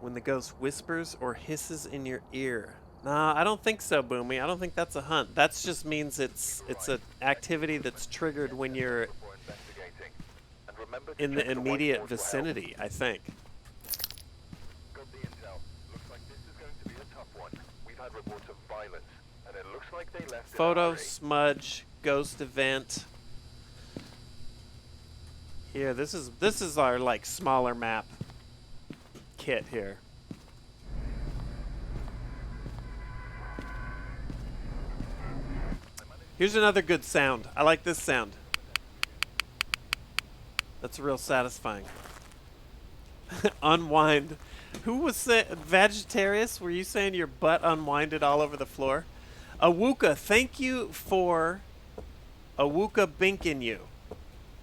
When the ghost whispers or hisses in your ear. Nah, I don't think so, Boomy. I don't think that's a hunt. That just means it's an activity that's triggered when you're in the immediate vicinity, I think. Photo, smudge, ghost event. Here, this is our like smaller map kit here. Here's another good sound. I like this sound. That's real satisfying. Unwind. Who was saying, Vegetarius? Were you saying your butt unwinded all over the floor? Awuka, thank you for Awuka binking you.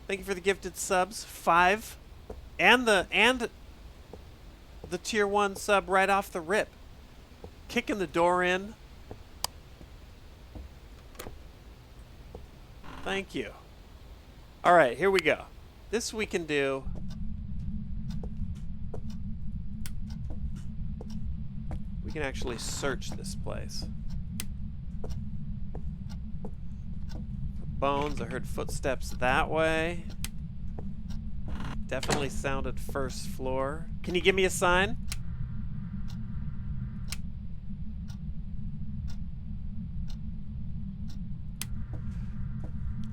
Thank you for the gifted subs. 5. And the tier 1 sub right off the rip. Kicking the door in. Thank you. All right, here we go. This we can do. We can actually search this place. Bones, I heard footsteps that way. Definitely sounded first floor. Can you give me a sign?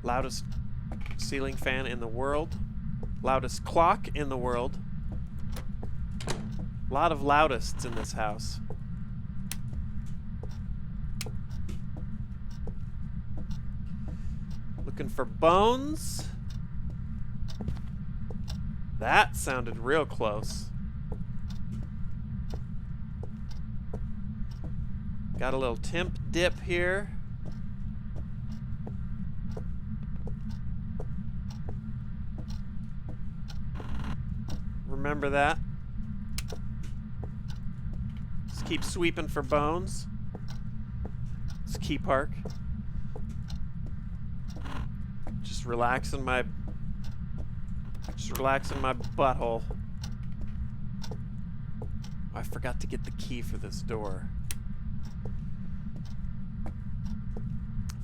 Loudest ceiling fan in the world. Loudest clock in the world. A lot of loudests in this house. Looking for bones. That sounded real close. Got a little temp dip here. Remember that. Let's keep sweeping for bones. It's Key Park. Just relaxing my butthole. I forgot to get the key for this door.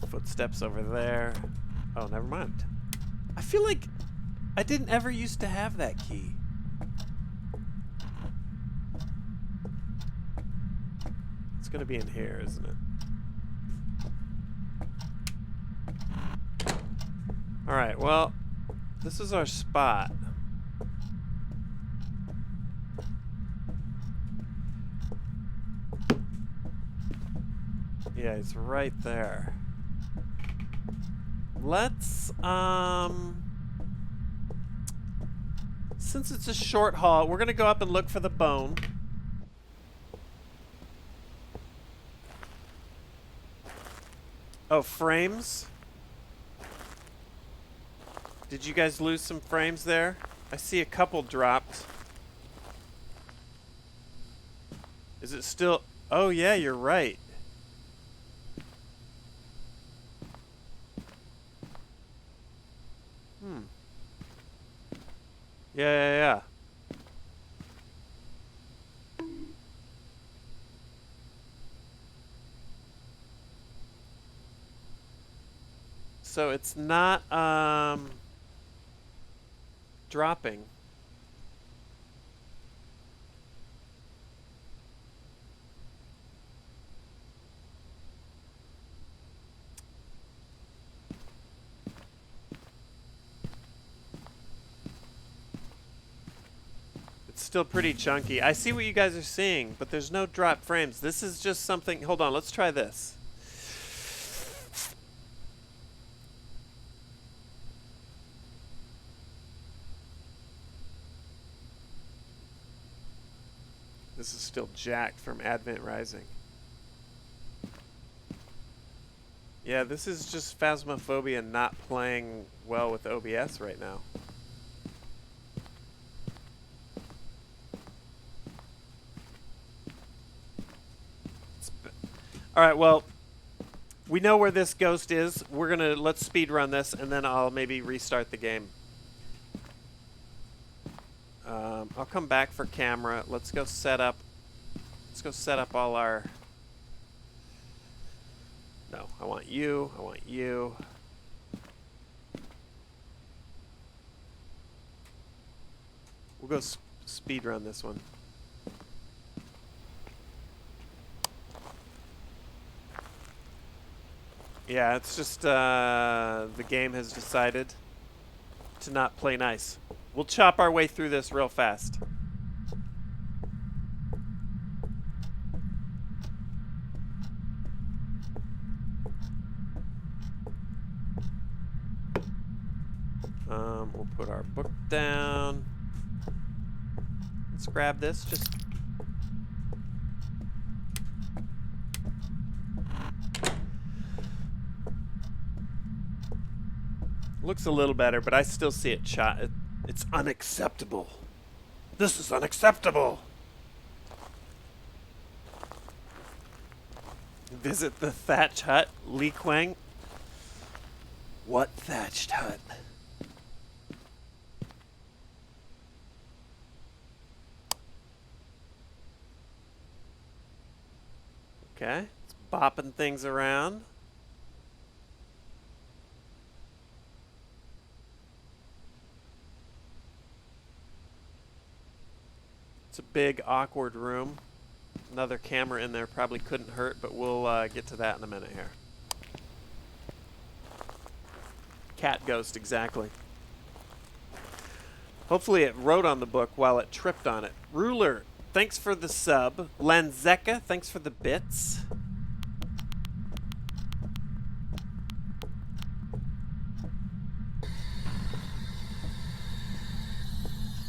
Footsteps over there. Oh, never mind. I feel like I didn't ever used to have that key. It's gonna be in here, isn't it? Alright, well, this is our spot. Yeah, it's right there. Let's, since it's a short haul, we're gonna go up and look for the bone. Oh, frames? Did you guys lose some frames there? I see a couple dropped. Is it still... Oh, yeah, you're right. Yeah. So it's not, dropping. It's still pretty chunky. I see what you guys are seeing, but there's no drop frames. This is just something... Hold on, let's try this. This is still jacked from Advent Rising. Yeah, this is just Phasmophobia not playing well with OBS right now. Alright, well, we know where this ghost is. Let's speed run this, and then I'll maybe restart the game. I'll come back for camera. Let's go set up all our... No, I want you. We'll go speed run this one. Yeah, it's just the game has decided to not play nice. We'll chop our way through this real fast. We'll put our book down. Let's grab this. Just looks a little better, but I still see it shot. It's unacceptable. This is unacceptable. Visit the thatch hut, Li Quang. What thatched hut? Okay, it's bopping things around. It's a big, awkward room. Another camera in there probably couldn't hurt, but we'll get to that in a minute here. Cat ghost, exactly. Hopefully it wrote on the book while it tripped on it. Ruler, thanks for the sub. Lanzeka, thanks for the bits.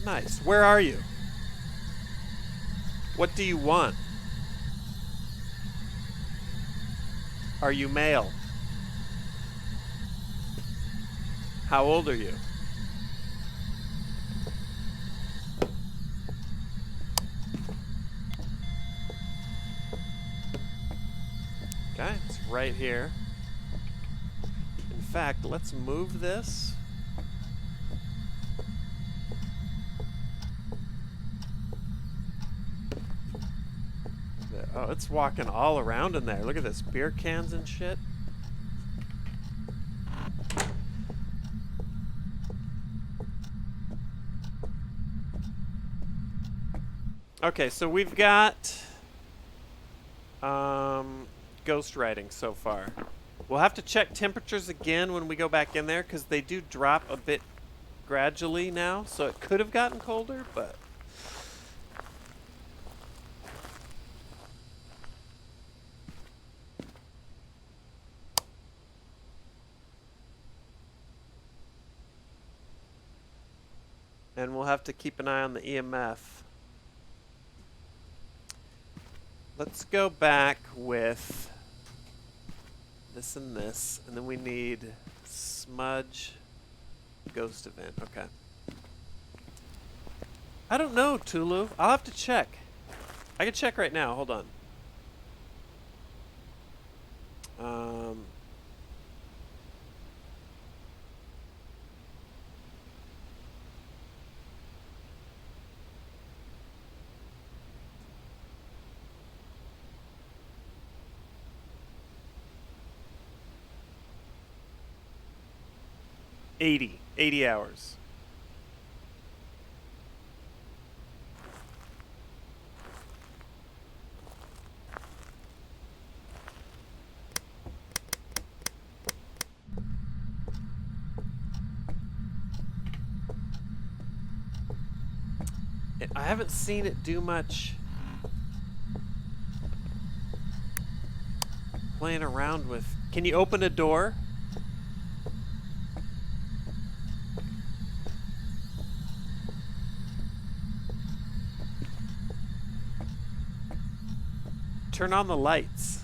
Nice. Where are you? What do you want? Are you male? How old are you? Okay, it's right here. In fact, let's move this. Oh, it's walking all around in there. Look at this, beer cans and shit. Okay, so we've got ghost writing so far. We'll have to check temperatures again when we go back in there because they do drop a bit gradually now, so it could have gotten colder, but and we'll have to keep an eye on the EMF. Let's go back with this and this, and then we need smudge, ghost event. Okay. I don't know, Tulu. I'll have to check. I can check right now. Hold on. $80 hours. I haven't seen it do much playing around with. Can you open a door? Turn on the lights.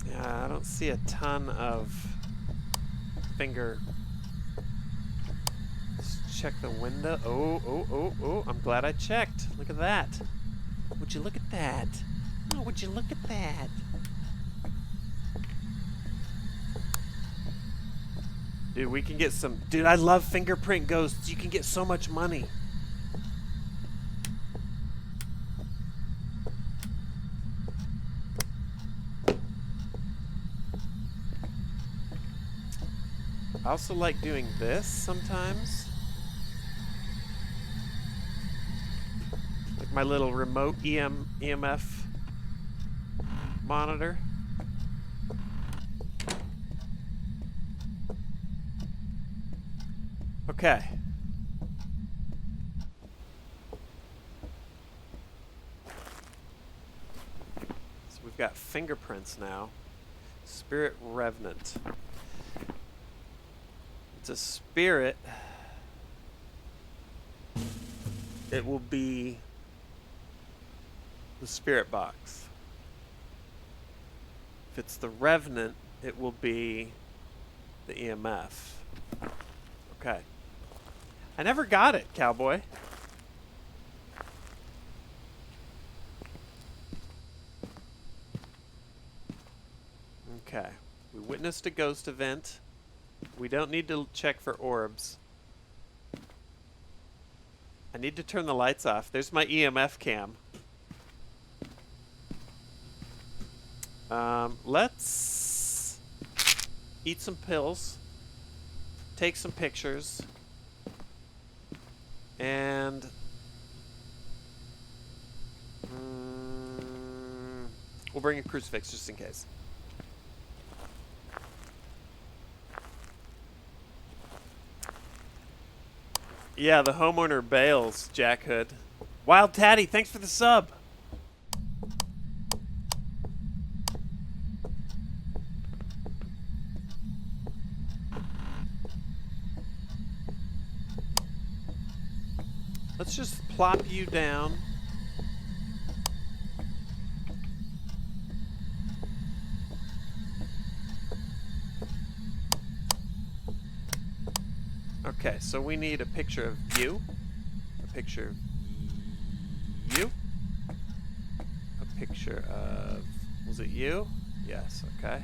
Yeah, I don't see a ton of finger. Let's check the window. Oh, I'm glad I checked. Look at that. Would you look at that? Oh, would you look at that? Dude, we can get some... Dude, I love fingerprint ghosts. You can get so much money. I also like doing this sometimes. Like my little remote EMF monitor. Okay. So we've got fingerprints now. Spirit Revenant. It's a spirit. It will be the spirit box. If it's the Revenant, it will be the EMF. Okay. I never got it, cowboy. Okay. We witnessed a ghost event. We don't need to check for orbs. I need to turn the lights off. There's my EMF cam. Let's eat some pills, take some pictures, and we'll bring a crucifix just in case. Yeah, the homeowner bails, Jack Hood. Wild Tatty, thanks for the sub. Let's just plop you down. Okay, so we need a picture of you, a picture of you, a picture of, was it you? Yes, okay.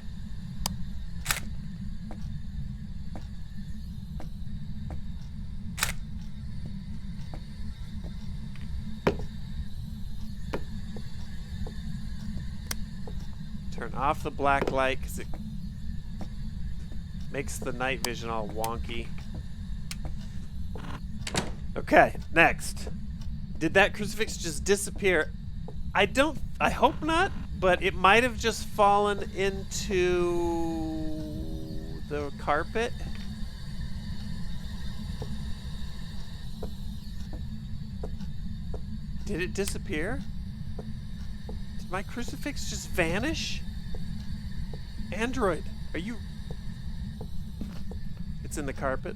Turn off the black light because it makes the night vision all wonky. Okay, next. Did that crucifix just disappear? I hope not, but it might have just fallen into the carpet. Did it disappear? Did my crucifix just vanish? Android, are you... It's in the carpet.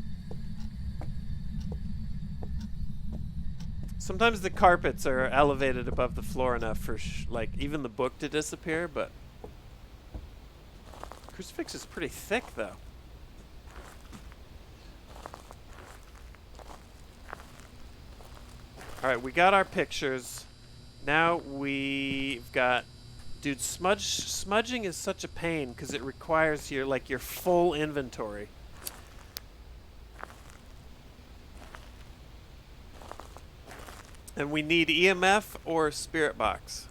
Sometimes the carpets are elevated above the floor enough for like even the book to disappear, but crucifix is pretty thick though. All right, we got our pictures. Now we've got, dude, smudging is such a pain because it requires your full inventory. And we need EMF or spirit box.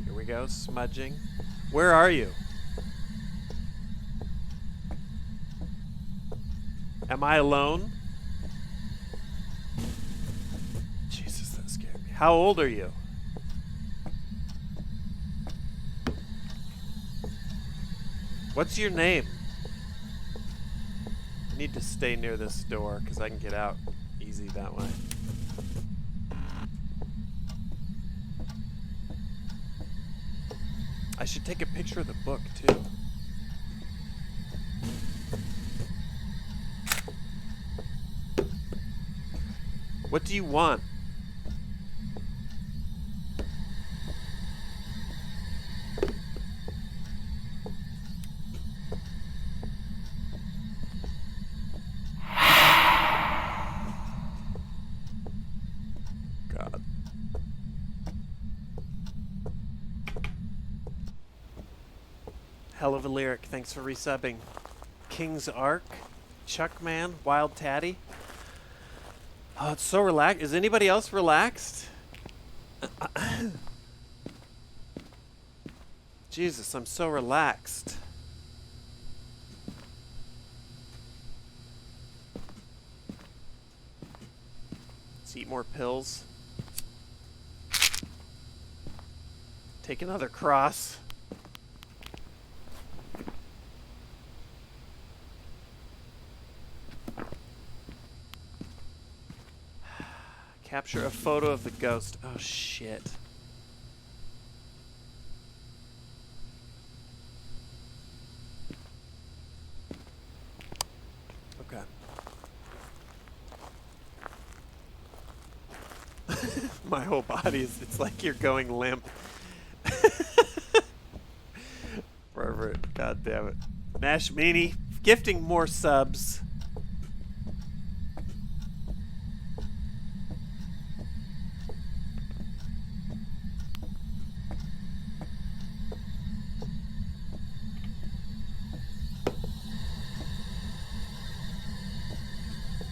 Here we go, smudging. Where are you? Am I alone? Jesus, that scared me. How old are you? What's your name? I need to stay near this door because I can get out easy that way. I should take a picture of the book too. What do you want? God. Hell of a lyric. Thanks for resubbing. King's Ark, Chuckman, Wild Tatty. Oh, it's so relaxed. Is anybody else relaxed? Jesus, I'm so relaxed. more pills. Take another cross. Capture a photo of the ghost. Oh, shit. Okay. My whole body is, it's like you're going limp. Forever. God damn it. Nash Meanie, gifting more subs.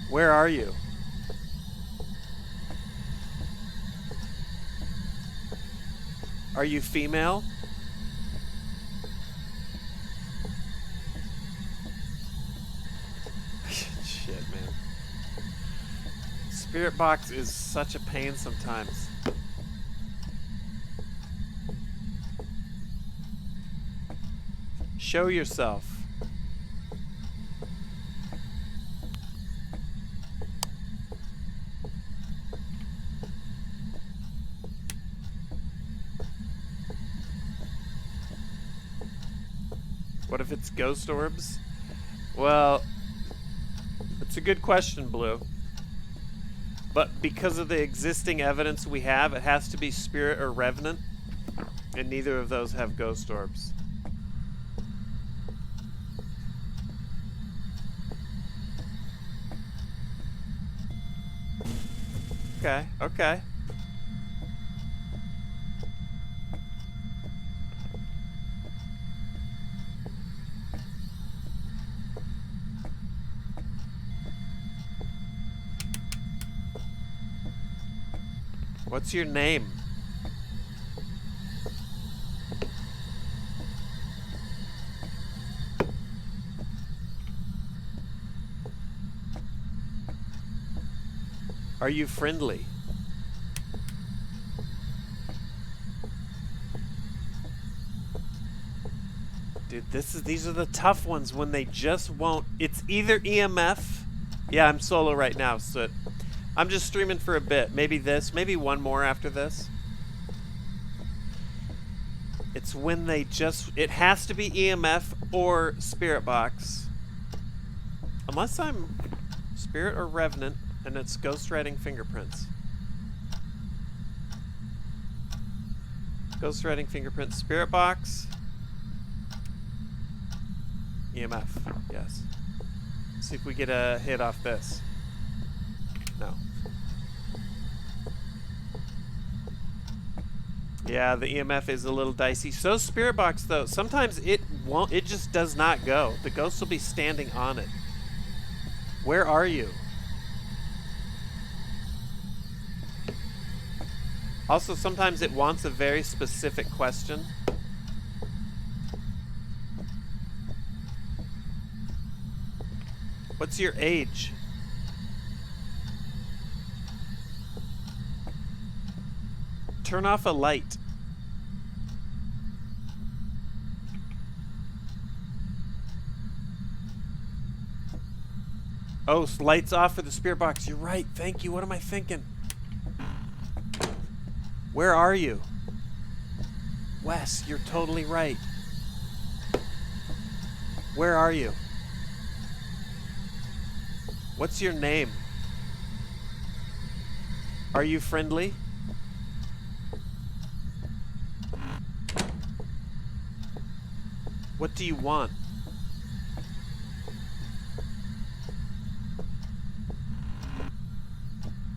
Where are you? Are you female? Shit, man. Spirit box is such a pain sometimes. Show yourself. What if it's ghost orbs? Well, it's a good question, Blue. But because of the existing evidence we have, it has to be spirit or revenant, and neither of those have ghost orbs. Okay, okay. What's your name? Are you friendly? Dude, these are the tough ones when they just won't. It's either EMF. Yeah, I'm solo right now, so I'm just streaming for a bit. Maybe this, maybe one more after this. It's when they just, it has to be EMF or spirit box. Unless I'm spirit or revenant and it's ghost writing fingerprints. Ghost writing fingerprints, spirit box. EMF, yes. Let's see if we get a hit off this. No. Yeah, the EMF is a little dicey. So spirit box though, sometimes it won't, it just does not go. The ghost will be standing on it. Where are you? Also, sometimes it wants a very specific question. What's your age? Turn off a light. Oh, lights off for the spirit box. You're right. Thank you. What am I thinking? Where are you? Wes, you're totally right. Where are you? What's your name? Are you friendly? What do you want?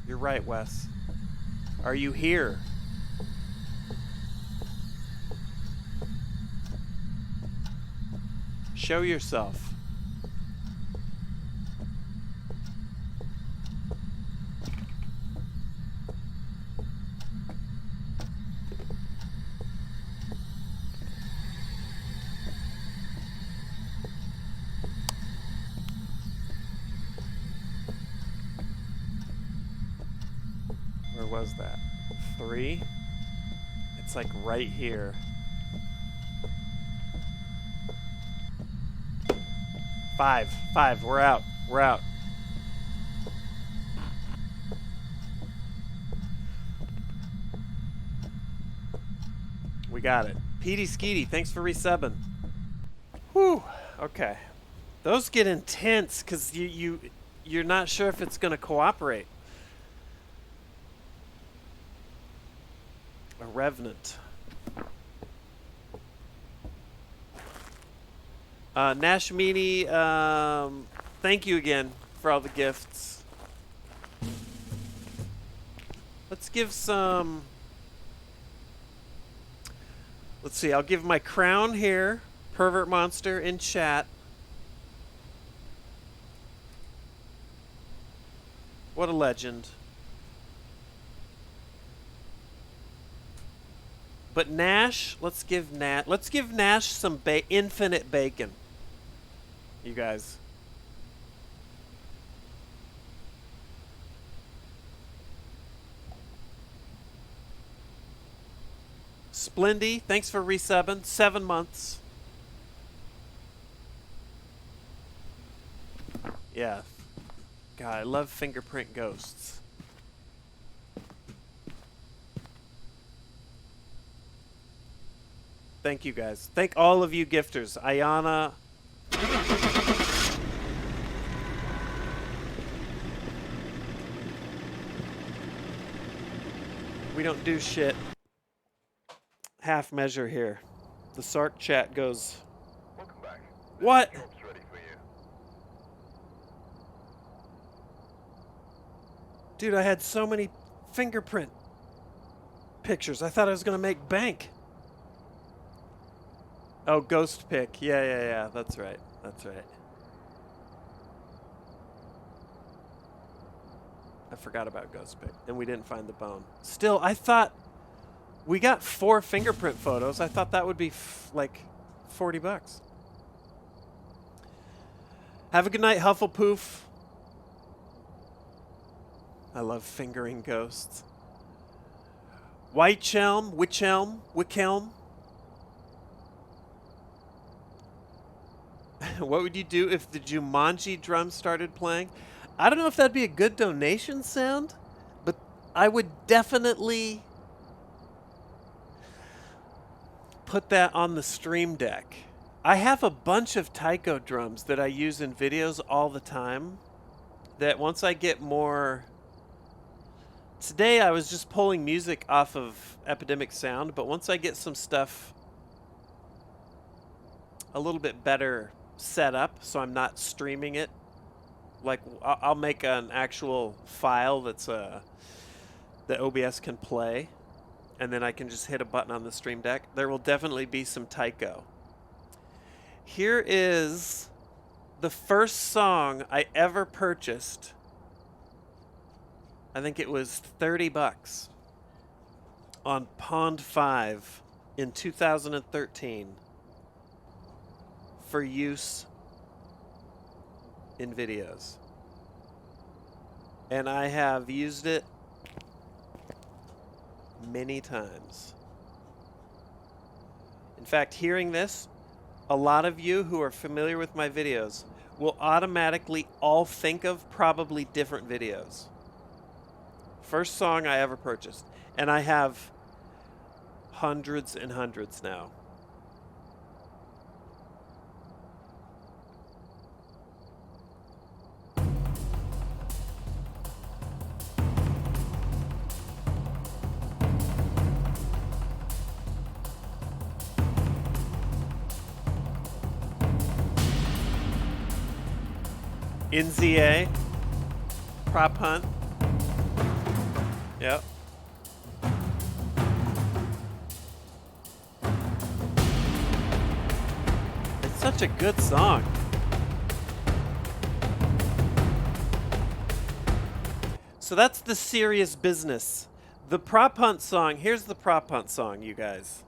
You're right, Wes. Are you here? Show yourself. was that? 3? It's like right here. 5. 5. We're out. We're out. We got it. Petey Skeety, thanks for resubbing. Whew. Okay. Those get intense because you're not sure if it's gonna cooperate. A Revenant. Nashmini, thank you again for all the gifts. Let's give some... Let's see, I'll give my crown here. Pervert Monster in chat. What a legend. But Nash, let's give Nash some infinite bacon. You guys. Splendy, thanks for resubbing. 7 months. Yeah. God, I love fingerprint ghosts. Thank you guys. Thank all of you gifters. Ayana. We don't do shit. Half measure here. The Sark chat goes. Welcome back. What? Job's ready for you. Dude, I had so many fingerprint pictures. I thought I was gonna make bank. Oh, ghost pick. Yeah. That's right. That's right. I forgot about ghost pick, and we didn't find the bone. Still, I thought we got 4 fingerprint photos. I thought that would be like $40. Have a good night, Hufflepoof. I love fingering ghosts. Whitechelm, Wickelm. What would you do if the Jumanji drum started playing? I don't know if that'd be a good donation sound, but I would definitely put that on the stream deck. I have a bunch of taiko drums that I use in videos all the time that once I get more... Today I was just pulling music off of Epidemic Sound, but once I get some stuff a little bit better set up so I'm not streaming it, like I'll make an actual file that's that OBS can play, and then I can just hit a button on the stream deck. There will definitely be some taiko. Here is the first song I ever purchased. I think it was $30 on Pond 5 in 2013 for use in videos. And I have used it many times. In fact, hearing this, a lot of you who are familiar with my videos will automatically all think of probably different videos. First song I ever purchased. And I have hundreds and hundreds now. NZA, Prop Hunt. Yep. It's such a good song. So that's the serious business. The Prop Hunt song, here's the Prop Hunt song, you guys.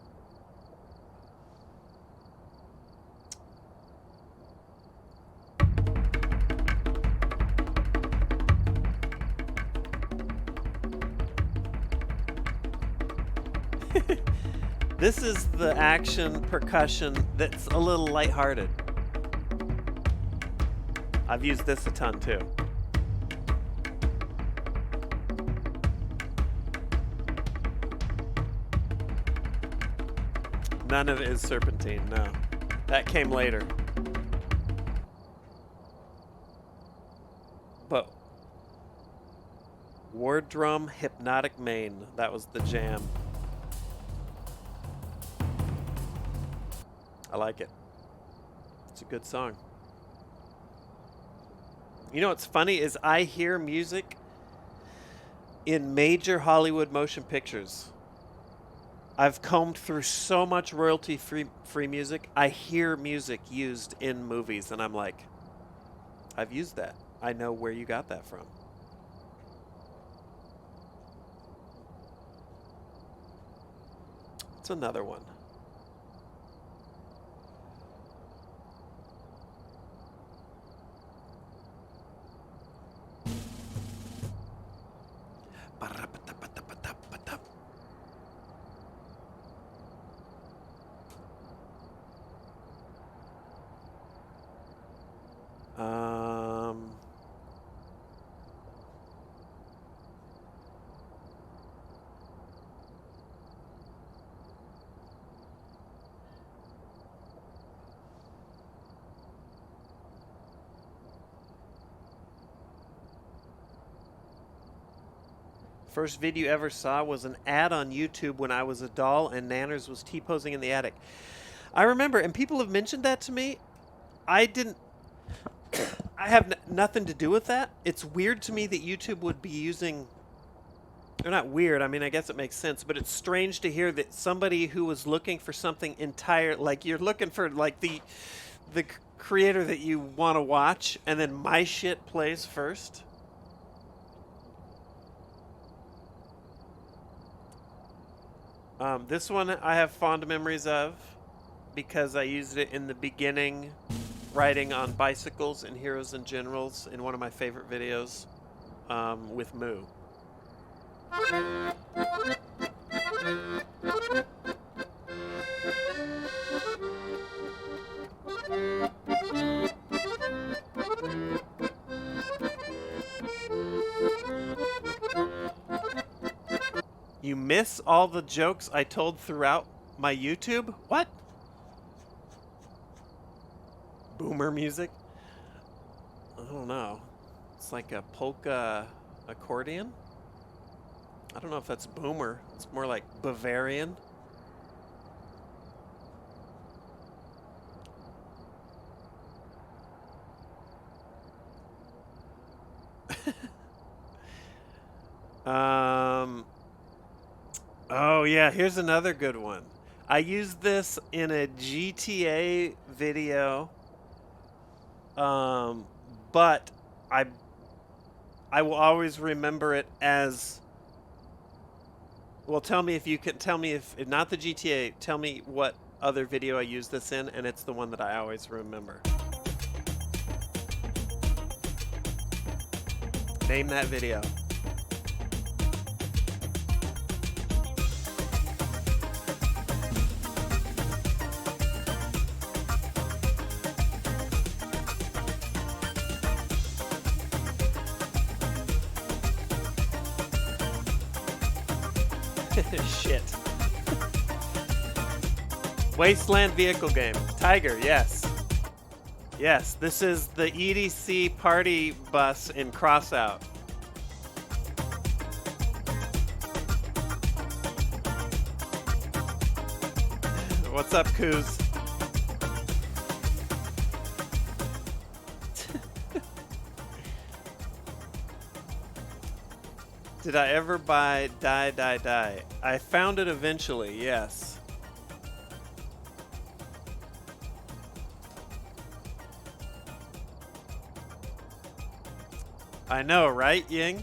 This is the action percussion that's a little lighthearted. I've used this a ton too. None of it is Serpentine, no. That came later. But War Drum Hypnotic Main, that was the jam. I like it. It's a good song. You know what's funny is I hear music in major Hollywood motion pictures. I've combed through so much royalty-free music. I hear music used in movies, and I'm like, I've used that. I know where you got that from. It's another one. First video you ever saw was an ad on YouTube when I was a doll and Nanners was T-posing in the attic. I remember, and people have mentioned that to me. I have nothing to do with that. It's weird to me that YouTube would be using... They're not weird, I mean, I guess it makes sense, but it's strange to hear that somebody who was looking for something entire... Like, you're looking for, like, the creator that you want to watch, and then my shit plays first. This one I have fond memories of because I used it in the beginning, riding on bicycles in Heroes and Generals in one of my favorite videos with Moo. You miss all the jokes I told throughout my YouTube? What? Boomer music? I don't know. It's like a polka accordion? I don't know if that's boomer. It's more like Bavarian. Oh yeah, here's another good one. I used this in a GTA video, but I will always remember it as. Well, tell me if you can. Tell me if not the GTA. Tell me what other video I used this in, and it's the one that I always remember. Name that video. Shit. Wasteland vehicle game. Tiger, yes. Yes, this is the EDC party bus in Crossout. What's up, Coos? Did I ever buy Die Die Die? I found it eventually, yes. I know, right, Ying?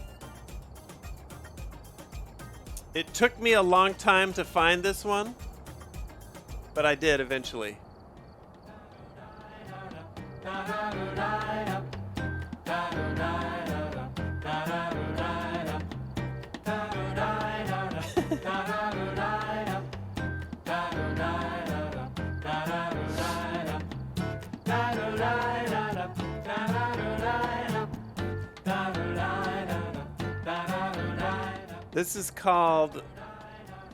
It took me a long time to find this one, but I did eventually. This is called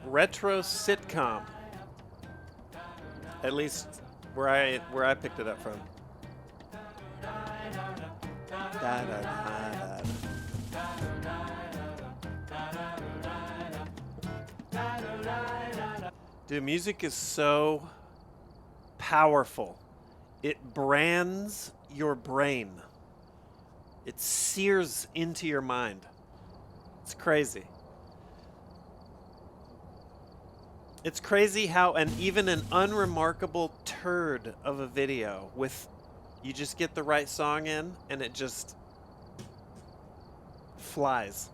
retro sitcom. At least where I picked it up from. Da, da, da, da. Dude, music is so powerful. It brands your brain. It sears into your mind. It's crazy. It's crazy how even an unremarkable turd of a video with you just get the right song in and it just flies.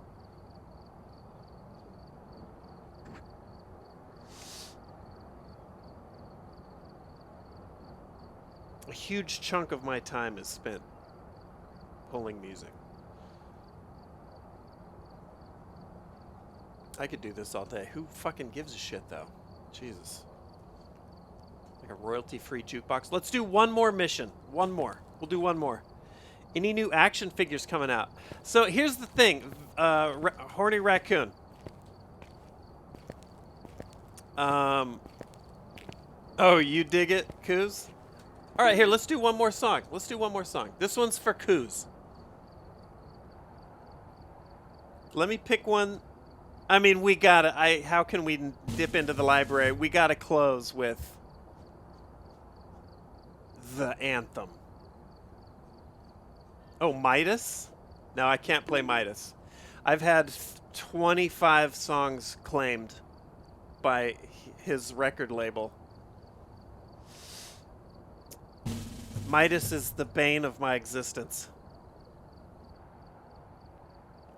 A huge chunk of my time is spent pulling music. I could do this all day. Who fucking gives a shit, though? Jesus. Like a royalty-free jukebox. Let's do one more mission. One more. We'll do one more. Any new action figures coming out? So here's the thing. Horny Raccoon. Oh, you dig it, Kuz? All right, here, let's do one more song. Let's do one more song. This one's for Kuz. Let me pick one. I mean, we gotta, how can we dip into the library? We gotta close with the anthem. Oh, Midas? No, I can't play Midas. I've had 25 songs claimed by his record label. Midas is the bane of my existence.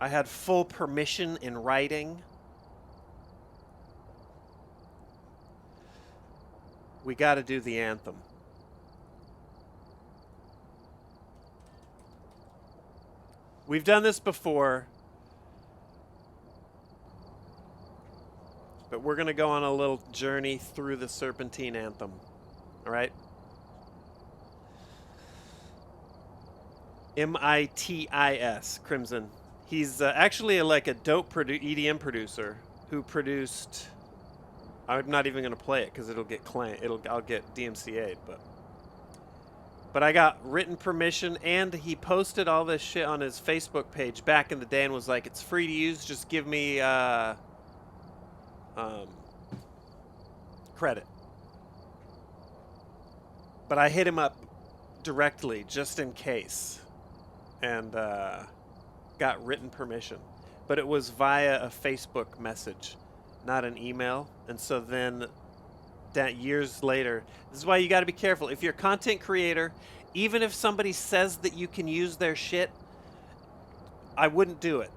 I had full permission in writing. We got to do the anthem. We've done this before, but we're going to go on a little journey through the Serpentine anthem. All right? M-I-T-I-S, Crimson. He's actually like a dope EDM producer who produced. I'm not even gonna play it because it'll get I'll get DMCA'd, but I got written permission, and he posted all this shit on his Facebook page back in the day and was like, "It's free to use. Just give me credit." But I hit him up directly just in case, and got written permission, but it was via a Facebook message, not an email. And so then that years later, this is why you got to be careful. If you're a content creator, even if somebody says that you can use their shit, I wouldn't do it.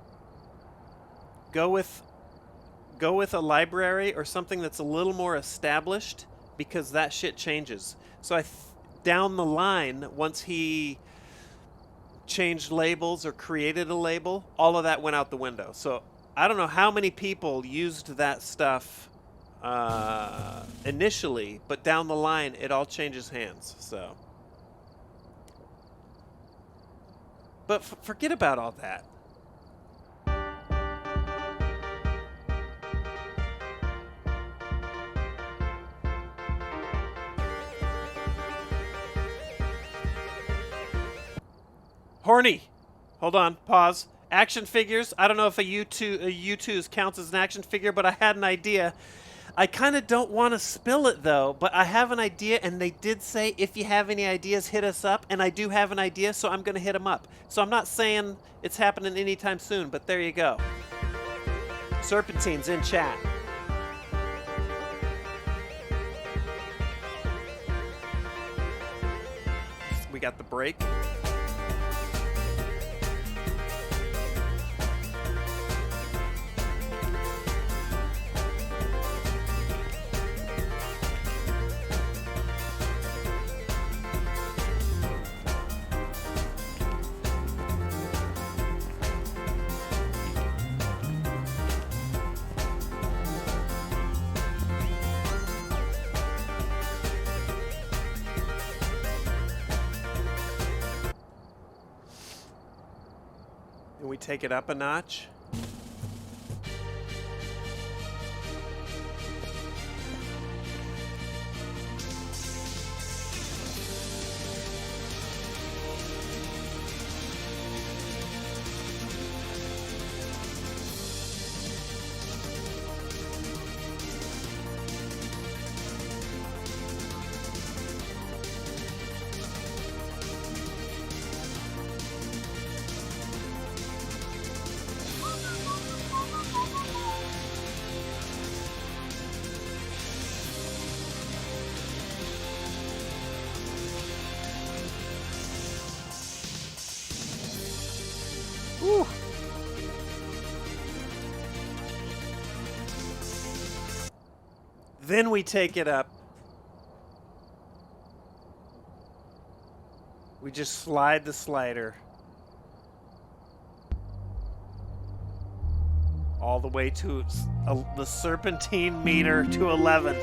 Go with a library or something that's a little more established, because that shit changes. So down the line, once he changed labels or created a label, all of that went out the window. So I don't know how many people used that stuff initially, but down the line it all changes hands. So, but forget about all that. Horny. Hold on. Pause. Action figures. I don't know if a U2's counts as an action figure, but I had an idea. I kind of don't want to spill it, though, but I have an idea, and they did say, if you have any ideas, hit us up, and I do have an idea, so I'm going to hit them up. So I'm not saying it's happening anytime soon, but there you go. Serpentine's in chat. We got the break. And we take it up a notch. Then we take it up. We just slide the slider all the way to the serpentine meter to 11.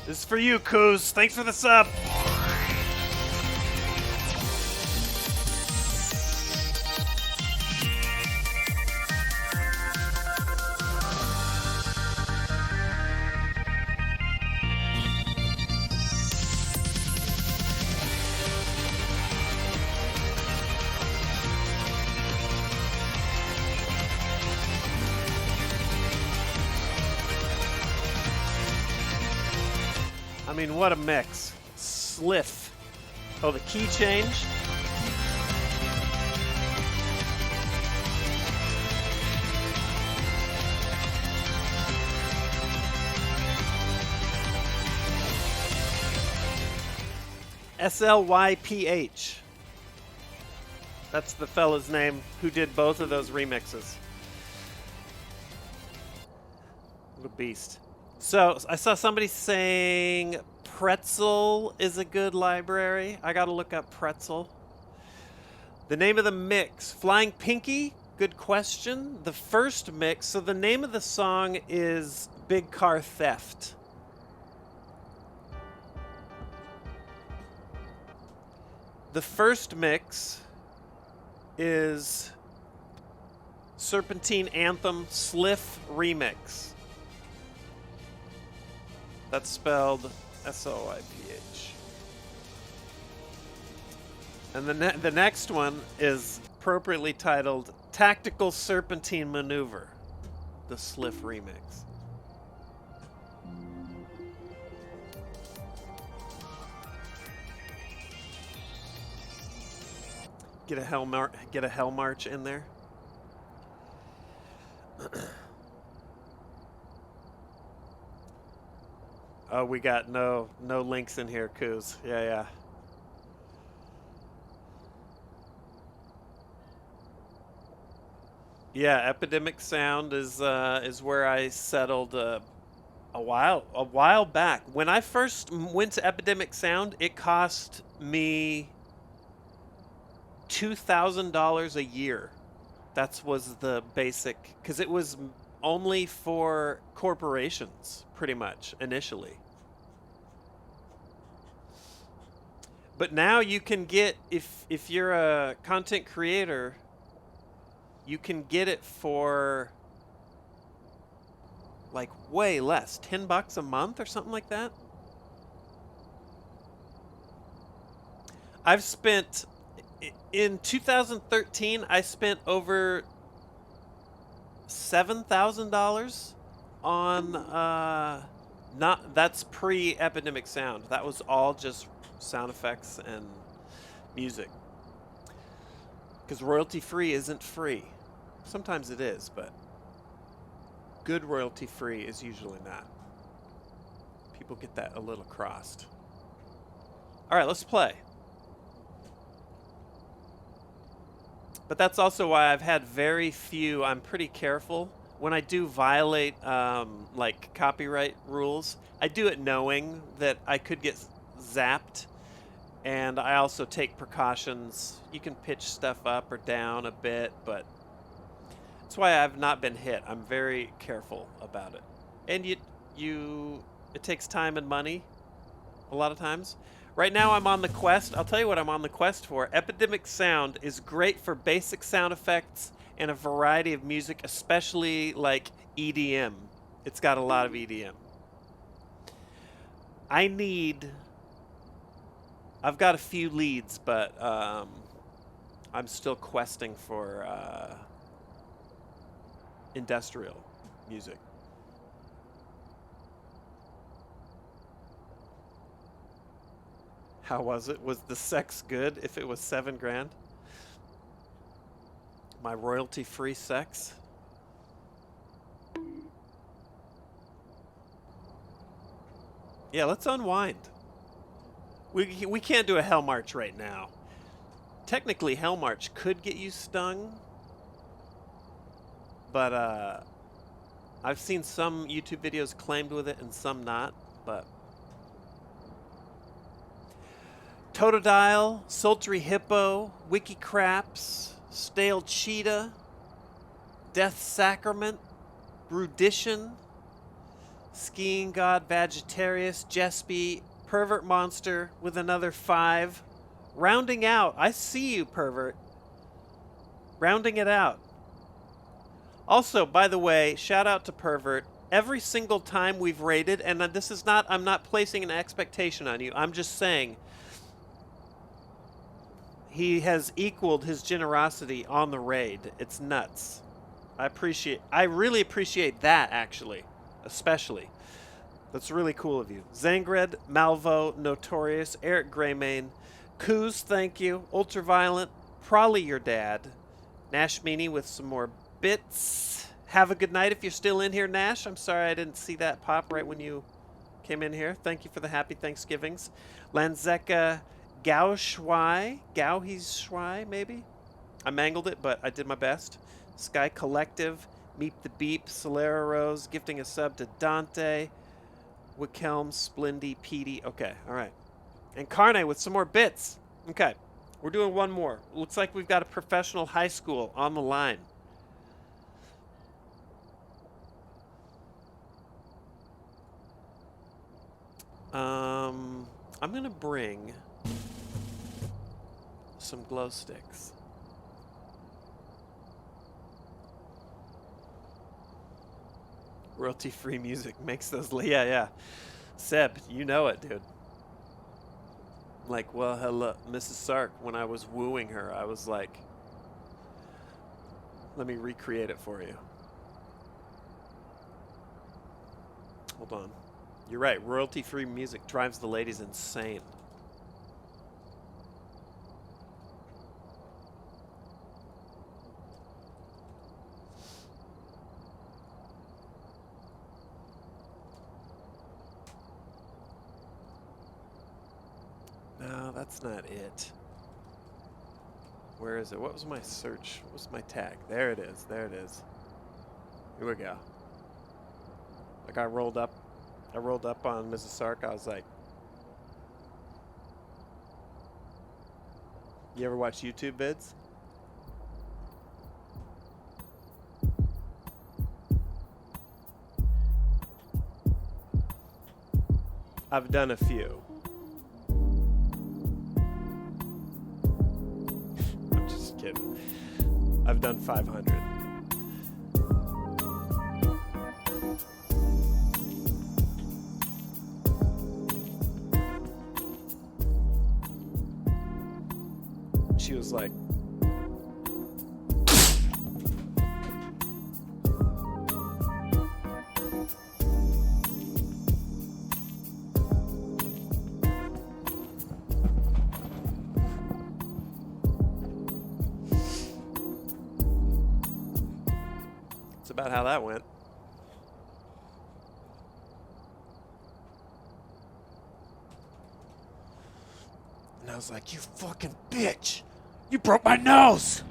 This is for you, Kuz. Thanks for the sub. I mean, what a mix. Sliff. Oh, the key change. SLYPH. That's the fella's name who did both of those remixes. What a beast. So I saw somebody saying Pretzel is a good library. I gotta look up Pretzel. The name of the mix, Flying Pinky, good question. The first mix, so the name of the song is Big Car Theft. The first mix is Serpentine Anthem Sliff Remix. That's spelled SLIPH. And the next one is appropriately titled Tactical Serpentine Maneuver, the Sliff Remix. Get a Hell March in there. Oh, we got no links in here, Kuz. Yeah. Yeah, Epidemic Sound is where I settled a while back. When I first went to Epidemic Sound, it cost me $2,000 a year. That was the basic, because it was only for corporations, pretty much, initially. But now you can get, if you're a content creator, you can get it for like way less, $10 a month or something like that. I've spent, in 2013, I spent over $7,000 on that's pre-Epidemic Sound. That was all just sound effects and music, because royalty free isn't free. Sometimes it is, but good royalty free is usually not. People get that a little crossed. All right, let's play. But that's also why I've had very few. I'm pretty careful when I do violate like copyright rules. I do it knowing that I could get zapped, and I also take precautions. You can pitch stuff up or down a bit, but that's why I've not been hit. I'm very careful about it. And it takes time and money a lot of times. Right now I'm on the quest. I'll tell you what I'm on the quest for. Epidemic Sound is great for basic sound effects and a variety of music, especially like EDM. It's got a lot of EDM. I've got a few leads, but I'm still questing for industrial music. How was it? Was the sex good if it was $7 grand? My royalty-free sex? Yeah, let's unwind. We can't do a Hell March right now. Technically, Hell March could get you stung, but I've seen some YouTube videos claimed with it and some not, but Totodile, Sultry Hippo, Wiki Craps, Stale Cheetah, Death Sacrament, Brudition, Skiing God Vegetarius, Jespy, Pervert Monster with another 5. Rounding out, I see you, Pervert. Rounding it out. Also, by the way, shout out to Pervert. Every single time we've raided, and this is not, I'm not placing an expectation on you, I'm just saying, he has equaled his generosity on the raid. It's nuts. I really appreciate that, actually. Especially. That's really cool of you. Zangred, Malvo, Notorious, Eric Greymane, Coos, thank you. Ultraviolent, probably your dad. Nash Meanie with some more bits. Have a good night if you're still in here, Nash. I'm sorry I didn't see that pop right when you came in here. Thank you for the happy Thanksgivings. Lanzeka Gao Shui, maybe? I mangled it, but I did my best. Sky Collective, Meep the Beep, Solera Rose, gifting a sub to Dante, Wickelm, Splindy, Petey. Okay, all right. And Carne with some more bits. Okay, we're doing one more. Looks like we've got a professional high school on the line. I'm gonna bring some glow sticks. Royalty-free music makes those. Yeah. Seb, you know it, dude. Like, well, hello, Mrs. Sark. When I was wooing her, I was like, let me recreate it for you. Hold on. You're right. Royalty-free music drives the ladies insane. No, that's not it. Where is it? What was my search? What was my tag? There it is. There it is. Here we go. Like I rolled up on Mrs. Sark. I was like, you ever watch YouTube vids? I've done a few. I'm just kidding. I've done 500. She was like, that's about how that went. And I was like, you fucking bitch! You broke my nose!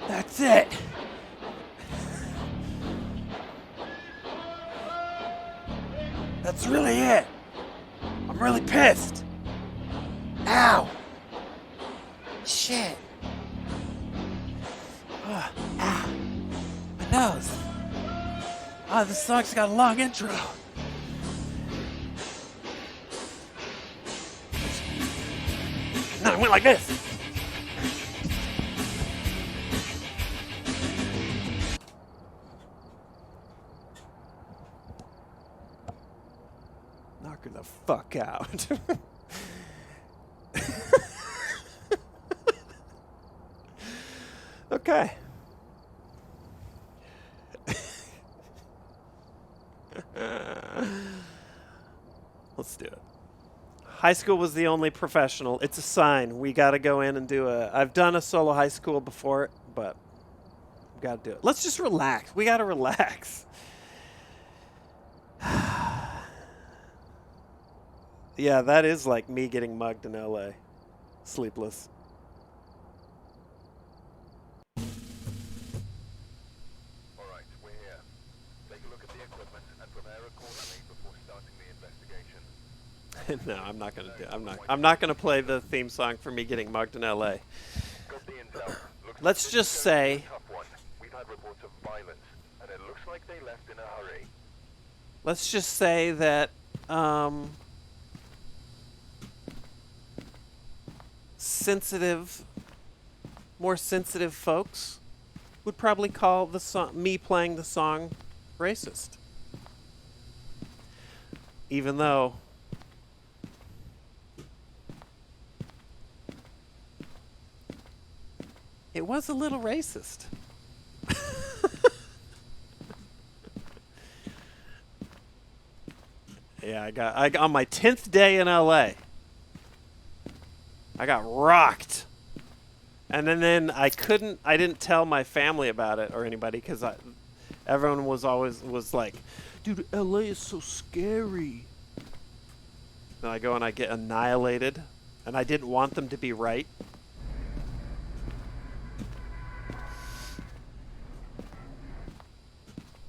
That's it! That's really it! I'm really pissed! Ow! Shit! Ow! My nose! Oh, this song's got a long intro! No, it went like this. Knock her the fuck out. Okay. Let's do it. High school was the only professional. It's a sign. We got to go in and do a... I've done a solo high school before, but we got to do it. Let's just relax. We got to relax. Yeah, that is like me getting mugged in LA. Sleepless. Alright, we're here. Take a look at the equipment and prepare accordingly before starting the investigation. No, I'm not gonna do. I'm not gonna play the theme song for me getting mugged in LA. Let's just say. We've had reports of violence, and it looks like they left in a hurry. Let's just say that more sensitive folks would probably call the song, me playing the song, racist. Even though it was a little racist. Yeah, I got on my 10th day in LA. I got rocked. And then I didn't tell my family about it or anybody because everyone was like, dude, LA is so scary. Then I go and I get annihilated, and I didn't want them to be right.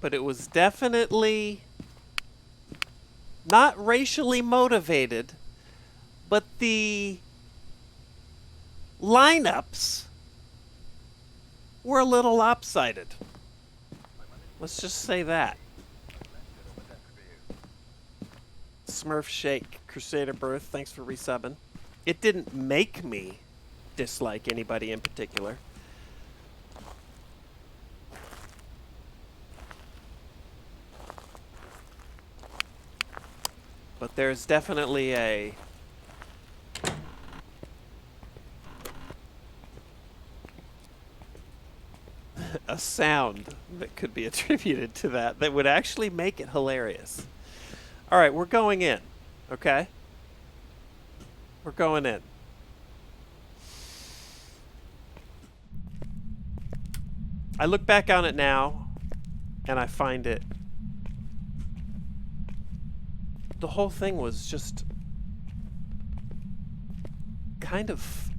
But it was definitely not racially motivated, but the lineups were a little lopsided. Let's just say that. Smurf Shake, Crusader Birth, thanks for resubbing. It didn't make me dislike anybody in particular. But there's definitely a sound that could be attributed to that would actually make it hilarious. All right, we're going in, okay? We're going in. I look back on it now, and I find it... The whole thing was just kind of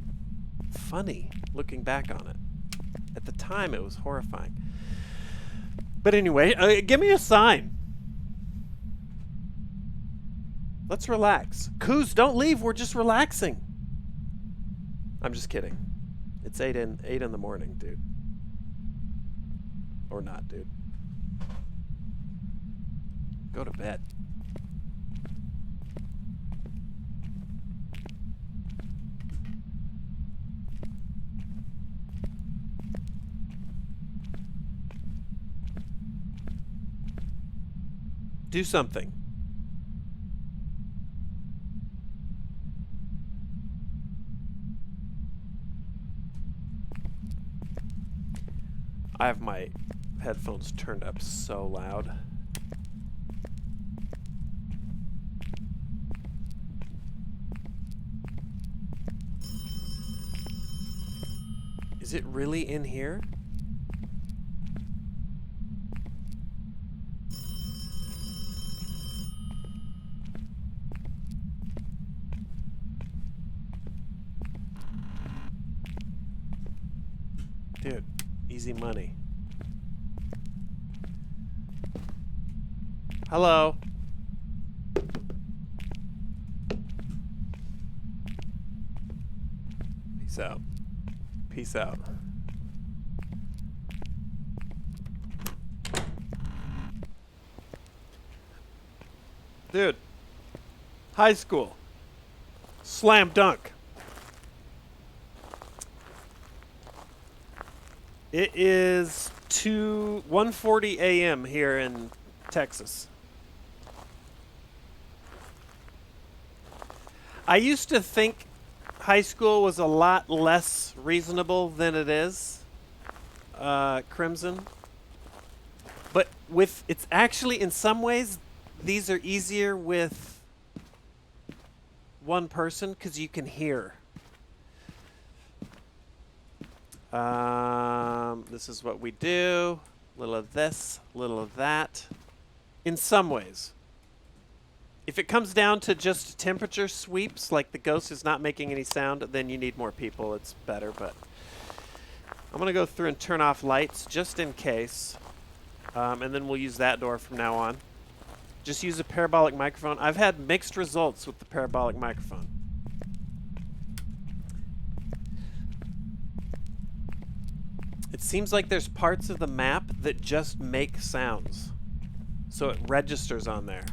funny looking back on it. At the time, it was horrifying. But anyway, give me a sign. Let's relax. Coos, don't leave. We're just relaxing. I'm just kidding. It's 8 in the morning, dude. Or not, dude. Go to bed. Do something. I have my headphones turned up so loud. Is it really in here? Dude, easy money. Hello. Peace out. Peace out. Dude, high school. Slam dunk. It is 1:40 a.m. here in Texas. I used to think high school was a lot less reasonable than it is. Crimson. But with it's actually in some ways these are easier with one person because you can hear. This is what we do. Little of this, little of that. In some ways. If it comes down to just temperature sweeps, like the ghost is not making any sound, then you need more people. It's better, but I'm going to go through and turn off lights just in case. And then we'll use that door from now on. Just use a parabolic microphone. I've had mixed results with the parabolic microphone. It seems like there's parts of the map that just make sounds. So it registers on there.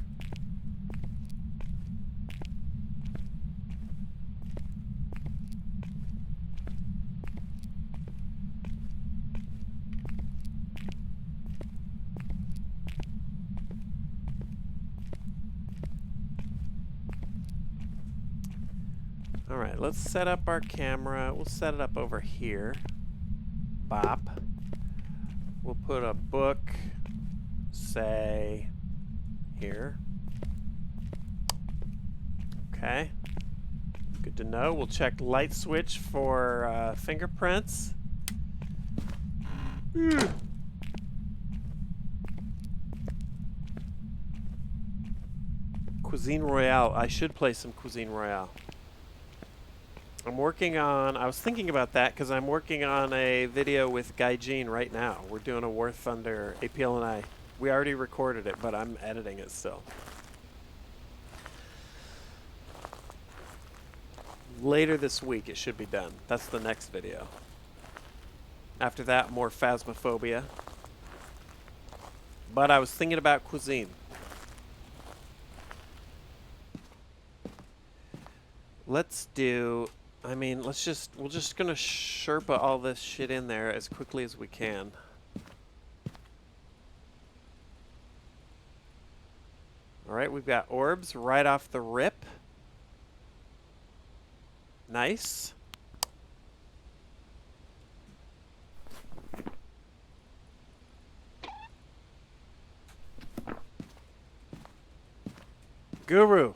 All right, let's set up our camera. We'll set it up over here. Bop. We'll put a book, say, here. Okay. Good to know. We'll check light switch for fingerprints. Cuisine Royale. I should play some Cuisine Royale. I'm working on, I was thinking about that because I'm working on a video with Gaijin right now. We're doing a War Thunder, APL and I. We already recorded it, but I'm editing it still. Later this week it should be done. That's the next video. After that, more Phasmophobia. But I was thinking about cuisine. Let's do... I mean, we're just gonna Sherpa all this shit in there as quickly as we can. Alright, we've got orbs right off the rip. Nice. Guru.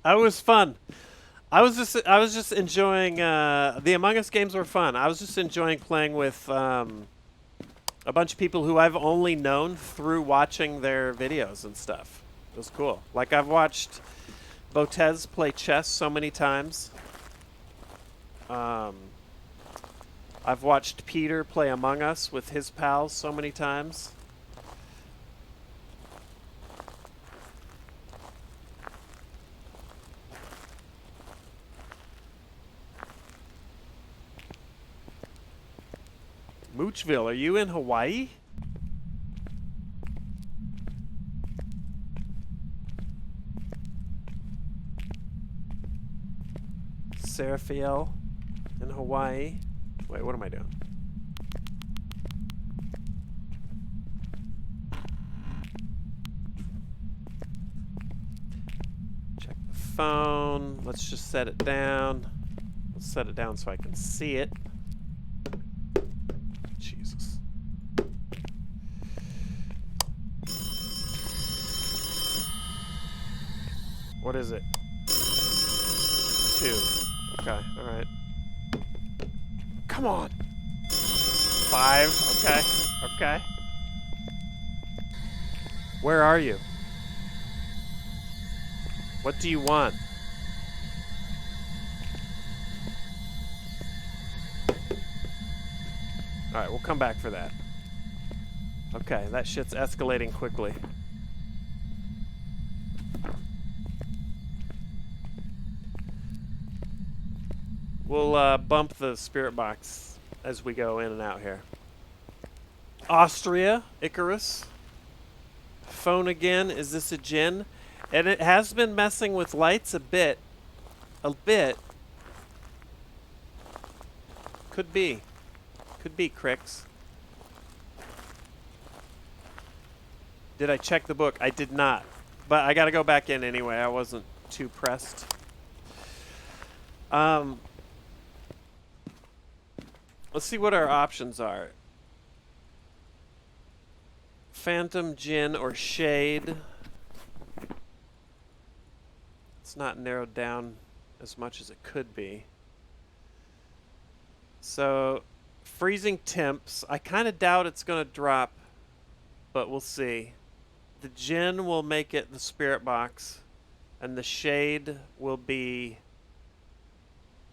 That was fun. I was just enjoying the Among Us games were fun. I was just enjoying playing with a bunch of people who I've only known through watching their videos and stuff. It was cool. Like I've watched Botez play chess so many times. I've watched Peter play Among Us with his pals so many times. Moochville, are you in Hawaii? Seraphiel in Hawaii. Wait, what am I doing? Check the phone. Let's just set it down. Let's set it down so I can see it. Jesus. What is it? 2. Okay, alright. Come on! 5, okay, okay. Where are you? What do you want? Alright, we'll come back for that. Okay, that shit's escalating quickly. We'll bump the spirit box as we go in and out here. Austria, Icarus. Phone again. Is this a Jinn? And it has been messing with lights a bit. A bit. Could be. Could be, Crix. Did I check the book? I did not. But I gotta go back in anyway. I wasn't too pressed. Let's see what our options are. Phantom, Jinn, or Shade. It's not narrowed down as much as it could be. So, freezing temps. I kind of doubt it's going to drop, but we'll see. The Jinn will make it the spirit box, and the Shade will be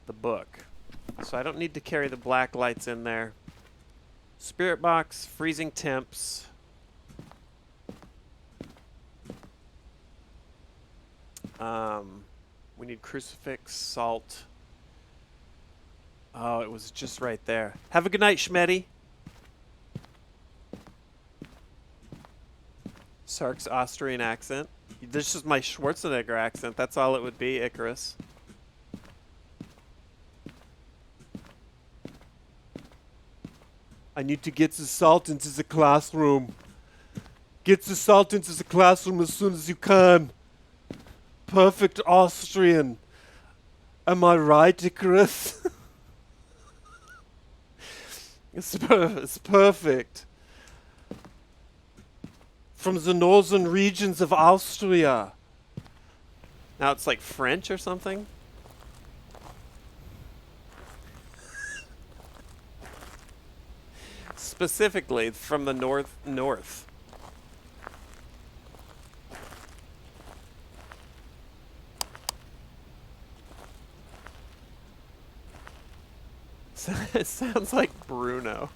the book. So I don't need to carry the black lights in there. Spirit box, freezing temps. We need crucifix, salt. Oh, it was just right there. Have a good night, Schmetty. Sark's Austrian accent. This is my Schwarzenegger accent. That's all it would be, Icarus. I need to get the salt into the classroom. Get the salt into the classroom as soon as you can. Perfect Austrian. Am I right, Icarus? It's perfect. From the northern regions of Austria. Now it's like French or something? Specifically from the north. It sounds like Bruno.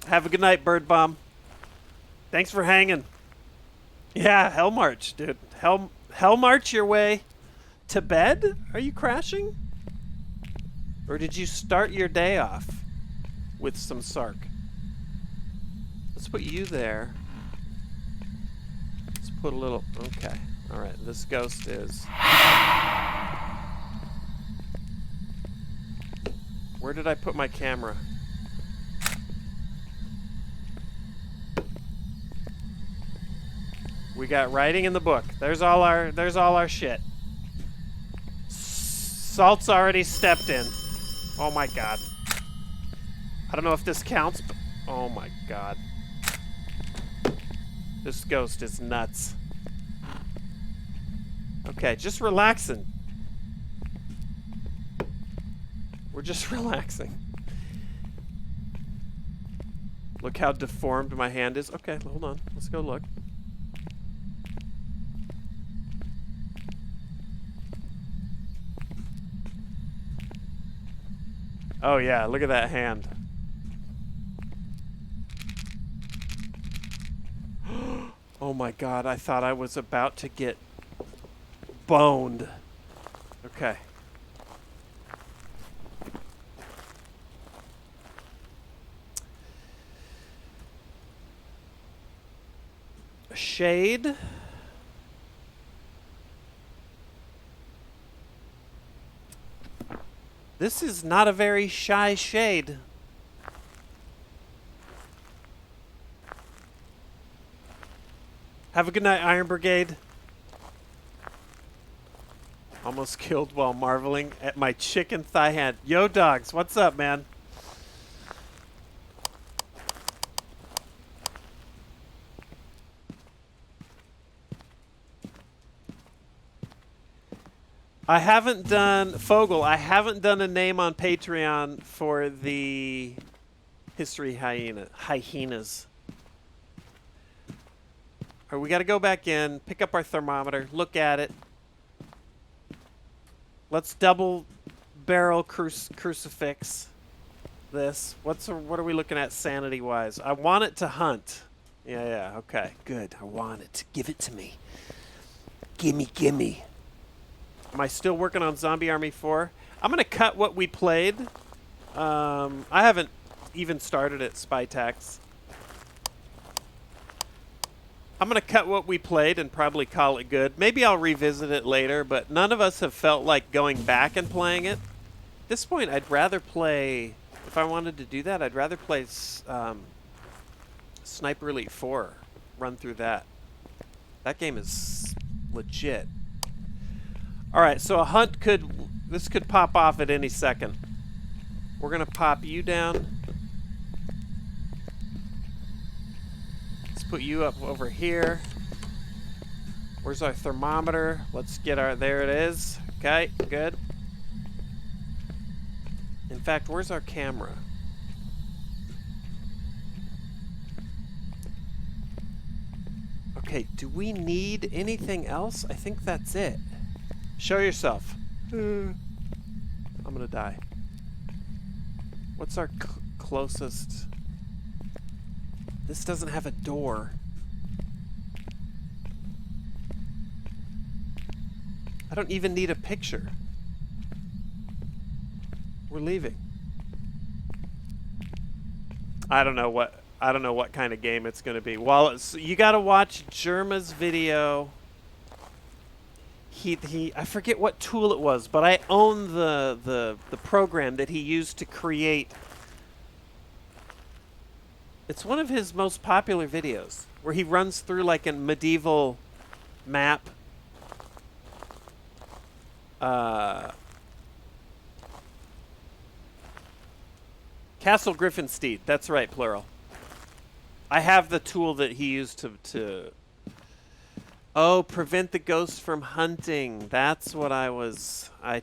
Have a good night, Bird Bomb. Thanks for hanging. Yeah, Hell March, dude. Hell March your way to bed? Are you crashing? Or did you start your day off with some Sark? Let's put you there. Let's put a little... Okay. Alright, this ghost is... Where did I put my camera? We got writing in the book. There's all our shit. Salt's already stepped in. Oh my god. I don't know if this counts, but oh my god. This ghost is nuts. Okay, just relaxing. We're just relaxing. Look how deformed my hand is. Okay, hold on. Let's go look. Oh yeah, look at that hand. Oh my god, I thought I was about to get boned. Okay. Shade. This is not a very shy Shade. Have a good night, Iron Brigade. Almost killed while marveling at my chicken thigh hand. Yo, dogs, what's up, man? I haven't done Fogel. I haven't done a name on Patreon for the history hyenas. All right, we got to go back in, pick up our thermometer, look at it. Let's double barrel crucifix this. What are we looking at sanity wise? I want it to hunt. Yeah, okay, good. I want it. Give it to me. Gimme. Am I still working on Zombie Army 4? I'm going to cut what we played. I haven't even started at Spytax. I'm going to cut what we played and probably call it good. Maybe I'll revisit it later, but none of us have felt like going back and playing it. At this point, I'd rather play... If I wanted to do that, I'd rather play Sniper Elite 4. Run through that. That game is legit. All right, so a hunt this could pop off at any second. We're gonna pop you down. Let's put you up over here. Where's our thermometer? Let's get our, there it is. Okay, good. In fact, where's our camera? Okay, do we need anything else? I think that's it. Show yourself. I'm gonna die. What's our closest? This doesn't have a door. I don't even need a picture. We're leaving. I don't know what kind of game it's going to be. Well, you got to watch Jerma's video. I forget what tool it was, but I own the program that he used to create. It's one of his most popular videos where he runs through like a medieval map. Castle Griffinsteed. That's right, plural. I have the tool that he used to Oh, prevent the ghosts from hunting. That's what I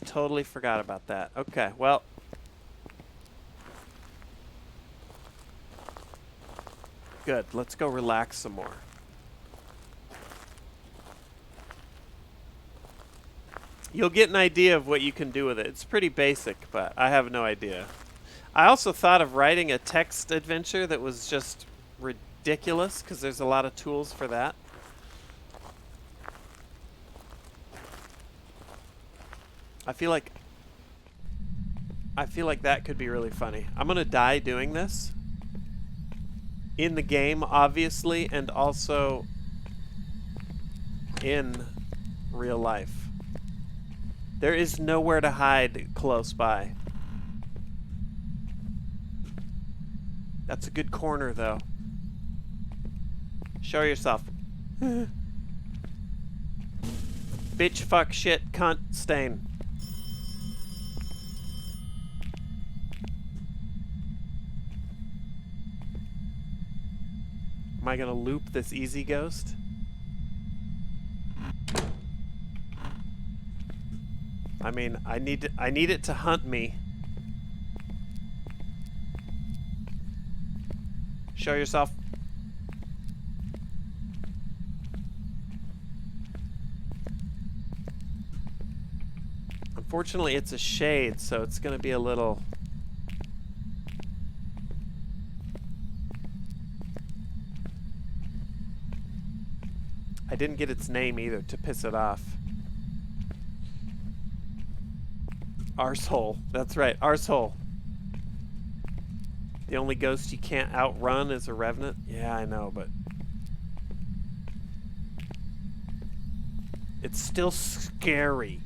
totally forgot about that. Okay, well. Good, let's go relax some more. You'll get an idea of what you can do with it. It's pretty basic, but I have no idea. I also thought of writing a text adventure that was just ridiculous, because there's a lot of tools for that. I feel like that could be really funny. I'm gonna die doing this. In the game, obviously, and also in real life. There is nowhere to hide close by. That's a good corner, though. Show yourself. Bitch, fuck, shit, cunt, stain. Am I gonna loop this easy ghost? I mean, I need it to hunt me. Show yourself. Unfortunately, it's a shade, so it's gonna be a little... I didn't get its name either to piss it off. Arsehole. That's right, arsehole. The only ghost you can't outrun is a revenant? Yeah, I know, but... it's still scary.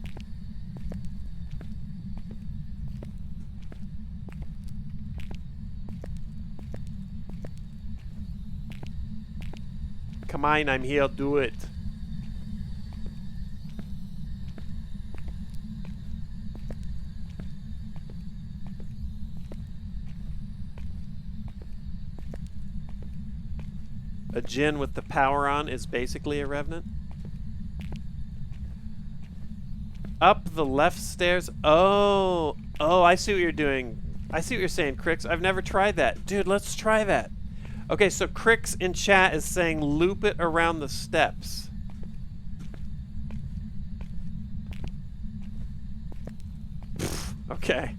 Come on, I'm here, do it. A djinn with the power on is basically a revenant. Up the left stairs. Oh, I see what you're doing. I see what you're saying, Crix. I've never tried that. Dude, let's try that. Okay, so Crix in chat is saying loop it around the steps. Okay.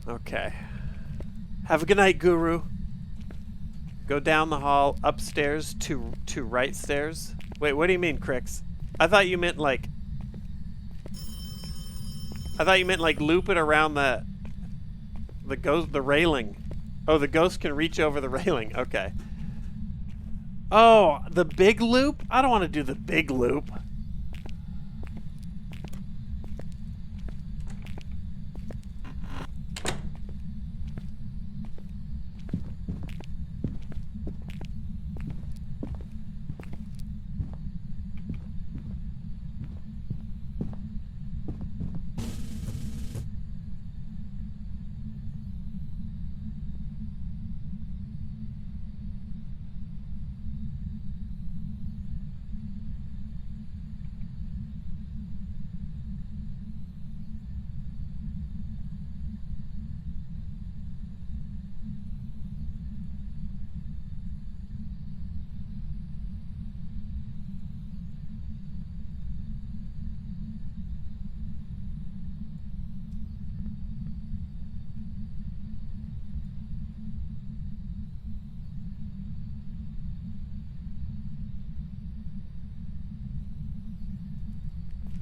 Okay. Have a good night, Guru. Go down the hall, upstairs to right stairs. Wait, what do you mean, Crix? I thought you meant like loop it around the railing. Oh, the ghost can reach over the railing. Okay. Oh, the big loop? I don't want to do the big loop.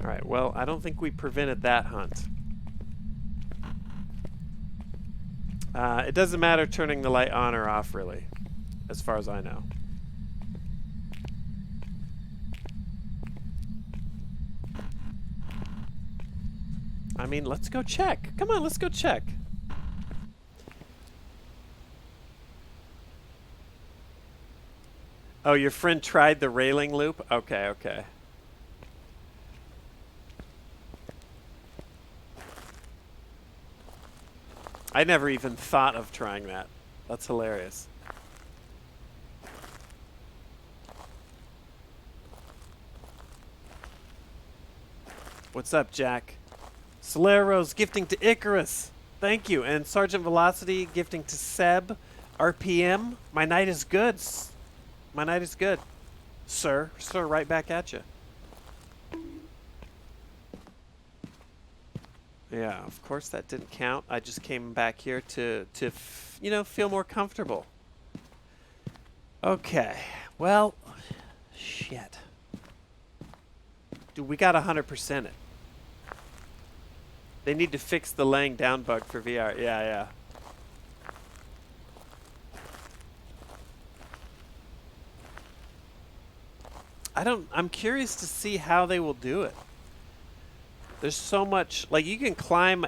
Alright, well, I don't think we prevented that hunt. It doesn't matter turning the light on or off, really, as far as I know. I mean, let's go check. Come on, let's go check. Oh, your friend tried the railing loop? Okay, okay. I never even thought of trying that. That's hilarious. What's up, Jack? Solero's gifting to Icarus. Thank you. And Sergeant Velocity gifting to Seb. RPM. My night is good. My night is good. Sir. Sir, right back at you. Yeah, of course that didn't count. I just came back here to you know, feel more comfortable. Okay. Well, shit. Dude, we got 100% it. They need to fix the laying down bug for VR. Yeah, yeah. I'm curious to see how they will do it. There's so much, like you can climb,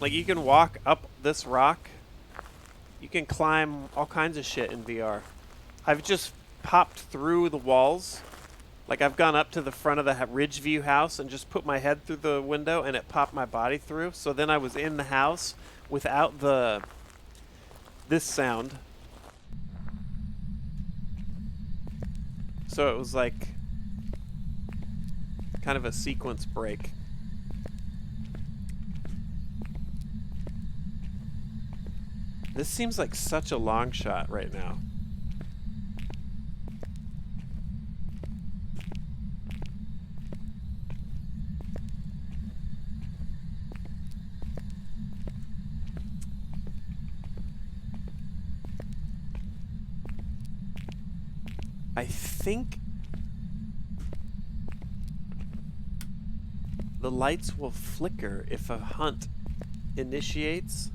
like you can walk up this rock. You can climb all kinds of shit in VR. I've just popped through the walls. Like I've gone up to the front of the Ridgeview house and just put my head through the window and it popped my body through. So then I was in the house without this sound. So it was like kind of a sequence break. This seems like such a long shot right now. I think the lights will flicker if a hunt initiates.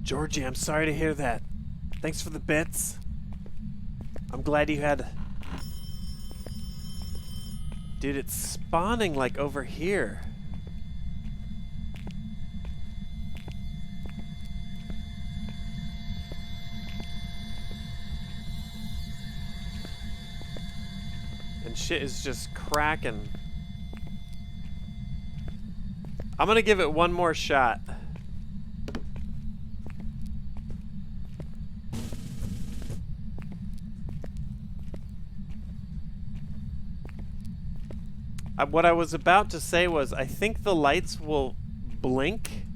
Georgie, I'm sorry to hear that. Thanks for the bits. I'm glad you had... Dude, it's spawning like over here. shit is just cracking. I'm gonna give it one more shot. What I was about to say was, I think the lights will blink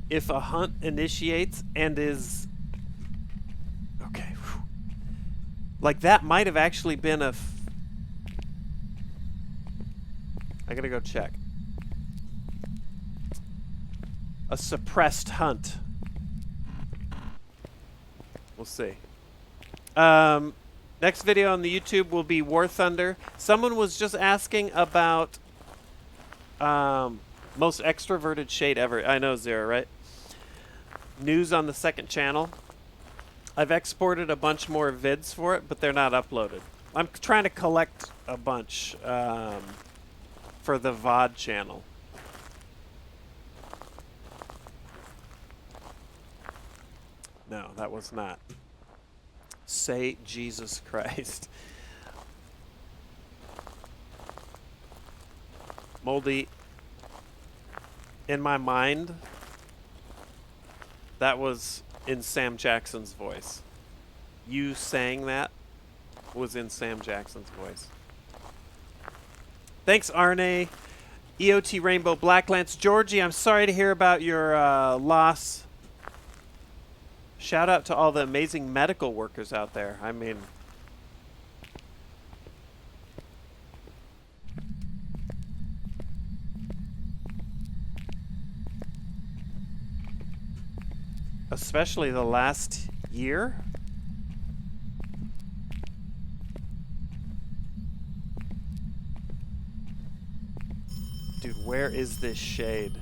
if a hunt initiates and is... Okay. Whew. Like, that might have actually been a... I gotta go check. A suppressed hunt. We'll see. Next video on the YouTube will be War Thunder. Someone was just asking about most extroverted shade ever. I know, Zero, right? News on the second channel. I've exported a bunch more vids for it, but they're not uploaded. I'm trying to collect a bunch for the VOD channel. No, that was not. Say Jesus Christ. Moldy, in my mind, that was in Sam Jackson's voice. You saying that was in Sam Jackson's voice. Thanks, Arne. EOT Rainbow Blacklance. Georgie, I'm sorry to hear about your loss. Shout out to all the amazing medical workers out there. I mean... especially the last year. Dude, where is this shade?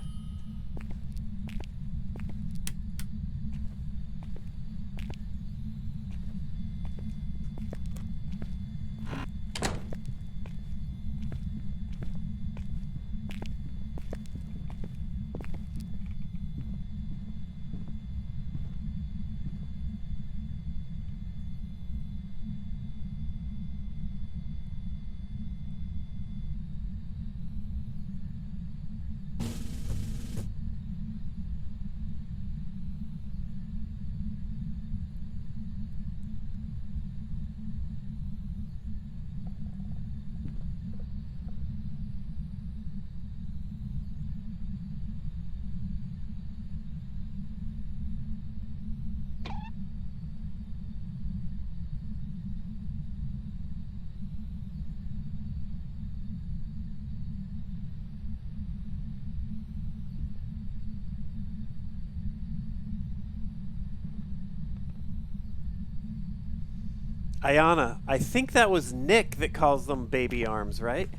Ayana, I think that was Nick that calls them baby arms, right?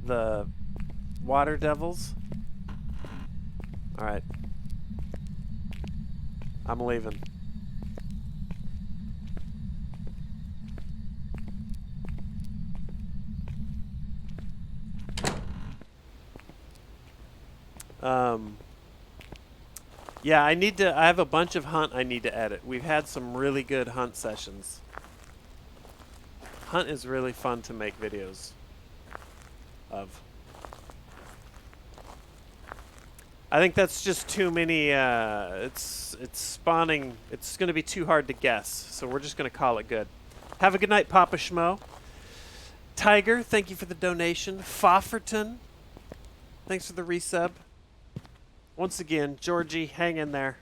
The water devils. All right. I'm leaving. Yeah, I have a bunch of hunt I need to edit. We've had some really good hunt sessions. Hunt is really fun to make videos of. I think that's just too many, it's spawning, it's going to be too hard to guess, so we're just going to call it good. Have a good night, Papa Schmo. Tiger, thank you for the donation. Fofferton, thanks for the resub. Once again, Georgie, hang in there.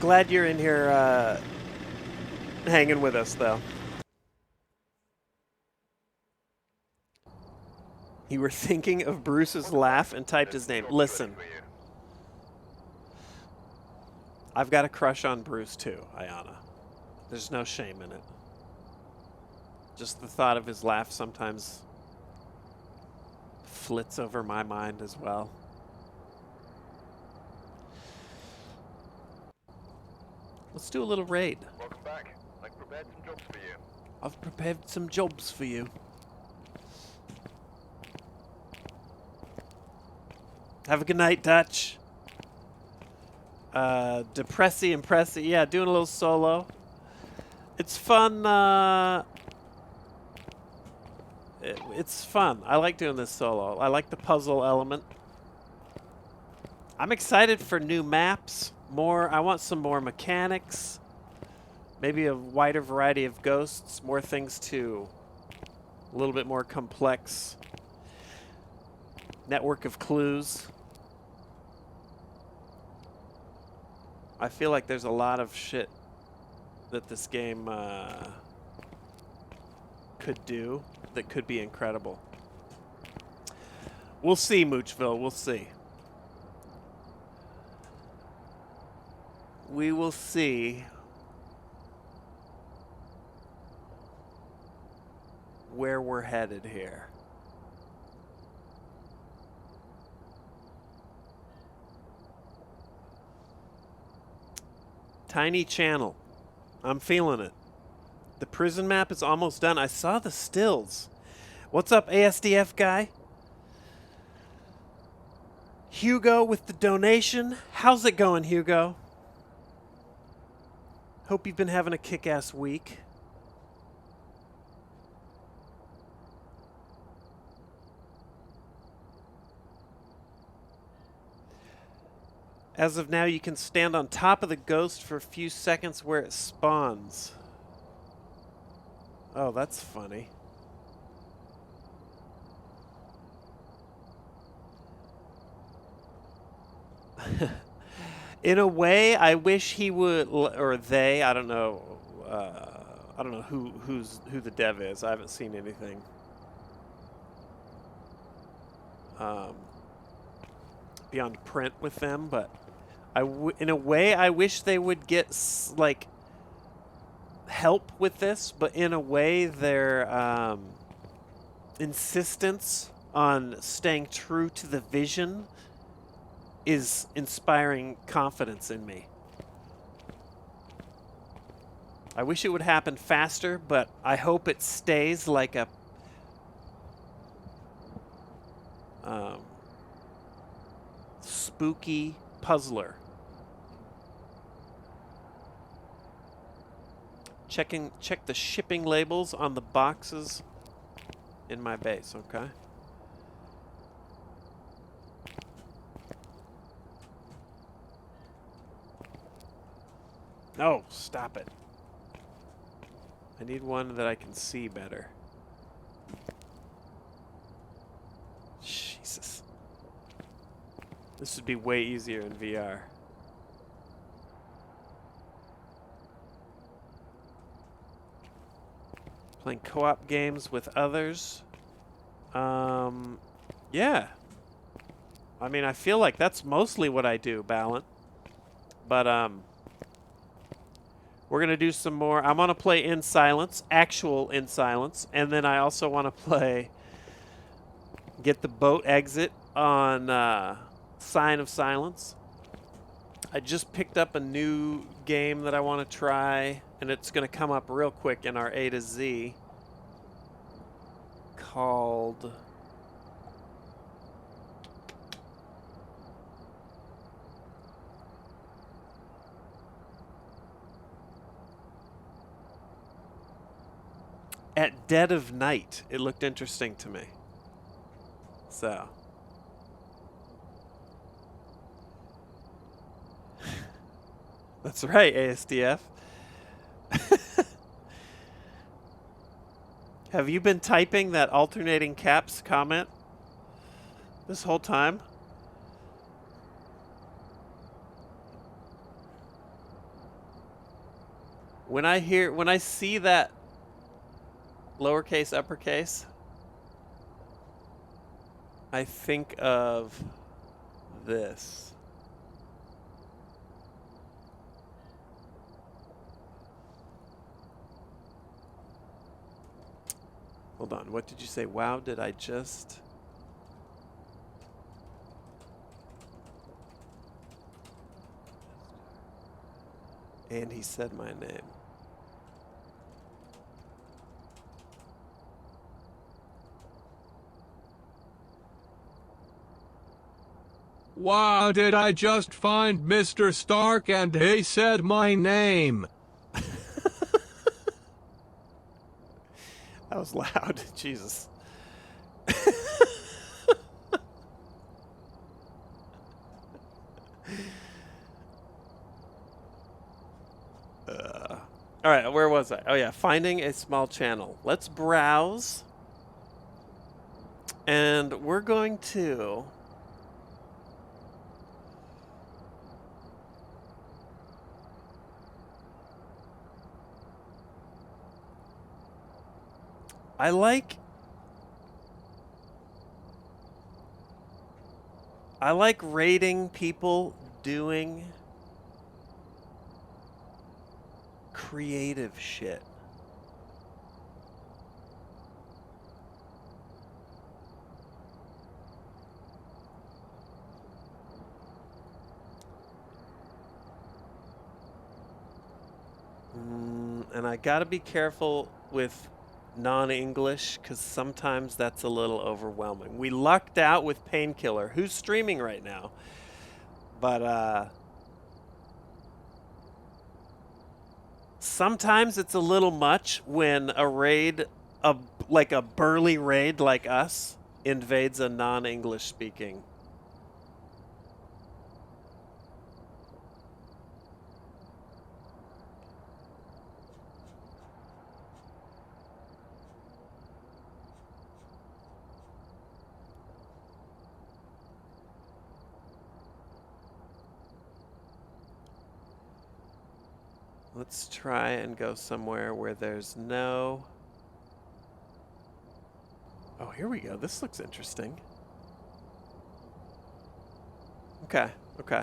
Glad you're in here hanging with us, though. You were thinking of Bruce's laugh and typed his name. Listen. I've got a crush on Bruce, too, Ayana. There's no shame in it. Just the thought of his laugh sometimes flits over my mind as well. Let's do a little raid. Welcome back. I've prepared some jobs for you. I've prepared some jobs for you. Have a good night, Dutch. Depressy and Pressy. Yeah, doing a little solo. It's fun. It's fun. I like doing this solo. I like the puzzle element. I'm excited for new maps. I want some more mechanics. Maybe a wider variety of ghosts. More things too. A little bit more complex network of clues. I feel like there's a lot of shit that this game could do that could be incredible. We'll see, Moochville. We'll see. We will see where we're headed here. Tiny channel. I'm feeling it. The prison map is almost done. I saw the stills. What's up, ASDF guy? Hugo with the donation. How's it going, Hugo? Hope you've been having a kick-ass week. As of now, you can stand on top of the ghost for a few seconds where it spawns. Oh, that's funny. In a way, I wish he would, or they. I don't know. I don't know who the dev is. I haven't seen anything. Beyond print with them, but in a way, I wish they would get like help with this. But in a way, their insistence on staying true to the vision is inspiring confidence in me. I wish it would happen faster, but I hope it stays like a spooky puzzler. Check the shipping labels on the boxes in my base, okay? No, stop it. I need one that I can see better. Jesus. This would be way easier in VR. Playing co-op games with others. Yeah. I mean, I feel like that's mostly what I do, Ballant. But, we're going to do some more. I'm going to play In Silence, actual In Silence. And then I also want to play Get the Boat Exit on Sign of Silence. I just picked up a new game that I want to try, and it's going to come up real quick in our A to Z, called At Dead of Night. It looked interesting to me. So. That's right, ASDF. Have you been typing that alternating caps comment this whole time? When I see that lowercase, uppercase, I think of this. Hold on, what did you say? Wow, did I just... And he said my name. Wow, did I just find Mr. Stark and he said my name? That was loud. Jesus. All right, where was I? Oh yeah, finding a small channel. Let's browse. And we're going to I like rating people doing creative shit. And I gotta be careful with non-English because sometimes that's a little overwhelming. We lucked out with Painkiller, who's streaming right now. But sometimes it's a little much when a raid, like a burly raid like us, invades a non-English speaking. Let's try and go somewhere where there's no... Oh, here we go. This looks interesting. Okay, okay.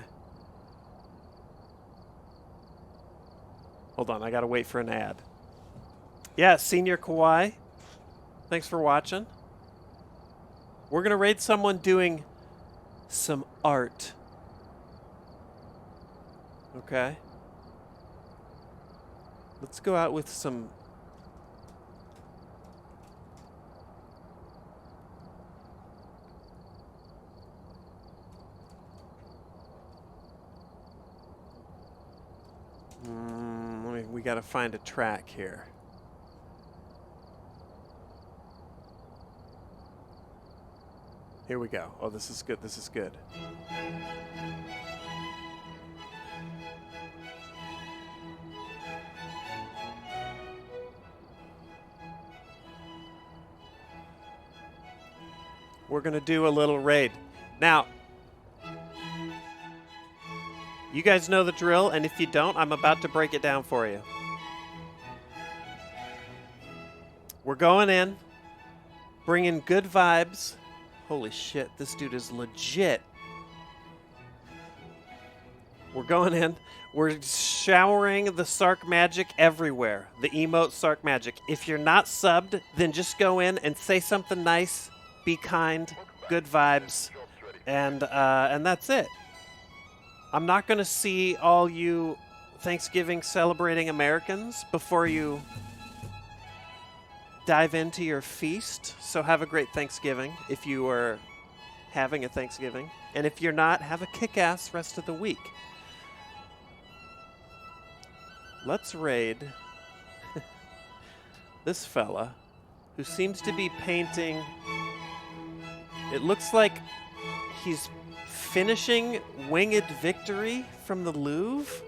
Hold on, I gotta wait for an ad. Yeah, Senior Kawaii. Thanks for watching. We're gonna raid someone doing some art. Okay. Let's go out with some... we gotta find a track here. Here we go. Oh, this is good. This is good. We're gonna do a little raid. Now, you guys know the drill, and if you don't, I'm about to break it down for you. We're going in, bringing good vibes. Holy shit, this dude is legit. We're going in. We're showering the Sark magic everywhere. The emote Sark magic. If you're not subbed, then just go in and say something nice. Be kind. Good vibes. And that's it. I'm not going to see all you Thanksgiving celebrating Americans before you dive into your feast. So have a great Thanksgiving if you are having a Thanksgiving. And if you're not, have a kick-ass rest of the week. Let's raid this fella who seems to be painting. It looks like he's finishing Winged Victory from the Louvre.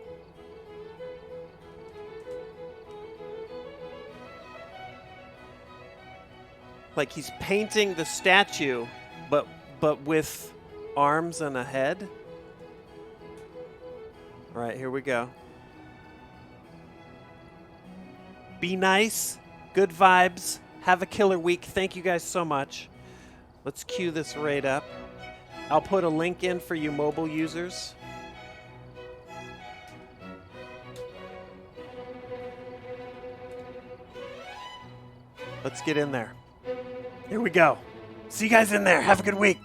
Like he's painting the statue, but with arms and a head. All right, here we go. Be nice, good vibes, have a killer week. Thank you guys so much. Let's cue this raid up. I'll put a link in for you mobile users. Let's get in there. Here we go. See you guys in there. Have a good week.